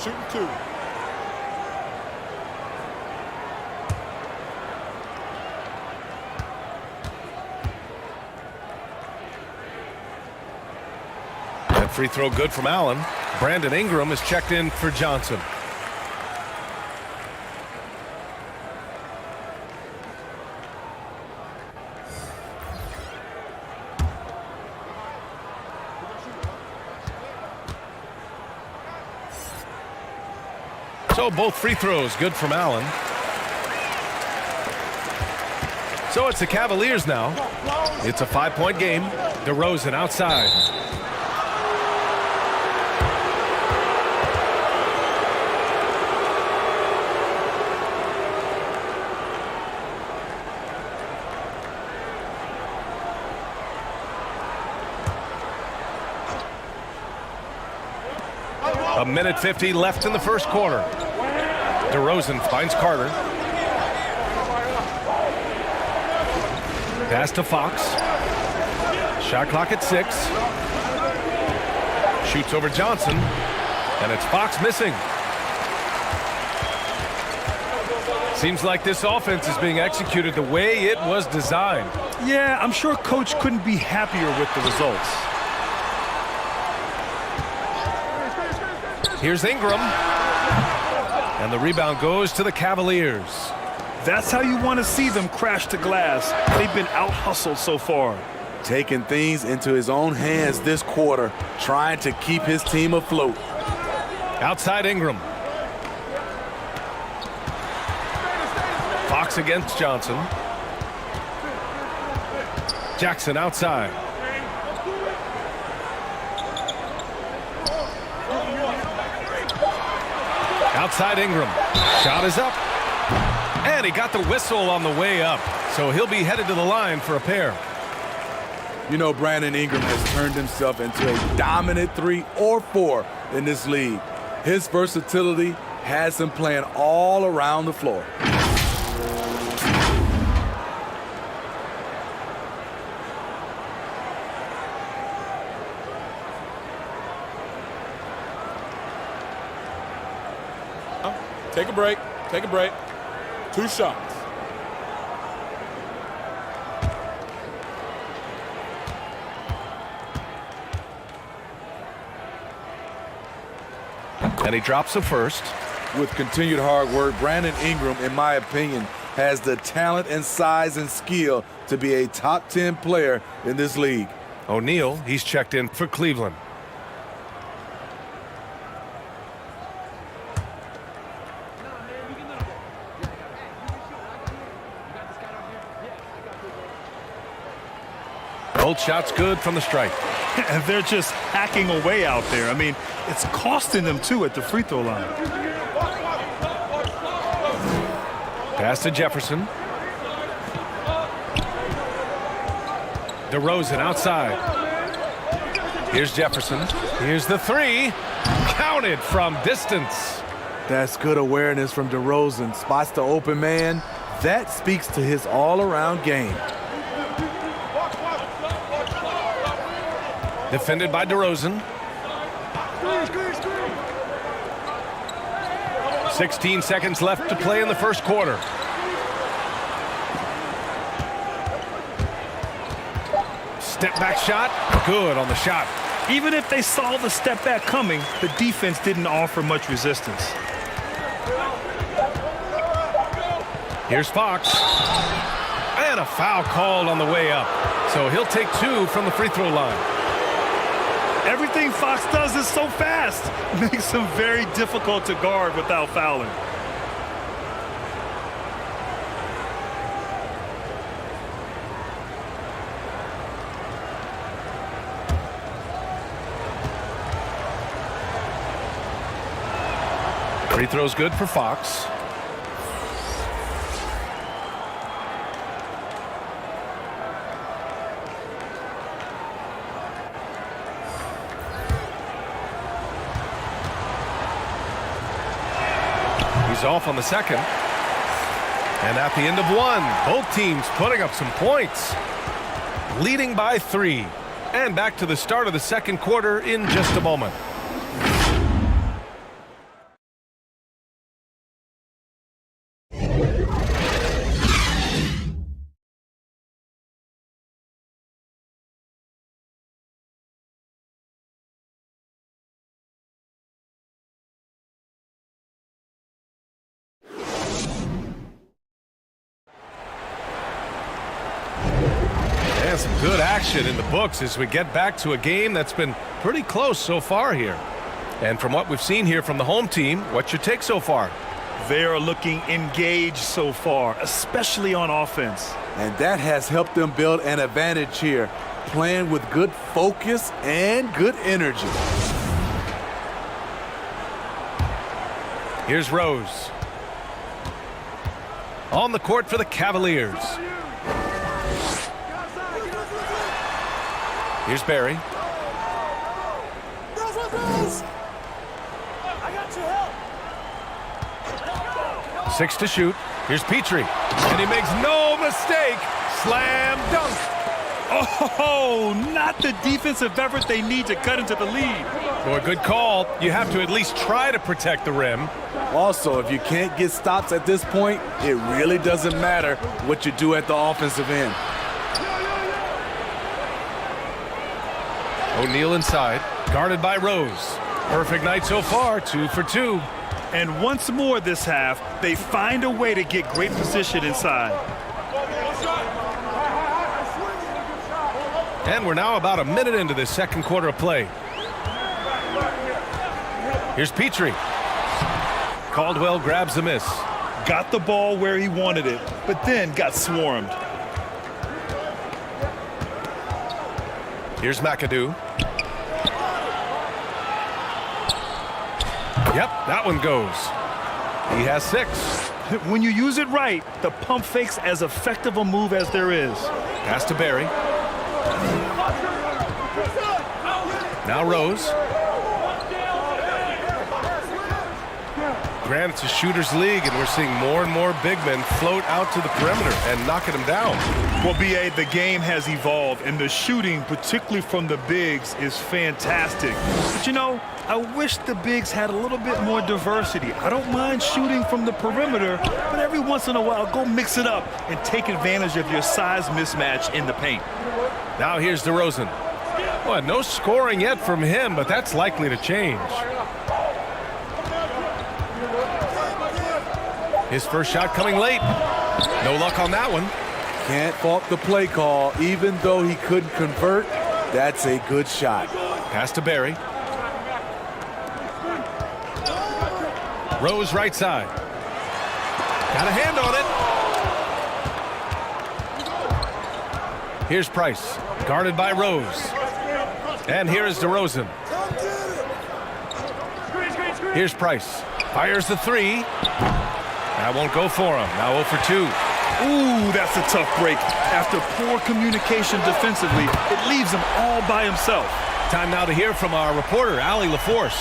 Shooting 2. That free throw good from Allen. Brandon Ingram is checked in for Johnson. So both free throws good from Allen. So it's the Cavaliers now. It's a 5-point game. DeRozan outside. A minute 50 left in the first quarter. DeRozan finds Carter. Pass to Fox. Shot clock at 6. Shoots over Johnson. And it's Fox missing. Seems like this offense is being executed the way it was designed. Yeah, I'm sure Coach couldn't be happier with the results. Here's Ingram. And the rebound goes to the Cavaliers. That's how you want to see them crash to glass. They've been out-hustled so far. Taking things into his own hands this quarter, trying to keep his team afloat. Outside Ingram. Fox against Johnson. Jackson outside. Outside Ingram. Shot is up. And he got the whistle on the way up. So he'll be headed to the line for a pair. You know, Brandon Ingram has turned himself into a dominant 3 or 4 in this league. His versatility has him playing all around the floor. Take a break. Take a break. 2 shots. And he drops the first. With continued hard work, Brandon Ingram, in my opinion, has the talent and size and skill to be a top 10 player in this league. O'Neal, he's checked in for Cleveland. Both shots good from the stripe. And they're just hacking away out there. I mean, it's costing them, too, at the free throw line. Pass to Jefferson. DeRozan outside. Here's Jefferson. Here's the three. Counted from distance. That's good awareness from DeRozan. Spots the open man. That speaks to his all-around game. Defended by DeRozan. 16 seconds left to play in the first quarter. Step back shot. Good on the shot. Even if they saw the step back coming, the defense didn't offer much resistance. Here's Fox. And a foul called on the way up. So he'll take 2 from the free throw line. Everything Fox does is so fast. Makes him very difficult to guard without fouling. Free throw's good for Fox. He's off on the second. And at the end of one, both teams putting up some points. Leading by 3. And back to the start of the second quarter in just a moment. And some good action in the books as we get back to a game that's been pretty close so far here. And from what we've seen here from the home team, what's your take so far? They are looking engaged so far, especially on offense. And that has helped them build an advantage here, playing with good focus and good energy. Here's Rose. On the court for the Cavaliers. Here's Barry. I got your help. 6 to shoot. Here's Petrie. And he makes no mistake. Slam dunk. Oh, not the defensive effort they need to cut into the lead. Boy, good call. You have to at least try to protect the rim. Also, if you can't get stops at this point, it really doesn't matter what you do at the offensive end. O'Neal inside, guarded by Rose. Perfect night so far, 2 for 2. And once more this half, they find a way to get great position inside. And we're now about a minute into this second quarter of play. Here's Petrie. Caldwell grabs the miss. Got the ball where he wanted it, but then got swarmed. Here's McAdoo. Yep, that one goes. He has 6. When you use it right, the pump fake's as effective a move as there is. Pass to Barry. Now Rose. Granted, it's a shooter's league, and we're seeing more and more big men float out to the perimeter and knocking them down. Well, B.A., the game has evolved, and the shooting, particularly from the bigs, is fantastic. But, you know, I wish the bigs had a little bit more diversity. I don't mind shooting from the perimeter, but every once in a while, go mix it up and take advantage of your size mismatch in the paint. Now here's DeRozan. Well, no scoring yet from him, but that's likely to change. His first shot coming late. No luck on that one. Can't fault the play call. Even though he couldn't convert, that's a good shot. Pass to Barry. Rose right side. Got a hand on it. Here's Price. Guarded by Rose. And here is DeRozan. Here's Price. Fires the three. That won't go for him. Now 0 for 2. Ooh, that's a tough break. After poor communication defensively, it leaves him all by himself. Time now to hear from our reporter, Allie LaForce.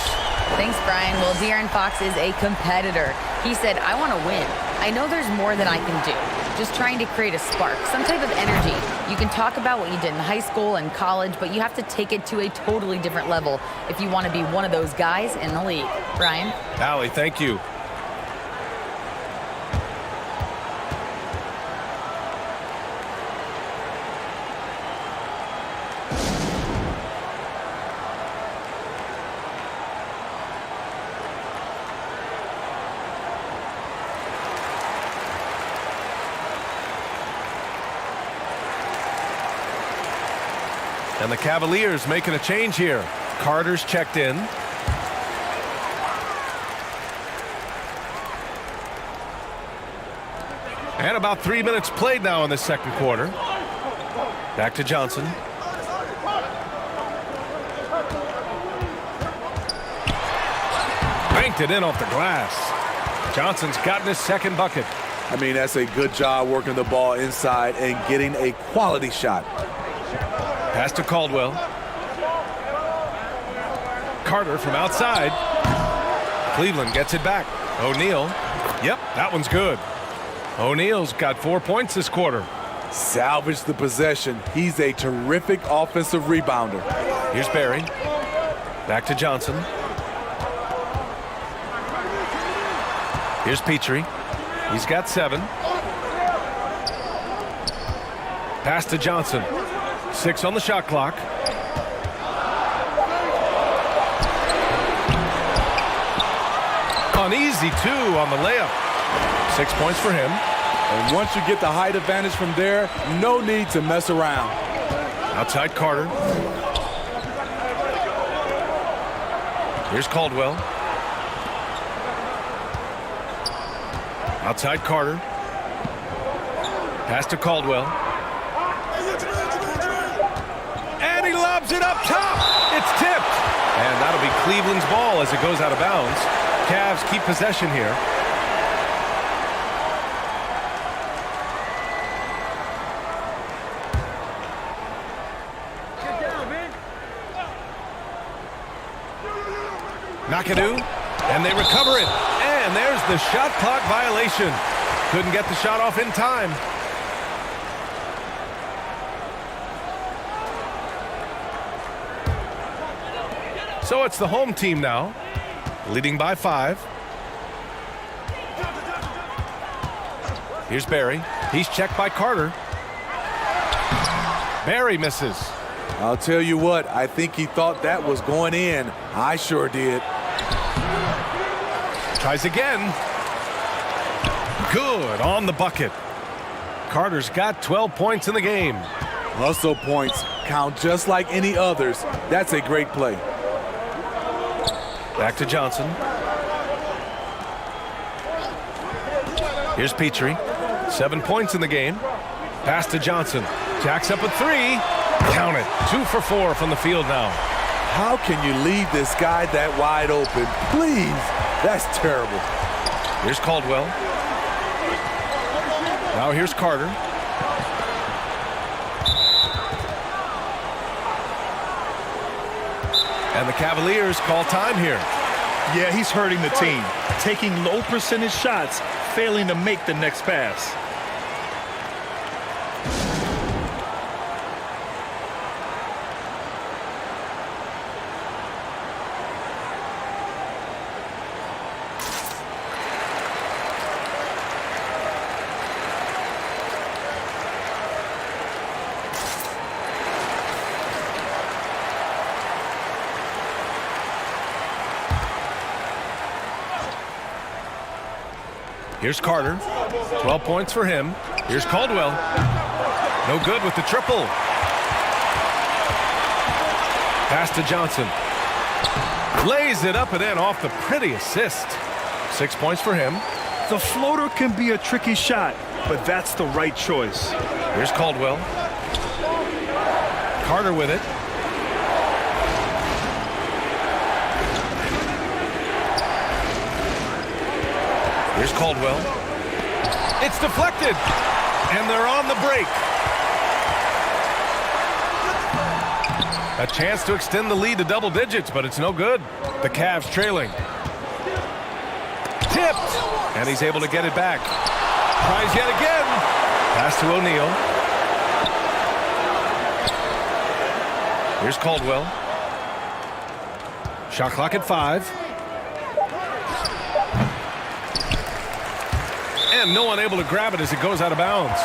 Thanks, Brian. Well, De'Aaron Fox is a competitor. He said, I want to win. I know there's more than I can do. Just trying to create a spark, some type of energy. You can talk about what you did in high school and college, but you have to take it to a totally different level if you want to be one of those guys in the league. Brian? Allie, thank you. And the Cavaliers making a change here. Carter's checked in. And about 3 minutes played now in the second quarter. Back to Johnson. Banked it in off the glass. Johnson's gotten his second bucket. I mean, that's a good job working the ball inside and getting a quality shot. Pass to Caldwell. Carter from outside. Cleveland gets it back. O'Neal. Yep, that one's good. O'Neal's got 4 points this quarter. Salvage the possession. He's a terrific offensive rebounder. Here's Barry. Back to Johnson. Here's Petrie. He's got 7. Pass to Johnson. 6 on the shot clock. An easy 2 on the layup. 6 points for him. And once you get the height advantage from there, no need to mess around. Outside Carter. Here's Caldwell. Outside Carter. Pass to Caldwell. And he lobs it up top. It's tipped. And that'll be Cleveland's ball as it goes out of bounds. Cavs keep possession here. McAdoo, and they recover it. And there's the shot clock violation. Couldn't get the shot off in time. So it's the home team now, leading by 5. Here's Barry. He's checked by Carter. Barry misses. I'll tell you what, I think he thought that was going in. I sure did. Tries again. Good on the bucket. Carter's got 12 points in the game. Hustle points count just like any others. That's a great play. Back to Johnson. Here's Petrie. 7 points in the game. Pass to Johnson. Jacks up a 3. Count it. 2 for 4 from the field now. How can you leave this guy that wide open? Please. That's terrible. Here's Caldwell. Now here's Carter. And the Cavaliers call time here. Yeah, he's hurting the team. Taking low percentage shots, failing to make the next pass. Here's Carter. 12 points for him. Here's Caldwell. No good with the triple. Pass to Johnson. Lays it up and in off the pretty assist. 6 points for him. The floater can be a tricky shot, but that's the right choice. Here's Caldwell. Carter with it. Here's Caldwell. It's deflected, and they're on the break. A chance to extend the lead to double digits, but it's no good. The Cavs trailing. Tipped, and he's able to get it back. Tries yet again. Pass to O'Neal. Here's Caldwell. Shot clock at 5. And no one able to grab it as it goes out of bounds.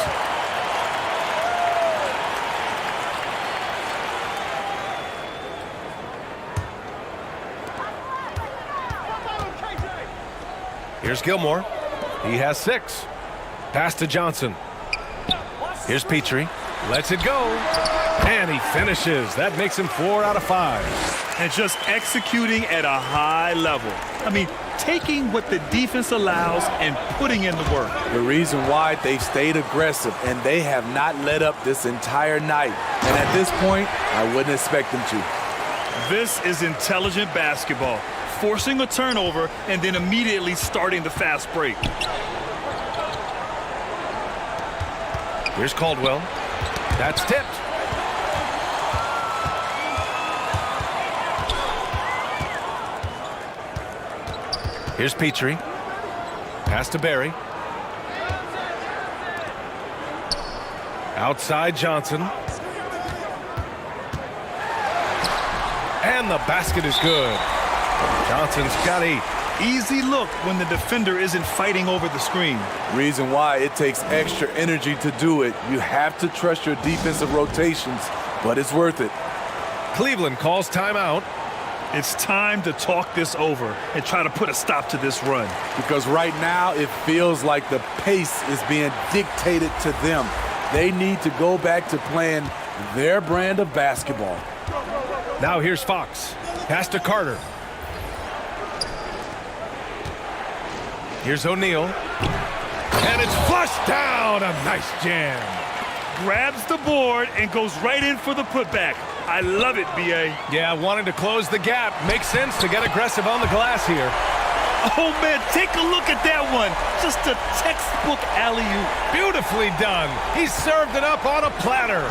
Here's Gilmore. He has 6. Pass to Johnson. Here's Petrie. Lets it go. And he finishes. That makes him 4 out of 5. And just executing at a high level. I mean, taking what the defense allows and putting in the work. The reason why they've stayed aggressive and they have not let up this entire night. And at this point, I wouldn't expect them to. This is intelligent basketball. Forcing a turnover and then immediately starting the fast break. Here's Caldwell. That's tipped. Here's Petrie. Pass to Barry. Outside Johnson. And the basket is good. Johnson's got a easy look when the defender isn't fighting over the screen. Reason why it takes extra energy to do it. You have to trust your defensive rotations, but it's worth it. Cleveland calls timeout. It's time to talk this over and try to put a stop to this run. Because right now it feels like the pace is being dictated to them. They need to go back to playing their brand of basketball. Now here's Fox. Pass to Carter. Here's O'Neal. And it's flushed down. A nice jam. Grabs the board and goes right in for the putback. I love it, B.A. Yeah, wanting to close the gap. Makes sense to get aggressive on the glass here. Oh, man, take a look at that one. Just a textbook alley-oop. Beautifully done. He served it up on a platter.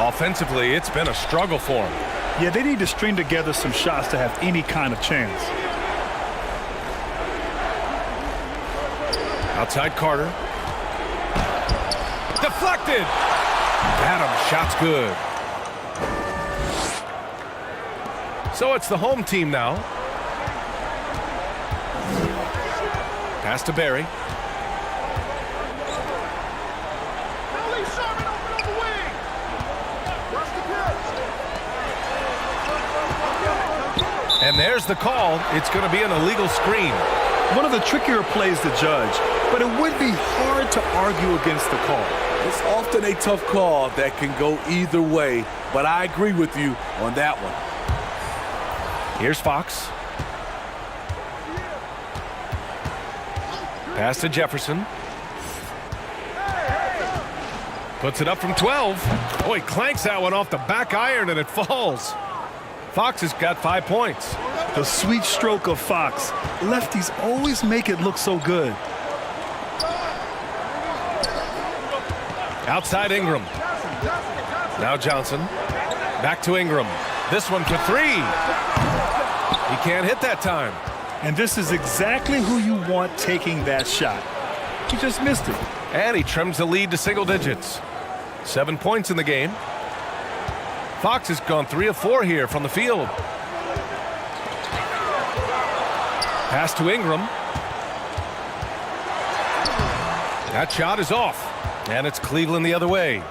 Offensively, it's been a struggle for him. Yeah, they need to string together some shots to have any kind of chance. Outside Carter. Deflected. Adams, shot's good. So it's the home team now. Pass to Barry. And there's the call. It's going to be an illegal screen. One of the trickier plays to judge, but it would be hard to argue against the call. It's often a tough call that can go either way, but I agree with you on that one. Here's Fox. Pass to Jefferson. Puts it up from 12. Oh, he clanks that one off the back iron and it falls. Fox has got 5 points. The sweet stroke of Fox. Lefties always make it look so good. Outside Ingram. Now Johnson. Back to Ingram. This one for 3. He can't hit that time. And this is exactly who you want taking that shot. He just missed it. And he trims the lead to single digits. 7 points in the game. Fox has gone 3 of 4 here from the field. Pass to Ingram. That shot is off. And it's Cleveland the other way.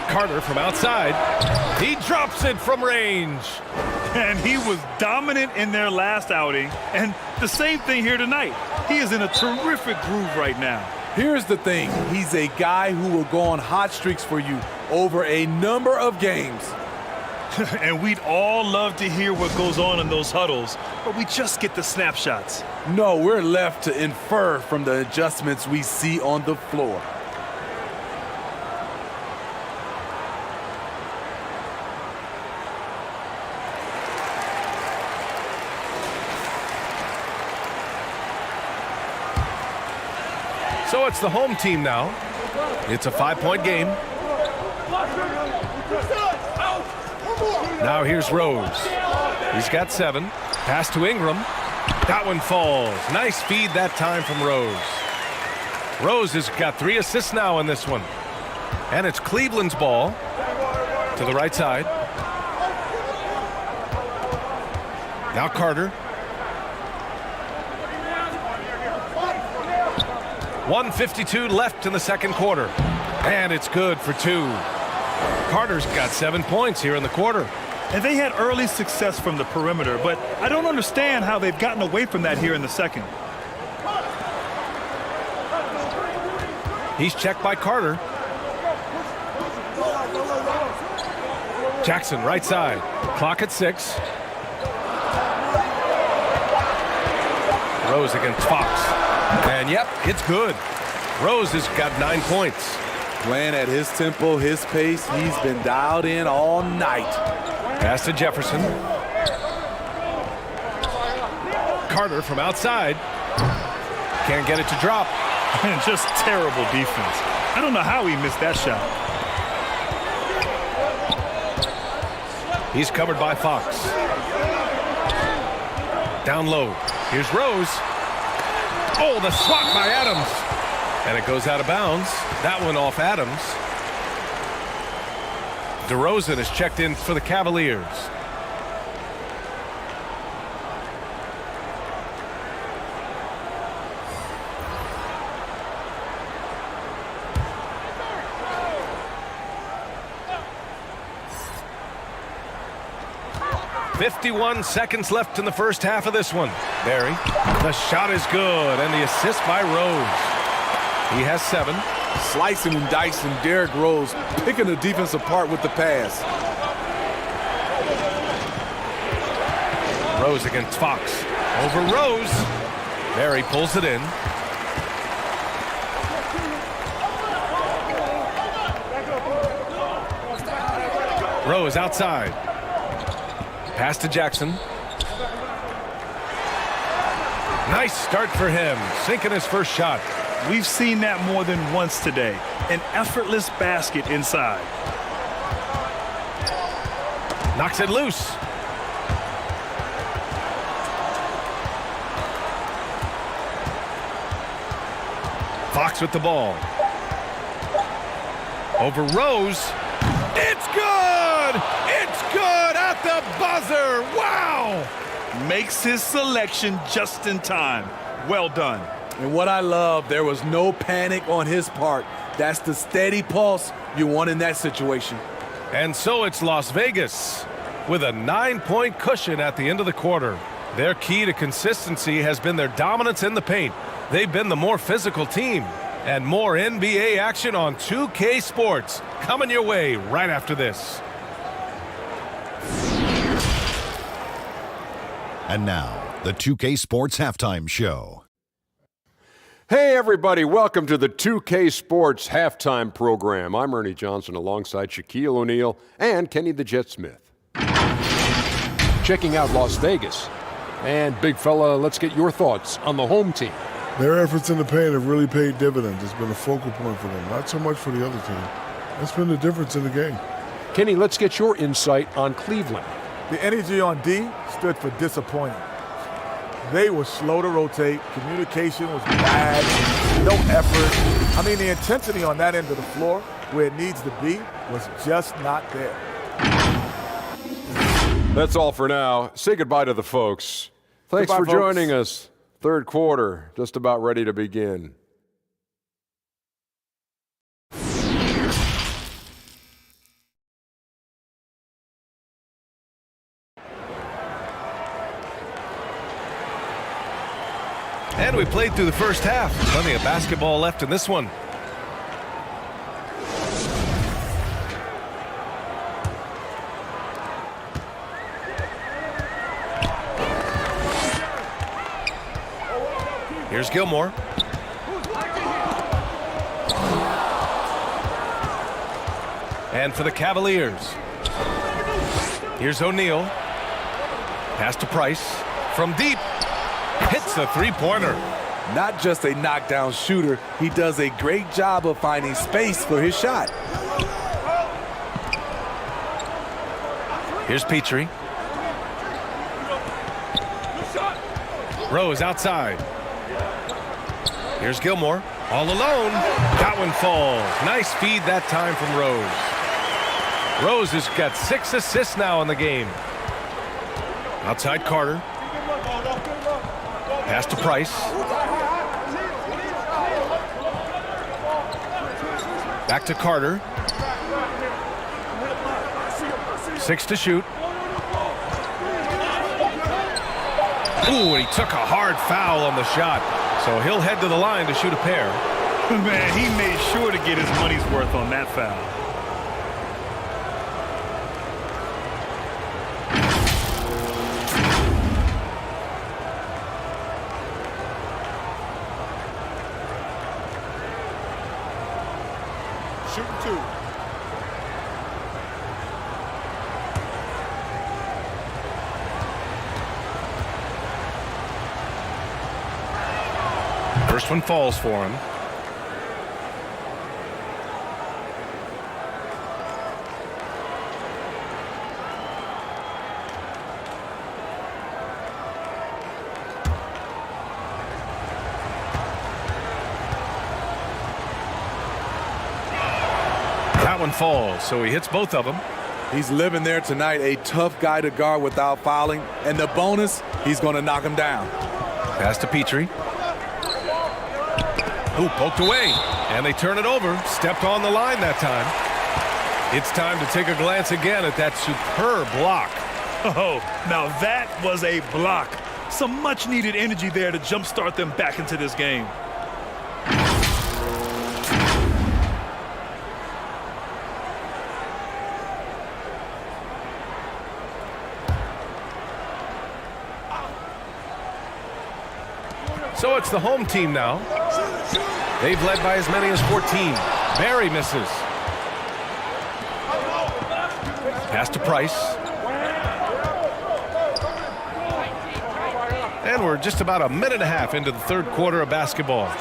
Carter from outside. He drops it from range. And he was dominant in their last outing. And the same thing here tonight. He is in a terrific groove right now. Here's the thing. He's a guy who will go on hot streaks for you over a number of games. And we'd all love to hear what goes on in those huddles, but we just get the snapshots. No, we're left to infer from the adjustments we see on the floor. So it's the home team now. It's a 5-point game. Now here's Rose. He's got 7. Pass to Ingram. That one falls. Nice feed that time from Rose. Rose has got 3 assists now in this one. And it's Cleveland's ball to the right side. Now Carter. 1:52 left in the second quarter. And it's good for 2. Carter's got 7 points here in the quarter. And they had early success from the perimeter, but I don't understand how they've gotten away from that here in the second. He's checked by Carter. Jackson, right side. Clock at 6. Rose against Fox. And yep, it's good. Rose has got 9 points. Playing at his tempo, his pace. He's been dialed in all night. Pass to Jefferson. Carter from outside. Can't get it to drop. And just terrible defense. I don't know how he missed that shot. He's covered by Fox. Down low. Here's Rose. Oh, the swat by Adams. And it goes out of bounds. That one off Adams. DeRozan is checked in for the Cavaliers. .51 seconds left in the first half of this one. Barry. The shot is good, and the assist by Rose. He has 7. Slicing and dicing Derrick Rose, picking the defense apart with the pass. Rose against Fox. Over Rose. Barry pulls it in. Rose outside. Pass to Jackson. Nice start for him, sinking his first shot. We've seen that more than once today. An effortless basket inside. Knocks it loose. Fox with the ball. Over Rose. It's good! It's good at the buzzer! Wow! Makes his selection just in time. Well done. And what I love, there was no panic on his part. That's the steady pulse you want in that situation. And so it's Las Vegas with a 9-point cushion at the end of the quarter. Their key to consistency has been their dominance in the paint. They've been the more physical team. And more NBA action on 2K Sports coming your way right after this. And now, the 2K Sports Halftime Show. Hey, everybody. Welcome to the 2K Sports Halftime Program. I'm Ernie Johnson alongside Shaquille O'Neal and Kenny the Jet Smith. Checking out Las Vegas. And, big fella, let's get your thoughts on the home team. Their efforts in the paint have really paid dividends. It's been a focal point for them, not so much for the other team. That's been the difference in the game. Kenny, let's get your insight on Cleveland. The energy on D stood for disappointing. They were slow to rotate. Communication was bad. No effort. I mean, the intensity on that end of the floor, where it needs to be, was just not there. That's all for now. Say goodbye to the folks. Thanks Goodbye, for folks. joining us. Third quarter, just about ready to begin. And we played through the first half. Plenty of basketball left in this one. Here's Gilmore. And for the Cavaliers, here's O'Neal. Pass to Price. From deep. Hits the three-pointer. Not just a knockdown shooter, he does a great job of finding space for his shot. Here's Petrie. Rose outside. Here's Gilmore. All alone. That one falls. Nice feed that time from Rose. Rose has got 6 assists now in the game. Outside Carter. Pass to Price. Back to Carter. 6 to shoot. Ooh, and he took a hard foul on the shot. So he'll head to the line to shoot a pair. Man, he made sure to get his money's worth on that foul. Shooting 2. First one falls for him. That one falls, so he hits both of them. He's living there tonight, a tough guy to guard without fouling. And the bonus, he's going to knock him down. Pass to Petrie. Ooh, poked away. And they turn it over. Stepped on the line that time. It's time to take a glance again at that superb block. Oh, now that was a block. Some much-needed energy there to jumpstart them back into this game. So it's the home team now. They've led by as many as 14. Barry misses. Pass to Price. And we're just about a minute and a half into the third quarter of basketball.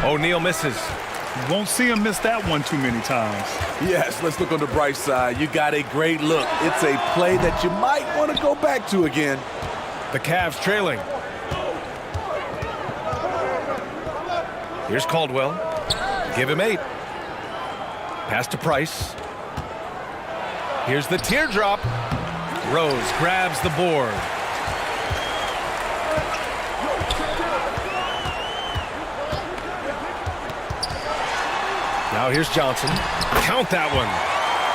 O'Neal misses. You won't see him miss that one too many times. Yes, let's look on the bright side. You got a great look. It's a play that you might want to go back to again. The Cavs trailing. Here's Caldwell. Give him 8. Pass to Price. Here's the teardrop. Rose grabs the board. Now here's Johnson. Count that one.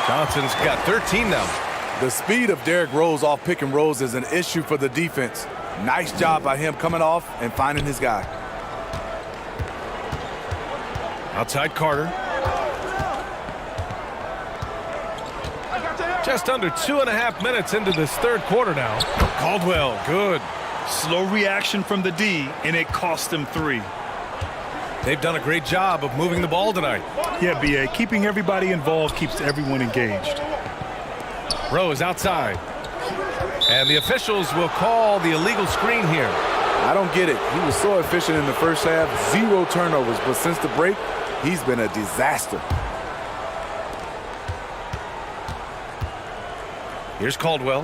Johnson's got 13 now. The speed of Derrick Rose off pick and rolls is an issue for the defense. Nice job by him coming off and finding his guy. Outside Carter. Just under 2.5 minutes into this third quarter now. Caldwell, good. Slow reaction from the D, and it cost them 3. They've done a great job of moving the ball tonight. Yeah, B.A. Keeping everybody involved keeps everyone engaged. Rose outside. And the officials will call the illegal screen here. I don't get it. He was so efficient in the first half. 0 turnovers, but since the break, he's been a disaster. Here's Caldwell.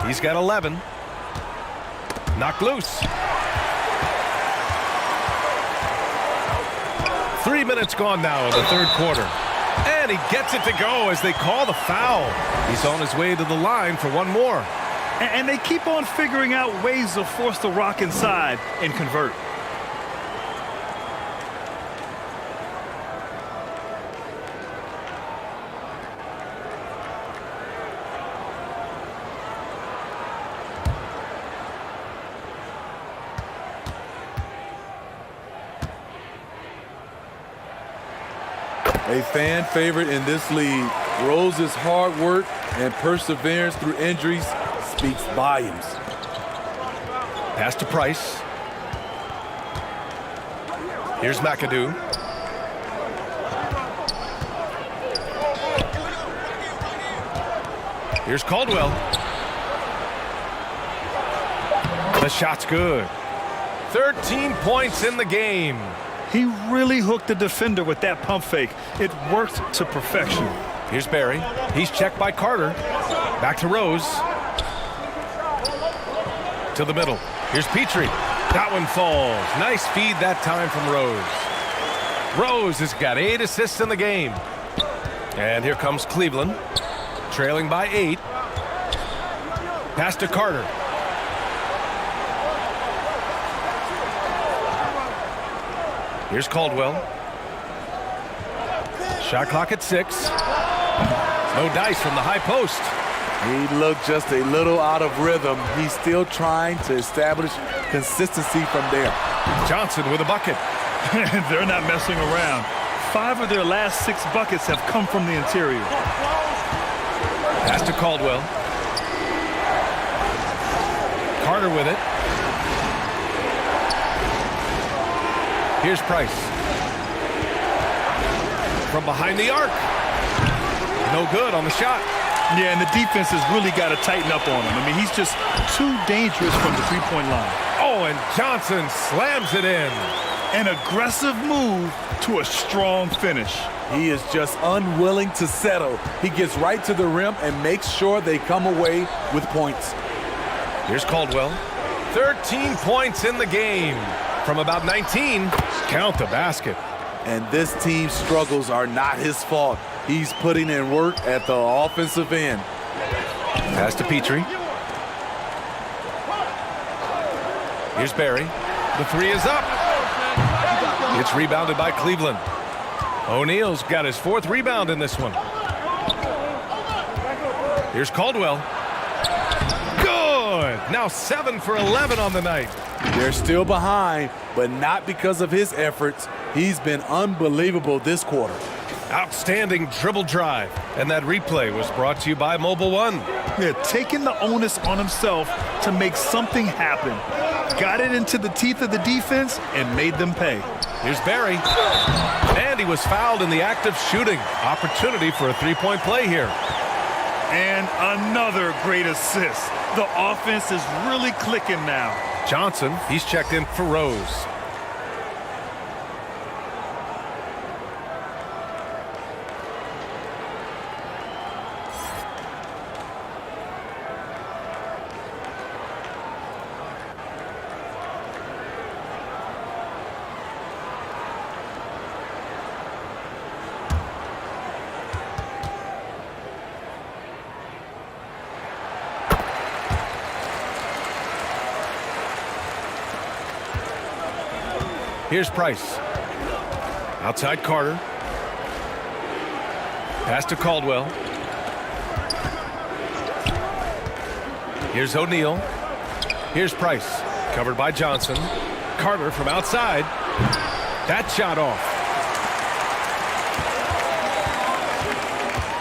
He's got 11. Knocked loose. 3 minutes gone now in the third quarter. And he gets it to go as they call the foul. He's on his way to the line for one more. And they keep on figuring out ways to force the rock inside and convert. A fan favorite in this league. Rose's hard work and perseverance through injuries speaks volumes. Pass to Price. Here's McAdoo. Here's Caldwell. The shot's good. 13 points in the game. He really hooked the defender with that pump fake. It worked to perfection. Here's Barry. He's checked by Carter. Back to Rose. To the middle. Here's Petrie. That one falls. Nice feed that time from Rose. Rose has got 8 assists in the game. And here comes Cleveland. Trailing by 8. Pass to Carter. Here's Caldwell. Shot clock at 6. No dice from the high post. He looked just a little out of rhythm. He's still trying to establish consistency from there. Johnson with a bucket. They're not messing around. 5 of their last 6 buckets have come from the interior. Pass to Caldwell. Carter with it. Here's Price. From behind the arc. No good on the shot. Yeah, and the defense has really got to tighten up on him. I mean, he's just too dangerous from the three-point line. Oh, and Johnson slams it in. An aggressive move to a strong finish. He is just unwilling to settle. He gets right to the rim and makes sure they come away with points. Here's Caldwell. 13 points in the game. From about 19, count the basket. And this team's struggles are not his fault. He's putting in work at the offensive end. Pass to Petrie. Here's Barry. The 3 is up. It's rebounded by Cleveland. O'Neal's got his 4th rebound in this one. Here's Caldwell. Good. Now 7 for 11 on the night. They're still behind, but not because of his efforts. He's been unbelievable this quarter. Outstanding dribble drive. And that replay was brought to you by Mobile One. Yeah, taking the onus on himself to make something happen. Got it into the teeth of the defense and made them pay. Here's Barry. And he was fouled in the act of shooting. Opportunity for a 3-point play here. And another great assist. The offense is really clicking now. Johnson, he's checked in for Rose. Here's Price. Outside Carter. Pass to Caldwell. Here's O'Neal. Here's Price. Covered by Johnson. Carter from outside. That shot off.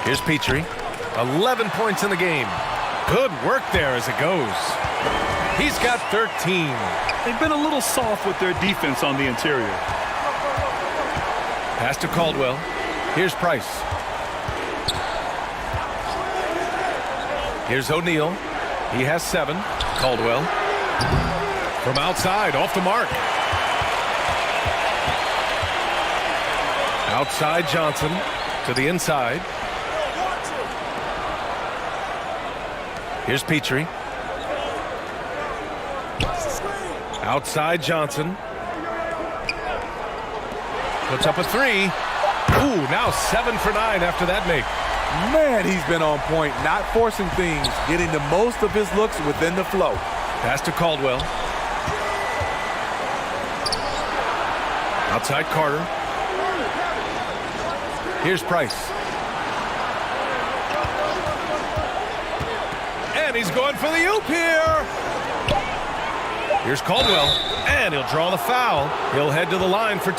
Here's Petrie. 11 points in the game. Good work there as it goes. He's got 13. They've been a little soft with their defense on the interior. Pass to Caldwell. Here's Price. Here's O'Neal. He has 7. Caldwell. From outside, off the mark. Outside Johnson to the inside. Here's Petrie. Outside Johnson. Puts up a 3. Ooh, now 7 for 9 after that make. Man, he's been on point, not forcing things, getting the most of his looks within the flow. Pass to Caldwell. Outside Carter. Here's Price. And he's going for the oop here. Here's Caldwell, and he'll draw the foul. He'll head to the line for 2.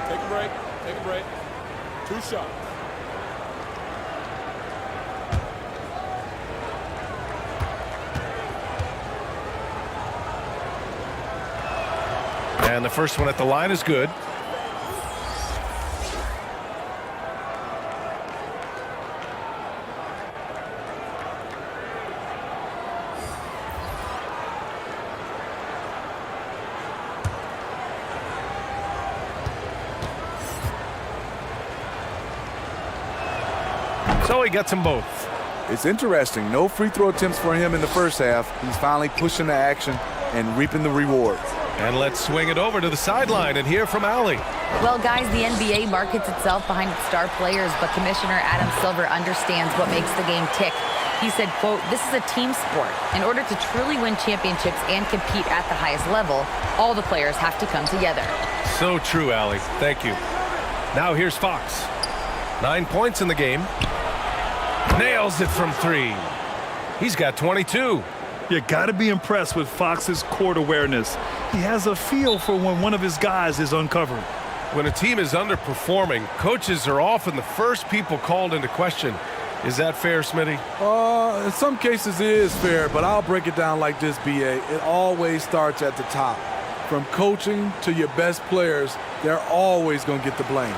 Take a break. Take a break. 2 shots. And the first one at the line is good. So he gets them both. It's interesting. No free throw attempts for him in the first half. He's finally pushing the action and reaping the reward. And let's swing it over to the sideline and hear from Allie. Well, guys, the NBA markets itself behind its star players, but Commissioner Adam Silver understands what makes the game tick. He said, quote, "This is a team sport. In order to truly win championships and compete at the highest level, all the players have to come together." So true, Allie. Thank you. Now here's Fox. 9 points in the game. Nails it from 3. He's got 22. You got to be impressed with Fox's court awareness. He has a feel for when one of his guys is uncovered. When a team is underperforming, coaches are often the first people called into question. Is that fair, Smitty? In some cases it is fair, but I'll break it down like this, BA. It always starts at the top. From coaching to your best players, they're always going to get the blame.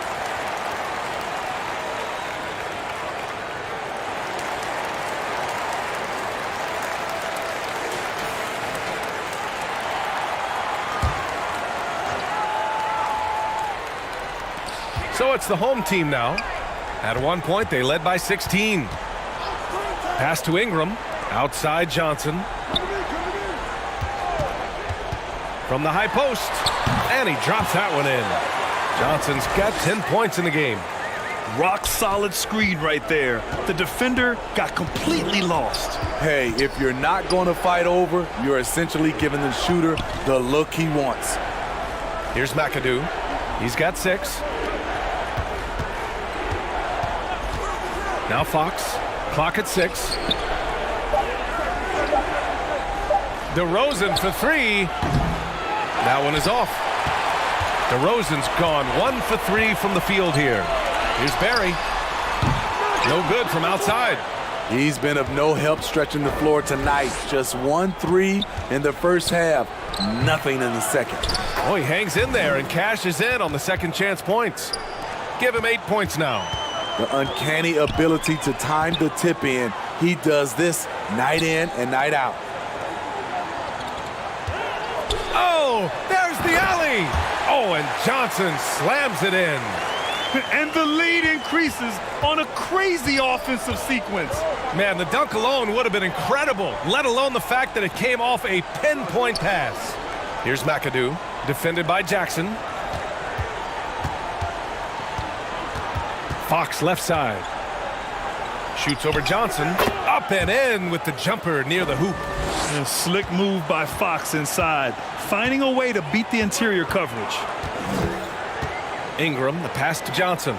So it's the home team now. At one point, they led by 16. Pass to Ingram. Outside Johnson. From the high post. And he drops that one in. Johnson's got 10 points in the game. Rock solid screen right there. The defender got completely lost. Hey, if you're not going to fight over, you're essentially giving the shooter the look he wants. Here's McAdoo. He's got 6. Now Fox, clock at 6. DeRozan for 3. That one is off. DeRozan's gone 1 for 3 from the field here. Here's Barry. No good from outside. He's been of no help stretching the floor tonight. Just 1 3 in the first half. Nothing in the second. Oh, he hangs in there and cashes in on the second chance points. Give him 8 points now. The uncanny ability to time the tip in. He does this night in and night out. Oh, there's the alley. Oh, and Johnson slams it in. And the lead increases on a crazy offensive sequence. Man, the dunk alone would have been incredible, let alone the fact that it came off a pinpoint pass. Here's McAdoo, defended by Jackson. Fox left side. Shoots over Johnson. Up and in with the jumper near the hoop. A slick move by Fox inside, finding a way to beat the interior coverage. Ingram, the pass to Johnson.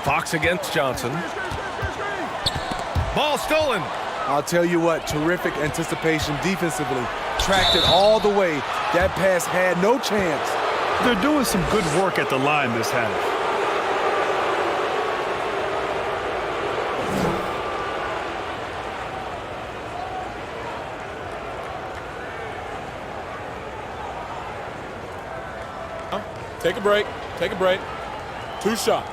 Fox against Johnson. Ball stolen. I'll tell you what, terrific anticipation defensively. Tracked it all the way. That pass had no chance. They're doing some good work at the line this half. Take a break. Take a break. 2 shots.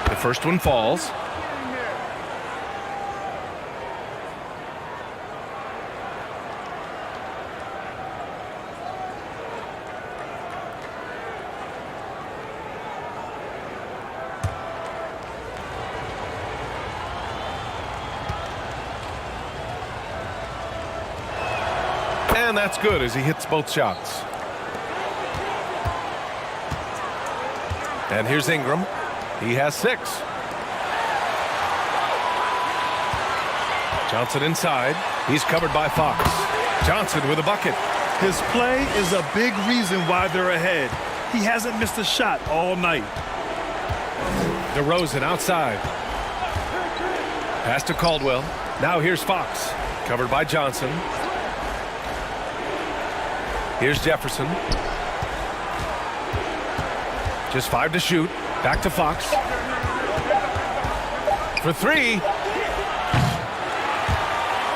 The first one falls. And that's good as he hits both shots. And here's Ingram. He has 6. Johnson inside. He's covered by Fox. Johnson with a bucket. His play is a big reason why they're ahead. He hasn't missed a shot all night. DeRozan outside. Pass to Caldwell. Now here's Fox. Covered by Johnson. Here's Jefferson. Just 5 to shoot. Back to Fox. For 3.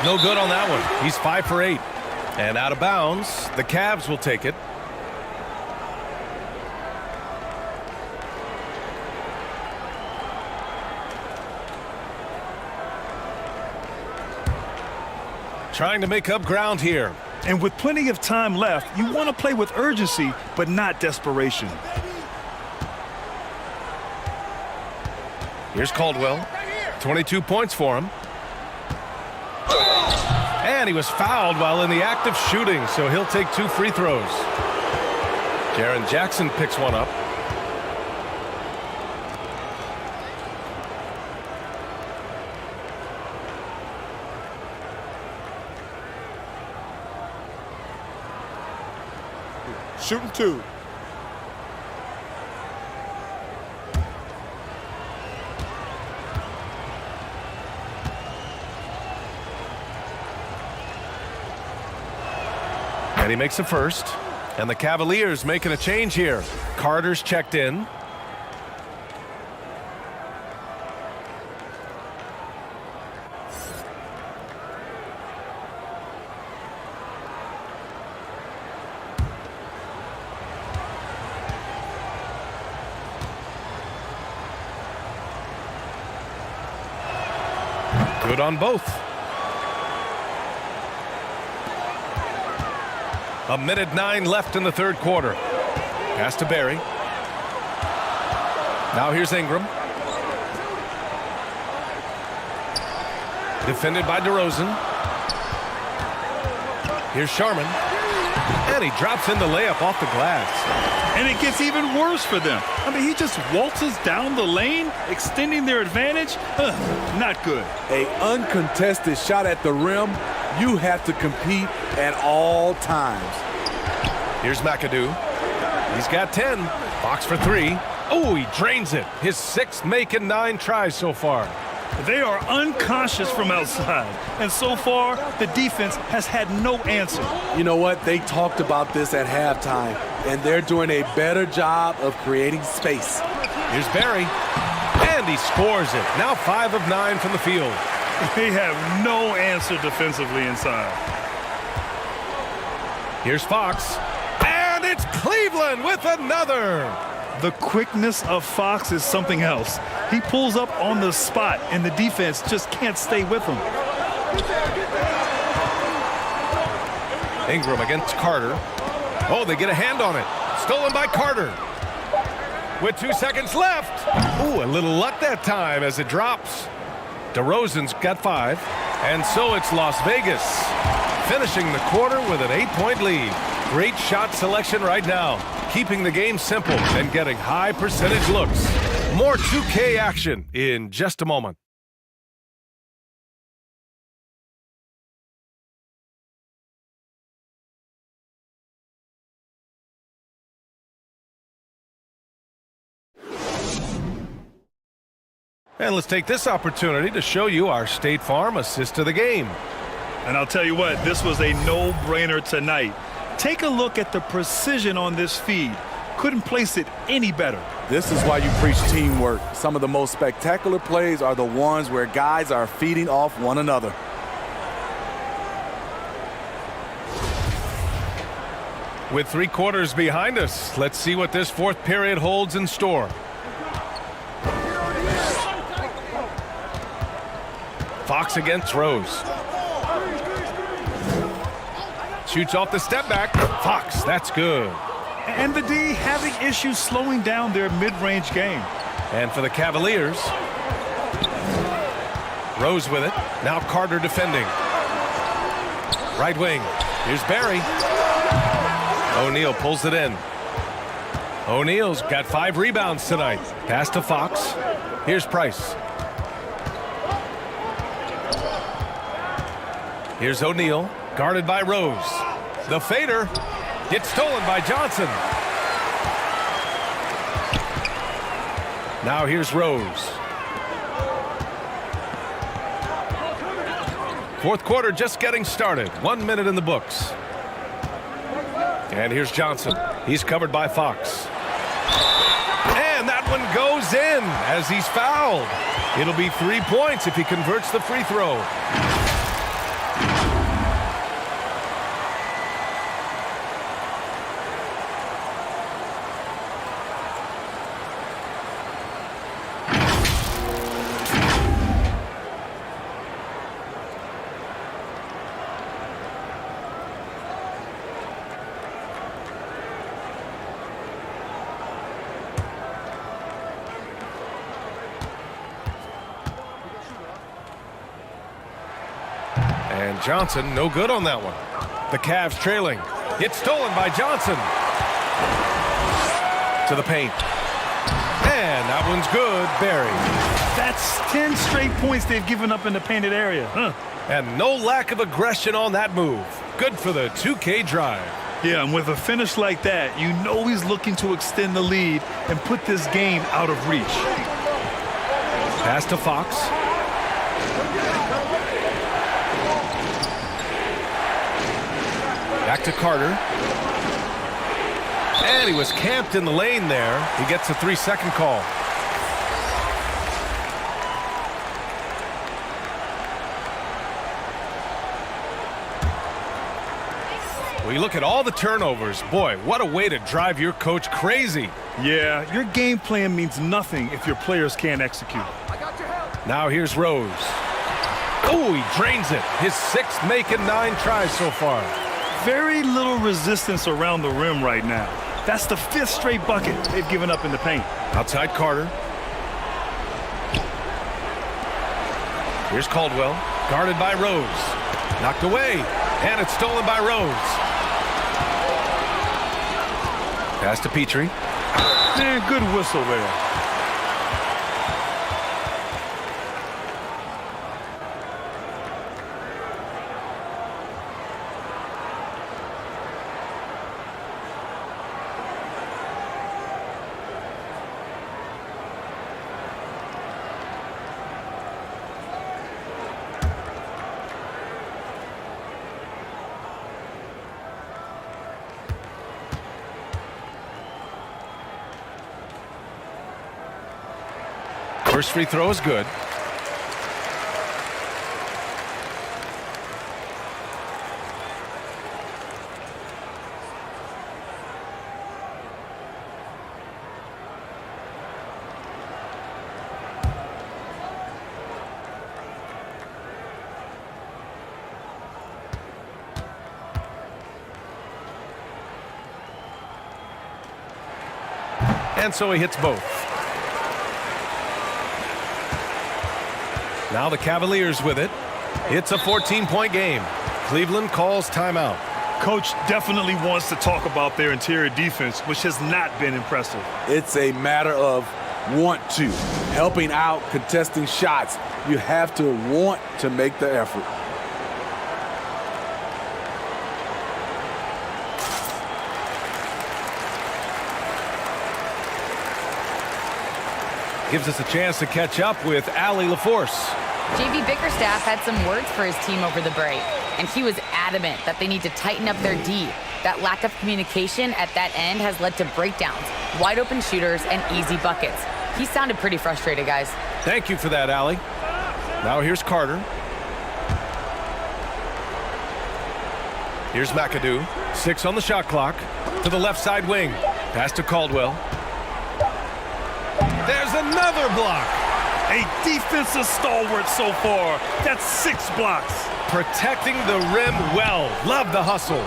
No good on that one. He's 5 for 8. And out of bounds. The Cavs will take it. Trying to make up ground here. And with plenty of time left, you want to play with urgency, but not desperation. Here's Caldwell. 22 points for him. And he was fouled while in the act of shooting, so he'll take 2 free throws. Jaren Jackson picks one up. Shooting 2. And he makes a first. And the Cavaliers making a change here. Carter's checked in. Good on both. A minute 9 left in the third quarter. Pass to Barry. Now here's Ingram. Defended by DeRozan. Here's Sharman. And he drops in the layup off the glass. And it gets even worse for them. I mean, he just waltzes down the lane, extending their advantage. Not good. An uncontested shot at the rim, you have to compete at all times. Here's McAdoo. He's got 10. Fox for 3. Oh, he drains it. His 6th make in 9 tries so far. They are unconscious from outside. And so far, the defense has had no answer. You know what? They talked about this at halftime, and they're doing a better job of creating space. Here's Barry. And he scores it. Now 5 of 9 from the field. They have no answer defensively inside. Here's Fox. And it's Cleveland with another. The quickness of Fox is something else. He pulls up on the spot, and the defense just can't stay with him. Ingram against Carter. Oh, they get a hand on it. Stolen by Carter. With 2 seconds left. Ooh, a little luck that time as it drops. DeRozan's got 5. And so it's Las Vegas finishing the quarter with an 8-point lead. Great shot selection right now, keeping the game simple and getting high percentage looks. More 2K action in just a moment. And let's take this opportunity to show you our State Farm assist of the game. And I'll tell you what, this was a no-brainer tonight. Take a look at the precision on this feed. Couldn't place it any better. This is why you preach teamwork. Some of the most spectacular plays are the ones where guys are feeding off one another. With 3 quarters behind us, let's see what this 4th period holds in store. Fox against Rose. Shoots off the step back. Fox, that's good. And the D having issues slowing down their mid-range game. And for the Cavaliers, Rose with it. Now Carter defending. Right wing. Here's Barry. O'Neal pulls it in. O'Neal's got 5 rebounds tonight. Pass to Fox. Here's Price. Here's O'Neal, guarded by Rose. The fader gets stolen by Johnson. Now here's Rose. Fourth quarter just getting started. 1 minute in the books. And here's Johnson. He's covered by Fox. And that one goes in as he's fouled. It'll be 3 points if he converts the free throw. And Johnson, no good on that one. The Cavs trailing. It's stolen by Johnson. To the paint. And that one's good. Barry. That's 10 straight points they've given up in the painted area. And no lack of aggression on that move. Good for the 2K drive. Yeah, and with a finish like that, you know he's looking to extend the lead and put this game out of reach. Pass to Fox. Back to Carter. And he was camped in the lane there. He gets a 3-second call. We look at all the turnovers. Boy, what a way to drive your coach crazy. Yeah, your game plan means nothing if your players can't execute. Now here's Rose. Oh, he drains it. His 6th make and 9 tries so far. Very little resistance around the rim right now. That's the 5th straight bucket they've given up in the paint. Outside Carter. Here's Caldwell, guarded by Rose. Knocked away, and it's stolen by Rose. Pass to Petrie. Man, good whistle there. First free throw is good. And so he hits both. Now the Cavaliers with it. It's a 14-point game. Cleveland calls timeout. Coach definitely wants to talk about their interior defense, which has not been impressive. It's a matter of want to. Helping out, contesting shots. You have to want to make the effort. Gives us a chance to catch up with Allie LaForce. JV Bickerstaff had some words for his team over the break, and he was adamant that they need to tighten up their D. That lack of communication at that end has led to breakdowns, wide open shooters, and easy buckets. He sounded pretty frustrated, guys. Thank you for that, Allie. Now here's Carter. Here's McAdoo. 6 on the shot clock. To the left side wing. Pass to Caldwell. There's another block. A defensive stalwart so far. That's 6 blocks. Protecting the rim well. Love the hustle.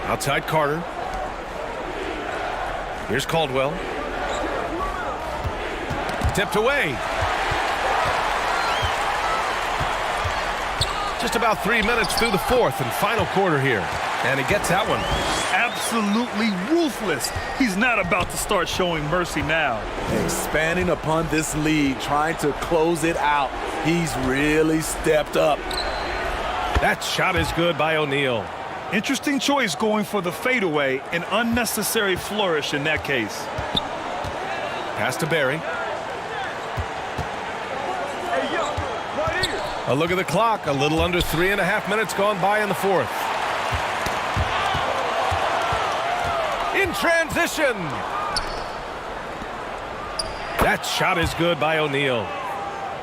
Outside Carter. Here's Caldwell. Tipped away. Just about 3 minutes through the fourth and final quarter here. And he gets that one. Absolutely ruthless. He's not about to start showing mercy now. Expanding upon this lead, trying to close it out. He's really stepped up. That shot is good by O'Neal. Interesting choice going for the fadeaway. An unnecessary flourish in that case. Pass to Barry. A look at the clock. A little under 3.5 minutes gone by in the fourth. In transition. That shot is good by O'Neal.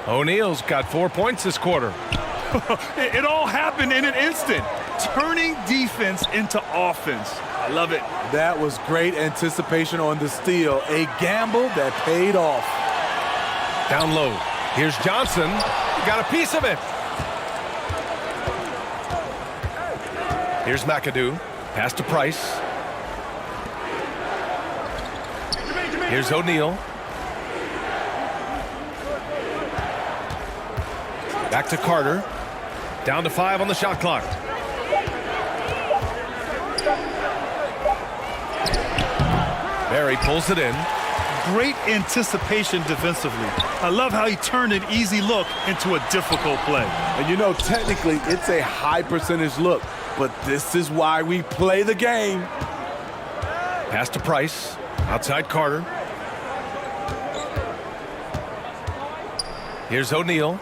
O'Neal's got 4 points this quarter. It all happened in an instant. Turning defense into offense. I love it. That was great anticipation on the steal. A gamble that paid off. Down low. Here's Johnson. Got a piece of it. Here's McAdoo. Pass to Price. Here's O'Neal. Back to Carter. Down to 5 on the shot clock. Barry pulls it in. Great anticipation defensively. I love how he turned an easy look into a difficult play. And you know, technically, it's a high percentage look, but this is why we play the game. Pass to Price. Outside Carter. Here's O'Neal.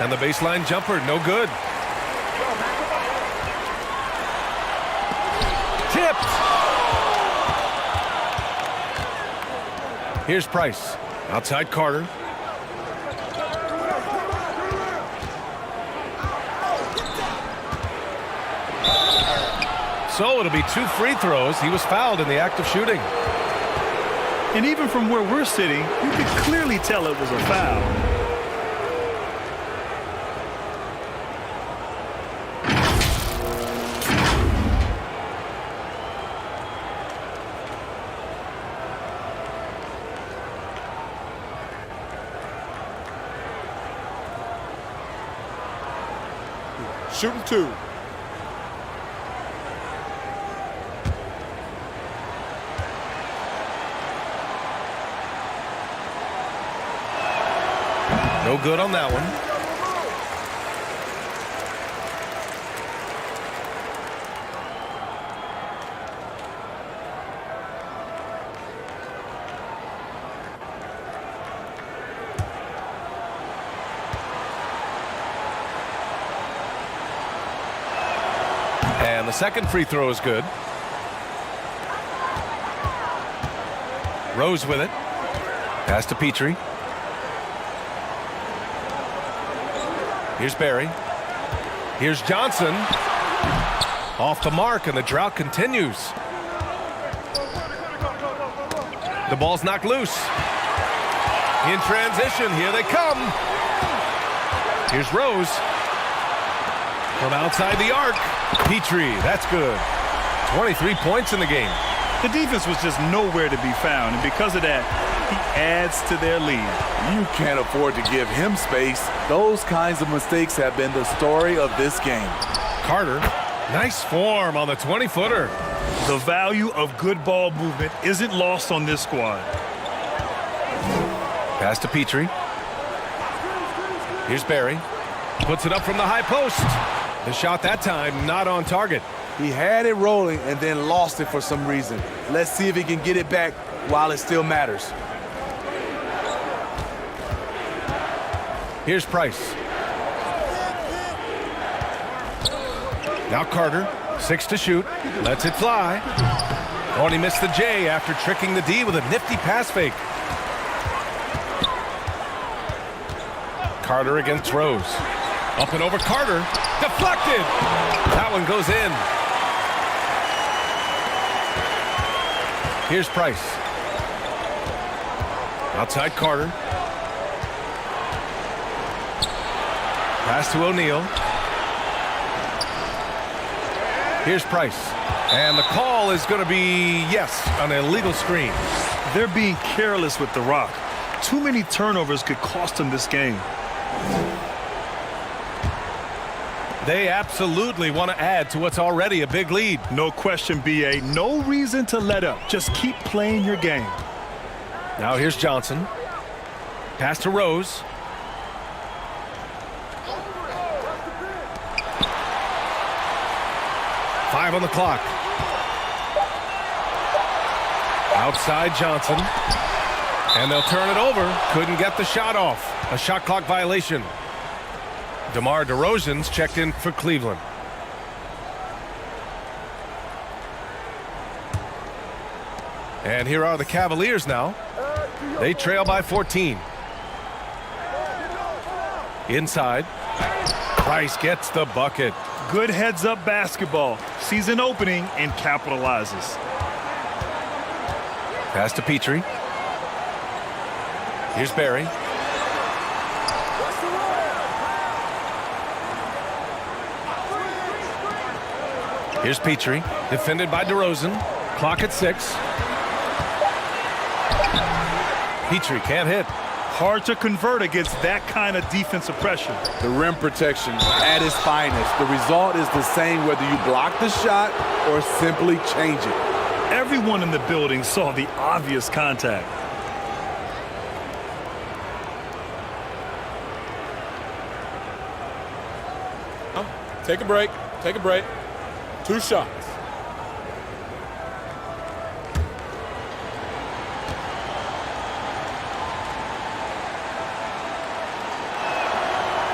And the baseline jumper, no good. Tipped. Here's Price. Outside Carter. So it'll be 2 free throws. He was fouled in the act of shooting. And even from where we're sitting, you could clearly tell it was a foul. Shooting 2. No good on that one. And the second free throw is good. Rose with it. Pass to Petrie. Here's Barry. Here's Johnson. Off the mark, and the drought continues. The ball's knocked loose. In transition, here they come. Here's Rose. From outside the arc. Petrie, that's good. 23 points in the game. The defense was just nowhere to be found, and because of that, he adds to their lead. You can't afford to give him space. Those kinds of mistakes have been the story of this game. Carter, nice form on the 20-footer. The value of good ball movement isn't lost on this squad. Pass to Petrie. Here's Barry. Puts it up from the high post. The shot that time not on target. He had it rolling and then lost it for some reason. Let's see if he can get it back while it still matters. Here's Price. Now Carter, 6 to shoot, lets it fly. Oh, and he missed the J after tricking the D with a nifty pass fake. Carter against Rose. Up and over Carter, deflected. That one goes in. Here's Price. Outside Carter. Pass to O'Neal. Here's Price. And the call is going to be, yes, an illegal screen. They're being careless with the rock. Too many turnovers could cost them this game. They absolutely want to add to what's already a big lead. No question, B.A. No reason to let up. Just keep playing your game. Now here's Johnson. Pass to Rose. Five on the clock. Outside Johnson. And they'll turn it over. Couldn't get the shot off. A shot clock violation. DeMar DeRozan's checked in for Cleveland. And here are the Cavaliers now. They trail by 14. Inside. Price gets the bucket. Good heads-up basketball. Sees an opening and capitalizes. Pass to Petrie. Here's Barry. Here's Petrie, defended by DeRozan. Clock at 6. Petrie can't hit. Hard to convert against that kind of defensive pressure. The rim protection at its finest. The result is the same whether you block the shot or simply change it. Everyone in the building saw the obvious contact. Take a break. Take a break. 2 shots.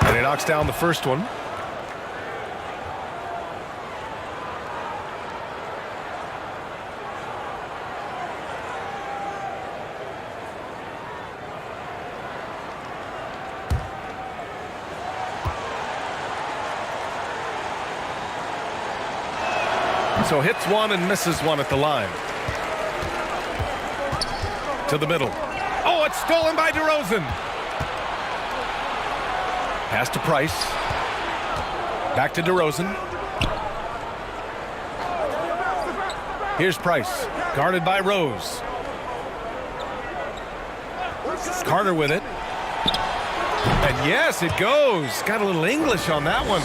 And he knocks down the first one. So hits one and misses one at the line. To the middle. Oh, it's stolen by DeRozan. Pass to Price. Back to DeRozan. Here's Price. Guarded by Rose. Carter with it. And yes, it goes. Got a little English on that one.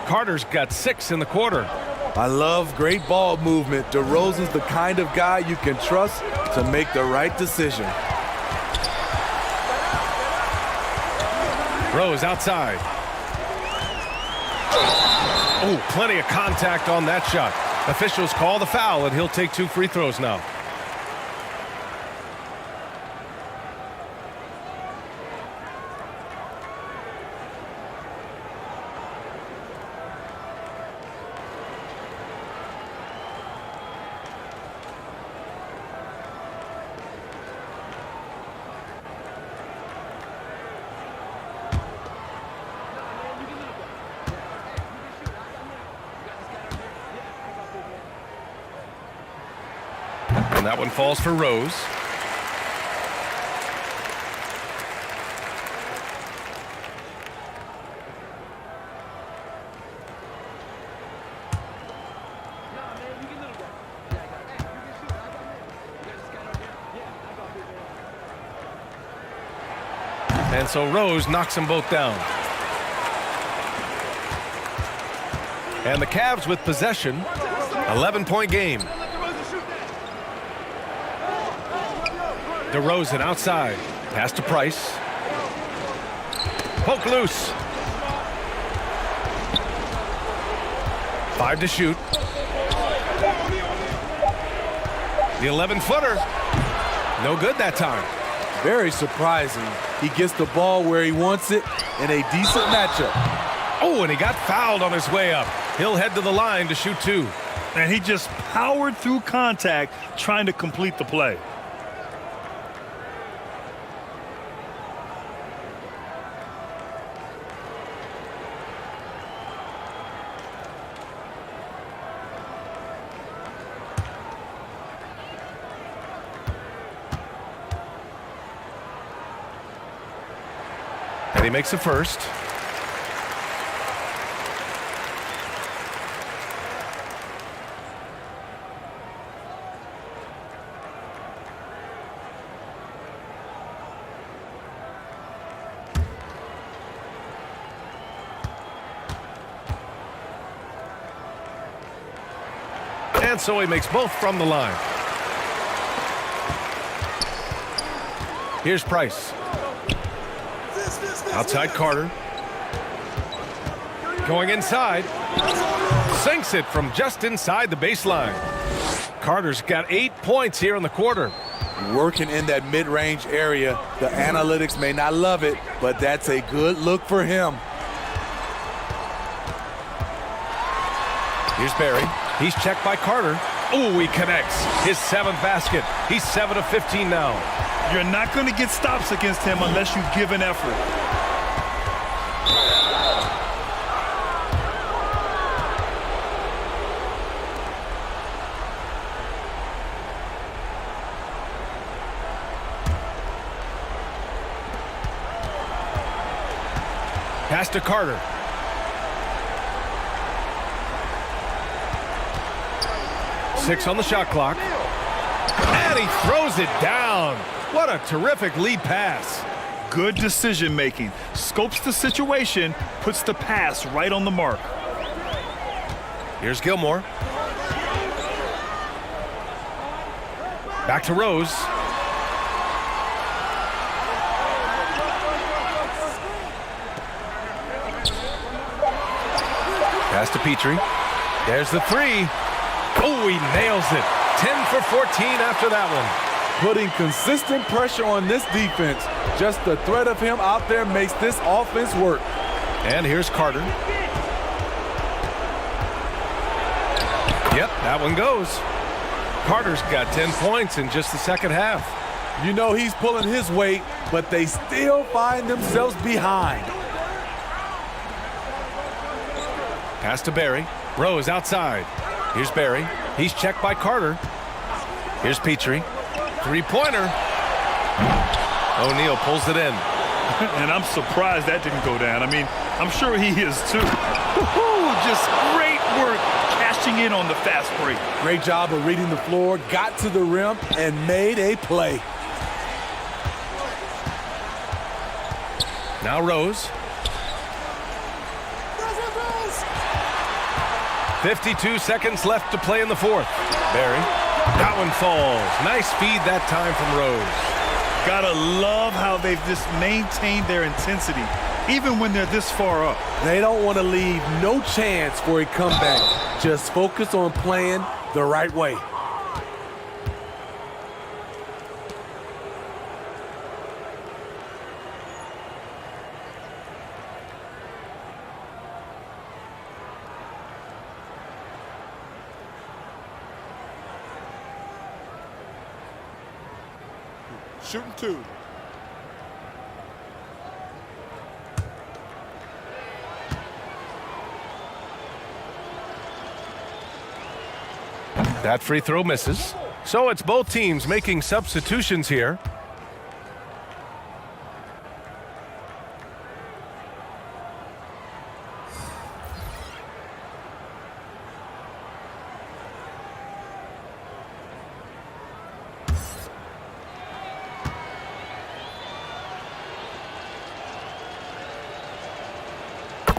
Carter's got 6 in the quarter. I love great ball movement. DeRozan's the kind of guy you can trust to make the right decision. Rose outside. Oh, plenty of contact on that shot. Officials call the foul, and he'll take 2 free throws now. And that one falls for Rose. And so Rose knocks them both down. And the Cavs with possession. 11-point game. DeRozan outside. Pass to Price. Poke loose. 5 to shoot. The 11-footer. No good that time. Very surprising. He gets the ball where he wants it in a decent matchup. Oh, and he got fouled on his way up. He'll head to the line to shoot 2. And he just powered through contact trying to complete the play. He makes a first. And so he makes both from the line. Here's Price. Outside Carter. Going inside. Sinks it from just inside the baseline. Carter's got 8 points here in the quarter. Working in that mid-range area. The analytics may not love it, but that's a good look for him. Here's Barry. He's checked by Carter. Oh, he connects. His 7th basket. He's 7 of 15 now. You're not going to get stops against him unless you give an effort. Pass to Carter. Six on the shot clock. And he throws it down. What a terrific lead pass. Good decision making. Scopes the situation, puts the pass right on the mark. Here's Gilmore. Back to Rose. Pass to Petrie. There's the three. Oh, he nails it. 10 for 14 after that one. Putting consistent pressure on this defense. Just the threat of him out there makes this offense work. And here's Carter. Yep, that one goes. Carter's got 10 points in just the second half. You know he's pulling his weight, but they still find themselves behind. Pass to Barry. Rose outside. Here's Barry. He's checked by Carter. Here's Petrie. Three-pointer. O'Neal pulls it in. And I'm surprised that didn't go down. I mean, I'm sure he is too. Just great work cashing in on the fast break. Great job of reading the floor, got to the rim, and made a play. Now Rose. 52 seconds left to play in the fourth. Barry. That one falls. Nice feed that time from Rose. Gotta love how they've just maintained their intensity, even when they're this far up. They don't want to leave no chance for a comeback. Just focus on playing the right way. Shooting two. That free throw misses. So it's both teams making substitutions here.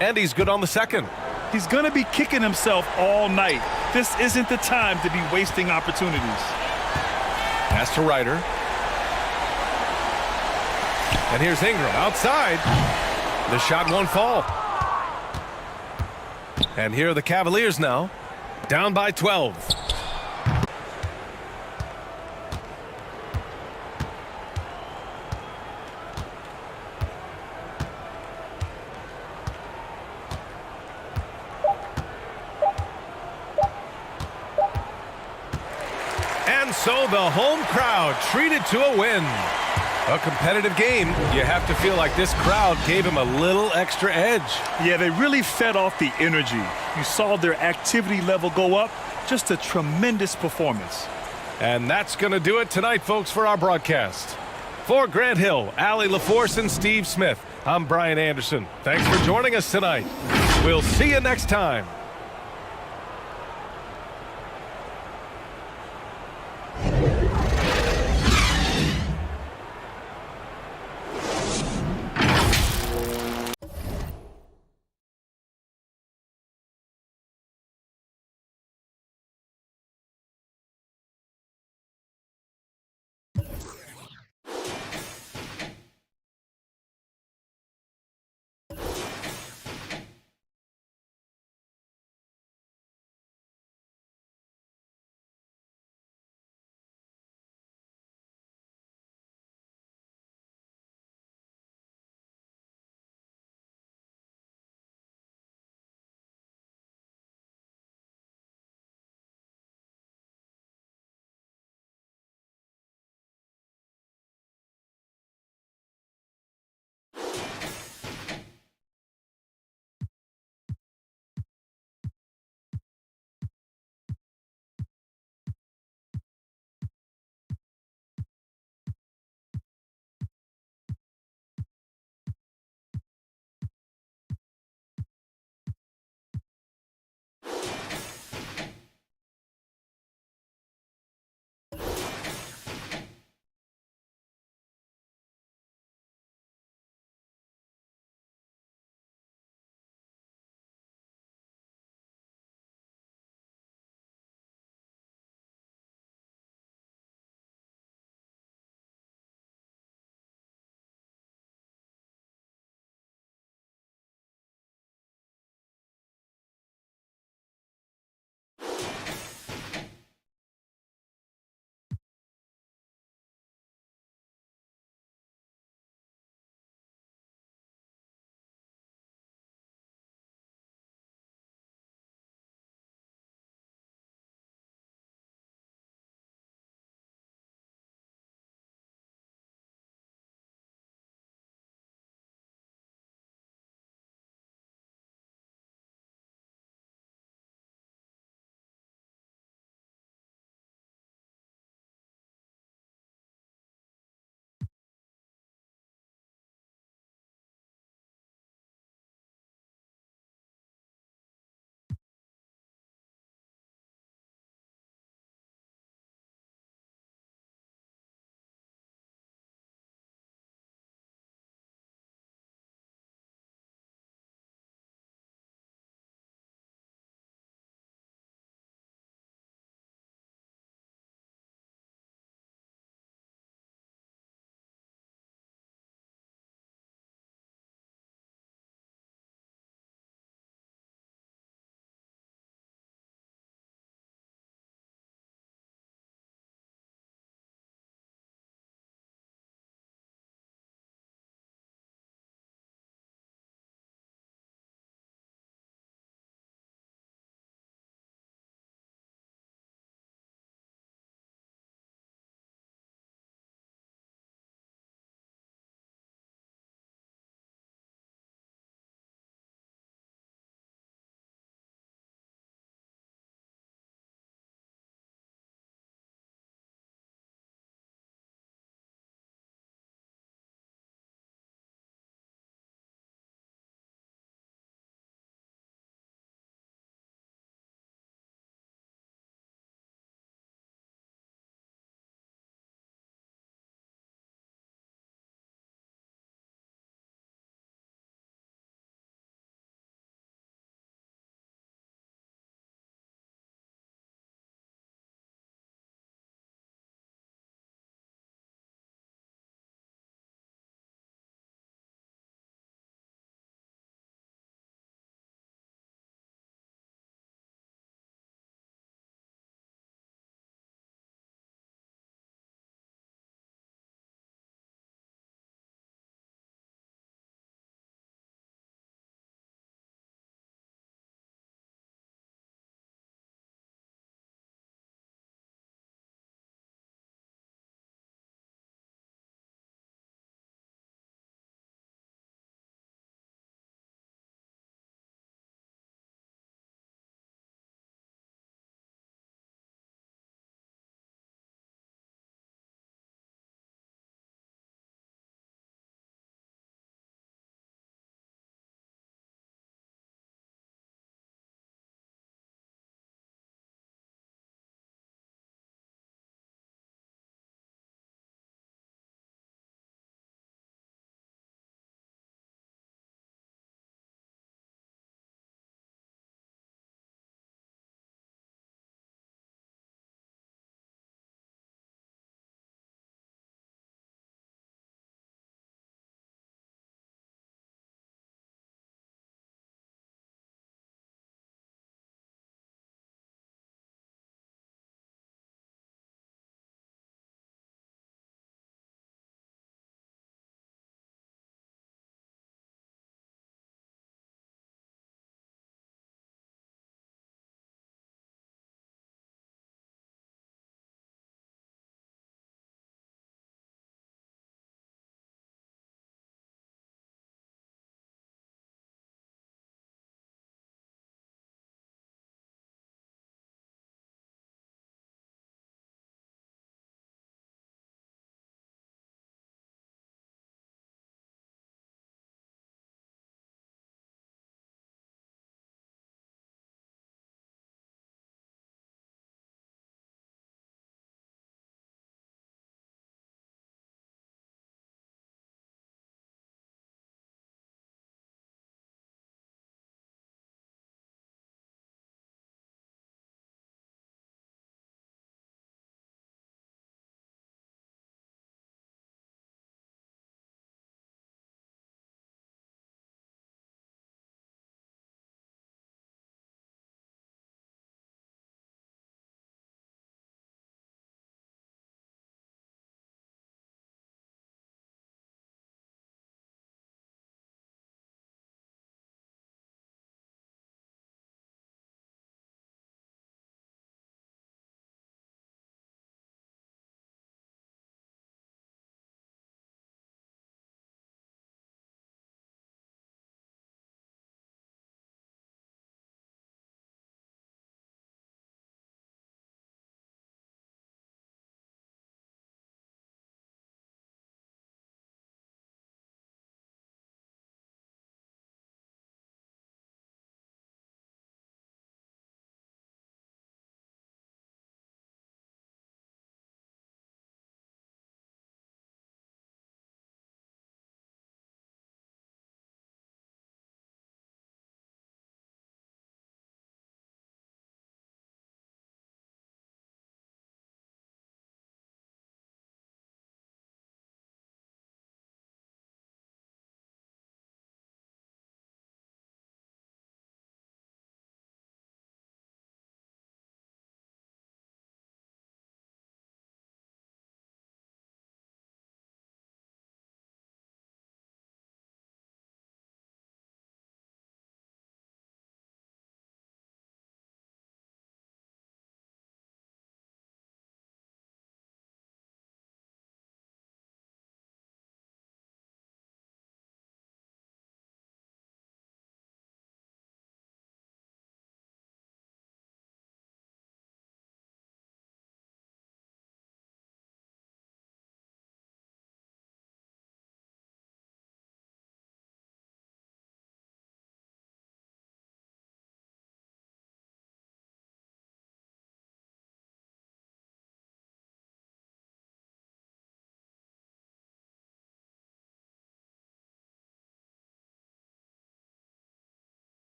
And he's good on the second. He's going to be kicking himself all night. This isn't the time to be wasting opportunities. Pass to Ryder. And here's Ingram outside. The shot won't fall. And here are the Cavaliers now, down by 12. So the home crowd treated to a win. A competitive game. You have to feel like this crowd gave him a little extra edge. Yeah, they really fed off the energy. You saw their activity level go up. Just a tremendous performance. And that's going to do it tonight, folks, for our broadcast. For Grant Hill, Allie LaForce, and Steve Smith, I'm Brian Anderson. Thanks for joining us tonight. We'll see you next time.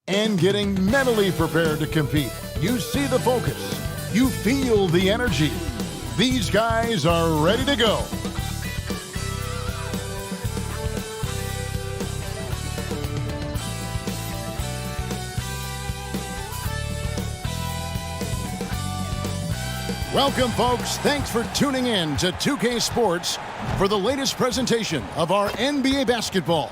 and getting mentally prepared to compete. You see the focus. You feel the energy. These guys are ready to go. Welcome, folks. Thanks for tuning in to 2K Sports for the latest presentation of our NBA basketball.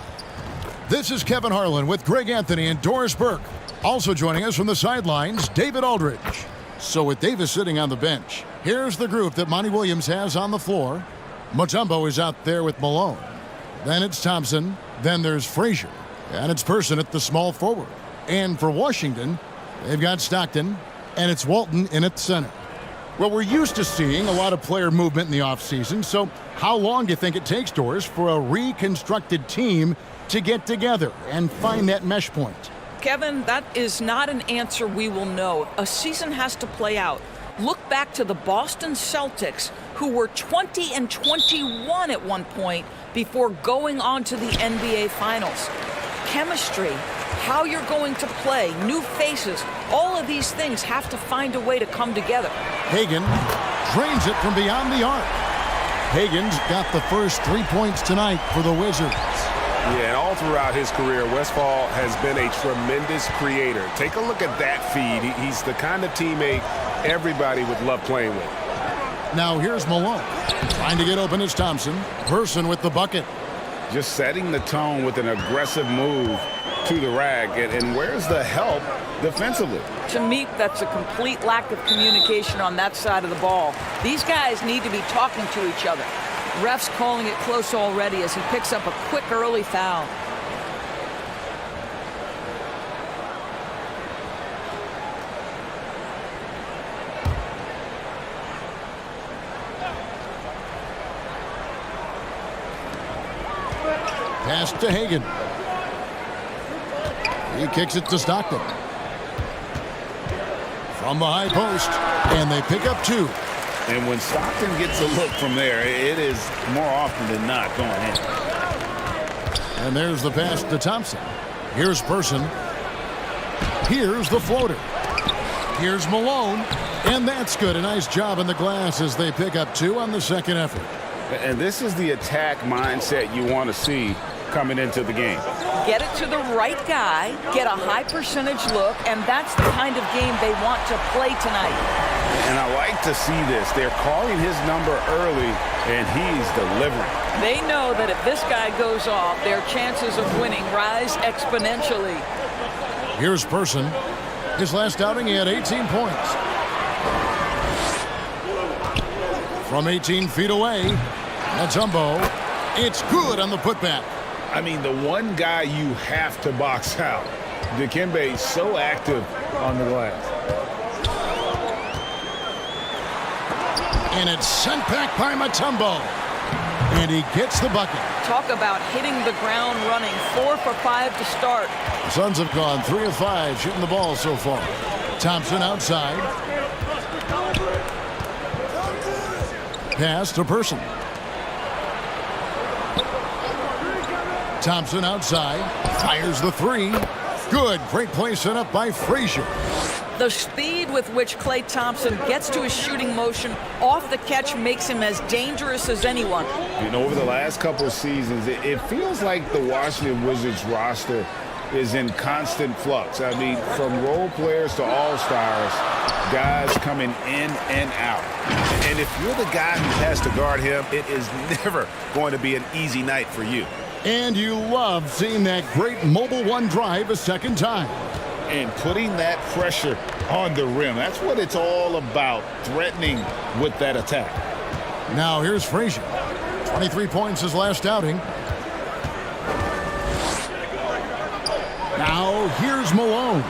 This is Kevin Harlan with Greg Anthony and Doris Burke. Also joining us from the sidelines, David Aldridge. So with Davis sitting on the bench, here's the group that Monty Williams has on the floor. Mutombo is out there with Malone. Then it's Thompson. Then there's Frazier. And it's Person at the small forward. And for Washington, they've got Stockton. And it's Walton in at center. Well, we're used to seeing a lot of player movement in the offseason, so how long do you think it takes, Doris, for a reconstructed team to get together and find that mesh point? Kevin, that is not an answer we will know. A season has to play out. Look back to the Boston Celtics, who were 20-21 at one point before going on to the NBA Finals. Chemistry, how you're going to play, new faces, all of these things have to find a way to come together. Hagan drains it from beyond the arc. Hagan's got the first 3 points tonight for the Wizards. Yeah, and all throughout his career, Westphal has been a tremendous creator. Take a look at that feed. He's the kind of teammate everybody would love playing with. Now here's Malone. Trying to get open is Thompson. Person with the bucket. Just setting the tone with an aggressive move to the rack. And where's the help defensively? To me, that's a complete lack of communication on that side of the ball. These guys need to be talking to each other. Ref's calling it close already as he picks up a quick early foul. Pass to Hagan. He kicks it to Stockton. From the high post, and they pick up two. And when Stockton gets a look from there, it is more often than not going in. And there's the pass to Thompson. Here's Person. Here's the floater. Here's Malone. And that's good. A nice job in the glass as they pick up two on the second effort. And this is the attack mindset you want to see coming into the game. Get it to the right guy, get a high percentage look, and that's the kind of game they want to play tonight. And I like to see this. They're calling his number early, and he's delivering. They know that if this guy goes off, their chances of winning rise exponentially. Here's Person. His last outing, he had 18 points. From 18 feet away, Mutombo. It's good on the putback. I mean, the one guy you have to box out. Dikembe is so active on the glass. And it's sent back by Mutombo. And he gets the bucket. Talk about hitting the ground running. 4 for 5 to start. The Suns have gone 3 of 5 shooting the ball so far. Thompson outside. Pass to Person. Thompson outside. Fires the three. Good. Great play set up by Frazier. The speed with which Klay Thompson gets to his shooting motion off the catch makes him as dangerous as anyone. You know, over the last couple of seasons, it feels like the Washington Wizards roster is in constant flux. I mean, from role players to all-stars, guys coming in and out. And if you're the guy who has to guard him, it is never going to be an easy night for you. And you love seeing that great mobile one drive a second time. And putting that pressure on the rim. That's what it's all about, threatening with that attack. Now here's Frazier. 23 points his last outing. Now here's Malone.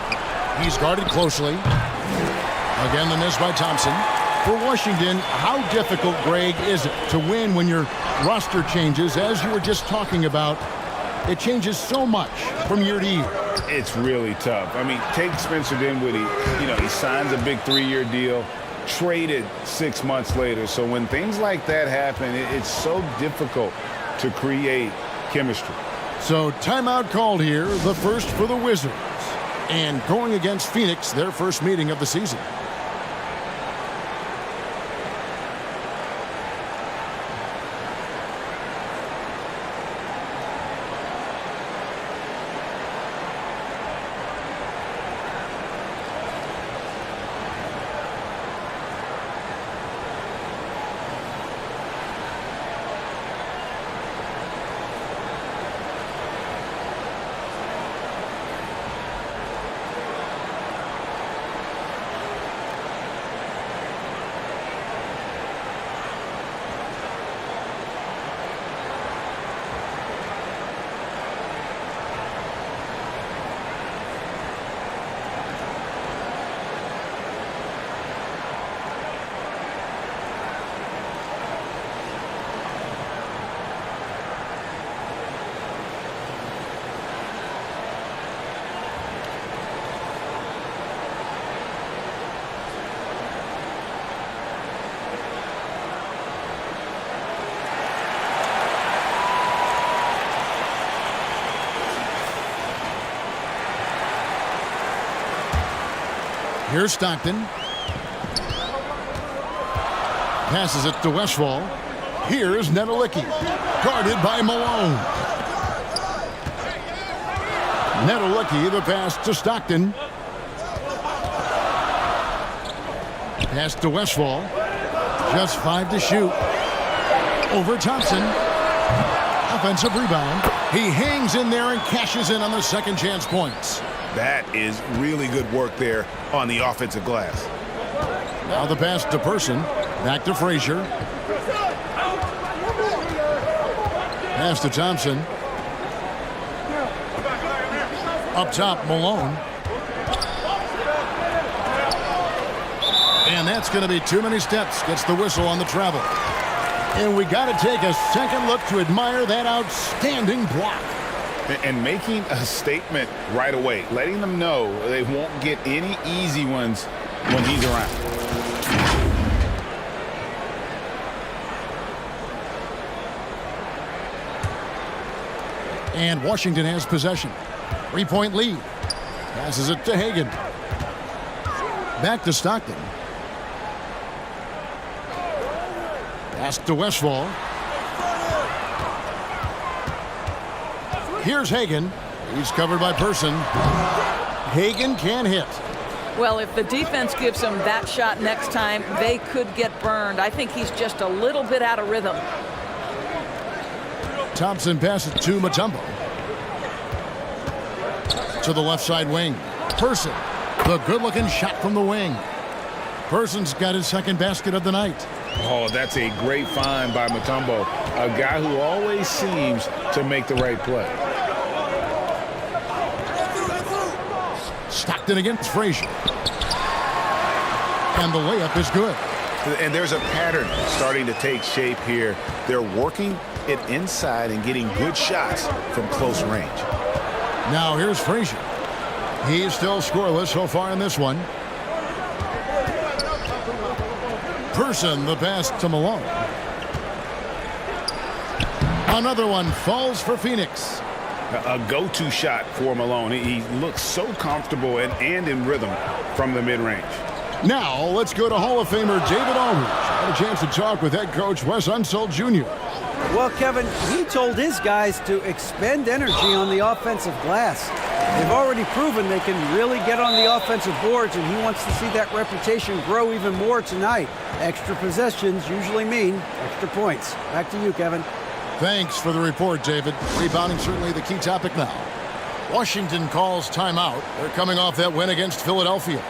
He's guarded closely. Again, the miss by Thompson. For Washington, how difficult, Greg, is it to win when your roster changes, as you were just talking about? It changes so much from year to year. It's really tough. I mean, take Spencer Dinwiddie. You know, he signs a big 3-year deal, traded 6 months later. So when things like that happen, it's so difficult to create chemistry. So timeout called here, the first for the Wizards. And going against Phoenix, their first meeting of the season. Here's Stockton. Passes it to Westfall. Here's Nedelicki. Guarded by Malone. Nedelicki, the pass to Stockton. Pass to Westfall. Just 5 to shoot. Over Thompson. Offensive rebound. He hangs in there and cashes in on the second chance points. That is really good work there on the offensive glass. Now the pass to Person. Back to Frazier. Pass to Thompson. Up top, Malone. And that's going to be too many steps. Gets the whistle on the travel. And we got to take a second look to admire that outstanding block. And making a statement right away, letting them know they won't get any easy ones when he's around. And Washington has possession. 3-point lead. Passes it to Hagan. Back to Stockton. Pass to Westfall. Here's Hagan. He's covered by Person. Hagan can hit. Well, if the defense gives him that shot next time, they could get burned. I think he's just a little bit out of rhythm. Thompson passes to Mutombo. To the left side wing. Person. The good-looking shot from the wing. Person's got his second basket of the night. Oh, that's a great find by Mutombo. A guy who always seems to make the right play. Stockton against Frazier. And the layup is good. And there's a pattern starting to take shape here. They're working it inside and getting good shots from close range. Now here's Frazier. He's still scoreless so far in this one. Person, the pass to Malone. Another one falls for Phoenix. A go-to shot for Malone. He looks so comfortable and in rhythm from the mid-range. Now let's go to Hall of Famer David Aldridge. Had a chance to talk with head coach Wes Unseld Jr. Well, Kevin, he told his guys to expend energy on the offensive glass. They've already proven they can really get on the offensive boards, and he wants to see that reputation grow even more tonight. Extra possessions usually mean extra points. Back to you, Kevin. Thanks for the report, David. Rebounding certainly the key topic now. Washington calls timeout. They're coming off that win against Philadelphia.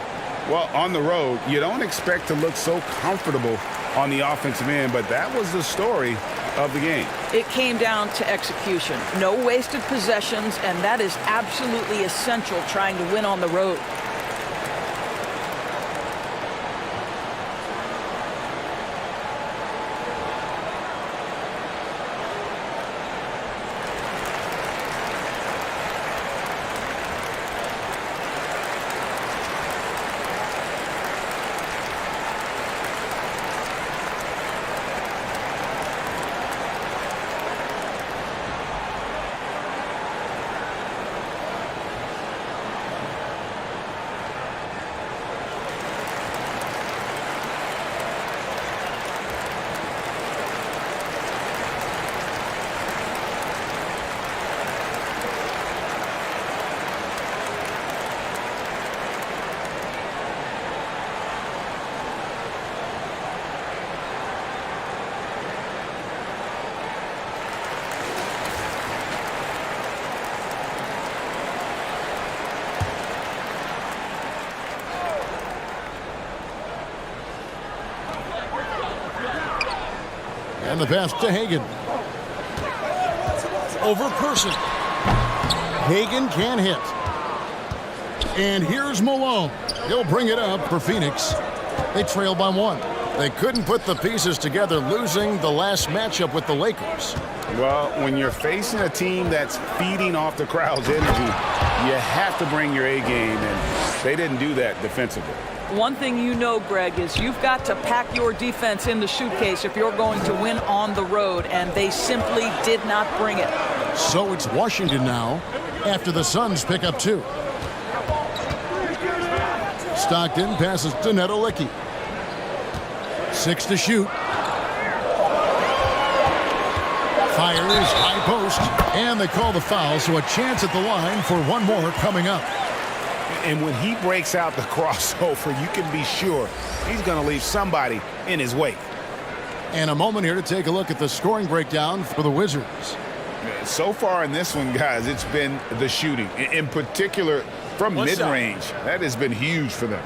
Well, on the road, you don't expect to look so comfortable on the offensive end, but that was the story of the game. It came down to execution. No wasted possessions, and that is absolutely essential trying to win on the road. And the pass to Hagan. Over Person. Hagan can't hit. And here's Malone. He'll bring it up for Phoenix. They trail by 1. They couldn't put the pieces together, losing the last matchup with the Lakers. Well, when you're facing a team that's feeding off the crowd's energy, you have to bring your A game, and they didn't do that defensively. One thing you know, Greg, is you've got to pack your defense in the suitcase if you're going to win on the road, and they simply did not bring it. So it's Washington now after the Suns pick up 2. Stockton passes to Neto Licky. 6 to shoot. Fires, high post, and they call the foul, so a chance at the line for one more coming up. And when he breaks out the crossover, you can be sure he's going to leave somebody in his wake. And a moment here to take a look at the scoring breakdown for the Wizards. So far in this one, guys, it's been the shooting. In particular, from mid-range. That has been huge for them.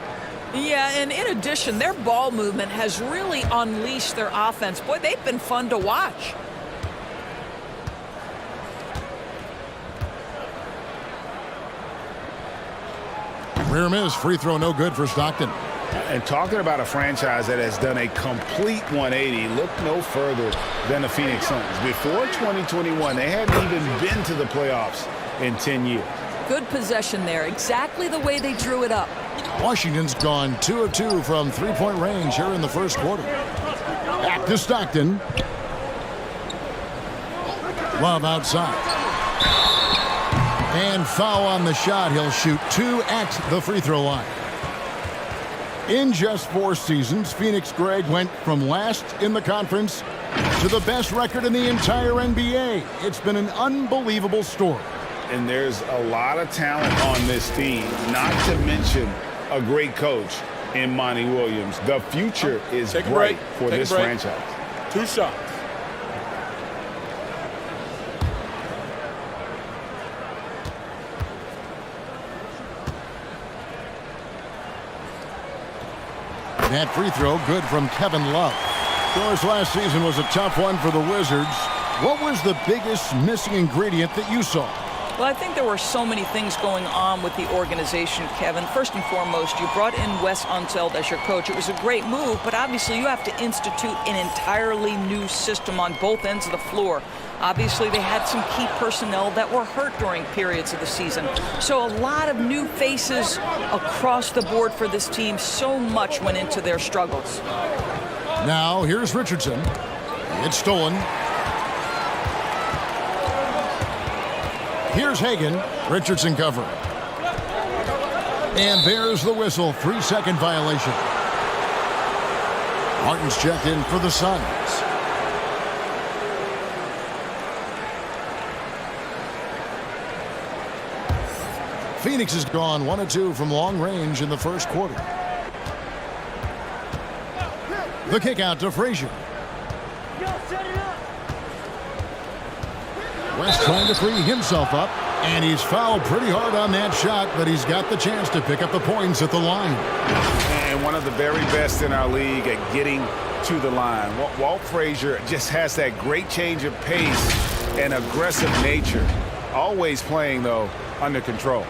Yeah, and in addition, their ball movement has really unleashed their offense. Boy, they've been fun to watch. Rear miss, free throw no good for Stockton. And talking about a franchise that has done a complete 180, look no further than the Phoenix Suns. Before 2021, they hadn't even been to the playoffs in 10 years. Good possession there, exactly the way they drew it up. Washington's gone 2 of 2 from three-point range here in the first quarter. Back to Stockton. Love outside. And foul on the shot. He'll shoot 2 at the free throw line. In just 4 seasons, Phoenix, Greg, went from last in the conference to the best record in the entire NBA. It's been an unbelievable story. And there's a lot of talent on this team, not to mention a great coach in Monty Williams. The future is bright for this franchise. 2 shots. That free throw good from Kevin Love. Of course, last season was a tough one for the Wizards. What was the biggest missing ingredient that you saw? Well, I think there were so many things going on with the organization, Kevin. First and foremost, you brought in Wes Unseld as your coach. It was a great move, but obviously you have to institute an entirely new system on both ends of the floor. Obviously, they had some key personnel that were hurt during periods of the season. So a lot of new faces across the board for this team. So much went into their struggles. Now, here's Richardson. It's stolen. Here's Hagan. Richardson covering. And there's the whistle. 3-second violation. Martin's checked in for the Suns. Phoenix has gone 1 of 2 from long range in the first quarter. The kick out to Frazier. West trying to free himself up, and he's fouled pretty hard on that shot, but he's got the chance to pick up the points at the line. And one of the very best in our league at getting to the line. Walt Frazier just has that great change of pace and aggressive nature. Always playing, though, under control.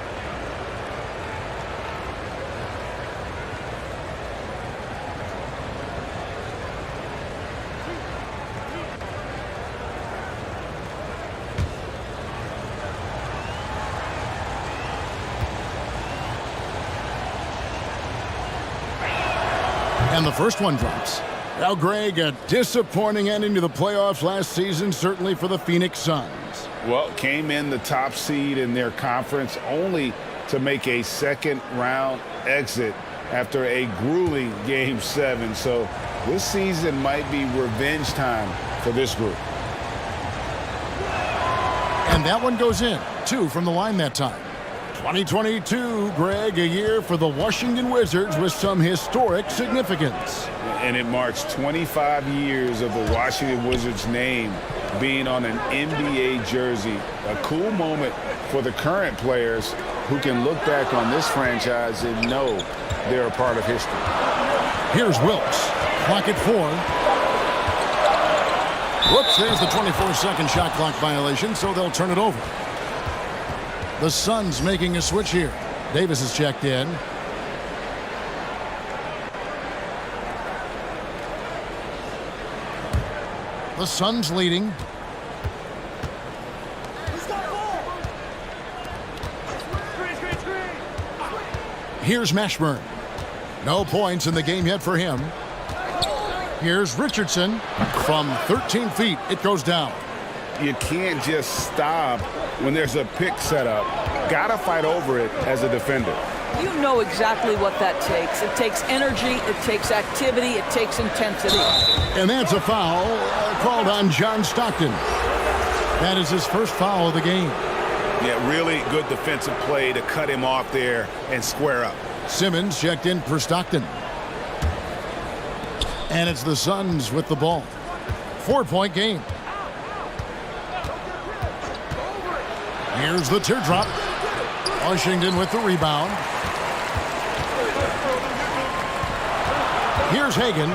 And the first one drops. Now, Greg, a disappointing ending to the playoffs last season, certainly for the Phoenix Suns. Well, came in the top seed in their conference only to make a second-round exit after a grueling Game 7. So this season might be revenge time for this group. And that one goes in. 2 from the line that time. 2022, Greg, a year for the Washington Wizards with some historic significance. And it marks 25 years of the Washington Wizards name being on an NBA jersey. A cool moment for the current players who can look back on this franchise and know they're a part of history. Here's Wilkes. Clock at 4. Whoops, there's the 24-second shot clock violation, so they'll turn it over. The Suns making a switch here. Davis is checked in. The Suns leading. Here's Mashburn. No points in the game yet for him. Here's Richardson. From 13 feet, it goes down. You can't just stop when there's a pick set up. Gotta fight over it as a defender. You know exactly what that takes. It takes energy, it takes activity, it takes intensity. And that's a foul called on John Stockton. That is his first foul of the game. Yeah, really good defensive play to cut him off there and square up. Simmons checked in for Stockton. And it's the Suns with the ball. 4-point game. Here's the teardrop. Washington with the rebound. Here's Hagan.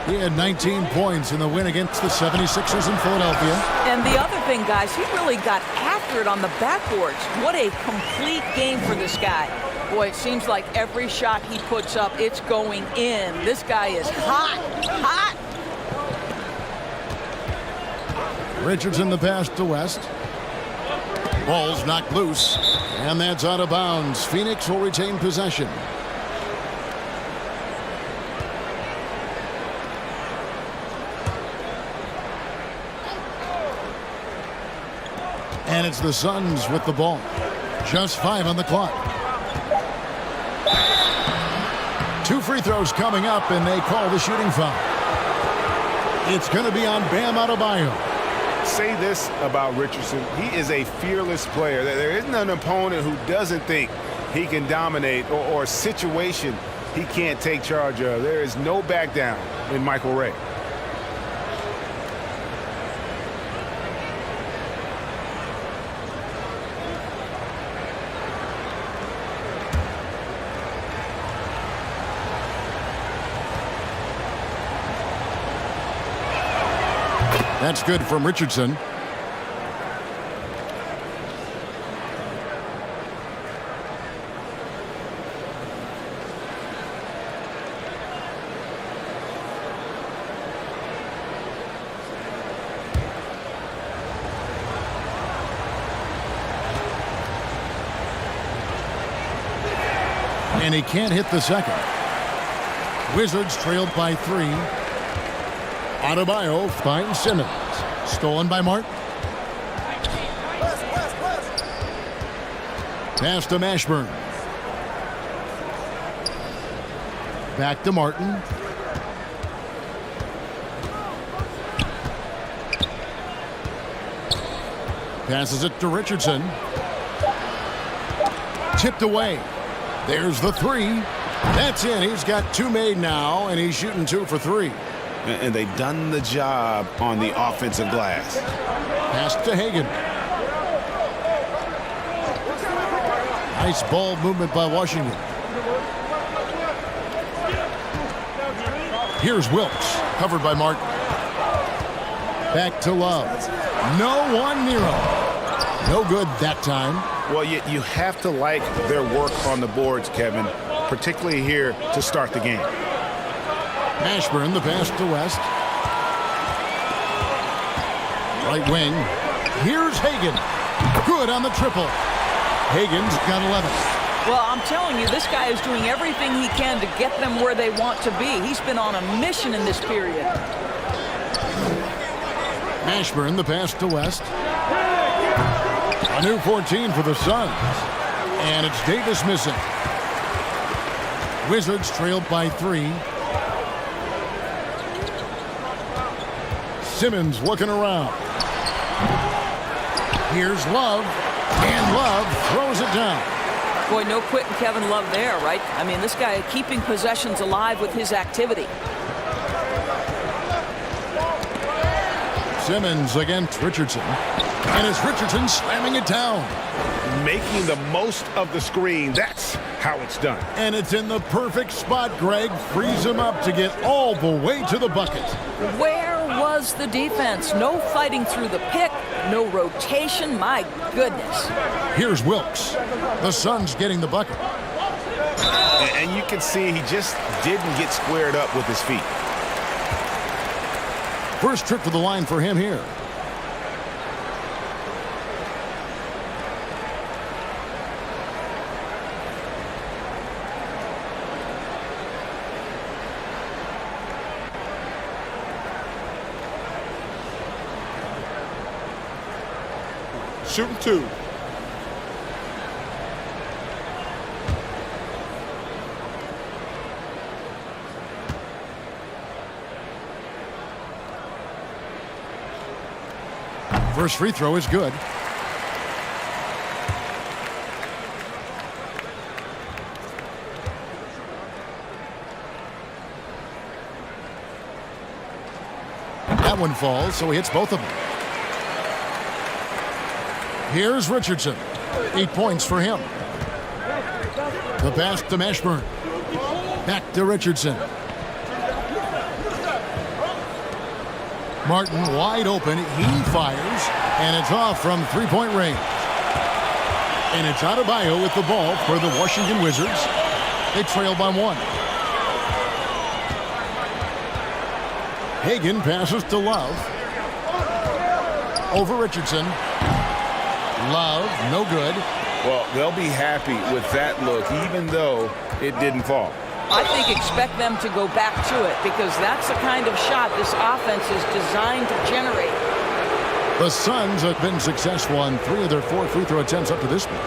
He had 19 points in the win against the 76ers in Philadelphia. And the other thing, guys, he really got after it on the backboards. What a complete game for this guy. Boy, it seems like every shot he puts up, it's going in. This guy is hot, hot. Richardson the pass to West. Ball's knocked loose, and that's out of bounds. Phoenix will retain possession. And it's the Suns with the ball. Just 5 on the clock. 2 free throws coming up, and they call the shooting foul. It's going to be on Bam Adebayo. Say this about Richardson. He is a fearless player. There isn't an opponent who doesn't think he can dominate or a situation he can't take charge of. There is no back down in Michael Ray. That's good from Richardson. And he can't hit the second. Wizards trailed by 3. Adebayo finds Simmons. Stolen by Martin. Pass to Mashburn. Back to Martin. Passes it to Richardson. Tipped away. There's the 3. That's in. He's got 2 made now, and he's shooting 2 for 3. And they've done the job on the offensive glass. Pass to Hagan. Nice ball movement by Washington. Here's Wilkes, covered by Martin. Back to Love. No one near him. No good that time. Well, you have to like their work on the boards, Kevin, particularly here to start the game. Mashburn, the pass to West. Right wing. Here's Hagan. Good on the triple. Hagan's got 11. Well, I'm telling you, this guy is doing everything he can to get them where they want to be. He's been on a mission in this period. Mashburn, the pass to West. A new 14 for the Suns. And it's Davis missing. Wizards trailed by 3. Simmons looking around. Here's Love, and Love throws it down. Boy, no quitting Kevin Love there, right? I mean, this guy keeping possessions alive with his activity. Simmons against Richardson. And it's Richardson slamming it down. Making the most of the screen. That's how it's done. And it's in the perfect spot, Greg. Frees him up to get all the way to the bucket. Where was was the defense. No fighting through the pick, no rotation. My goodness. Here's Wilkes. The Suns getting the bucket. And you can see he just didn't get squared up with his feet. First trip to the line for him here. Shooting 2. First free throw is good. That one falls, so he hits both of them. Here's Richardson. 8 points for him. The pass to Mashburn. Back to Richardson. Martin wide open. He fires, and it's off from three-point range. And it's Adebayo with the ball for the Washington Wizards. They trail by 1. Hagan passes to Love. Over Richardson. Love, no good. Well, they'll be happy with that look, even though it didn't fall. I think expect them to go back to it because that's the kind of shot this offense is designed to generate. The Suns have been successful on 3 of their 4 free throw attempts up to this point.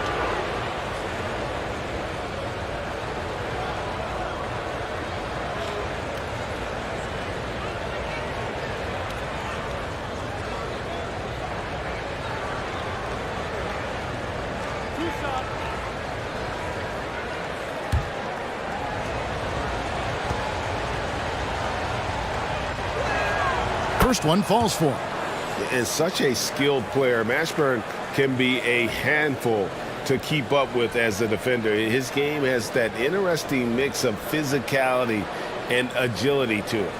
First one falls for him. Is such a skilled player. Mashburn can be a handful to keep up with as a defender. His game has that interesting mix of physicality and agility to it.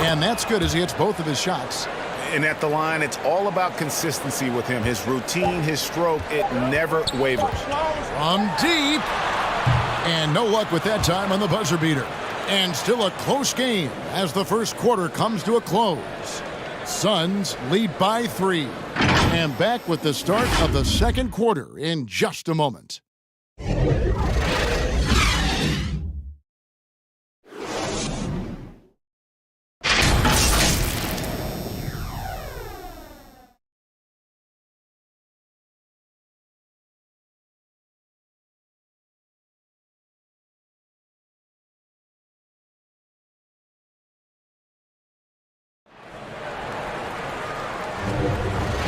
And that's good as he hits both of his shots. And at the line, it's all about consistency with him. His routine, his stroke, it never wavers. From deep. And no luck with that time on the buzzer beater. And still a close game as the first quarter comes to a close. Suns lead by 3. And back with the start of the second quarter in just a moment.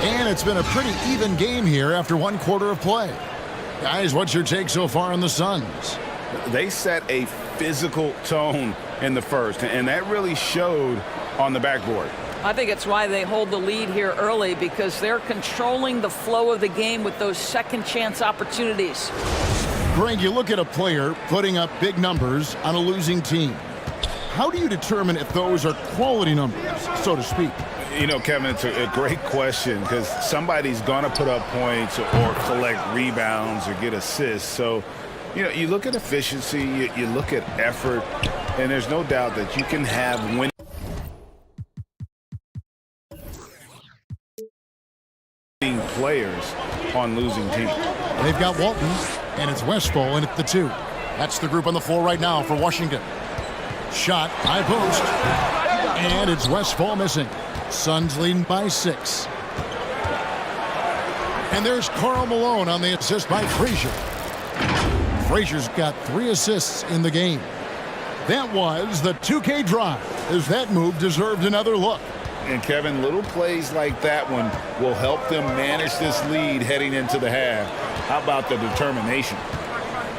And it's been a pretty even game here after one quarter of play. Guys, what's your take so far on the Suns? They set a physical tone in the first, and that really showed on the backboard. I think it's why they hold the lead here early because they're controlling the flow of the game with those second chance opportunities. Greg, you look at a player putting up big numbers on a losing team. How do you determine if those are quality numbers, so to speak? You know, Kevin, it's a great question because somebody's going to put up points or collect rebounds or get assists. So, you know, you look at efficiency, you look at effort, and there's no doubt that you can have winning players on losing teams. They've got Walton, and it's Westphal in at the 2. That's the group on the floor right now for Washington. Shot, high post, and it's Westphal missing. Suns leading by 6. And there's Karl Malone on the assist by Frazier. Frazier's got 3 assists in the game. That was the 2K drive, as that move deserved another look. And Kevin, little plays like that one will help them manage this lead heading into the half. How about the determination?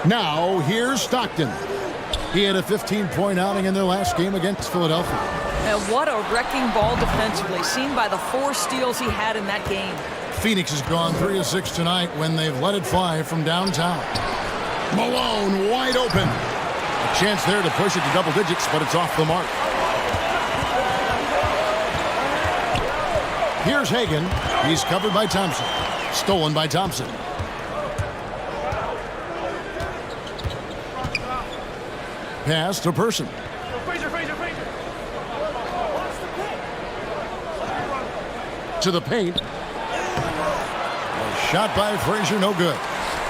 Now, here's Stockton. He had a 15-point outing in their last game against Philadelphia. And what a wrecking ball defensively, seen by the 4 steals he had in that game. Phoenix has gone 3 of 6 tonight when they've let it fly from downtown. Malone wide open. A chance there to push it to double digits, but it's off the mark. Here's Hagan. He's covered by Thompson. Stolen by Thompson. Pass to Person. To the paint. A shot by Frazier, no good.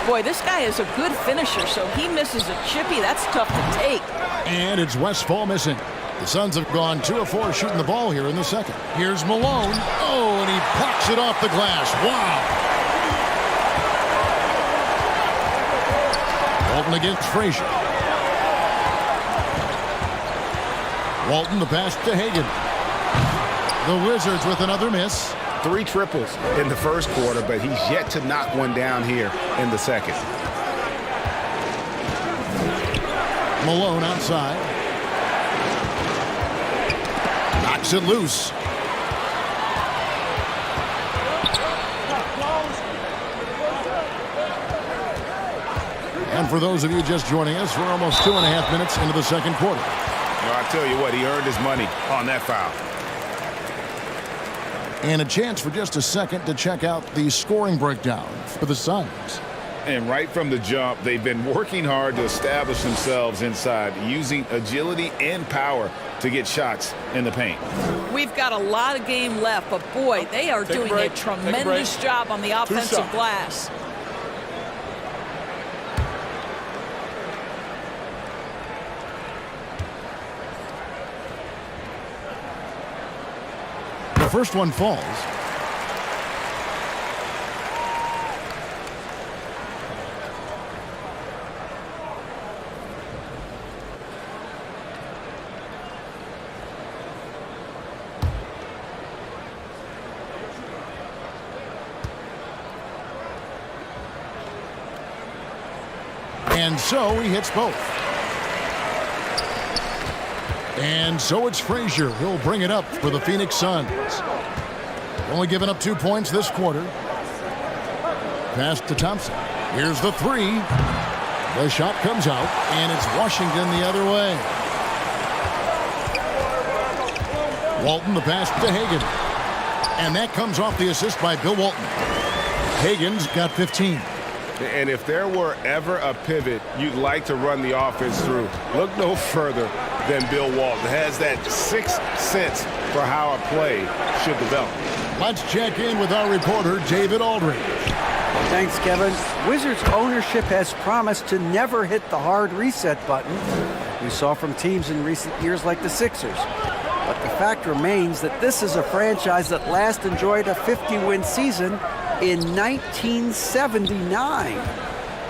Boy, this guy is a good finisher, so he misses a chippy. That's tough to take. And it's Westfall missing. The Suns have gone 2 of 4 shooting the ball here in the second. Here's Malone. Oh, and he plucks it off the glass. Wow. Walton against Frazier. Walton, the pass to Hagan. The Wizards with another miss. 3 triples in the first quarter, but he's yet to knock one down here in the second. Malone outside. Knocks it loose. And for those of you just joining us, we're almost 2.5 minutes into the second quarter. Well, I tell you what, he earned his money on that foul. And a chance for just a second to check out the scoring breakdown for the Suns. And right from the jump, they've been working hard to establish themselves inside, using agility and power to get shots in the paint. We've got a lot of game left, but boy, they are doing a tremendous job on the offensive glass. The first one falls. And so he hits both. And so it's Frazier. He'll bring it up for the Phoenix Suns. Only given up 2 points this quarter. Pass to Thompson. Here's the 3. The shot comes out, and it's Washington the other way. Walton, the pass to Hagan. And that comes off the assist by Bill Walton. Hagan's got 15. And if there were ever a pivot you'd like to run the offense through, look no further than Bill Walton. Has that 6th sense for how a play should develop. Let's check in with our reporter, David Aldridge. Thanks, Kevin. Wizards ownership has promised to never hit the hard reset button we saw from teams in recent years like the Sixers. But the fact remains that this is a franchise that last enjoyed a 50-win season in 1979.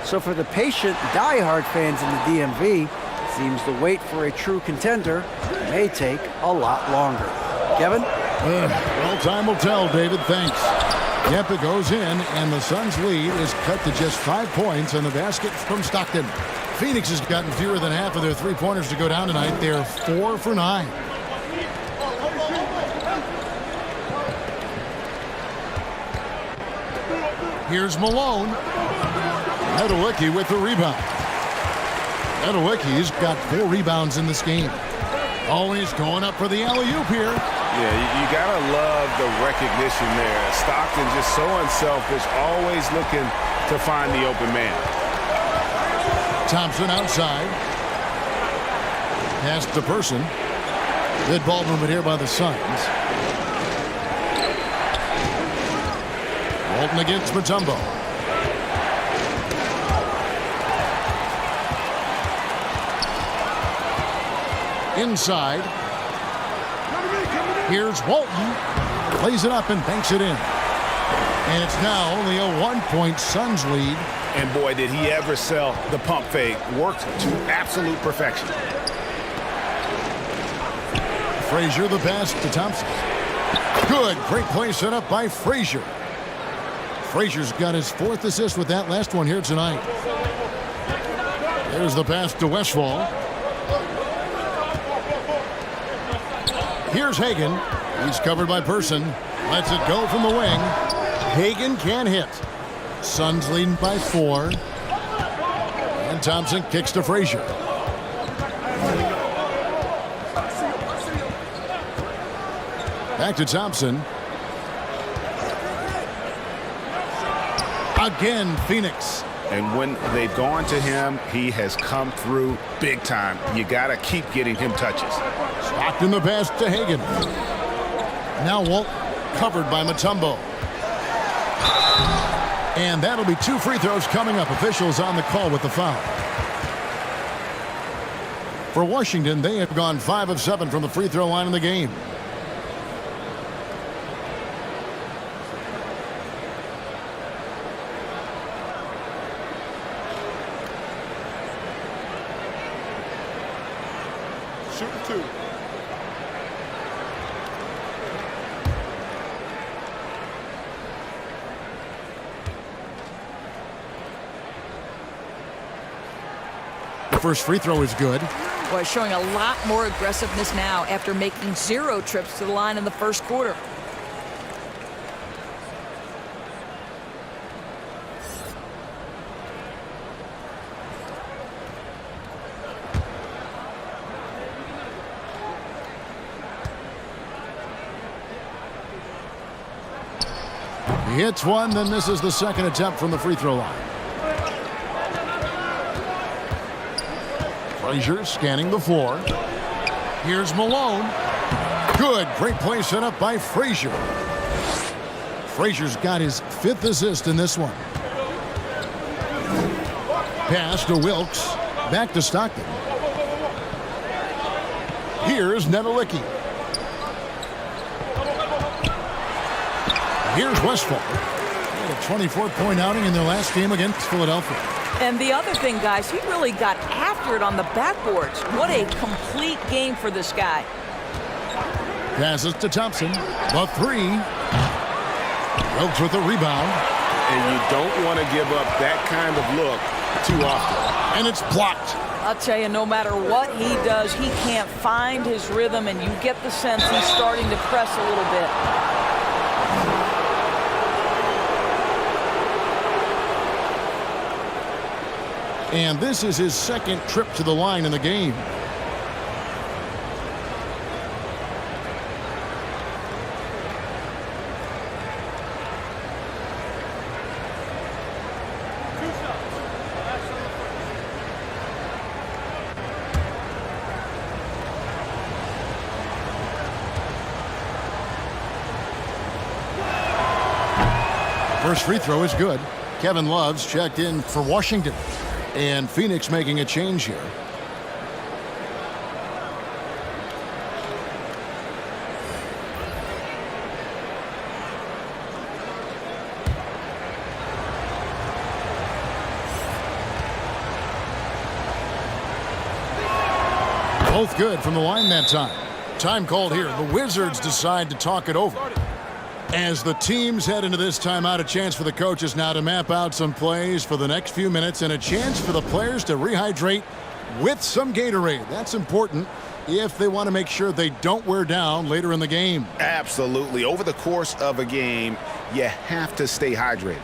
So for the patient, diehard fans in the DMV, it seems the wait for a true contender may take a lot longer. Kevin? Well, time will tell, David. Thanks. Yep, it goes in, and the Suns' lead is cut to just 5 points on the basket from Stockton. Phoenix has gotten fewer than half of their three-pointers to go down tonight. They're 4 for 9. Here's Malone. Nedolicki with the rebound. Nedolicki's got 4 rebounds in this game. Always going up for the alley-oop here. Yeah, you got to love the recognition there. Stockton just so unselfish, always looking to find the open man. Thompson outside. Pass to Person. Good ball movement here by the Suns. Walton against Mutombo. Inside. Here's Walton. Plays it up and banks it in. And it's now only a 1-point Suns lead. And boy, did he ever sell the pump fake. Worked to absolute perfection. Frazier, the pass to Thompson. Good. Great play set up by Frazier. Frazier's got his 4th assist with that last one here tonight. There's the pass to Westfall. Here's Here's Hagan. He's covered by Person. Lets it go from the wing. Hagan can't hit. Suns leading by 4. And Thompson kicks to Frazier. Back to Thompson. Again, Phoenix. And when they've gone to him, he has come through big time. You got to keep getting him touches. Stockton the pass to Hagan. Now Walt covered by Mutombo. And that'll be 2 free throws coming up. Officials on the call with the foul. For Washington, they have gone 5 of 7 from the free throw line in the game. Shooting 2. The first free throw is good. Boy, showing a lot more aggressiveness now after making 0 trips to the line in the first quarter. He hits one, then misses the second attempt from the free throw line. Frazier scanning the floor. Here's Malone. Good. Great play set up by Frazier. Frazier's got his 5th assist in this one. Pass to Wilkes. Back to Stockton. Here's Nedelicki. Here's Westphal. They had a 24-point outing in their last game against Philadelphia. And the other thing, guys, he really got after it on the backboards. What a complete game for this guy. Passes to Thompson. The 3. Wilkes with the rebound. And you don't want to give up that kind of look too often. And it's blocked. I'll tell you, no matter what he does, he can't find his rhythm, and you get the sense he's starting to press a little bit. And this is his 2nd trip to the line in the game. First free throw is good. Kevin Love's checked in for Washington. And Phoenix making a change here. Both good from the line that time. Time called here. The Wizards decide to talk it over. As the teams head into this timeout, a chance for the coaches now to map out some plays for the next few minutes and a chance for the players to rehydrate with some Gatorade. That's important if they want to make sure they don't wear down later in the game. Absolutely. Over the course of a game, you have to stay hydrated.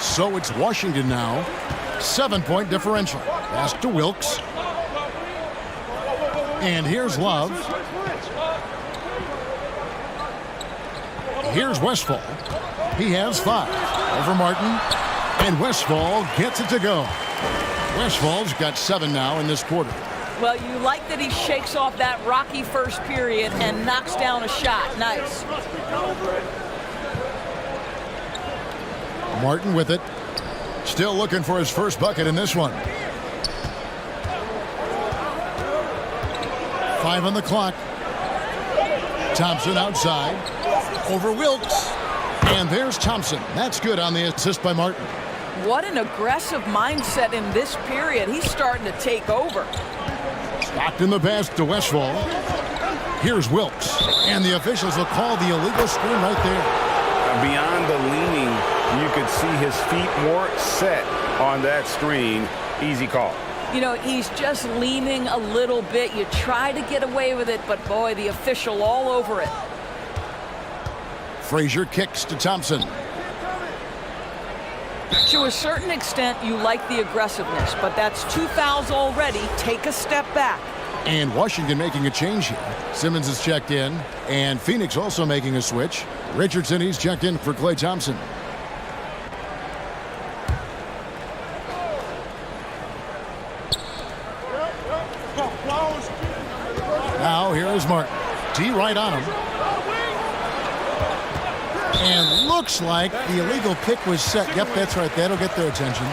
So it's Washington now. 7-point differential. Pass to Wilkes. And here's Love. Here's Westphal. He has 5. Over Martin. And Westphal gets it to go. Westphal's got 7 now in this quarter. Well, you like that he shakes off that rocky first period and knocks down a shot. Nice. Martin with it. Still looking for his first bucket in this one. 5 on the clock. Thompson outside. Over Wilkes. And there's Thompson. That's good on the assist by Martin. What an aggressive mindset in this period. He's starting to take over. Stockton the pass to Westphal. Here's Wilkes. And the officials will call the illegal screen right there. Beyond the leaning, you could see his feet weren't set on that screen. Easy call. You know, he's just leaning a little bit. You try to get away with it, but boy, the official all over it. Frazier kicks to Thompson. To a certain extent, you like the aggressiveness, but that's 2 fouls already. Take a step back. And Washington making a change here. Simmons is checked in, and Phoenix also making a switch. Richardson, he's checked in for Klay Thompson. Now here is Martin. T right on him. And looks like the illegal pick was set. Yep, that's right. That'll get their attention.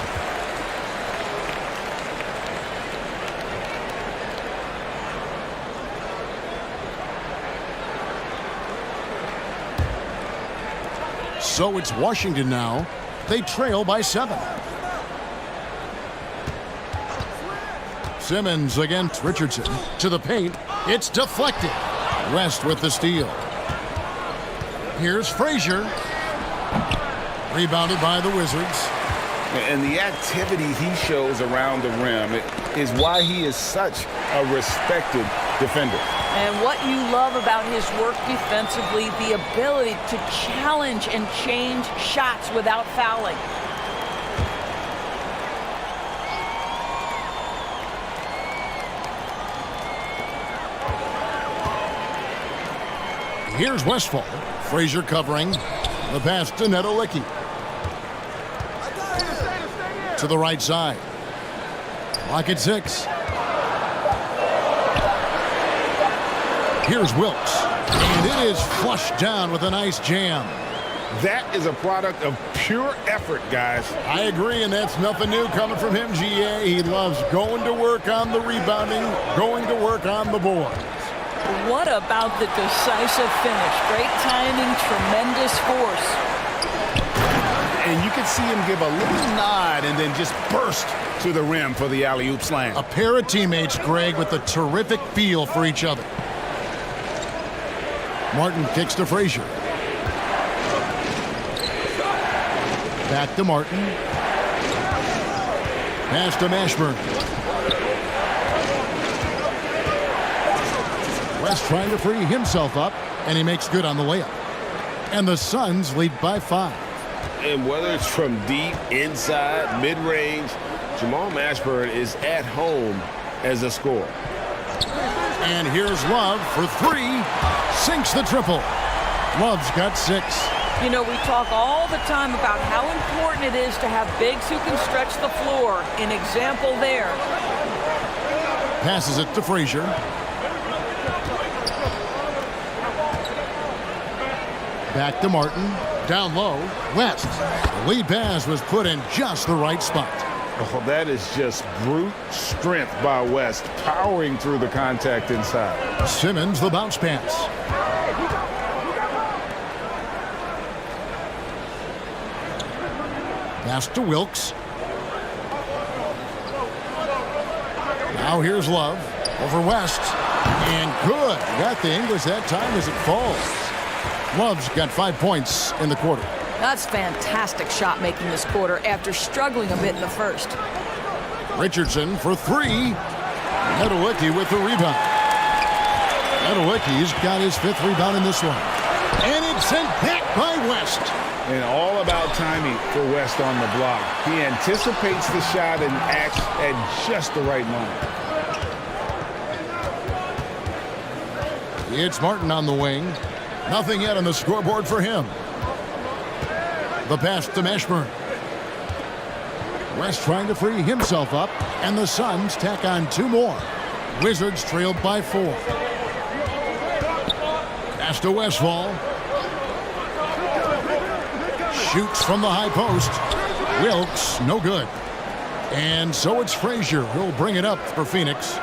So it's Washington now. They trail by 7. Simmons against Richardson. To the paint. It's deflected. West with the steal. Here's Frazier. Rebounded by the Wizards. And the activity he shows around the rim is why he is such a respected defender. And what you love about his work defensively, the ability to challenge and change shots without fouling. Here's Westphal. Frazier covering. The pass to Neto Licky. To the right side. Lock at 6. Here's Wilkes. And it is flushed down with a nice jam. That is a product of pure effort, guys. I agree, and that's nothing new coming from him, GA. He loves going to work on the rebounding, going to work on the boards. What about the decisive finish? Great timing, tremendous force. And you can see him give a little nod and then just burst to the rim for the alley-oop slam. A pair of teammates, Greg, with a terrific feel for each other. Martin kicks to Frazier. Back to Martin. Pass to Mashburn. West trying to free himself up, and he makes good on the layup. And the Suns lead by 5. And whether it's from deep, inside, mid-range, Jamal Mashburn is at home as a scorer. And here's Love for 3. Sinks the triple. Love's got 6. You know, we talk all the time about how important it is to have bigs who can stretch the floor. An example there. Passes it to Frazier. Back to Martin. Down low. West. The lead pass was put in just the right spot. Oh, that is just brute strength by West, powering through the contact inside. Simmons, the bounce pass. Pass to Wilkes. Now here's Love over West. And good. Got the English that time as it falls. Love's got 5 points in the quarter. That's fantastic shot making this quarter after struggling a bit in the first. Richardson for 3. Nedolicki with the rebound. Nedolicki's got his 5th rebound in this one. And it's sent back by West. And all about timing for West on the block. He anticipates the shot and acts at just the right moment. It's Martin on the wing. Nothing yet on the scoreboard for him. The pass to Mashburn. West trying to free himself up, and the Suns tack on 2 more. Wizards trailed by 4. Pass to Westphal. Shoots from the high post. Wilkes, no good. And so it's Frazier who'll bring it up for Phoenix.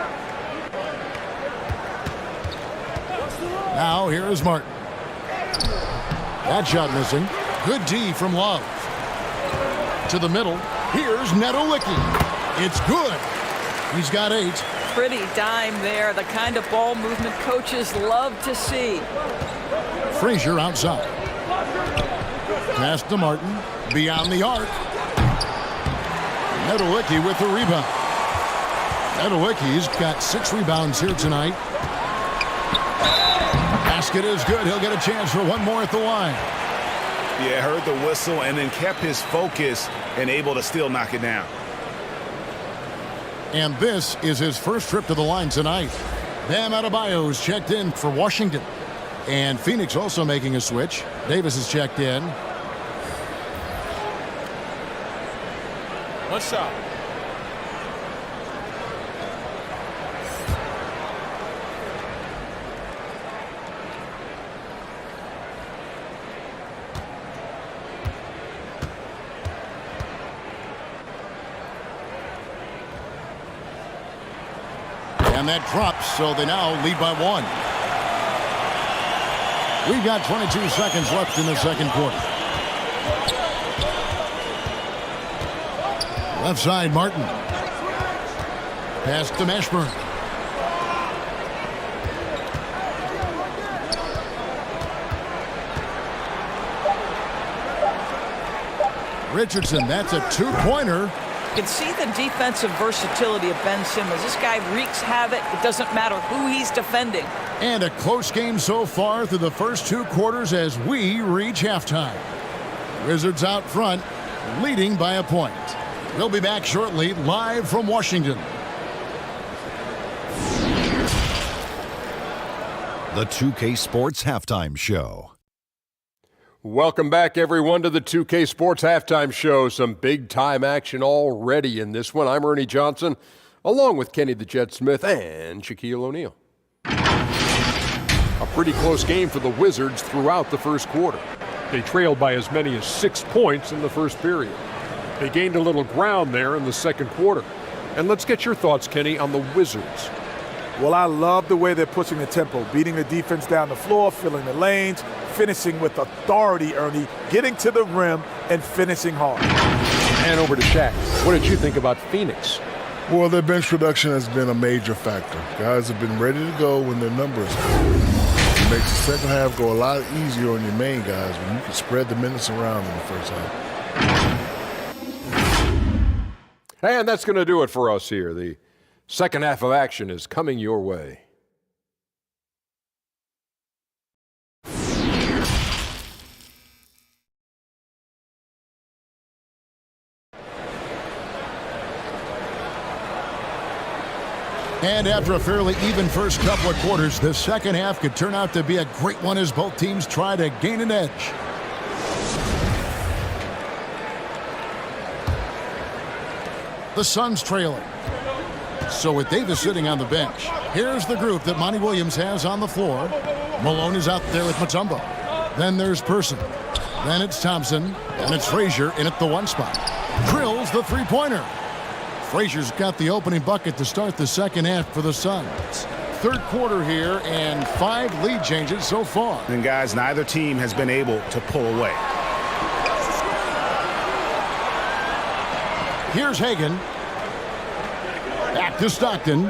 Now here is Martin. That shot missing. Good D from Love. To the middle. Here's Nedolicki. It's good. He's got 8. Pretty dime there. The kind of ball movement coaches love to see. Frazier outside. Pass to Martin. Beyond the arc. Nedolicki with the rebound. Nedolicki's got 6 rebounds here tonight. Basket is good. He'll get a chance for 1 more at the line. Yeah, heard the whistle and then kept his focus and able to still knock it down. And this is his first trip to the line tonight. Bam Adebayo's checked in for Washington. And Phoenix also making a switch. Davis is checked in. One shot. And that drops, so they now lead by 1. We've got 22 seconds left in the second quarter. Left side, Martin. Pass to Mashburn. Richardson, that's a 2-pointer. You can see the defensive versatility of Ben Simmons. This guy wreaks havoc. It doesn't matter who he's defending. And a close game so far through the first 2 quarters as we reach halftime. Wizards out front, leading by a point. We'll be back shortly, live from Washington. The 2K Sports Halftime Show. Welcome back, everyone, to the 2K Sports Halftime Show. Some big-time action already in this one. I'm Ernie Johnson, along with Kenny the Jet Smith and Shaquille O'Neal. A pretty close game for the Wizards throughout the first quarter. They trailed by as many as 6 points in the first period. They gained a little ground there in the second quarter. And let's get your thoughts, Kenny, on the Wizards. Well, I love the way they're pushing the tempo, beating the defense down the floor, filling the lanes, finishing with authority, Ernie, getting to the rim and finishing hard. And over to Shaq. What did you think about Phoenix? Well, their bench production has been a major factor. Guys have been ready to go when their numbers are. It makes the second half go a lot easier on your main guys when you can spread the minutes around in the first half. And that's going to do it for us here. The second half of action is coming your way. And after a fairly even first couple of quarters, the second half could turn out to be a great one as both teams try to gain an edge. The Suns trailing. So with Davis sitting on the bench, here's the group that Monty Williams has on the floor. Malone is out there with Mutombo. Then there's Person. Then it's Thompson. And it's Frazier in at the 1 spot. Drills the 3-pointer. Frazier's got the opening bucket to start the second half for the Suns. Third quarter here and 5 lead changes so far. And guys, neither team has been able to pull away. Here's Hagan. Back to Stockton.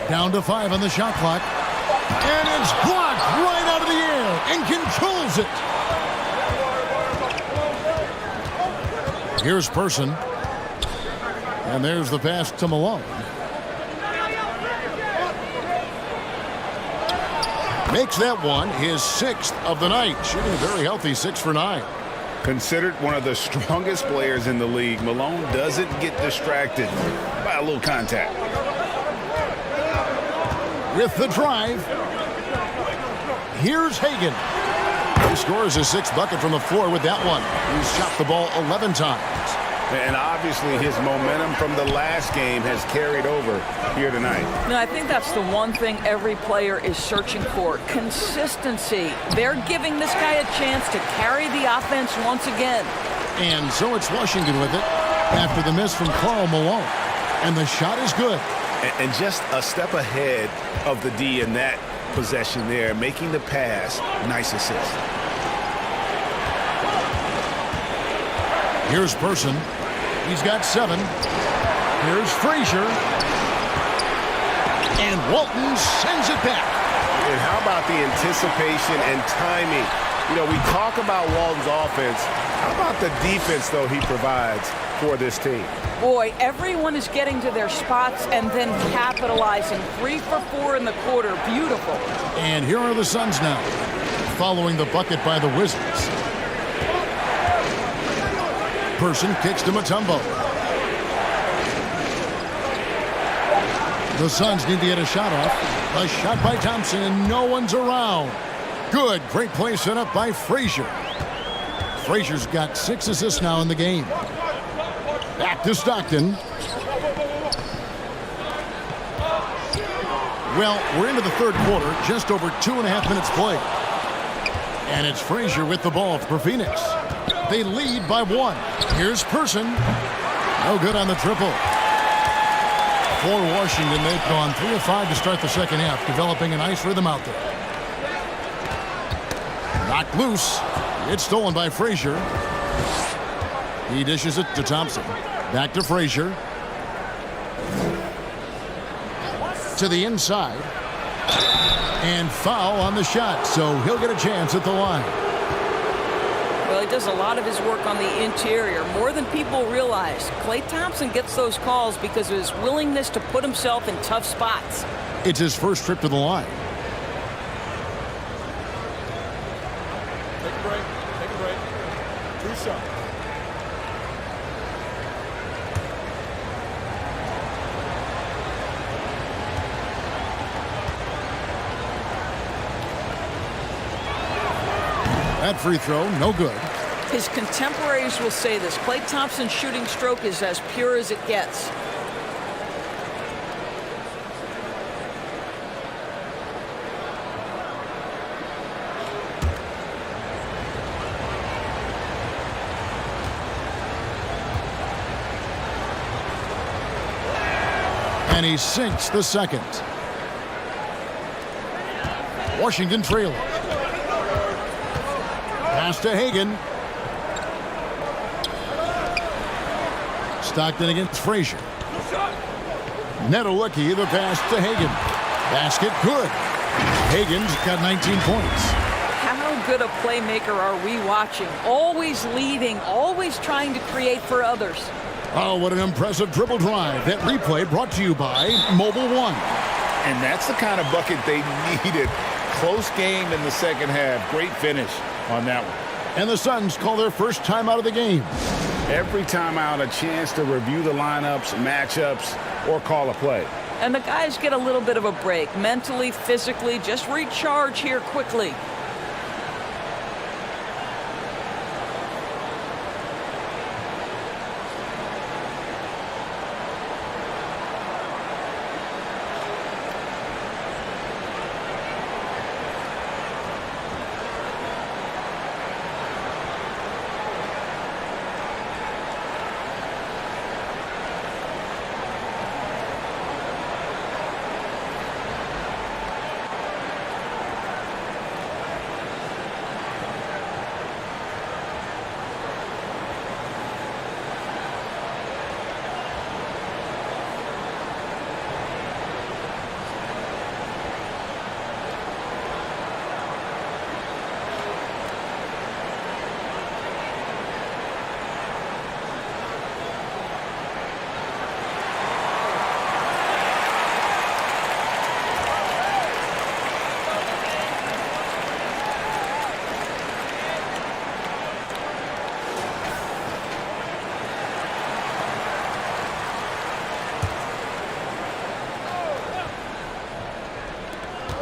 Down to 5 on the shot clock. And it's blocked right out of the air and controls it. Here's Person. And there's the pass to Malone. Makes that one his 6th of the night, shooting a very healthy 6 for 9. Considered one of the strongest players in the league, Malone doesn't get distracted by a little contact. With the drive, here's Hagan. He scores his 6th bucket from the floor with that one. He's shot the ball 11 times. And obviously his momentum from the last game has carried over here tonight. No, I think that's the one thing every player is searching for. Consistency. They're giving this guy a chance to carry the offense once again. And so it's Washington with it after the miss from Karl Malone. And the shot is good. And just a step ahead of the D in that possession there, making the pass. Nice assist. Here's Person. He's got 7. Here's Frazier. And Walton sends it back. And how about the anticipation and timing? You know, we talk about Walton's offense. How about the defense, though, he provides for this team? Boy, everyone is getting to their spots and then capitalizing. 3 for 4 in the quarter. Beautiful. And here are the Suns now, following the bucket by the Wizards. Person kicks to Mutombo. The Suns need to get a shot off. A shot by Thompson, and no one's around. Good. Great play set up by Frazier. Frazier's got 6 assists now in the game. Back to Stockton. Well, we're into the 3rd quarter. Just over 2.5 minutes played. And it's Frazier with the ball for Phoenix. They lead by 1. Here's Person. No good on the triple. For Washington, they've gone 3 of 5 to start the second half, developing a nice rhythm out there. Knocked loose. It's stolen by Frazier. He dishes it to Thompson. Back to Frazier. To the inside. And foul on the shot, so he'll get a chance at the line. Well, he does a lot of his work on the interior, more than people realize. Klay Thompson gets those calls because of his willingness to put himself in tough spots. It's his first trip to the line. Take a break. Take a break. 2 shots. That free throw, no good. His contemporaries will say this. Klay Thompson's shooting stroke is as pure as it gets. And he sinks the second. Washington trailing. Pass to Hagan. Stockton against Frazier. Nedolicki, the pass to Hagan. Basket good. Hagan's got 19 points. How good a playmaker are we watching? Always leading, always trying to create for others. Oh, what an impressive dribble drive. That replay brought to you by Mobile One. And that's the kind of bucket they needed. Close game in the second half. Great finish on that one. And the Suns call their first timeout of the game. Every timeout, a chance to review the lineups, matchups, or call a play. And the guys get a little bit of a break, mentally, physically, just recharge here quickly.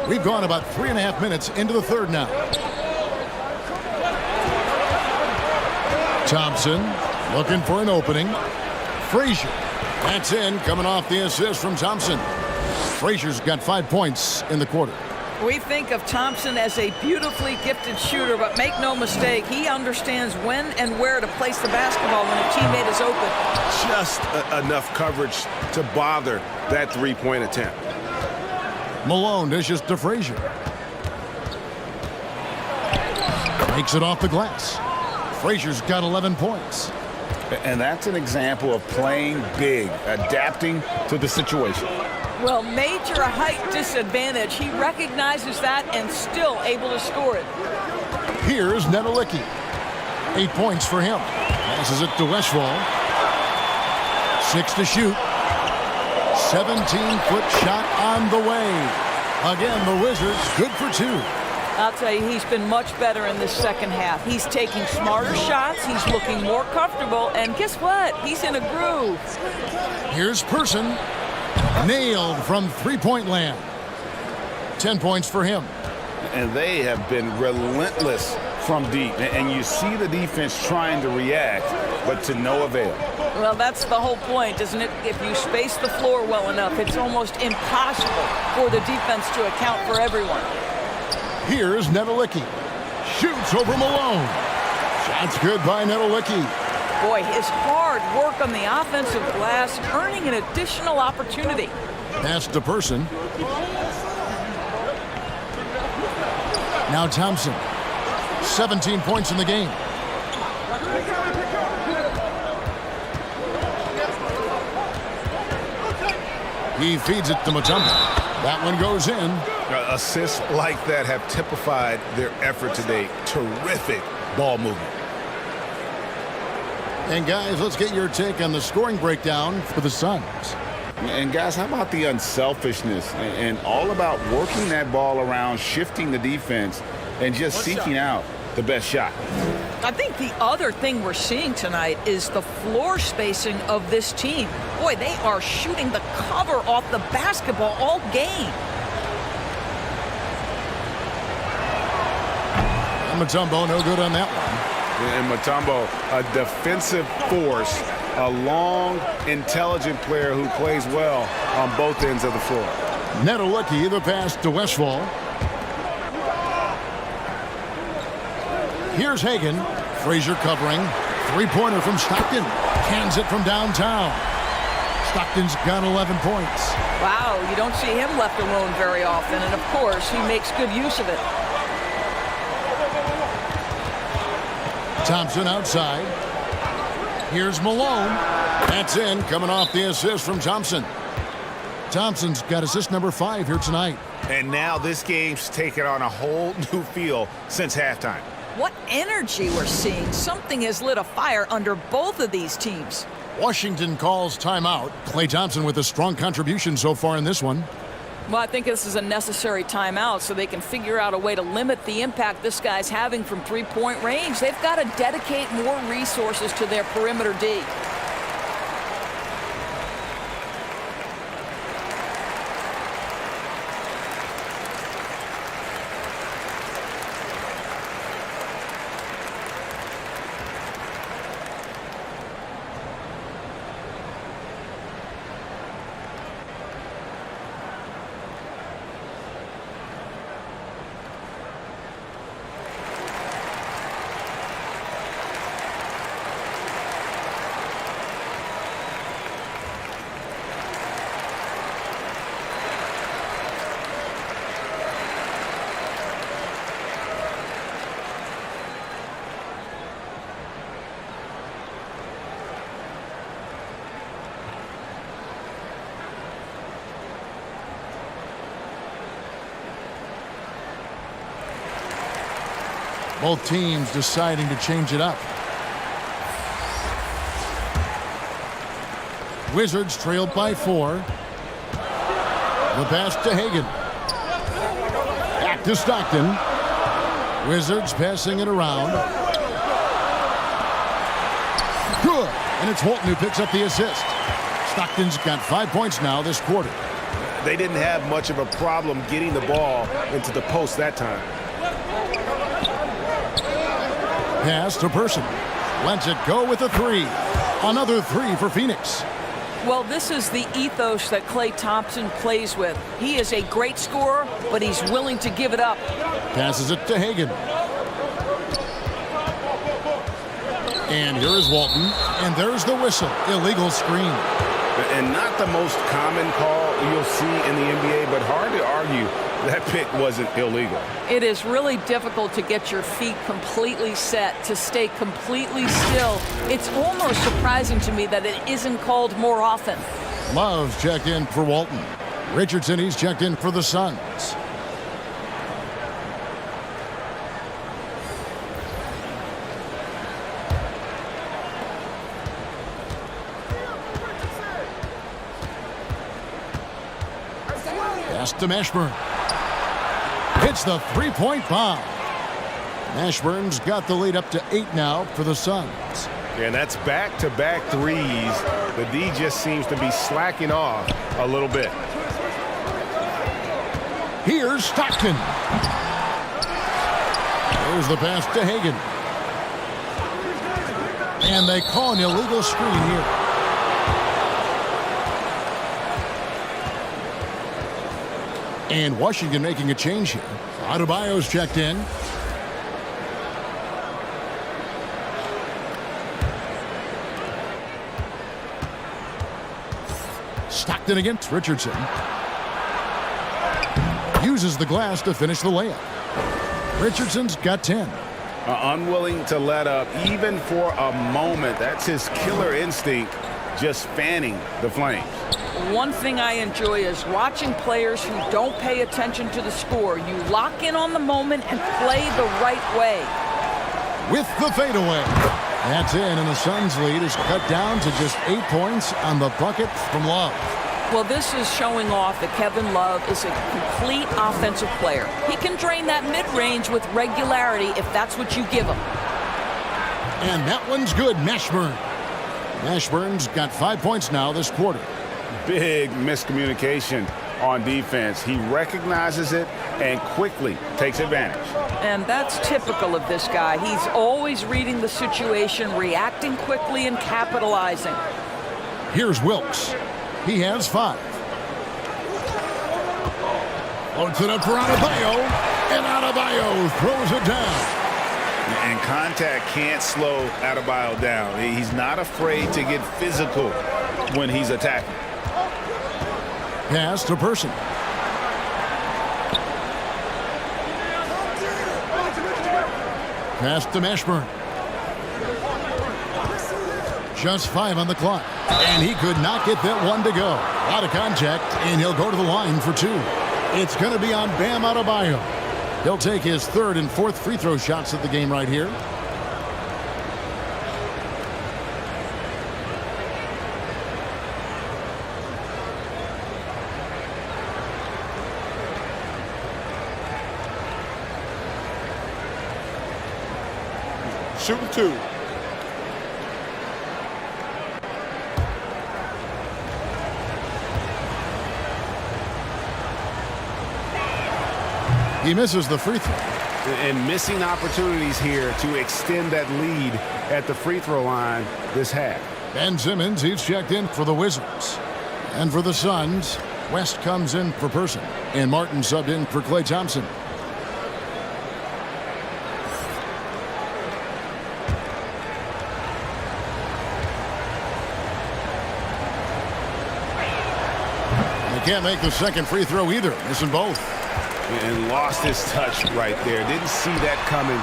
We've gone about 3.5 minutes into the third now. Thompson looking for an opening. Frazier. That's in, coming off the assist from Thompson. Frazier's got 5 points in the quarter. We think of Thompson as a beautifully gifted shooter, but make no mistake, he understands when and where to place the basketball when a teammate is open. Just enough coverage to bother that three-point attempt. Malone dishes to Frazier. Makes it off the glass. Frazier's got 11 points. And that's an example of playing big, adapting to the situation. Well, major height disadvantage. He recognizes that and still able to score it. Here's Nedelicki. 8 points for him. Passes it to Westphal. 6 to shoot. 17-foot shot on the way. Again, the Wizards good for 2. I'll tell you, he's been much better in this second half. He's taking smarter shots. He's looking more comfortable. And guess what? He's in a groove. Here's Person. Nailed from three-point land. 10 points for him. And they have been relentless from deep. And you see the defense trying to react, but to no avail. Well, that's the whole point, isn't it? If you space the floor well enough, it's almost impossible for the defense to account for everyone. Here's Nedelicki. Shoots over Malone. Shot's good by Nedelicki. Boy, his hard work on the offensive glass, earning an additional opportunity. Pass to Person. Now Thompson. 17 points in the game. He feeds it to Mutombo. That one goes in. Assists like that have typified their effort today. Terrific ball movement. And guys, let's get your take on the scoring breakdown for the Suns. And guys, how about the unselfishness and all about working that ball around, shifting the defense, and just seeking out the best shot? I think the other thing we're seeing tonight is the floor spacing of this team. Boy, they are shooting the cover off the basketball all game. And Mutombo, no good on that one. And Mutombo, a defensive force, a long, intelligent player who plays well on both ends of the floor. Nedelicki, the pass to Westphal. Here's Hagan. Frazier covering. Three-pointer from Stockton. Cans it from downtown. Stockton's got 11 points. Wow, you don't see him left alone very often, and of course, he makes good use of it. Thompson outside. Here's Malone. That's in, coming off the assist from Thompson. Thompson's got assist number 5 here tonight. And now this game's taken on a whole new feel since halftime. What energy we're seeing. Something has lit a fire under both of these teams. Washington calls timeout. Klay Thompson with a strong contribution so far in this one. Well, I think this is a necessary timeout so they can figure out a way to limit the impact this guy's having from three-point range. They've got to dedicate more resources to their perimeter D. Both teams deciding to change it up. Wizards trailed by 4. The pass to Hagan. Back to Stockton. Wizards passing it around. Good. And it's Walton who picks up the assist. Stockton's got 5 points now this quarter. they didn't have much of a problem getting the ball into the post that time. Pass to Person. Lets it go with a three. Another three for Phoenix. Well, this is the ethos that Klay Thompson plays with. He is a great scorer, but he's willing to give it up. Passes it to Hagan. And here is Walton. And there's the whistle. Illegal screen. And not the most common call you'll see in the NBA, but hard to argue that pick wasn't illegal. It is really difficult to get your feet completely set, to stay completely still. It's almost surprising to me that it isn't called more often. Love checked in for Walton. Richardson, he's checked in for the Suns. Pass to Mashburn. Hits the three-point bomb. Mashburn's got the lead up to 8 now for the Suns. And that's back-to-back threes. The D just seems to be slacking off a little bit. Here's Stockton. There's the pass to Hagan. And they call an illegal screen here. And Washington making a change here. Adebayo's checked in. Stockton against Richardson. Uses the glass to finish the layup. Richardson's got 10. Unwilling to let up even for a moment. That's his killer instinct, just fanning the flames. One thing I enjoy is watching players who don't pay attention to the score. You lock in on the moment and play the right way. With the fadeaway. That's in, and the Suns' lead is cut down to just 8 points on the bucket from Love. Well, this is showing off that Kevin Love is a complete offensive player. He can drain that mid-range with regularity if that's what you give him. And that one's good. Mashburn. Mashburn's got 5 points now this quarter. Big miscommunication on defense. He recognizes it and quickly takes advantage. And that's typical of this guy. He's always reading the situation, reacting quickly, and capitalizing. Here's Wilkes. He has 5. Floats it up for Adebayo, and Adebayo throws it down. And contact can't slow Adebayo down. He's not afraid to get physical when he's attacking. Pass to Person. Pass to Mashburn. Just 5 on the clock. And he could not get that one to go. Out of contact, and he'll go to the line for 2. It's going to be on Bam Adebayo. He'll take his 3rd and 4th free throw shots of the game right here. Shooting 2. He misses the free throw. And missing opportunities here to extend that lead at the free throw line this half. Ben Simmons, he's checked in for the Wizards. And for the Suns, West comes in for Person. And Martin subbed in for Klay Thompson. They can't make the second free throw either. Missing both. And lost his touch right there. Didn't see that coming.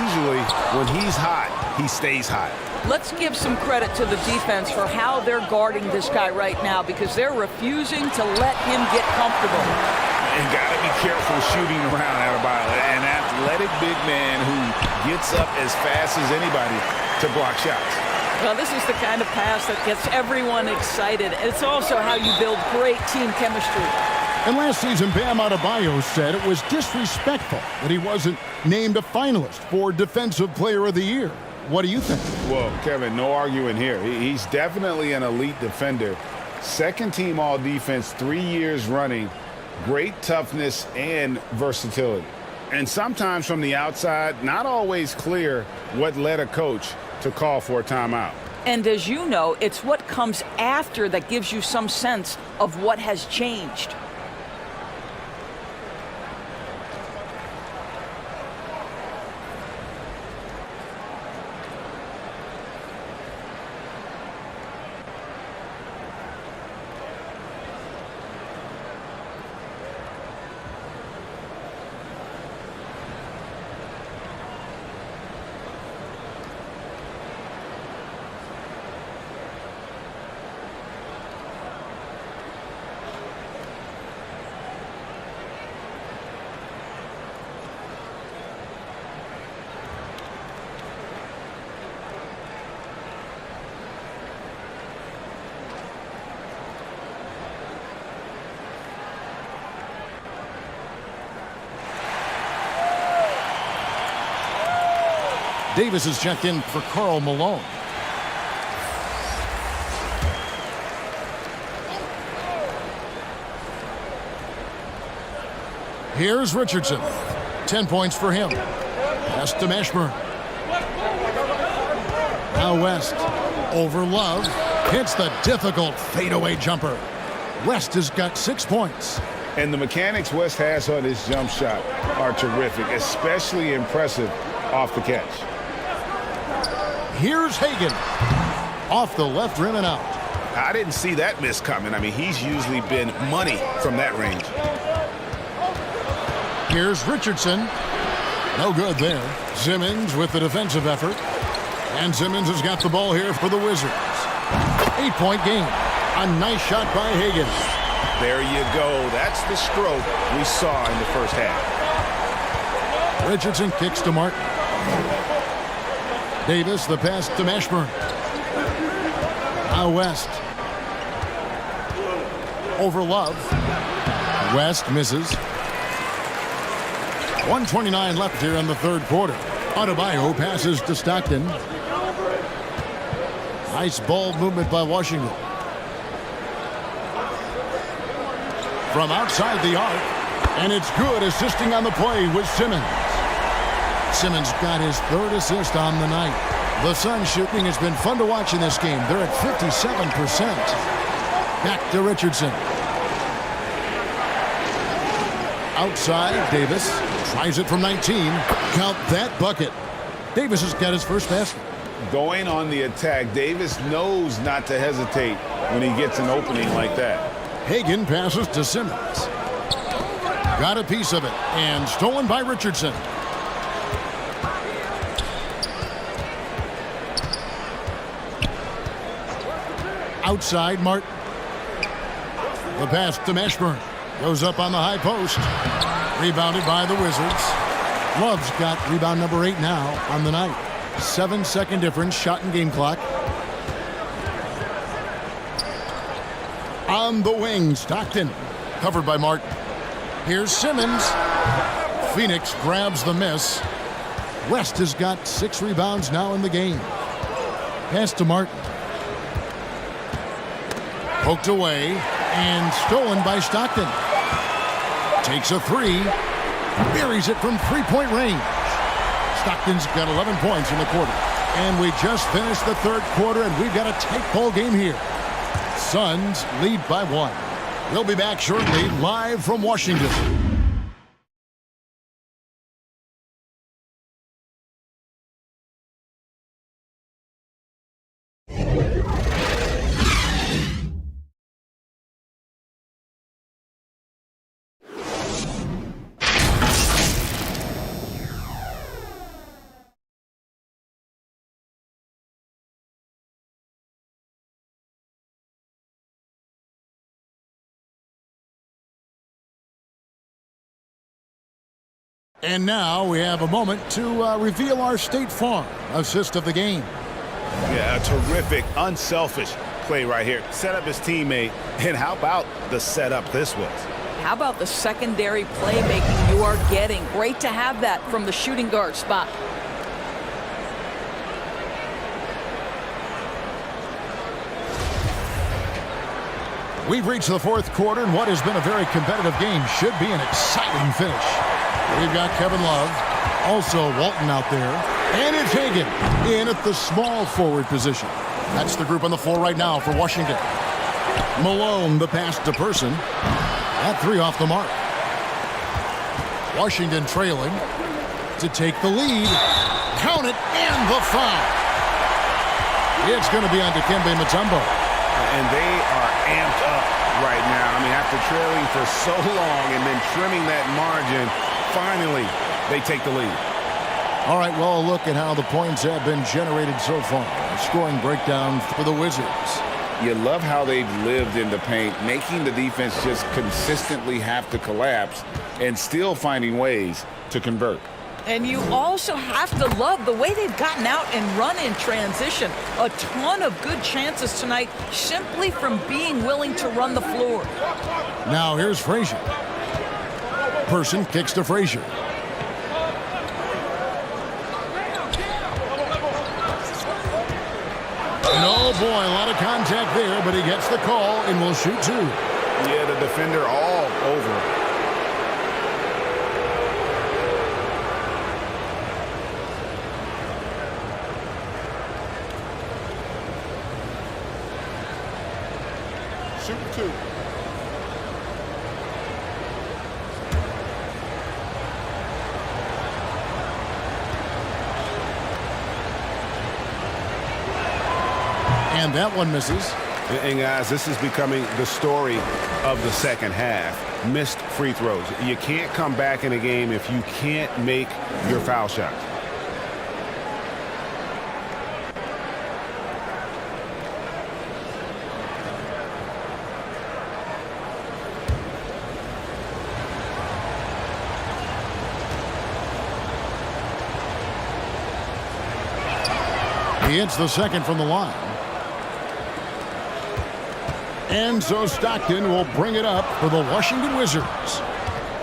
Usually, when he's hot, he stays hot. Let's give some credit to the defense for how they're guarding this guy right now, because they're refusing to let him get comfortable. And got to be careful shooting around Adebayo. An athletic big man who gets up as fast as anybody to block shots. Well, this is the kind of pass that gets everyone excited. It's also how you build great team chemistry. And last season, Bam Adebayo said it was disrespectful that he wasn't named a finalist for Defensive Player of the Year. What do you think? Well, Kevin, no arguing here. He's definitely an elite defender. Second team all defense 3 years running. Great toughness and versatility. And sometimes from the outside, not always clear what led a coach to call for a timeout. And as you know, it's what comes after that gives you some sense of what has changed. Davis is checked in for Karl Malone. Here's Richardson. 10 points for him. Pass to Mashburn. Now West. Over Love. Hits the difficult fadeaway jumper. West has got 6 points. And the mechanics West has on his jump shot are terrific, especially impressive off the catch. Here's Hagan. Off the left rim and out. I didn't see that miss coming. I mean, he's usually been money from that range. Here's Richardson. No good there. Simmons with the defensive effort. And Simmons has got the ball here for the Wizards. 8-point game. A nice shot by Hagan. There you go. That's the stroke we saw in the first half. Richardson kicks to Martin. Davis, the pass to Mashburn. Now West. Over Love. West misses. 1:29 left here in the third quarter. Adebayo passes to Stockton. Nice ball movement by Washington. From outside the arc. And it's good, assisting on the play with Simmons. Simmons got his third assist on the night. The Suns shooting has been fun to watch in this game. They're at 57%. Back to Richardson. Outside, Davis tries it from 19. Count that bucket. Davis has got his first basket. Going on the attack, Davis knows not to hesitate when he gets an opening like that. Hagan passes to Simmons. Got a piece of it, and stolen by Richardson. Outside, Martin. The pass to Mashburn. Goes up on the high post. Rebounded by the Wizards. Love's got rebound number 8 now on the night. 7-second difference, shot and game clock. On the wing, Stockton. Covered by Martin. Here's Simmons. Phoenix grabs the miss. West has got 6 rebounds now in the game. Pass to Martin. Poked away and stolen by Stockton. Takes a 3. Buries it from 3-point range. Stockton's got 11 points in the quarter. And we just finished the third quarter, and we've got a tight ball game here. Suns lead by 1. We'll be back shortly, live from Washington. And now we have a moment to reveal our State Farm assist of the game. Yeah, a terrific, unselfish play right here. Set up his teammate, and how about the setup this was? How about the secondary playmaking you are getting? Great to have that from the shooting guard spot. We've reached the fourth quarter, and what has been a very competitive game should be an exciting finish. We've got Kevin Love, also Walton out there, and it's Hagan in at the small forward position. That's the group on the floor right now for Washington. Malone, the pass to Person. That three off the mark. Washington trailing to take the lead. Count it, and the foul. It's going to be on Dikembe Mutombo. And they are amped up right now. I mean, after trailing for so long and then trimming that margin, finally they take the lead. All right, well, look at how the points have been generated so far. Scoring breakdown for the Wizards. You love how they've lived in the paint, making the defense just consistently have to collapse and still finding ways to convert. And you also have to love the way they've gotten out and run in transition. A ton of good chances tonight simply from being willing to run the floor. Now here's Frazier. Person kicks to Frazier. Oh boy, a lot of contact there, but he gets the call and will shoot two. Yeah, the defender all over. Shoot two. And that one misses. And guys, this is becoming the story of the second half. Missed free throws. You can't come back in a game if you can't make your foul shot. He hits the second from the line. And so Stockton will bring it up for the Washington Wizards.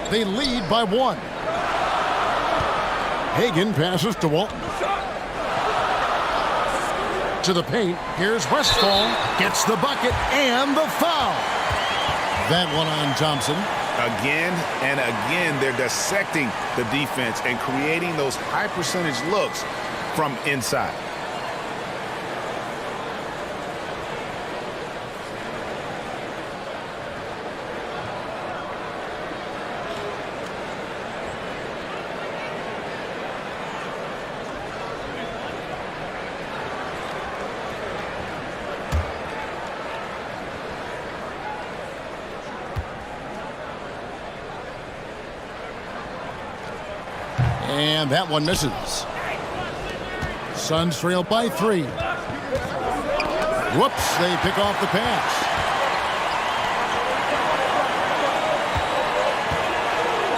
They lead by one. Hagan passes to Walton. To the paint. Here's Westphal. Gets the bucket and the foul. That one on Thompson. Again and again, they're dissecting the defense and creating those high percentage looks from inside. And that one misses. Suns trail by three. Whoops, they pick off the pass.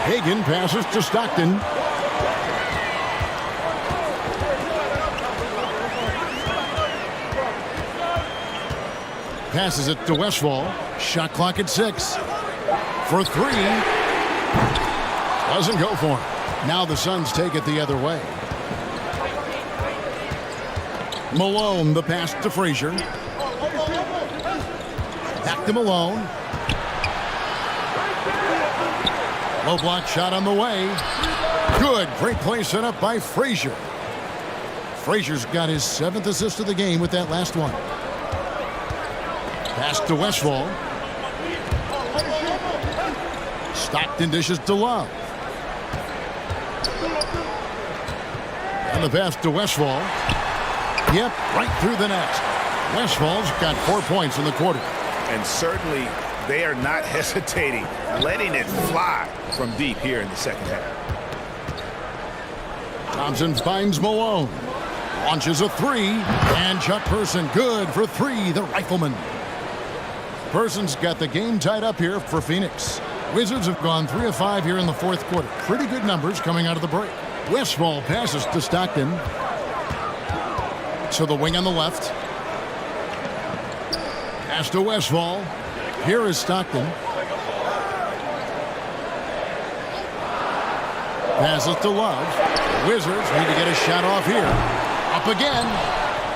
Hagan passes to Stockton. Passes it to Westphal. Shot clock at 6. For three. Doesn't go for him. Now the Suns take it the other way. Malone, the pass to Frazier. Back to Malone. Low block shot on the way. Good. Great play set up by Frazier. Frazier's got his 7th assist of the game with that last one. Pass to Westphal. Stockton dishes to Love. And the pass to Westphal. Yep, right through the net. Westphal's got 4 points in the quarter. And certainly they are not hesitating, letting it fly from deep here in the second half. Thompson finds Malone. Launches a three. And Chuck Person good for three, the rifleman. Person's got the game tied up here for Phoenix. Wizards have gone 3 of 5 here in the fourth quarter. Pretty good numbers coming out of the break. Westphal passes to Stockton. To the wing on the left. Pass to Westphal. Here is Stockton. Passes to Love. Wizards need to get a shot off here. Up again.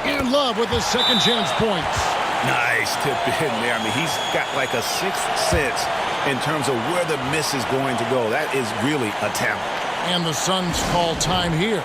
And Love with his second chance points. Nice. nice tip in there. I mean, he's got like a sixth sense in terms of where the miss is going to go. That is really a talent. And the Suns call time here.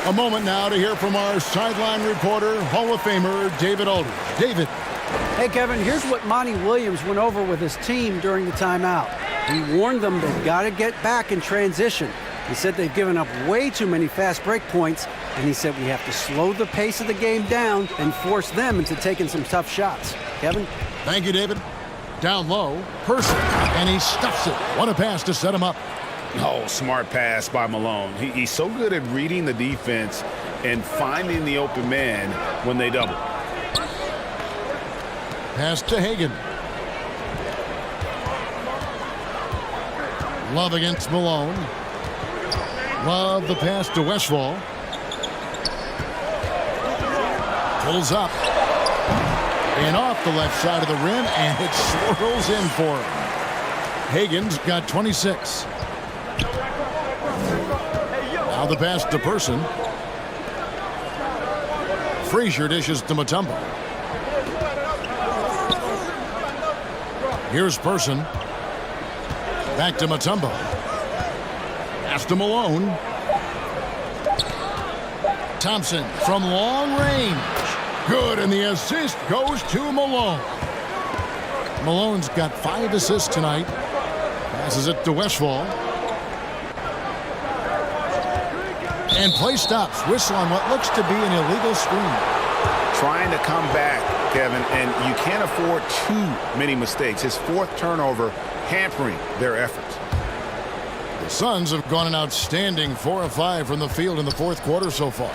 A moment now to hear from our sideline reporter, Hall of Famer David Aldridge. David. Hey, Kevin, here's what Monty Williams went over with his team during the timeout. He warned them they've got to get back in transition. He said they've given up way too many fast break points, and he said we have to slow the pace of the game down and force them into taking some tough shots. Kevin? Thank you, David. Down low, Person, and he stuffs it. What a pass to set him up. Oh, smart pass by Malone. He's so good at reading the defense and finding the open man when they double. Pass to Hagan. Love against Malone. Love the pass to Westphal. Pulls up. And off the left side of the rim, and it swirls in for him. Hagan's got 26. Now the pass to Person. Frazier dishes to Mutombo. Here's Person. Back to Mutombo. Pass to Malone. Thompson from long range. Good, and the assist goes to Malone. Malone's got 5 assists tonight. Passes it to Westphal. And play stops. Whistle on what looks to be an illegal screen. Trying to come back, Kevin, and you can't afford too many mistakes. His 4th turnover hampering their efforts. The Suns have gone an outstanding 4 of 5 from the field in the 4th quarter so far.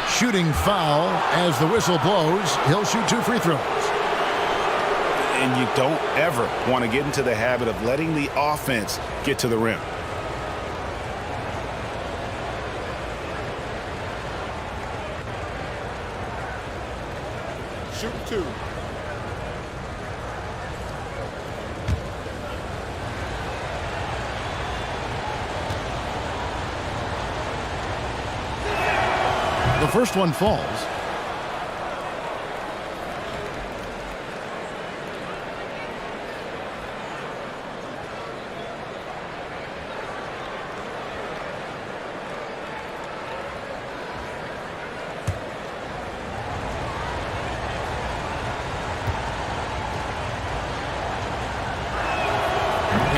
Shooting foul as the whistle blows. He'll shoot 2 free throws. And you don't ever want to get into the habit of letting the offense get to the rim. Shoot 2. The first one falls.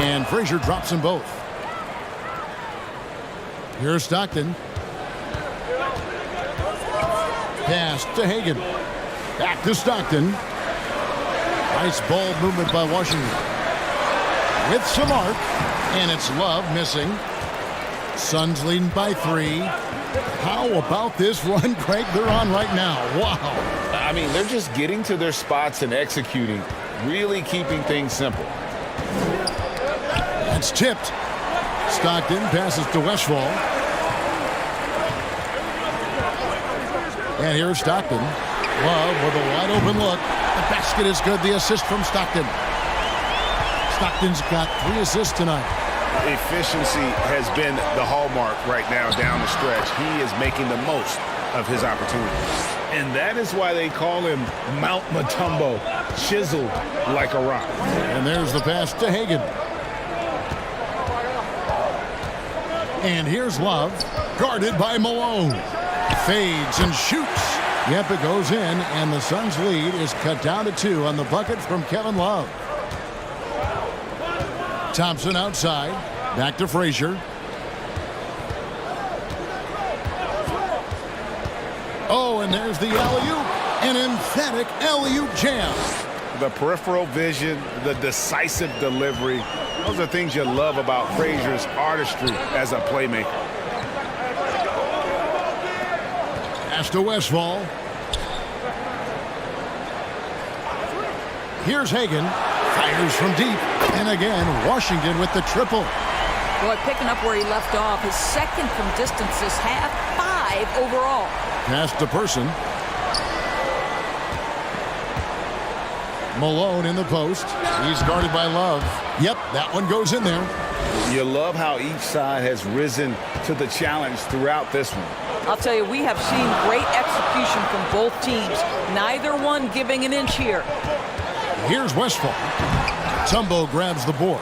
And Frazier drops them both. Here's Stockton. Pass to Hagan. Back to Stockton. Nice ball movement by Washington. With some arc. And it's Love missing. Suns leading by 3. How about this run, Craig, they're on right now? Wow. I mean, they're just getting to their spots and executing. Really keeping things simple. It's tipped. Stockton passes to Westphal. And here's Stockton. Love with a wide open look. The basket is good. The assist from Stockton. Stockton's got 3 assists tonight. Efficiency has been the hallmark right now down the stretch. He is making the most of his opportunities. And that is why they call him Mount Mutombo. chiseled like a rock. And there's the pass to Hagan. And here's Love, guarded by Malone. Fades and shoots. Yep, it goes in, and the Suns' lead is cut down to 2 on the bucket from Kevin Love. Thompson outside. Back to Frazier. Oh, and there's the alley-oop. An emphatic alley-oop jam. The peripheral vision, the decisive delivery. Those are things you love about Frazier's artistry as a playmaker. Pass to Westphal. Here's Hagan. Fires from deep. And again, Washington with the triple. Boy, picking up where he left off. His second from distance this half, 5 overall. Pass to Person. Malone in the post. He's guarded by Love. Yep, that one goes in there. You love how each side has risen to the challenge throughout this one. I'll tell you, we have seen great execution from both teams. Neither one giving an inch here. Here's Westphal. Tumbo grabs the board.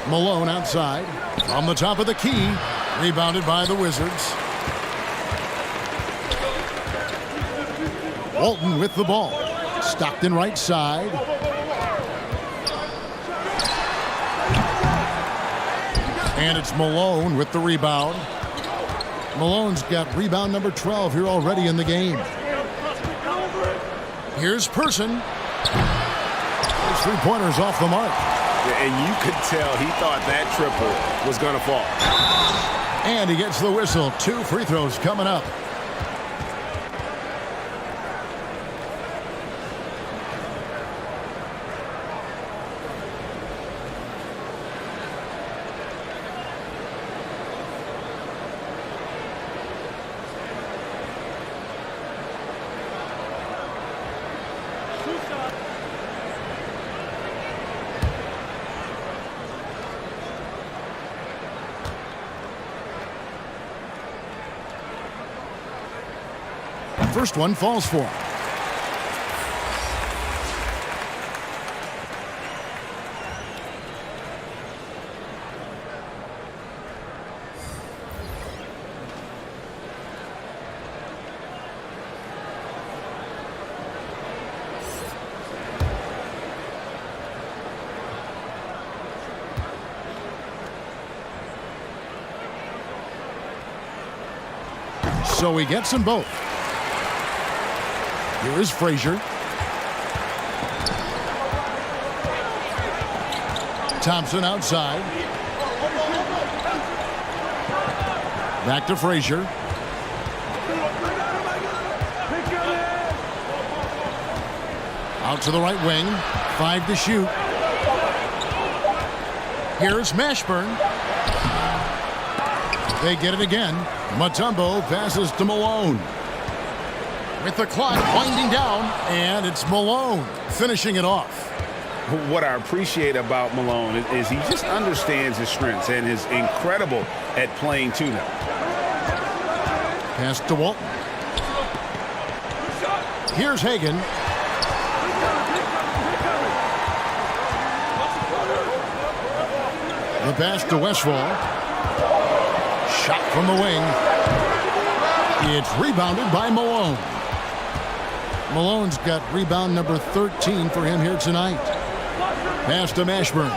Malone outside. From the top of the key. Rebounded by the Wizards. Walton with the ball. Stockton right side. And it's Malone with the rebound. Malone's got rebound number 12 here already in the game. Here's Person. His three-pointer's off the mark. And you could tell he thought that triple was going to fall. And he gets the whistle. 2 free throws coming up. First one falls for him. So he gets them both. Here is Frazier. Thompson outside. Back to Frazier. Out to the right wing. 5 to shoot. Here's Mashburn. They get it again. Mutombo passes to Malone. With the clock winding down, and it's Malone finishing it off. What I appreciate about Malone is he just understands his strengths and is incredible at playing to them. Pass to Walton. Here's Hagan. The pass to Westphal. Shot from the wing. It's rebounded by Malone. Malone's got rebound number 13 for him here tonight. Pass to Mashburn.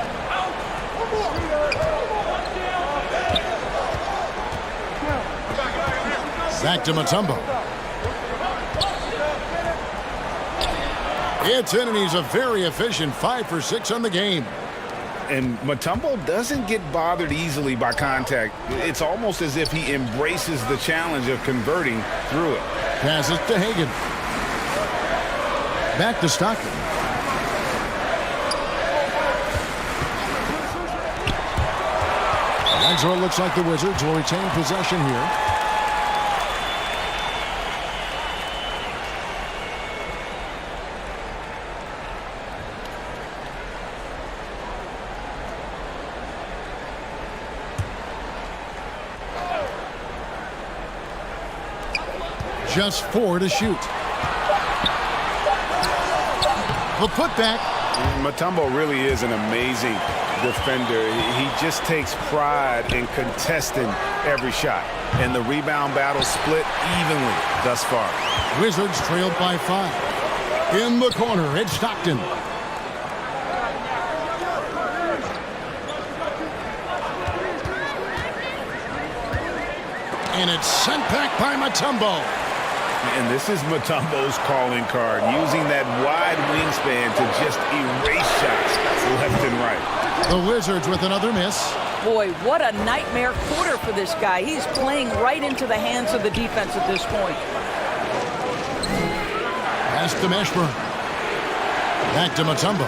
Back to Mutombo. It's in, and he's a very efficient 5 for 6 on the game. And Mutombo doesn't get bothered easily by contact. It's almost as if he embraces the challenge of converting through it. Passes to Hagan. Back to Stockton. That's what it looks like the Wizards will retain possession here. Just 4 to shoot. The putback. Mutombo really is an amazing defender. He just takes pride in contesting every shot. And the rebound battle split evenly thus far. Wizards trailed by 5. In the corner, it's Stockton. And it's sent back by Mutombo. And this is Mutombo's calling card, using that wide wingspan to just erase shots left and right. The Wizards with another miss. Boy, what a nightmare quarter for this guy. He's playing right into the hands of the defense at this point. Pass to Meshburn. Back to Mutombo.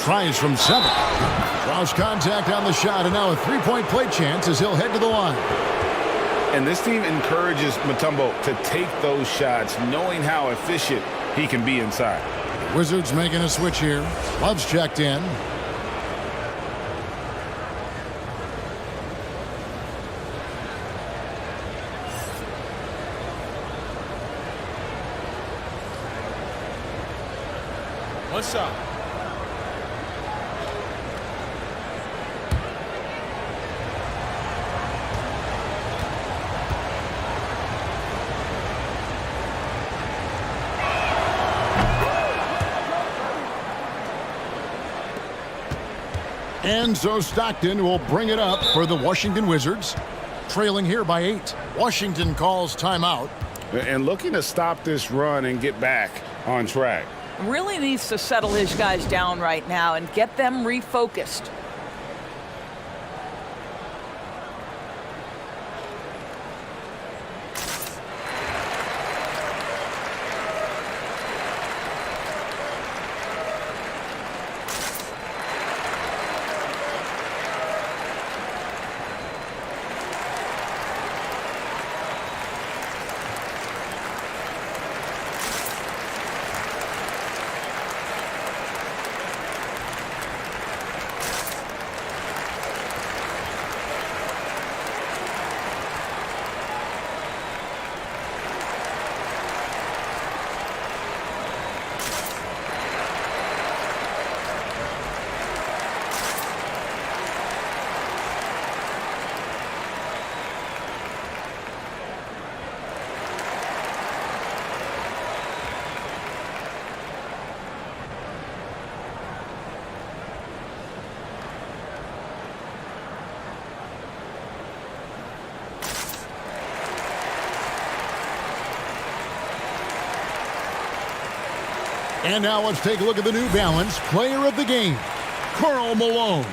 Tries from 7. Draws contact on the shot, and now a three-point play chance as he'll head to the line. And this team encourages Mutombo to take those shots, knowing how efficient he can be inside. Wizards making a switch here. Love's checked in. One shot. And so Stockton will bring it up for the Washington Wizards, trailing here by 8. Washington calls timeout. And looking to stop this run and get back on track. Really needs to settle his guys down right now and get them refocused. And now let's take a look at the New Balance player of the game, Karl Malone.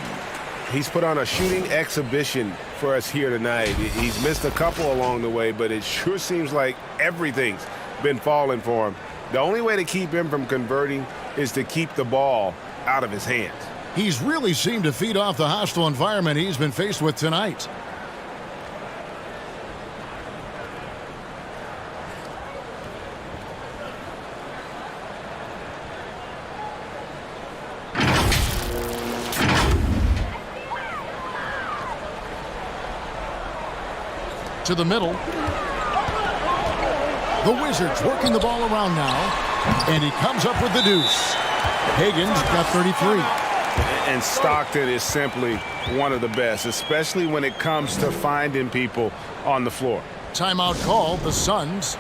He's put on a shooting exhibition for us here tonight. He's missed a couple along the way, but it sure seems like everything's been falling for him. The only way to keep him from converting is to keep the ball out of his hands. He's really seemed to feed off the hostile environment he's been faced with tonight. To the middle. The Wizards working the ball around now. And he comes up with the deuce. Higgins got 33. And Stockton is simply one of the best, especially when it comes to finding people on the floor. Timeout called, the Suns.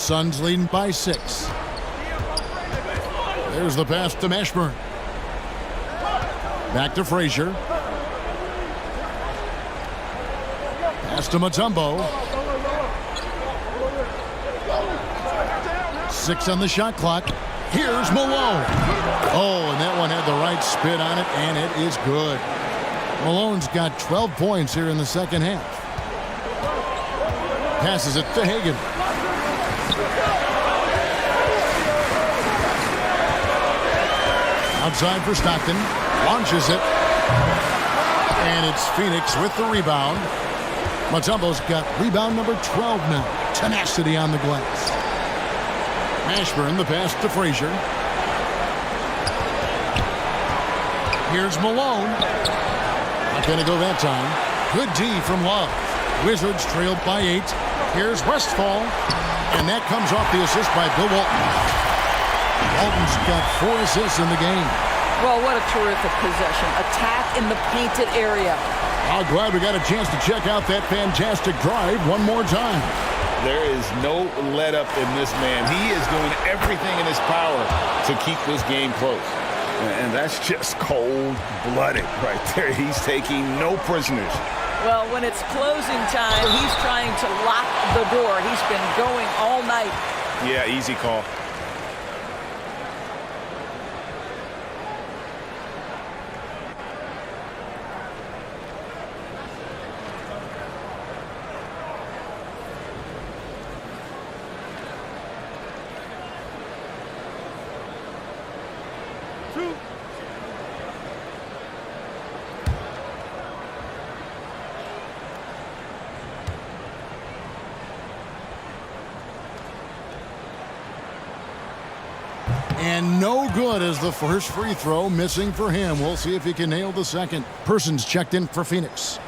Suns leading by 6. There's the pass to Mashburn. Back to Frazier. Pass to Mutombo. 6 on the shot clock. Here's Malone. Oh, and that one had the right spin on it, and it is good. Malone's got 12 points here in the second half. Passes it to Hagan. Outside for Stockton. Launches it. And it's Phoenix with the rebound. Mutombo's got rebound number 12 now. Tenacity on the glass. Mashburn, the pass to Frazier. Here's Malone. Not going to go that time. Good D from Love. Wizards trailed by 8. Here's Westphal. And that comes off the assist by Bill Walton. Walton's got 4 assists in the game. Well, what a terrific possession. Attack in the painted area. I'm glad we got a chance to check out that fantastic drive one more time. There is no let-up in this man. He is doing everything in his power to keep this game close. And that's just cold-blooded right there. He's taking no prisoners. Well, when it's closing time, he's trying to lock the door. He's been going all night. Yeah, easy call. And no good as the first free throw, missing for him. We'll see if he can nail the second. Persons checked in for Phoenix.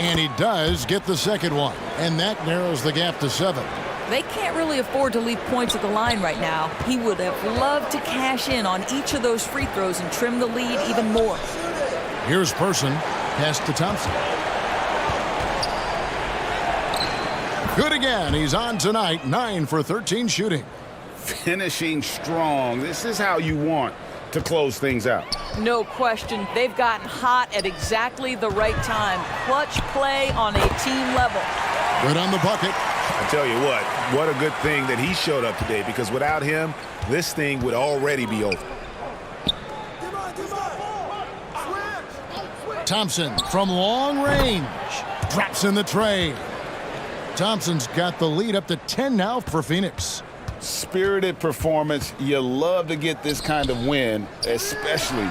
And he does get the second one. And that narrows the gap to 7. They can't really afford to leave points at the line right now. He would have loved to cash in on each of those free throws and trim the lead even more. Here's Person. Pass to Thompson. Good again. He's on tonight. 9 for 13 shooting. Finishing strong. This is how you want to close things out. No question. They've gotten hot at exactly the right time. Clutch play on a team level. Good on the bucket. I tell you what a good thing that he showed up today, because without him, this thing would already be over. Thompson from long range. Drops in the tray. Thompson's got the lead up to 10 now for Phoenix. Spirited performance. You love to get this kind of win, especially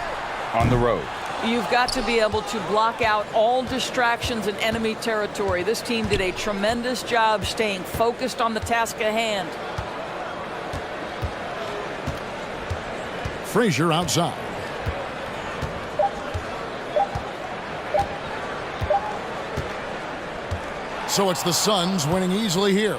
on the road. You've got to be able to block out all distractions in enemy territory. This team did a tremendous job staying focused on the task at hand. Frazier outside. So it's the Suns winning easily here.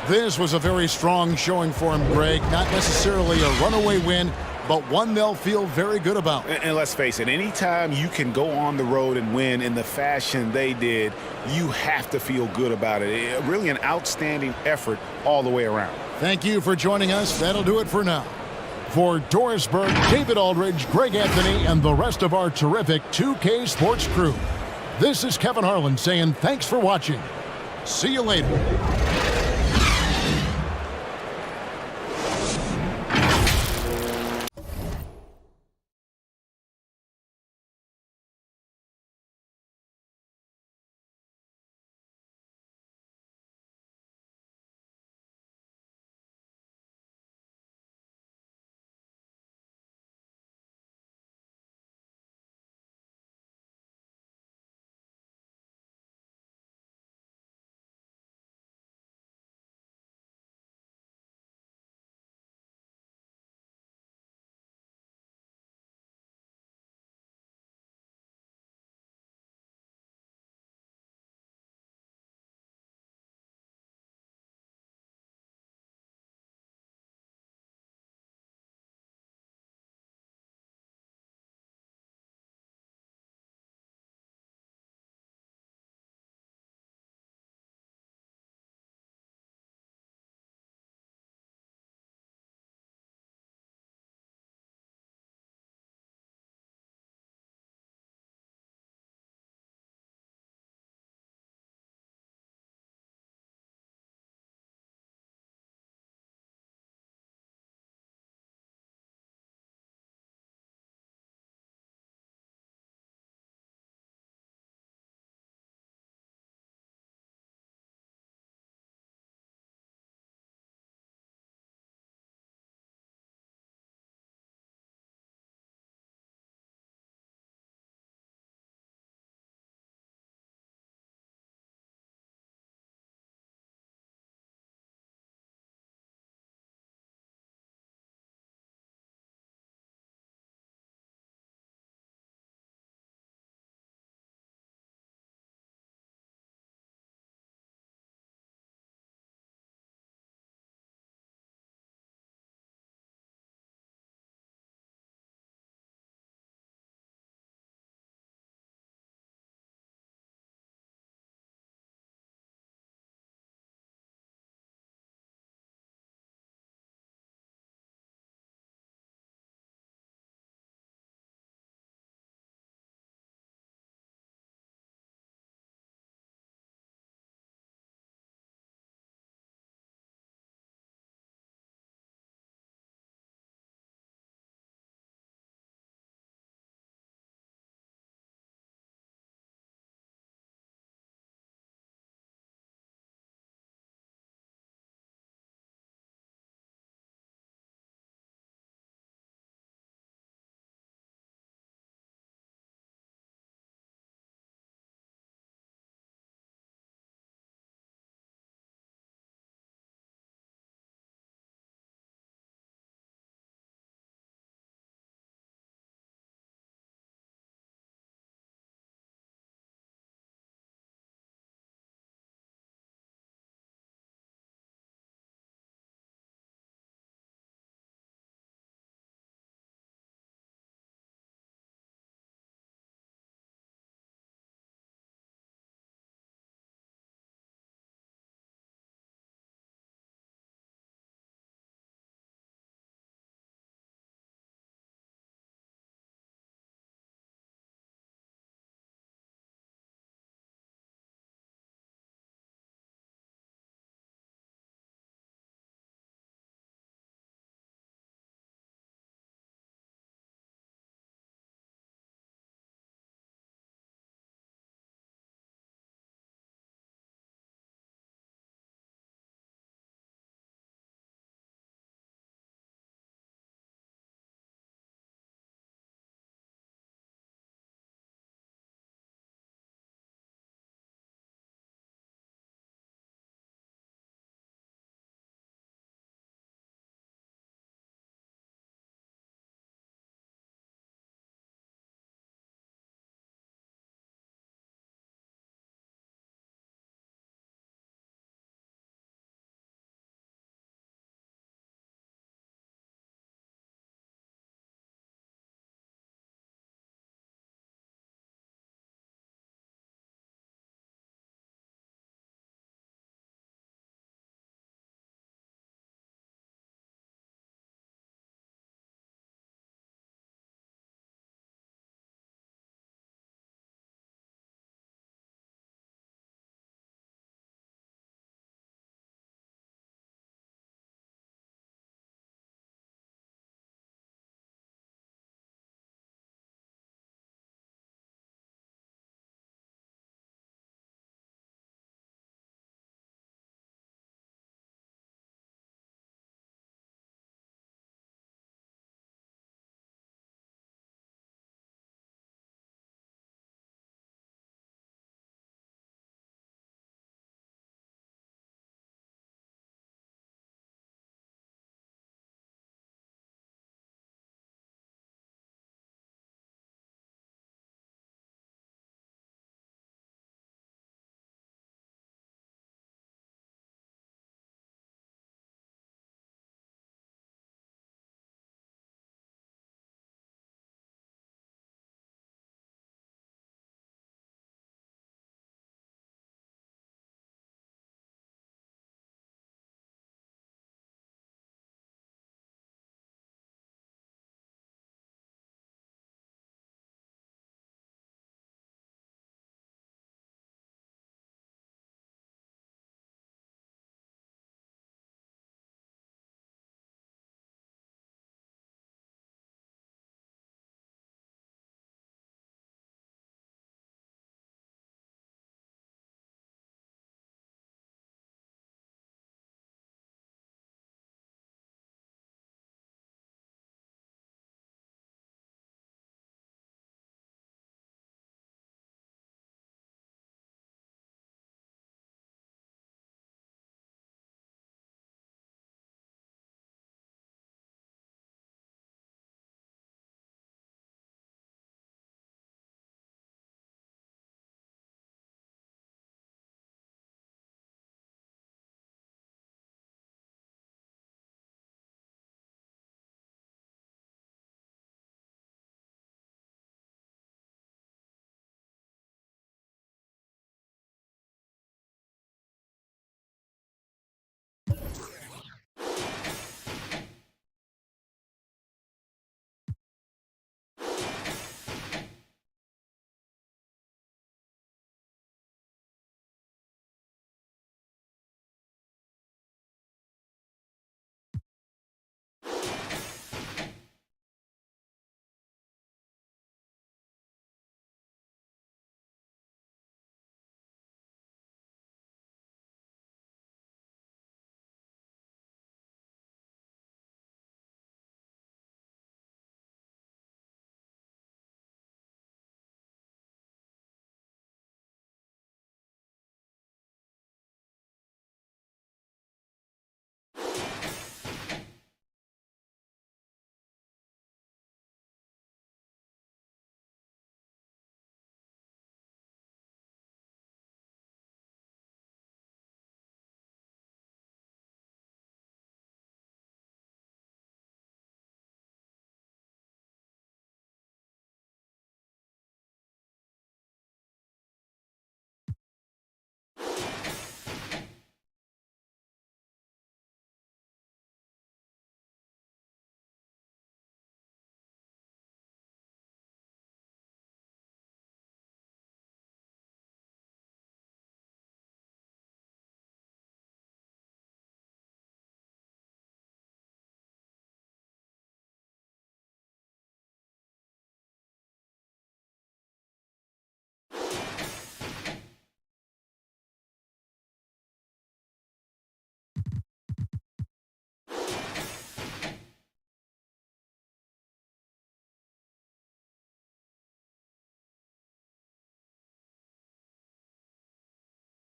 This was a very strong showing for him, Greg. Not necessarily a runaway win, but one they'll feel very good about. And let's face it, anytime you can go on the road and win in the fashion they did, you have to feel good about it. Really an outstanding effort all the way around. Thank you for joining us. That'll do it for now. For Doris Burke, David Aldridge, Greg Anthony, and the rest of our terrific 2K Sports crew, this is Kevin Harlan saying thanks for watching. See you later.